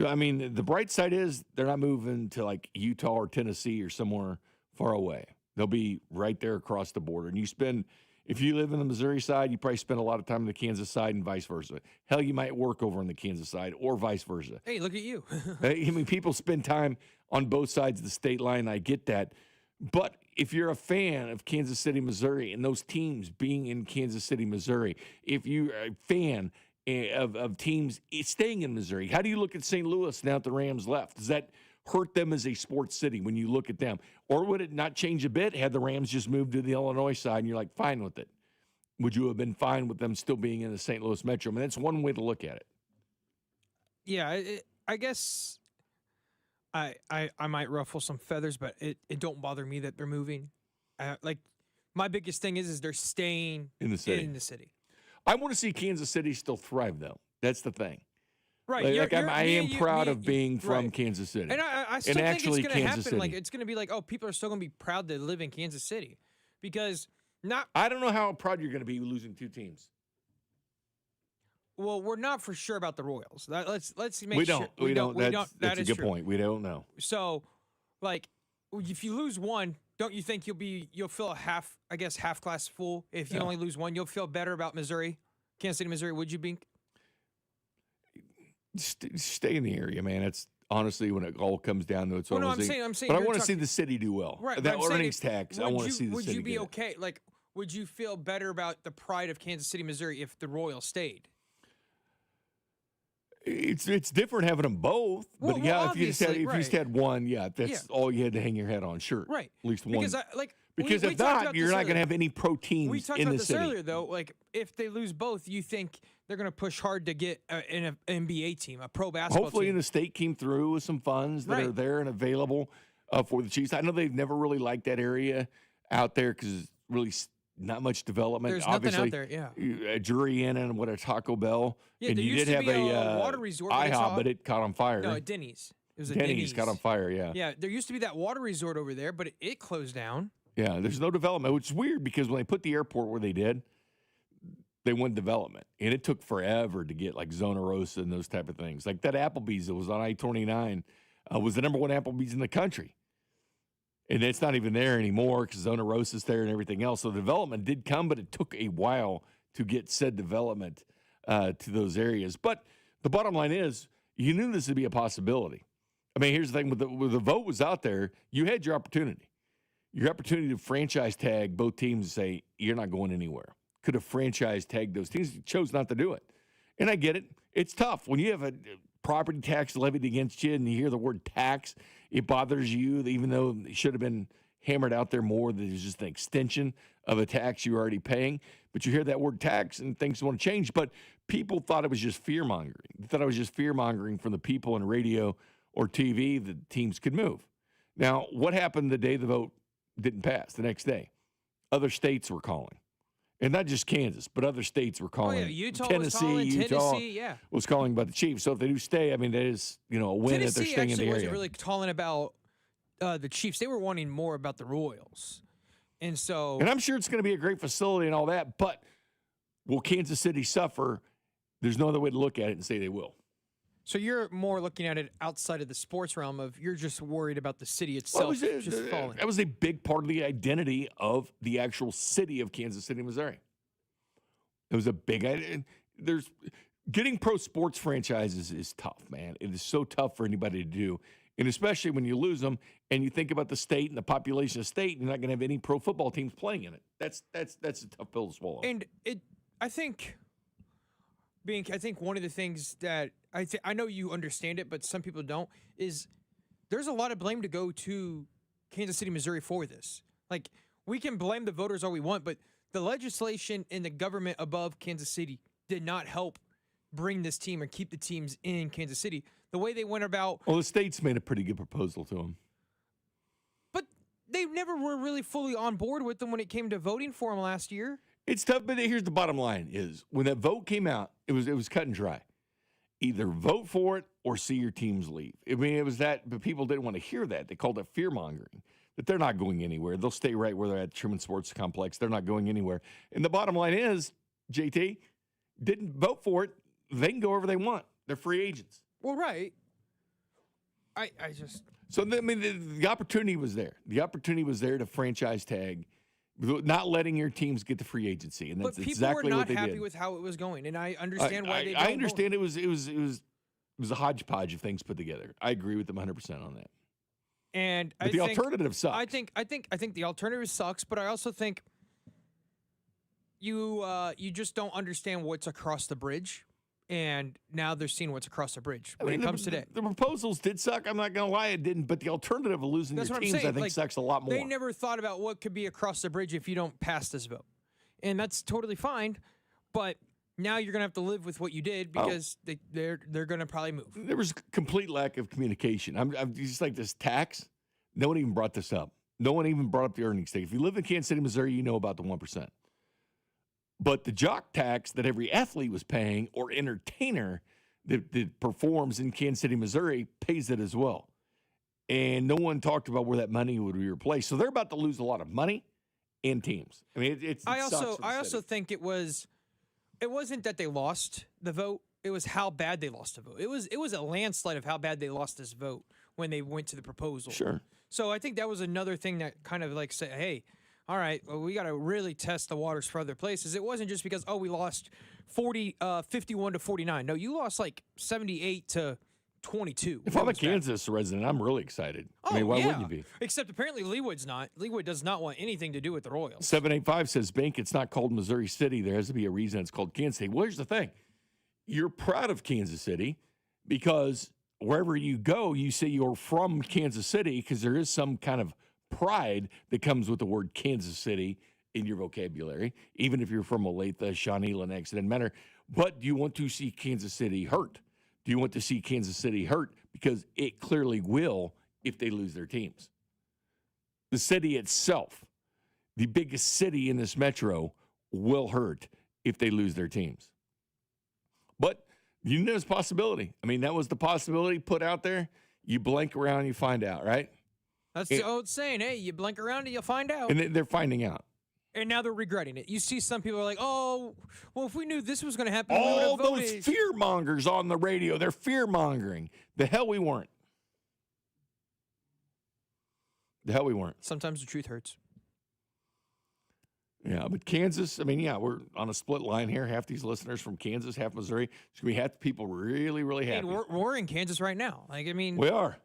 I mean, the bright side is they're not moving to like Utah or Tennessee or somewhere far away. They'll be right there across the border. And if you live in the Missouri side, you probably spend a lot of time on the Kansas side and vice versa. Hell, you might work over on the Kansas side or vice versa. Hey, look at you. I mean, people spend time on both sides of the state line. I get that. But if you're a fan of Kansas City, Missouri, and those teams being in Kansas City, Missouri, if you're a fan of teams staying in Missouri, how do you look at St. Louis now that the Rams left? Does that hurt them as a sports city when you look at them? Or would it not change a bit had the Rams just moved to the Illinois side and you're like, fine with it? Would you have been fine with them still being in the St. Louis Metro? I mean, that's one way to look at it. Yeah, I guess I might ruffle some feathers, but it don't bother me that they're moving. Like, my biggest thing is they're staying in the city. I want to see Kansas City still thrive, though. That's the thing. Right. I am proud of being from Kansas City. And I still think it's going to happen. Like, it's going to be like, oh, people are still going to be proud to live in Kansas City. Because I don't know how proud you're going to be losing two teams. Well, we're not for sure about the Royals. Let's make we sure. We don't. That's that a is good true. point. We don't know. So, like, if you lose one, don't you think you'll feel half glass full? If you only lose one, you'll feel better about Missouri, Kansas City, Missouri. Would you, Bink? Stay in the area, man. It's honestly when it all comes down to it. Well, no, I'm saying. But I want to see the city do well. Right. That earnings tax. I want to see the city. Would you be get okay? Like, would you feel better about the pride of Kansas City, Missouri, if the Royals stayed? It's different having them both. But yeah, if you just had one, that's all you had to hang your head on. Sure. Right. At least one. Because if not, you're not going to have any pro teams we talked in about the city. this earlier, though. Like, if they lose both, you think they're going to push hard to get an NBA team, a pro basketball Hopefully, team. the state came through with some funds that are there and available for the Chiefs. I know they've never really liked that area out there because it's really not much development. There's Obviously, nothing out there, a Drury Inn and a Taco Bell. Yeah, and there you used did to have be a water resort. IHOP, but it caught on fire. No, Denny's. It was a Denny's caught on fire, yeah. Yeah, there used to be that water resort over there, but it closed down. Yeah, there's no development, which is weird because when they put the airport where they did, they want development. And it took forever to get like Zona Rosa and those type of things. Like that Applebee's that was on I-29 was the number one Applebee's in the country. And it's not even there anymore because Zona Rosa's there and everything else. So the development did come, but it took a while to get said development to those areas. But the bottom line is, you knew this would be a possibility. I mean, here's the thing. When the vote was out there, you had your opportunity. Your opportunity to franchise tag both teams and say, you're not going anywhere. Could have franchise tagged those teams. You chose not to do it. And I get it. It's tough. When you have a property tax levied against you and you hear the word tax, it bothers you, even though it should have been hammered out there more that it's just an extension of a tax you're already paying. But you hear that word tax and things want to change. But people thought it was just fear-mongering. They thought it was just fear-mongering from the people on radio or TV that teams could move. Now, what happened the day the vote didn't pass, the next day? Other states were calling. And not just Kansas, but other states were calling. Oh, yeah. Utah Tennessee, was calling. Utah Tennessee, yeah. was calling about the Chiefs. So if they do stay, I mean, that is, a win that they're staying in the area. Tennessee wasn't really calling about the Chiefs. They were wanting more about the Royals. And so. And I'm sure it's going to be a great facility and all that, but will Kansas City suffer? There's no other way to look at it and say they will. So you're more looking at it outside of the sports realm of you're just worried about the city itself just falling. That was a big part of the identity of the actual city of Kansas City, Missouri. It was a big idea. There's getting pro sports franchises is tough, man. It is so tough for anybody to do. And especially when you lose them and you think about the state and the population of the state, you're not going to have any pro football teams playing in it. That's a tough pill to swallow. And I think one of the things that I know you understand it, but some people don't, is there's a lot of blame to go to Kansas City, Missouri for this. Like, we can blame the voters all we want, but the legislation and the government above Kansas City did not help bring this team and keep the teams in Kansas City. The way they went about... Well, the states made a pretty good proposal to them. But they never were really fully on board with them when it came to voting for them last year. It's tough, but here's the bottom line is when that vote came out, it was cut and dry. Either vote for it or see your teams leave. I mean, it was that, but people didn't want to hear that. They called it fear-mongering, that they're not going anywhere. They'll stay right where they're at Truman Sports Complex. They're not going anywhere. And the bottom line is, JT, didn't vote for it. They can go wherever they want. They're free agents. Well, right. I just... So, I mean, the opportunity was there. The opportunity was there to franchise tag, not letting your teams get the free agency, and that's exactly what they did. People were not happy with how it was going, and I understand why they don't. I understand it was a hodgepodge of things put together. I agree with them 100% on that. And but the alternative sucks. I think the alternative sucks, but I also think you just don't understand what's across the bridge. And now they're seeing what's across the bridge when it comes today. The proposals did suck. I'm not going to lie, it didn't. But the alternative of losing your teams, I think, sucks a lot more. They never thought about what could be across the bridge if you don't pass this vote. And that's totally fine. But now you're going to have to live with what you did because they're going to probably move. There was complete lack of communication. I'm just like this tax. No one even brought this up. No one even brought up the earnings state. If you live in Kansas City, Missouri, you know about the 1%. But the jock tax that every athlete was paying or entertainer that performs in Kansas City, Missouri, pays it as well. And no one talked about where that money would be replaced. So they're about to lose a lot of money and teams. I mean, I also think it wasn't that they lost the vote. It was how bad they lost the vote. It was a landslide of how bad they lost this vote when they went to the proposal. Sure. So I think that was another thing that kind of like said, hey, all right, well, we got to really test the waters for other places. It wasn't just because, we lost 51 to 49. No, you lost like 78 to 22. If I'm a Kansas resident, I'm really excited. I mean, why wouldn't you be? Except apparently Leewood's not. Leewood does not want anything to do with the Royals. 785 says, Bink, it's not called Missouri City. There has to be a reason it's called Kansas City. Well, here's the thing. You're proud of Kansas City because wherever you go, you say you're from Kansas City because there is some kind of pride that comes with the word Kansas City in your vocabulary, even if you're from Olathe, Shawnee, Lennox, it doesn't matter. But do you want to see Kansas City hurt? Do you want to see Kansas City hurt? Because it clearly will if they lose their teams. The city itself, the biggest city in this metro, will hurt if they lose their teams. But you know, there's a possibility. I mean, that was the possibility put out there. You blink around, you find out, right? That's the old saying, hey, you blink around and you'll find out. And they're finding out. And now they're regretting it. You see some people are like, oh, well, if we knew this was going to happen, we would All have voted. those fear mongers on the radio, they're fear mongering. The hell we weren't. Sometimes the truth hurts. Yeah, but Kansas, I mean, yeah, we're on a split line here. Half these listeners from Kansas, half Missouri. It's going to be half the people really, really happy. We're in Kansas right now. We are.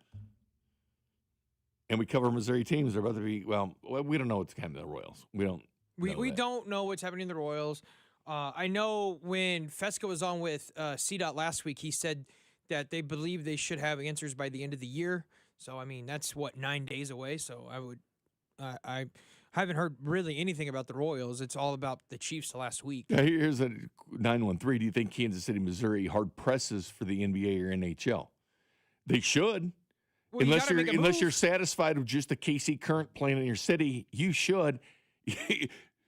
And we cover Missouri teams. They're about to be, well, we don't know what's happening to the Royals. We don't know what's happening to the Royals. I know when Fescoe was on with CDOT last week, he said that they believe they should have answers by the end of the year. So, I mean, that's, 9 days away. So I haven't heard really anything about the Royals. It's all about the Chiefs last week. Here's a 913. Do you think Kansas City, Missouri hard presses for the NBA or NHL? They should. Well, unless you're satisfied with just the KC Current playing in your city, you should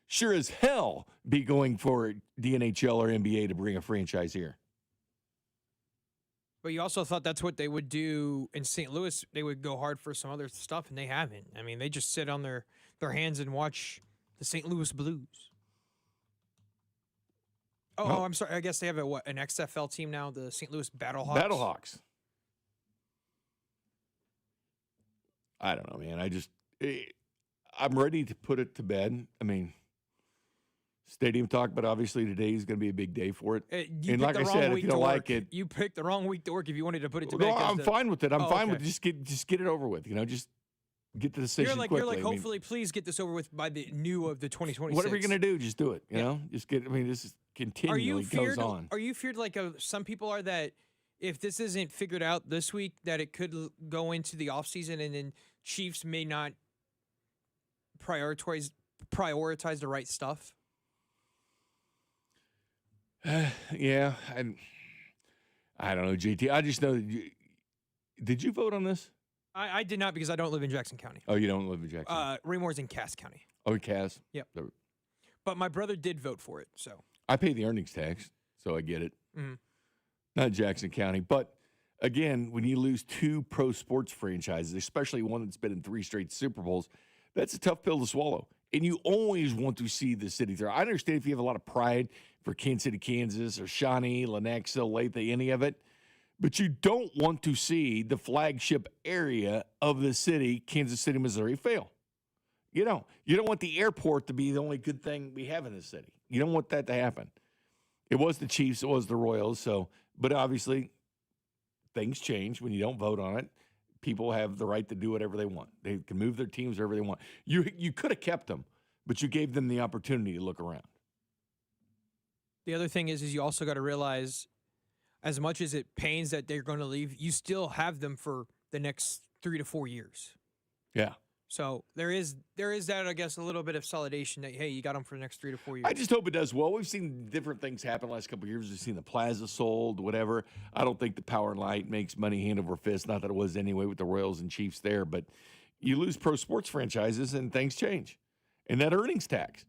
sure as hell be going for the NHL or NBA to bring a franchise here. But you also thought that's what they would do in St. Louis. They would go hard for some other stuff, and they haven't. I mean, they just sit on their hands and watch the St. Louis Blues. Oh, I'm sorry. I guess they have an XFL team now, the St. Louis Battlehawks. Battlehawks. I don't know, man. I'm ready to put it to bed. I mean, stadium talk, but obviously today is going to be a big day for it. And like I said, if you don't like it, you picked the wrong week to work if you wanted to put it to bed. No, I'm fine with it. I'm fine with it. Just get it over with. Just get the decision quickly. You're like, hopefully, please get this over with by the new of the 2026. Whatever you're going to do, just do it. You know, just get. I mean, this is continually goes on. Are you feared like some people are that if this isn't figured out this week, that it could go into the offseason and then Chiefs may not prioritize the right stuff? Yeah, I don't know, JT. I just know that did you vote on this? I did not because I don't live in Jackson County. Oh, you don't live in Jackson? Raymor's in Cass County. Oh, Cass? Yep. But my brother did vote for it, so. I pay the earnings tax, so I get it. Mm-hmm. Not Jackson County. But, again, when you lose two pro sports franchises, especially one that's been in 3 straight Super Bowls, that's a tough pill to swallow. And you always want to see the city thrive. I understand if you have a lot of pride for Kansas City, Kansas, or Shawnee, Lenexa, Olathe, any of it, but you don't want to see the flagship area of the city, Kansas City, Missouri, fail. You don't. You don't want the airport to be the only good thing we have in the city. You don't want that to happen. It was the Chiefs. It was the Royals. But obviously, things change when you don't vote on it. People have the right to do whatever they want. They can move their teams wherever they want. You could have kept them, but you gave them the opportunity to look around. The other thing is you also got to realize, as much as it pains that they're going to leave, you still have them for the next 3 to 4 years. Yeah. So there is that, I guess, a little bit of solidation that, hey, you got them for the next 3 to 4 years. I just hope it does well. We've seen different things happen the last couple of years. We've seen the plaza sold, whatever. I don't think the Power and Light makes money hand over fist. Not that it was anyway with the Royals and Chiefs there, but you lose pro sports franchises and things change. And that earnings tax,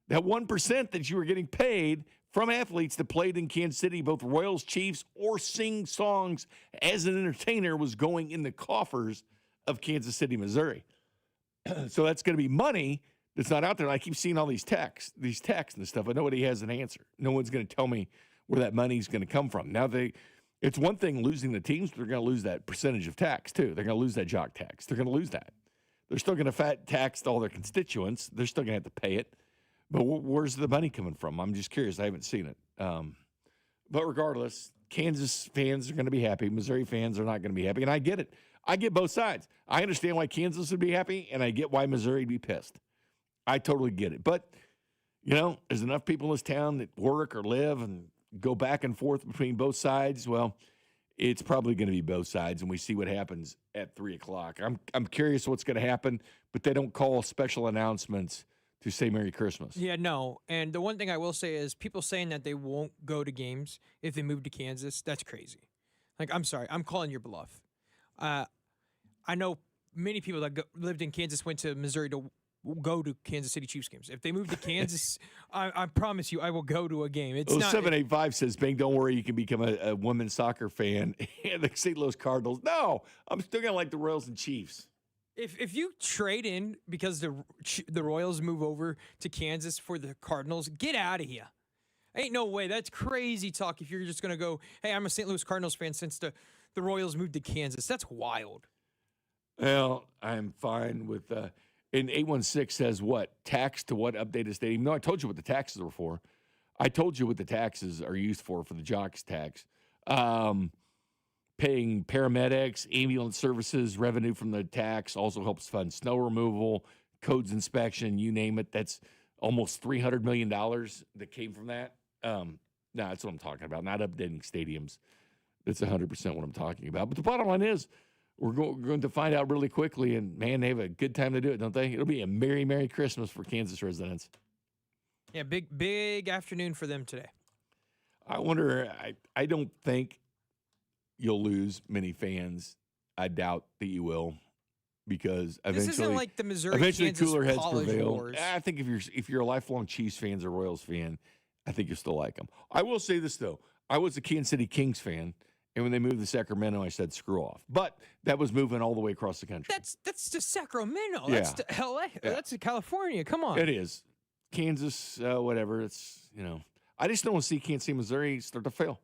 that 1% that you were getting paid from athletes that played in Kansas City, both Royals, Chiefs, or sing songs as an entertainer, was going in the coffers of Kansas City, Missouri. So that's going to be money that's not out there. I keep seeing all these texts and stuff, but nobody has an answer. No one's going to tell me where that money's going to come from. Now, it's one thing losing the teams, but they're going to lose that percentage of tax, too. They're going to lose that jock tax. They're going to lose that. They're still going to fat tax all their constituents. They're still going to have to pay it. But where's the money coming from? I'm just curious. I haven't seen it. But regardless, Kansas fans are going to be happy. Missouri fans are not going to be happy. And I get it. I get both sides. I understand why Kansas would be happy, and I get why Missouri would be pissed. I totally get it. But, there's enough people in this town that work or live and go back and forth between both sides. Well, it's probably going to be both sides, and we see what happens at 3 o'clock. I'm curious what's going to happen, but they don't call special announcements to say Merry Christmas. Yeah, no. And the one thing I will say is people saying that they won't go to games if they move to Kansas, that's crazy. I'm sorry. I'm calling your bluff. I know many people that lived in Kansas went to Missouri to go to Kansas City Chiefs games. If they move to Kansas, I promise you I will go to a game. It's not 785 says, Bing, don't worry, you can become a women's soccer fan and the St. Louis Cardinals. No, I'm still going to like the Royals and Chiefs. If you trade in because the Royals move over to Kansas for the Cardinals, get out of here. Ain't no way. That's crazy talk if you're just going to go, hey, I'm a St. Louis Cardinals fan since the Royals moved to Kansas. That's wild. Well, I'm fine with and 816 says what? Tax to what updated stadium? No, I told you what the taxes were for. I told you what the taxes are used for the Jocks tax. Paying paramedics, ambulance services, revenue from the tax also helps fund snow removal, codes inspection, you name it. That's almost $300 million that came from that. No, that's what I'm talking about, not updating stadiums. That's 100% what I'm talking about. But the bottom line is we're going to find out really quickly, and, man, they have a good time to do it, don't they? It'll be a Merry, Merry Christmas for Kansas residents. Yeah, big afternoon for them today. I wonder, I don't think you'll lose many fans. I doubt that you will, because eventually, this isn't like the Missouri Kansas cooler heads college prevail. wars. I think if you're a lifelong Chiefs fan or Royals fan, I think you still like them. I will say this though, I was a Kansas City Kings fan, and when they moved to Sacramento, I said screw off. But that was moving all the way across the country. That's to Sacramento. Yeah. That's to LA. Yeah. That's to California. Come on. It is Kansas, whatever. It's I just don't want to see Kansas City, Missouri start to fail.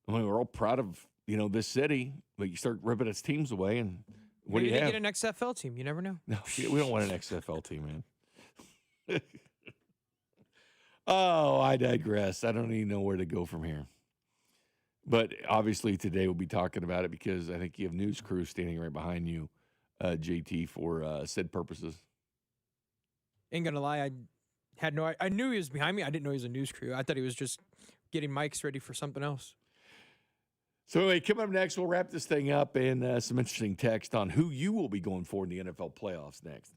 I mean, we're all proud of this city, but you start ripping its teams away, and what Maybe do you they have? get an XFL team. You never know. No, we don't want an XFL team, man. Oh, I digress. I don't even know where to go from here. But obviously today we'll be talking about it because I think you have news crew standing right behind you, JT, for said purposes. Ain't gonna lie, I knew he was behind me. I didn't know he was a news crew. I thought he was just getting mics ready for something else. So anyway, coming up next, we'll wrap this thing up and some interesting text on who you will be going for in the NFL playoffs next.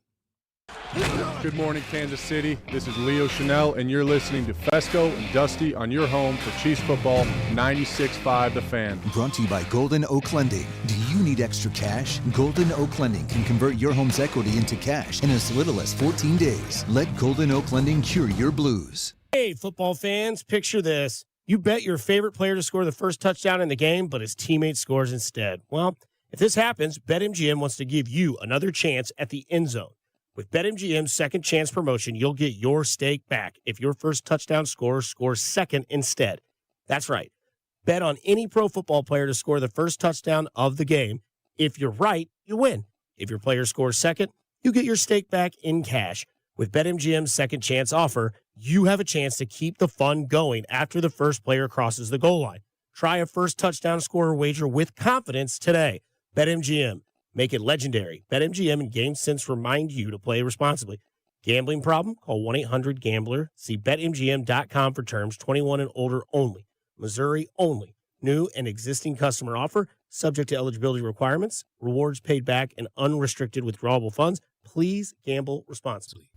Good morning, Kansas City. This is Leo Chanel, and you're listening to Fescoe and Dusty on your home for Chiefs football, 96.5 The Fan. Brought to you by Golden Oak Lending. Do you need extra cash? Golden Oak Lending can convert your home's equity into cash in as little as 14 days. Let Golden Oak Lending cure your blues. Hey, football fans, picture this. You bet your favorite player to score the first touchdown in the game, but his teammate scores instead. Well, if this happens, BetMGM wants to give you another chance at the end zone. With BetMGM's second chance promotion, you'll get your stake back if your first touchdown scorer scores second instead. That's right. Bet on any pro football player to score the first touchdown of the game. If you're right, you win. If your player scores second, you get your stake back in cash. With BetMGM's second chance offer, you have a chance to keep the fun going after the first player crosses the goal line. Try a first touchdown scorer wager with confidence today. BetMGM. Make it legendary. BetMGM and GameSense remind you to play responsibly. Gambling problem? Call 1-800-GAMBLER. See BetMGM.com for terms. 21 and older only. Missouri only. New and existing customer offer. Subject to eligibility requirements. Rewards paid back and unrestricted withdrawable funds. Please gamble responsibly.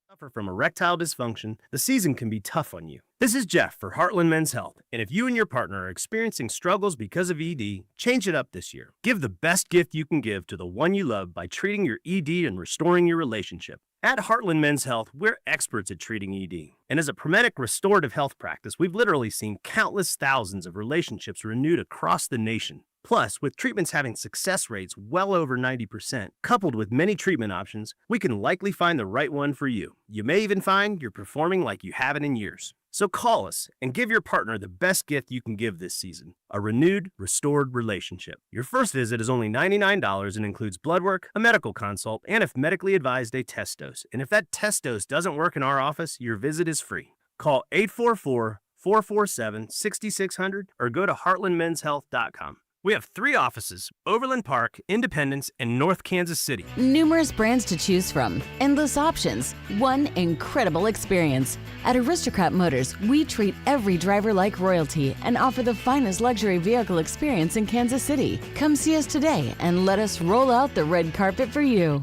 Suffer from erectile dysfunction, the season can be tough on you. This is Jeff for Heartland Men's Health, and if you and your partner are experiencing struggles because of ED, change it up this year. Give the best gift you can give to the one you love by treating your ED and restoring your relationship. At Heartland Men's Health, we're experts at treating ED. And as a Prometic restorative health practice, we've literally seen countless thousands of relationships renewed across the nation. Plus, with treatments having success rates well over 90%, coupled with many treatment options, we can likely find the right one for you. You may even find you're performing like you haven't in years. So call us and give your partner the best gift you can give this season, a renewed, restored relationship. Your first visit is only $99 and includes blood work, a medical consult, and if medically advised, a test dose. And if that test dose doesn't work in our office, your visit is free. Call 844-447-6600 or go to heartlandmenshealth.com. We have 3 offices, Overland Park, Independence, and North Kansas City. Numerous brands to choose from, endless options, one incredible experience. At Aristocrat Motors, we treat every driver like royalty and offer the finest luxury vehicle experience in Kansas City. Come see us today and let us roll out the red carpet for you.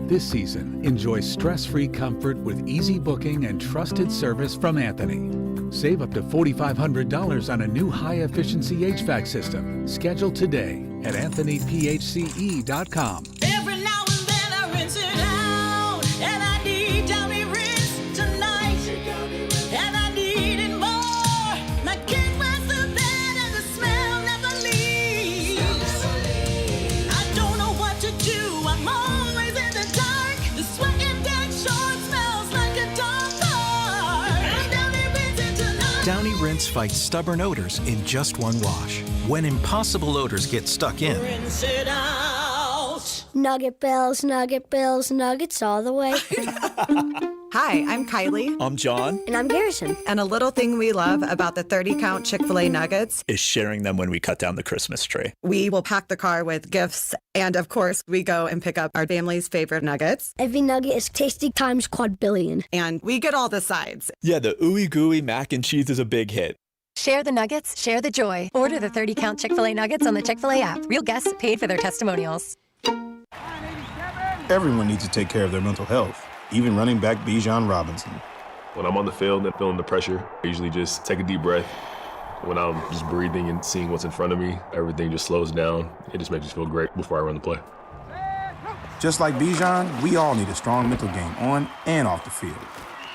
This season, enjoy stress-free comfort with easy booking and trusted service from Anthony. Save up to $4,500 on a new high-efficiency HVAC system. Schedule today at anthonyphce.com. Every now and then I rinse it out, and I need dummy rinse tonight, and I need it more. My king was the bed and the smell never leaves. Downy Rinse fights stubborn odors in just one wash. When impossible odors get stuck in, Rinse it out. Nugget Bells, nuggets all the way. Hi, I'm Kylie. I'm John. And I'm Garrison. And a little thing we love about the 30-count Chick-fil-A nuggets Is sharing them when we cut down the Christmas tree. we will pack the car with gifts. And of course, we go and pick up our family's favorite nuggets. Every nugget is tasty times quadrillion. And we get all the sides. Yeah, the ooey gooey mac and cheese is a big hit. Share the nuggets, share the joy. Order the 30-count Chick-fil-A nuggets on the Chick-fil-A app. Real guests paid for their testimonials. Everyone needs to take care of their mental health, even running back Bijan Robinson. When I'm on the field and feeling the pressure, I usually just take a deep breath. When I'm just breathing and seeing what's in front of me, everything just slows down. It just makes me feel great before I run the play. Just like Bijan, we all need a strong mental game on and off the field.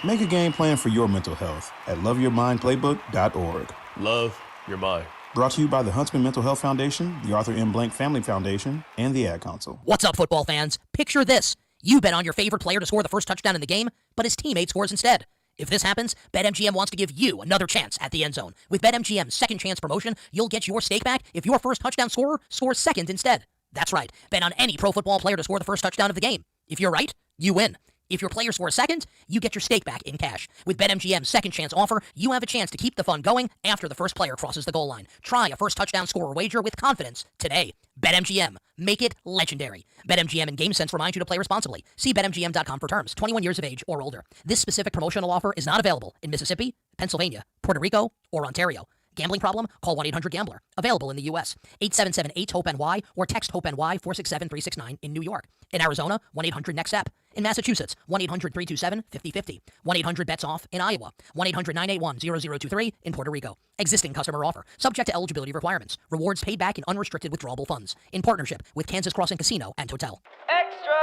Make a game plan for your mental health at loveyourmindplaybook.org. Love your mind. Brought to you by the Huntsman Mental Health Foundation, the Arthur M. Blank Family Foundation, and the Ad Council. What's up, football fans? Picture this. You bet on your favorite player to score the first touchdown in the game, but his teammate scores instead. If this happens, BetMGM wants to give you another chance at the end zone. With BetMGM's second chance promotion, you'll get your stake back if your first touchdown scorer scores second instead. That's right. Bet on any pro football player to score the first touchdown of the game. If you're right, you win. If your player scores second, you get your stake back in cash. With BetMGM's second chance offer, you have a chance to keep the fun going after the first player crosses the goal line. Try a first touchdown scorer wager with confidence today. BetMGM. Make it legendary. BetMGM and GameSense remind you to play responsibly. See BetMGM.com for terms. 21 years of age or older. This specific promotional offer is not available in Mississippi, Pennsylvania, Puerto Rico, or Ontario. Gambling problem? Call 1-800-GAMBLER. Available in the U.S. 877-8-HOPE-NY or text HOPE-NY 467-369 in New York. In Arizona, 1-800-NEXT-STEP. In Massachusetts, 1-800-327-5050. 1-800-BETS-OFF in Iowa. 1-800-981-0023 in Puerto Rico. Existing customer offer. Subject to eligibility requirements. Rewards paid back in unrestricted withdrawable funds. In partnership with Kansas Crossing Casino and Hotel. Extra,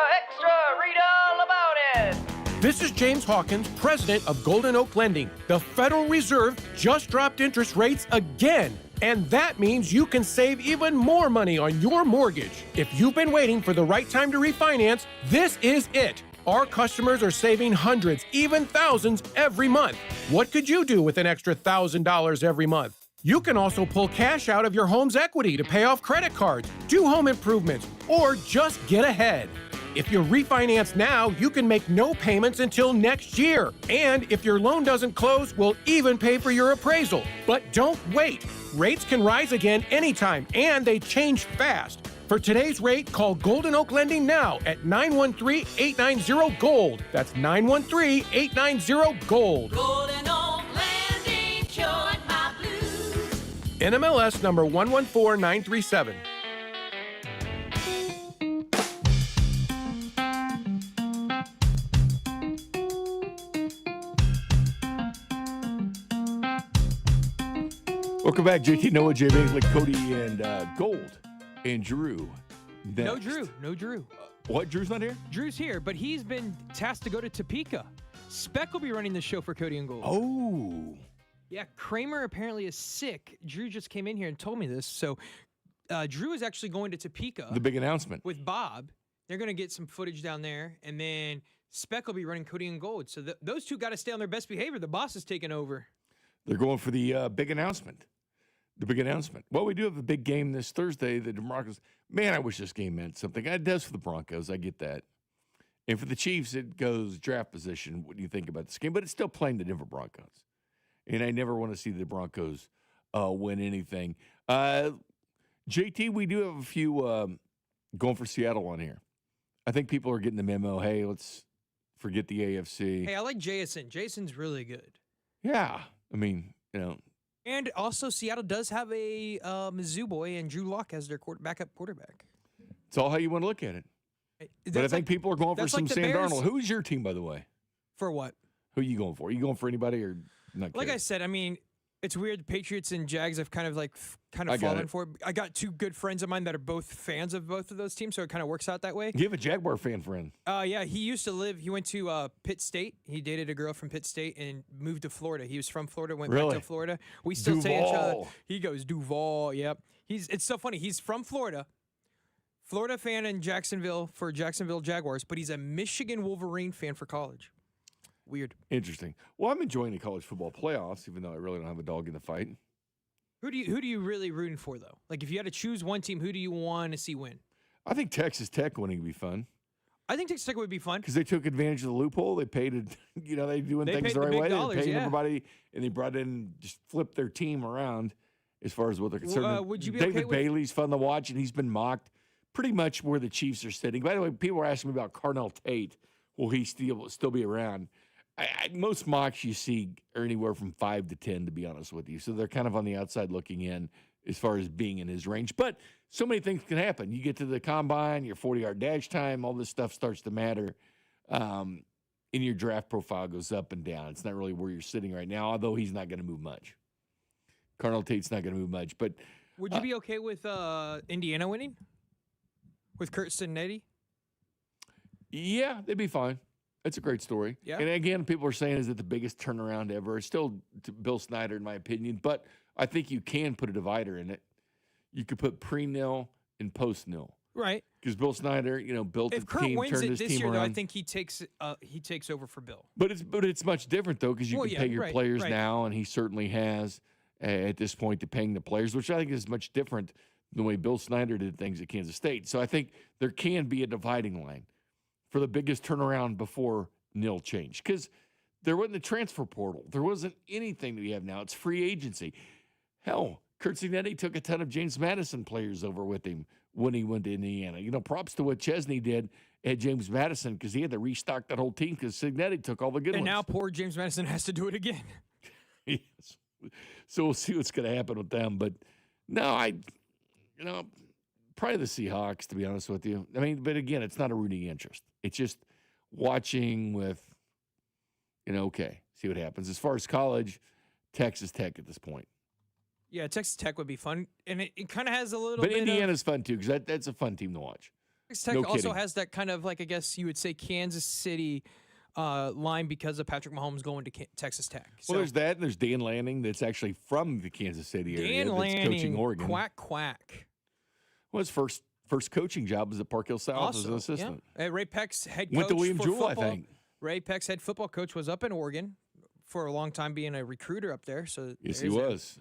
read all about it. This is James Hawkins, president of Golden Oak Lending. The Federal Reserve just dropped interest rates again, and that means you can save even more money on your mortgage. If you've been waiting for the right time to refinance, this is it. Our customers are saving hundreds, even thousands every month. What could you do with an extra $1,000 every month? You can also pull cash out of your home's equity to pay off credit cards, do home improvements, or just get ahead. If you refinance now, you can make no payments until next year. And if your loan doesn't close, we'll even pay for your appraisal. But don't wait. Rates can rise again anytime, and they change fast. For today's rate, call Golden Oak Lending now at 913-890-GOLD. That's 913-890-GOLD. Golden Oak Landing cured my blues. NMLS number 114937. Welcome back, JT, Noah, Jay Binkley, Cody, and Gold, and Drew. Next. No Drew. What? Drew's not here? Drew's here, but he's been tasked to go to Topeka. Speck will be running the show for Cody and Gold. Oh. Yeah, Kramer apparently is sick. Drew just came in here and told me this. So Drew is actually going to Topeka. The big announcement. With Bob. They're going to get some footage down there, and then Speck will be running Cody and Gold. So those two got to stay on their best behavior. The boss is taking over. They're going for the big announcement. The big announcement. Well, we do have a big game this Thursday. The Broncos. Man, I wish this game meant something. It does for the Broncos. I get that. And for the Chiefs, it goes draft position. What do you think about this game? But it's still playing the Denver Broncos. And I never want to see the Broncos win anything. JT, we do have a few going for Seattle on here. I think people are getting the memo. Hey, let's forget the AFC. Hey, I like Jason. Jason's really good. Yeah. I mean, you know. And also, Seattle does have a Mizzou boy and Drew Lock as their backup quarterback. It's all how you want to look at it. But I think people are going for some Sam Darnold. Who's your team, by the way? For what? Who are you going for? Are you going for anybody or not? Like I said, I mean, it's weird. Patriots and Jags have kind of fallen for it. I got two good friends of mine that are both fans of both of those teams, so it kind of works out that way. You have a Jaguar fan friend. Yeah, he went to Pitt State. He dated a girl from Pitt State and moved to Florida. He was from Florida, went back to Florida. We still say each other. He goes, Duval, yep. It's so funny. He's from Florida. Florida fan in Jacksonville for Jacksonville Jaguars, but he's a Michigan Wolverine fan for college. Weird. Interesting. Well, I'm enjoying the college football playoffs, even though I really don't have a dog in the fight. Who do you really rooting for though? Like if you had to choose one team, who do you want to see win? I think Texas Tech winning would be fun. I think Texas Tech would be fun because they took advantage of the loophole. They paid it. They doing things the right way. Dollars, they paid everybody, and they brought in just flipped their team around as far as what they're concerned. Would you be David okay with Bailey's fun to watch, and he's been mocked pretty much where the Chiefs are sitting. By the way, people are asking me about Carnell Tate. Will he still be around? Most mocks you see are anywhere from 5 to 10, to be honest with you. So they're kind of on the outside looking in as far as being in his range. But so many things can happen. You get to the combine, your 40-yard dash time, all this stuff starts to matter. And your draft profile goes up and down. It's not really where you're sitting right now, although he's not going to move much. Carnell Tate's not going to move much. But would you be okay with Indiana winning? With Kurt Cincinnati? Yeah, they'd be fine. That's a great story. Yeah. And again, people are saying, is it the biggest turnaround ever? It's still Bill Snyder, in my opinion, but I think you can put a divider in it. You could put pre-nil and post-nil. Right. Because Bill Snyder, built if the Kurt team, wins turned it his this team year, around. though, I think he takes over for Bill. But it's much different, though, because you can pay your players right. now, and he certainly has at this point to paying the players, which I think is much different than the way Bill Snyder did things at Kansas State. So I think there can be a dividing line for the biggest turnaround before nil change, because there wasn't a transfer portal. There wasn't anything that we have now. It's free agency. Hell, Kurt Cincinnati took a ton of James Madison players over with him when he went to Indiana. Props to what Chesney did at James Madison, because he had to restock that whole team because Cincinnati took all the good ones. And now poor James Madison has to do it again. Yes. So we'll see what's going to happen with them. But no, probably the Seahawks, to be honest with you. I mean, but again, it's not a rooting interest. It's just watching with, okay, see what happens. As far as college, Texas Tech at this point. Yeah, Texas Tech would be fun. And it kind of has a little But bit Indiana's fun, too, because that's a fun team to watch. Texas Tech also has that kind of, like, I guess you would say Kansas City line because of Patrick Mahomes going to Texas Tech. So, Well, there's that, and there's Dan Lanning that's actually from the Kansas City area Dan that's Lanning, coaching Oregon. quack. Well, his first coaching job was at Park Hill South as an assistant. Yeah. Ray Peck's head coach Went to William for Jewell, football. I think. Ray Peck's head football coach was up in Oregon for a long time, being a recruiter up there. So Yes, he was.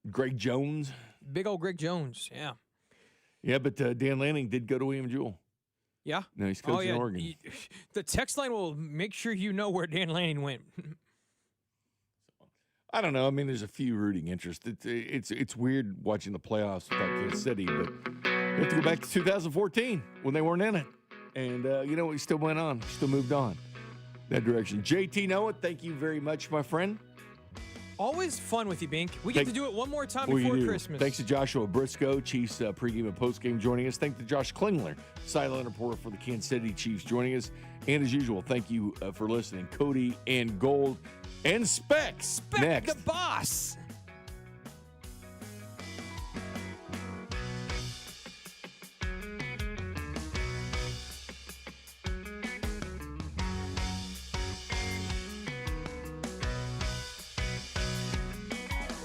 Greg Jones. Big old Greg Jones, yeah. Yeah, but Dan Lanning did go to William Jewell. Yeah. No, he's coaching Oregon. The text line will make sure you know where Dan Lanning went. I don't know. I mean, there's a few rooting interests. It's weird watching the playoffs without Kansas City, but you have to go back to 2014 when they weren't in it. And, we still went on, still moved on that direction. JT Noah, thank you very much, my friend. Always fun with you, Bink. We get to do it one more time before Christmas. Thanks to Joshua Brisco, Chiefs pregame and postgame, joining us. Thanks to Josh Klingler, sideline reporter for the Kansas City Chiefs, joining us. And as usual, thank you for listening. Cody and Gold and Specs next. The boss.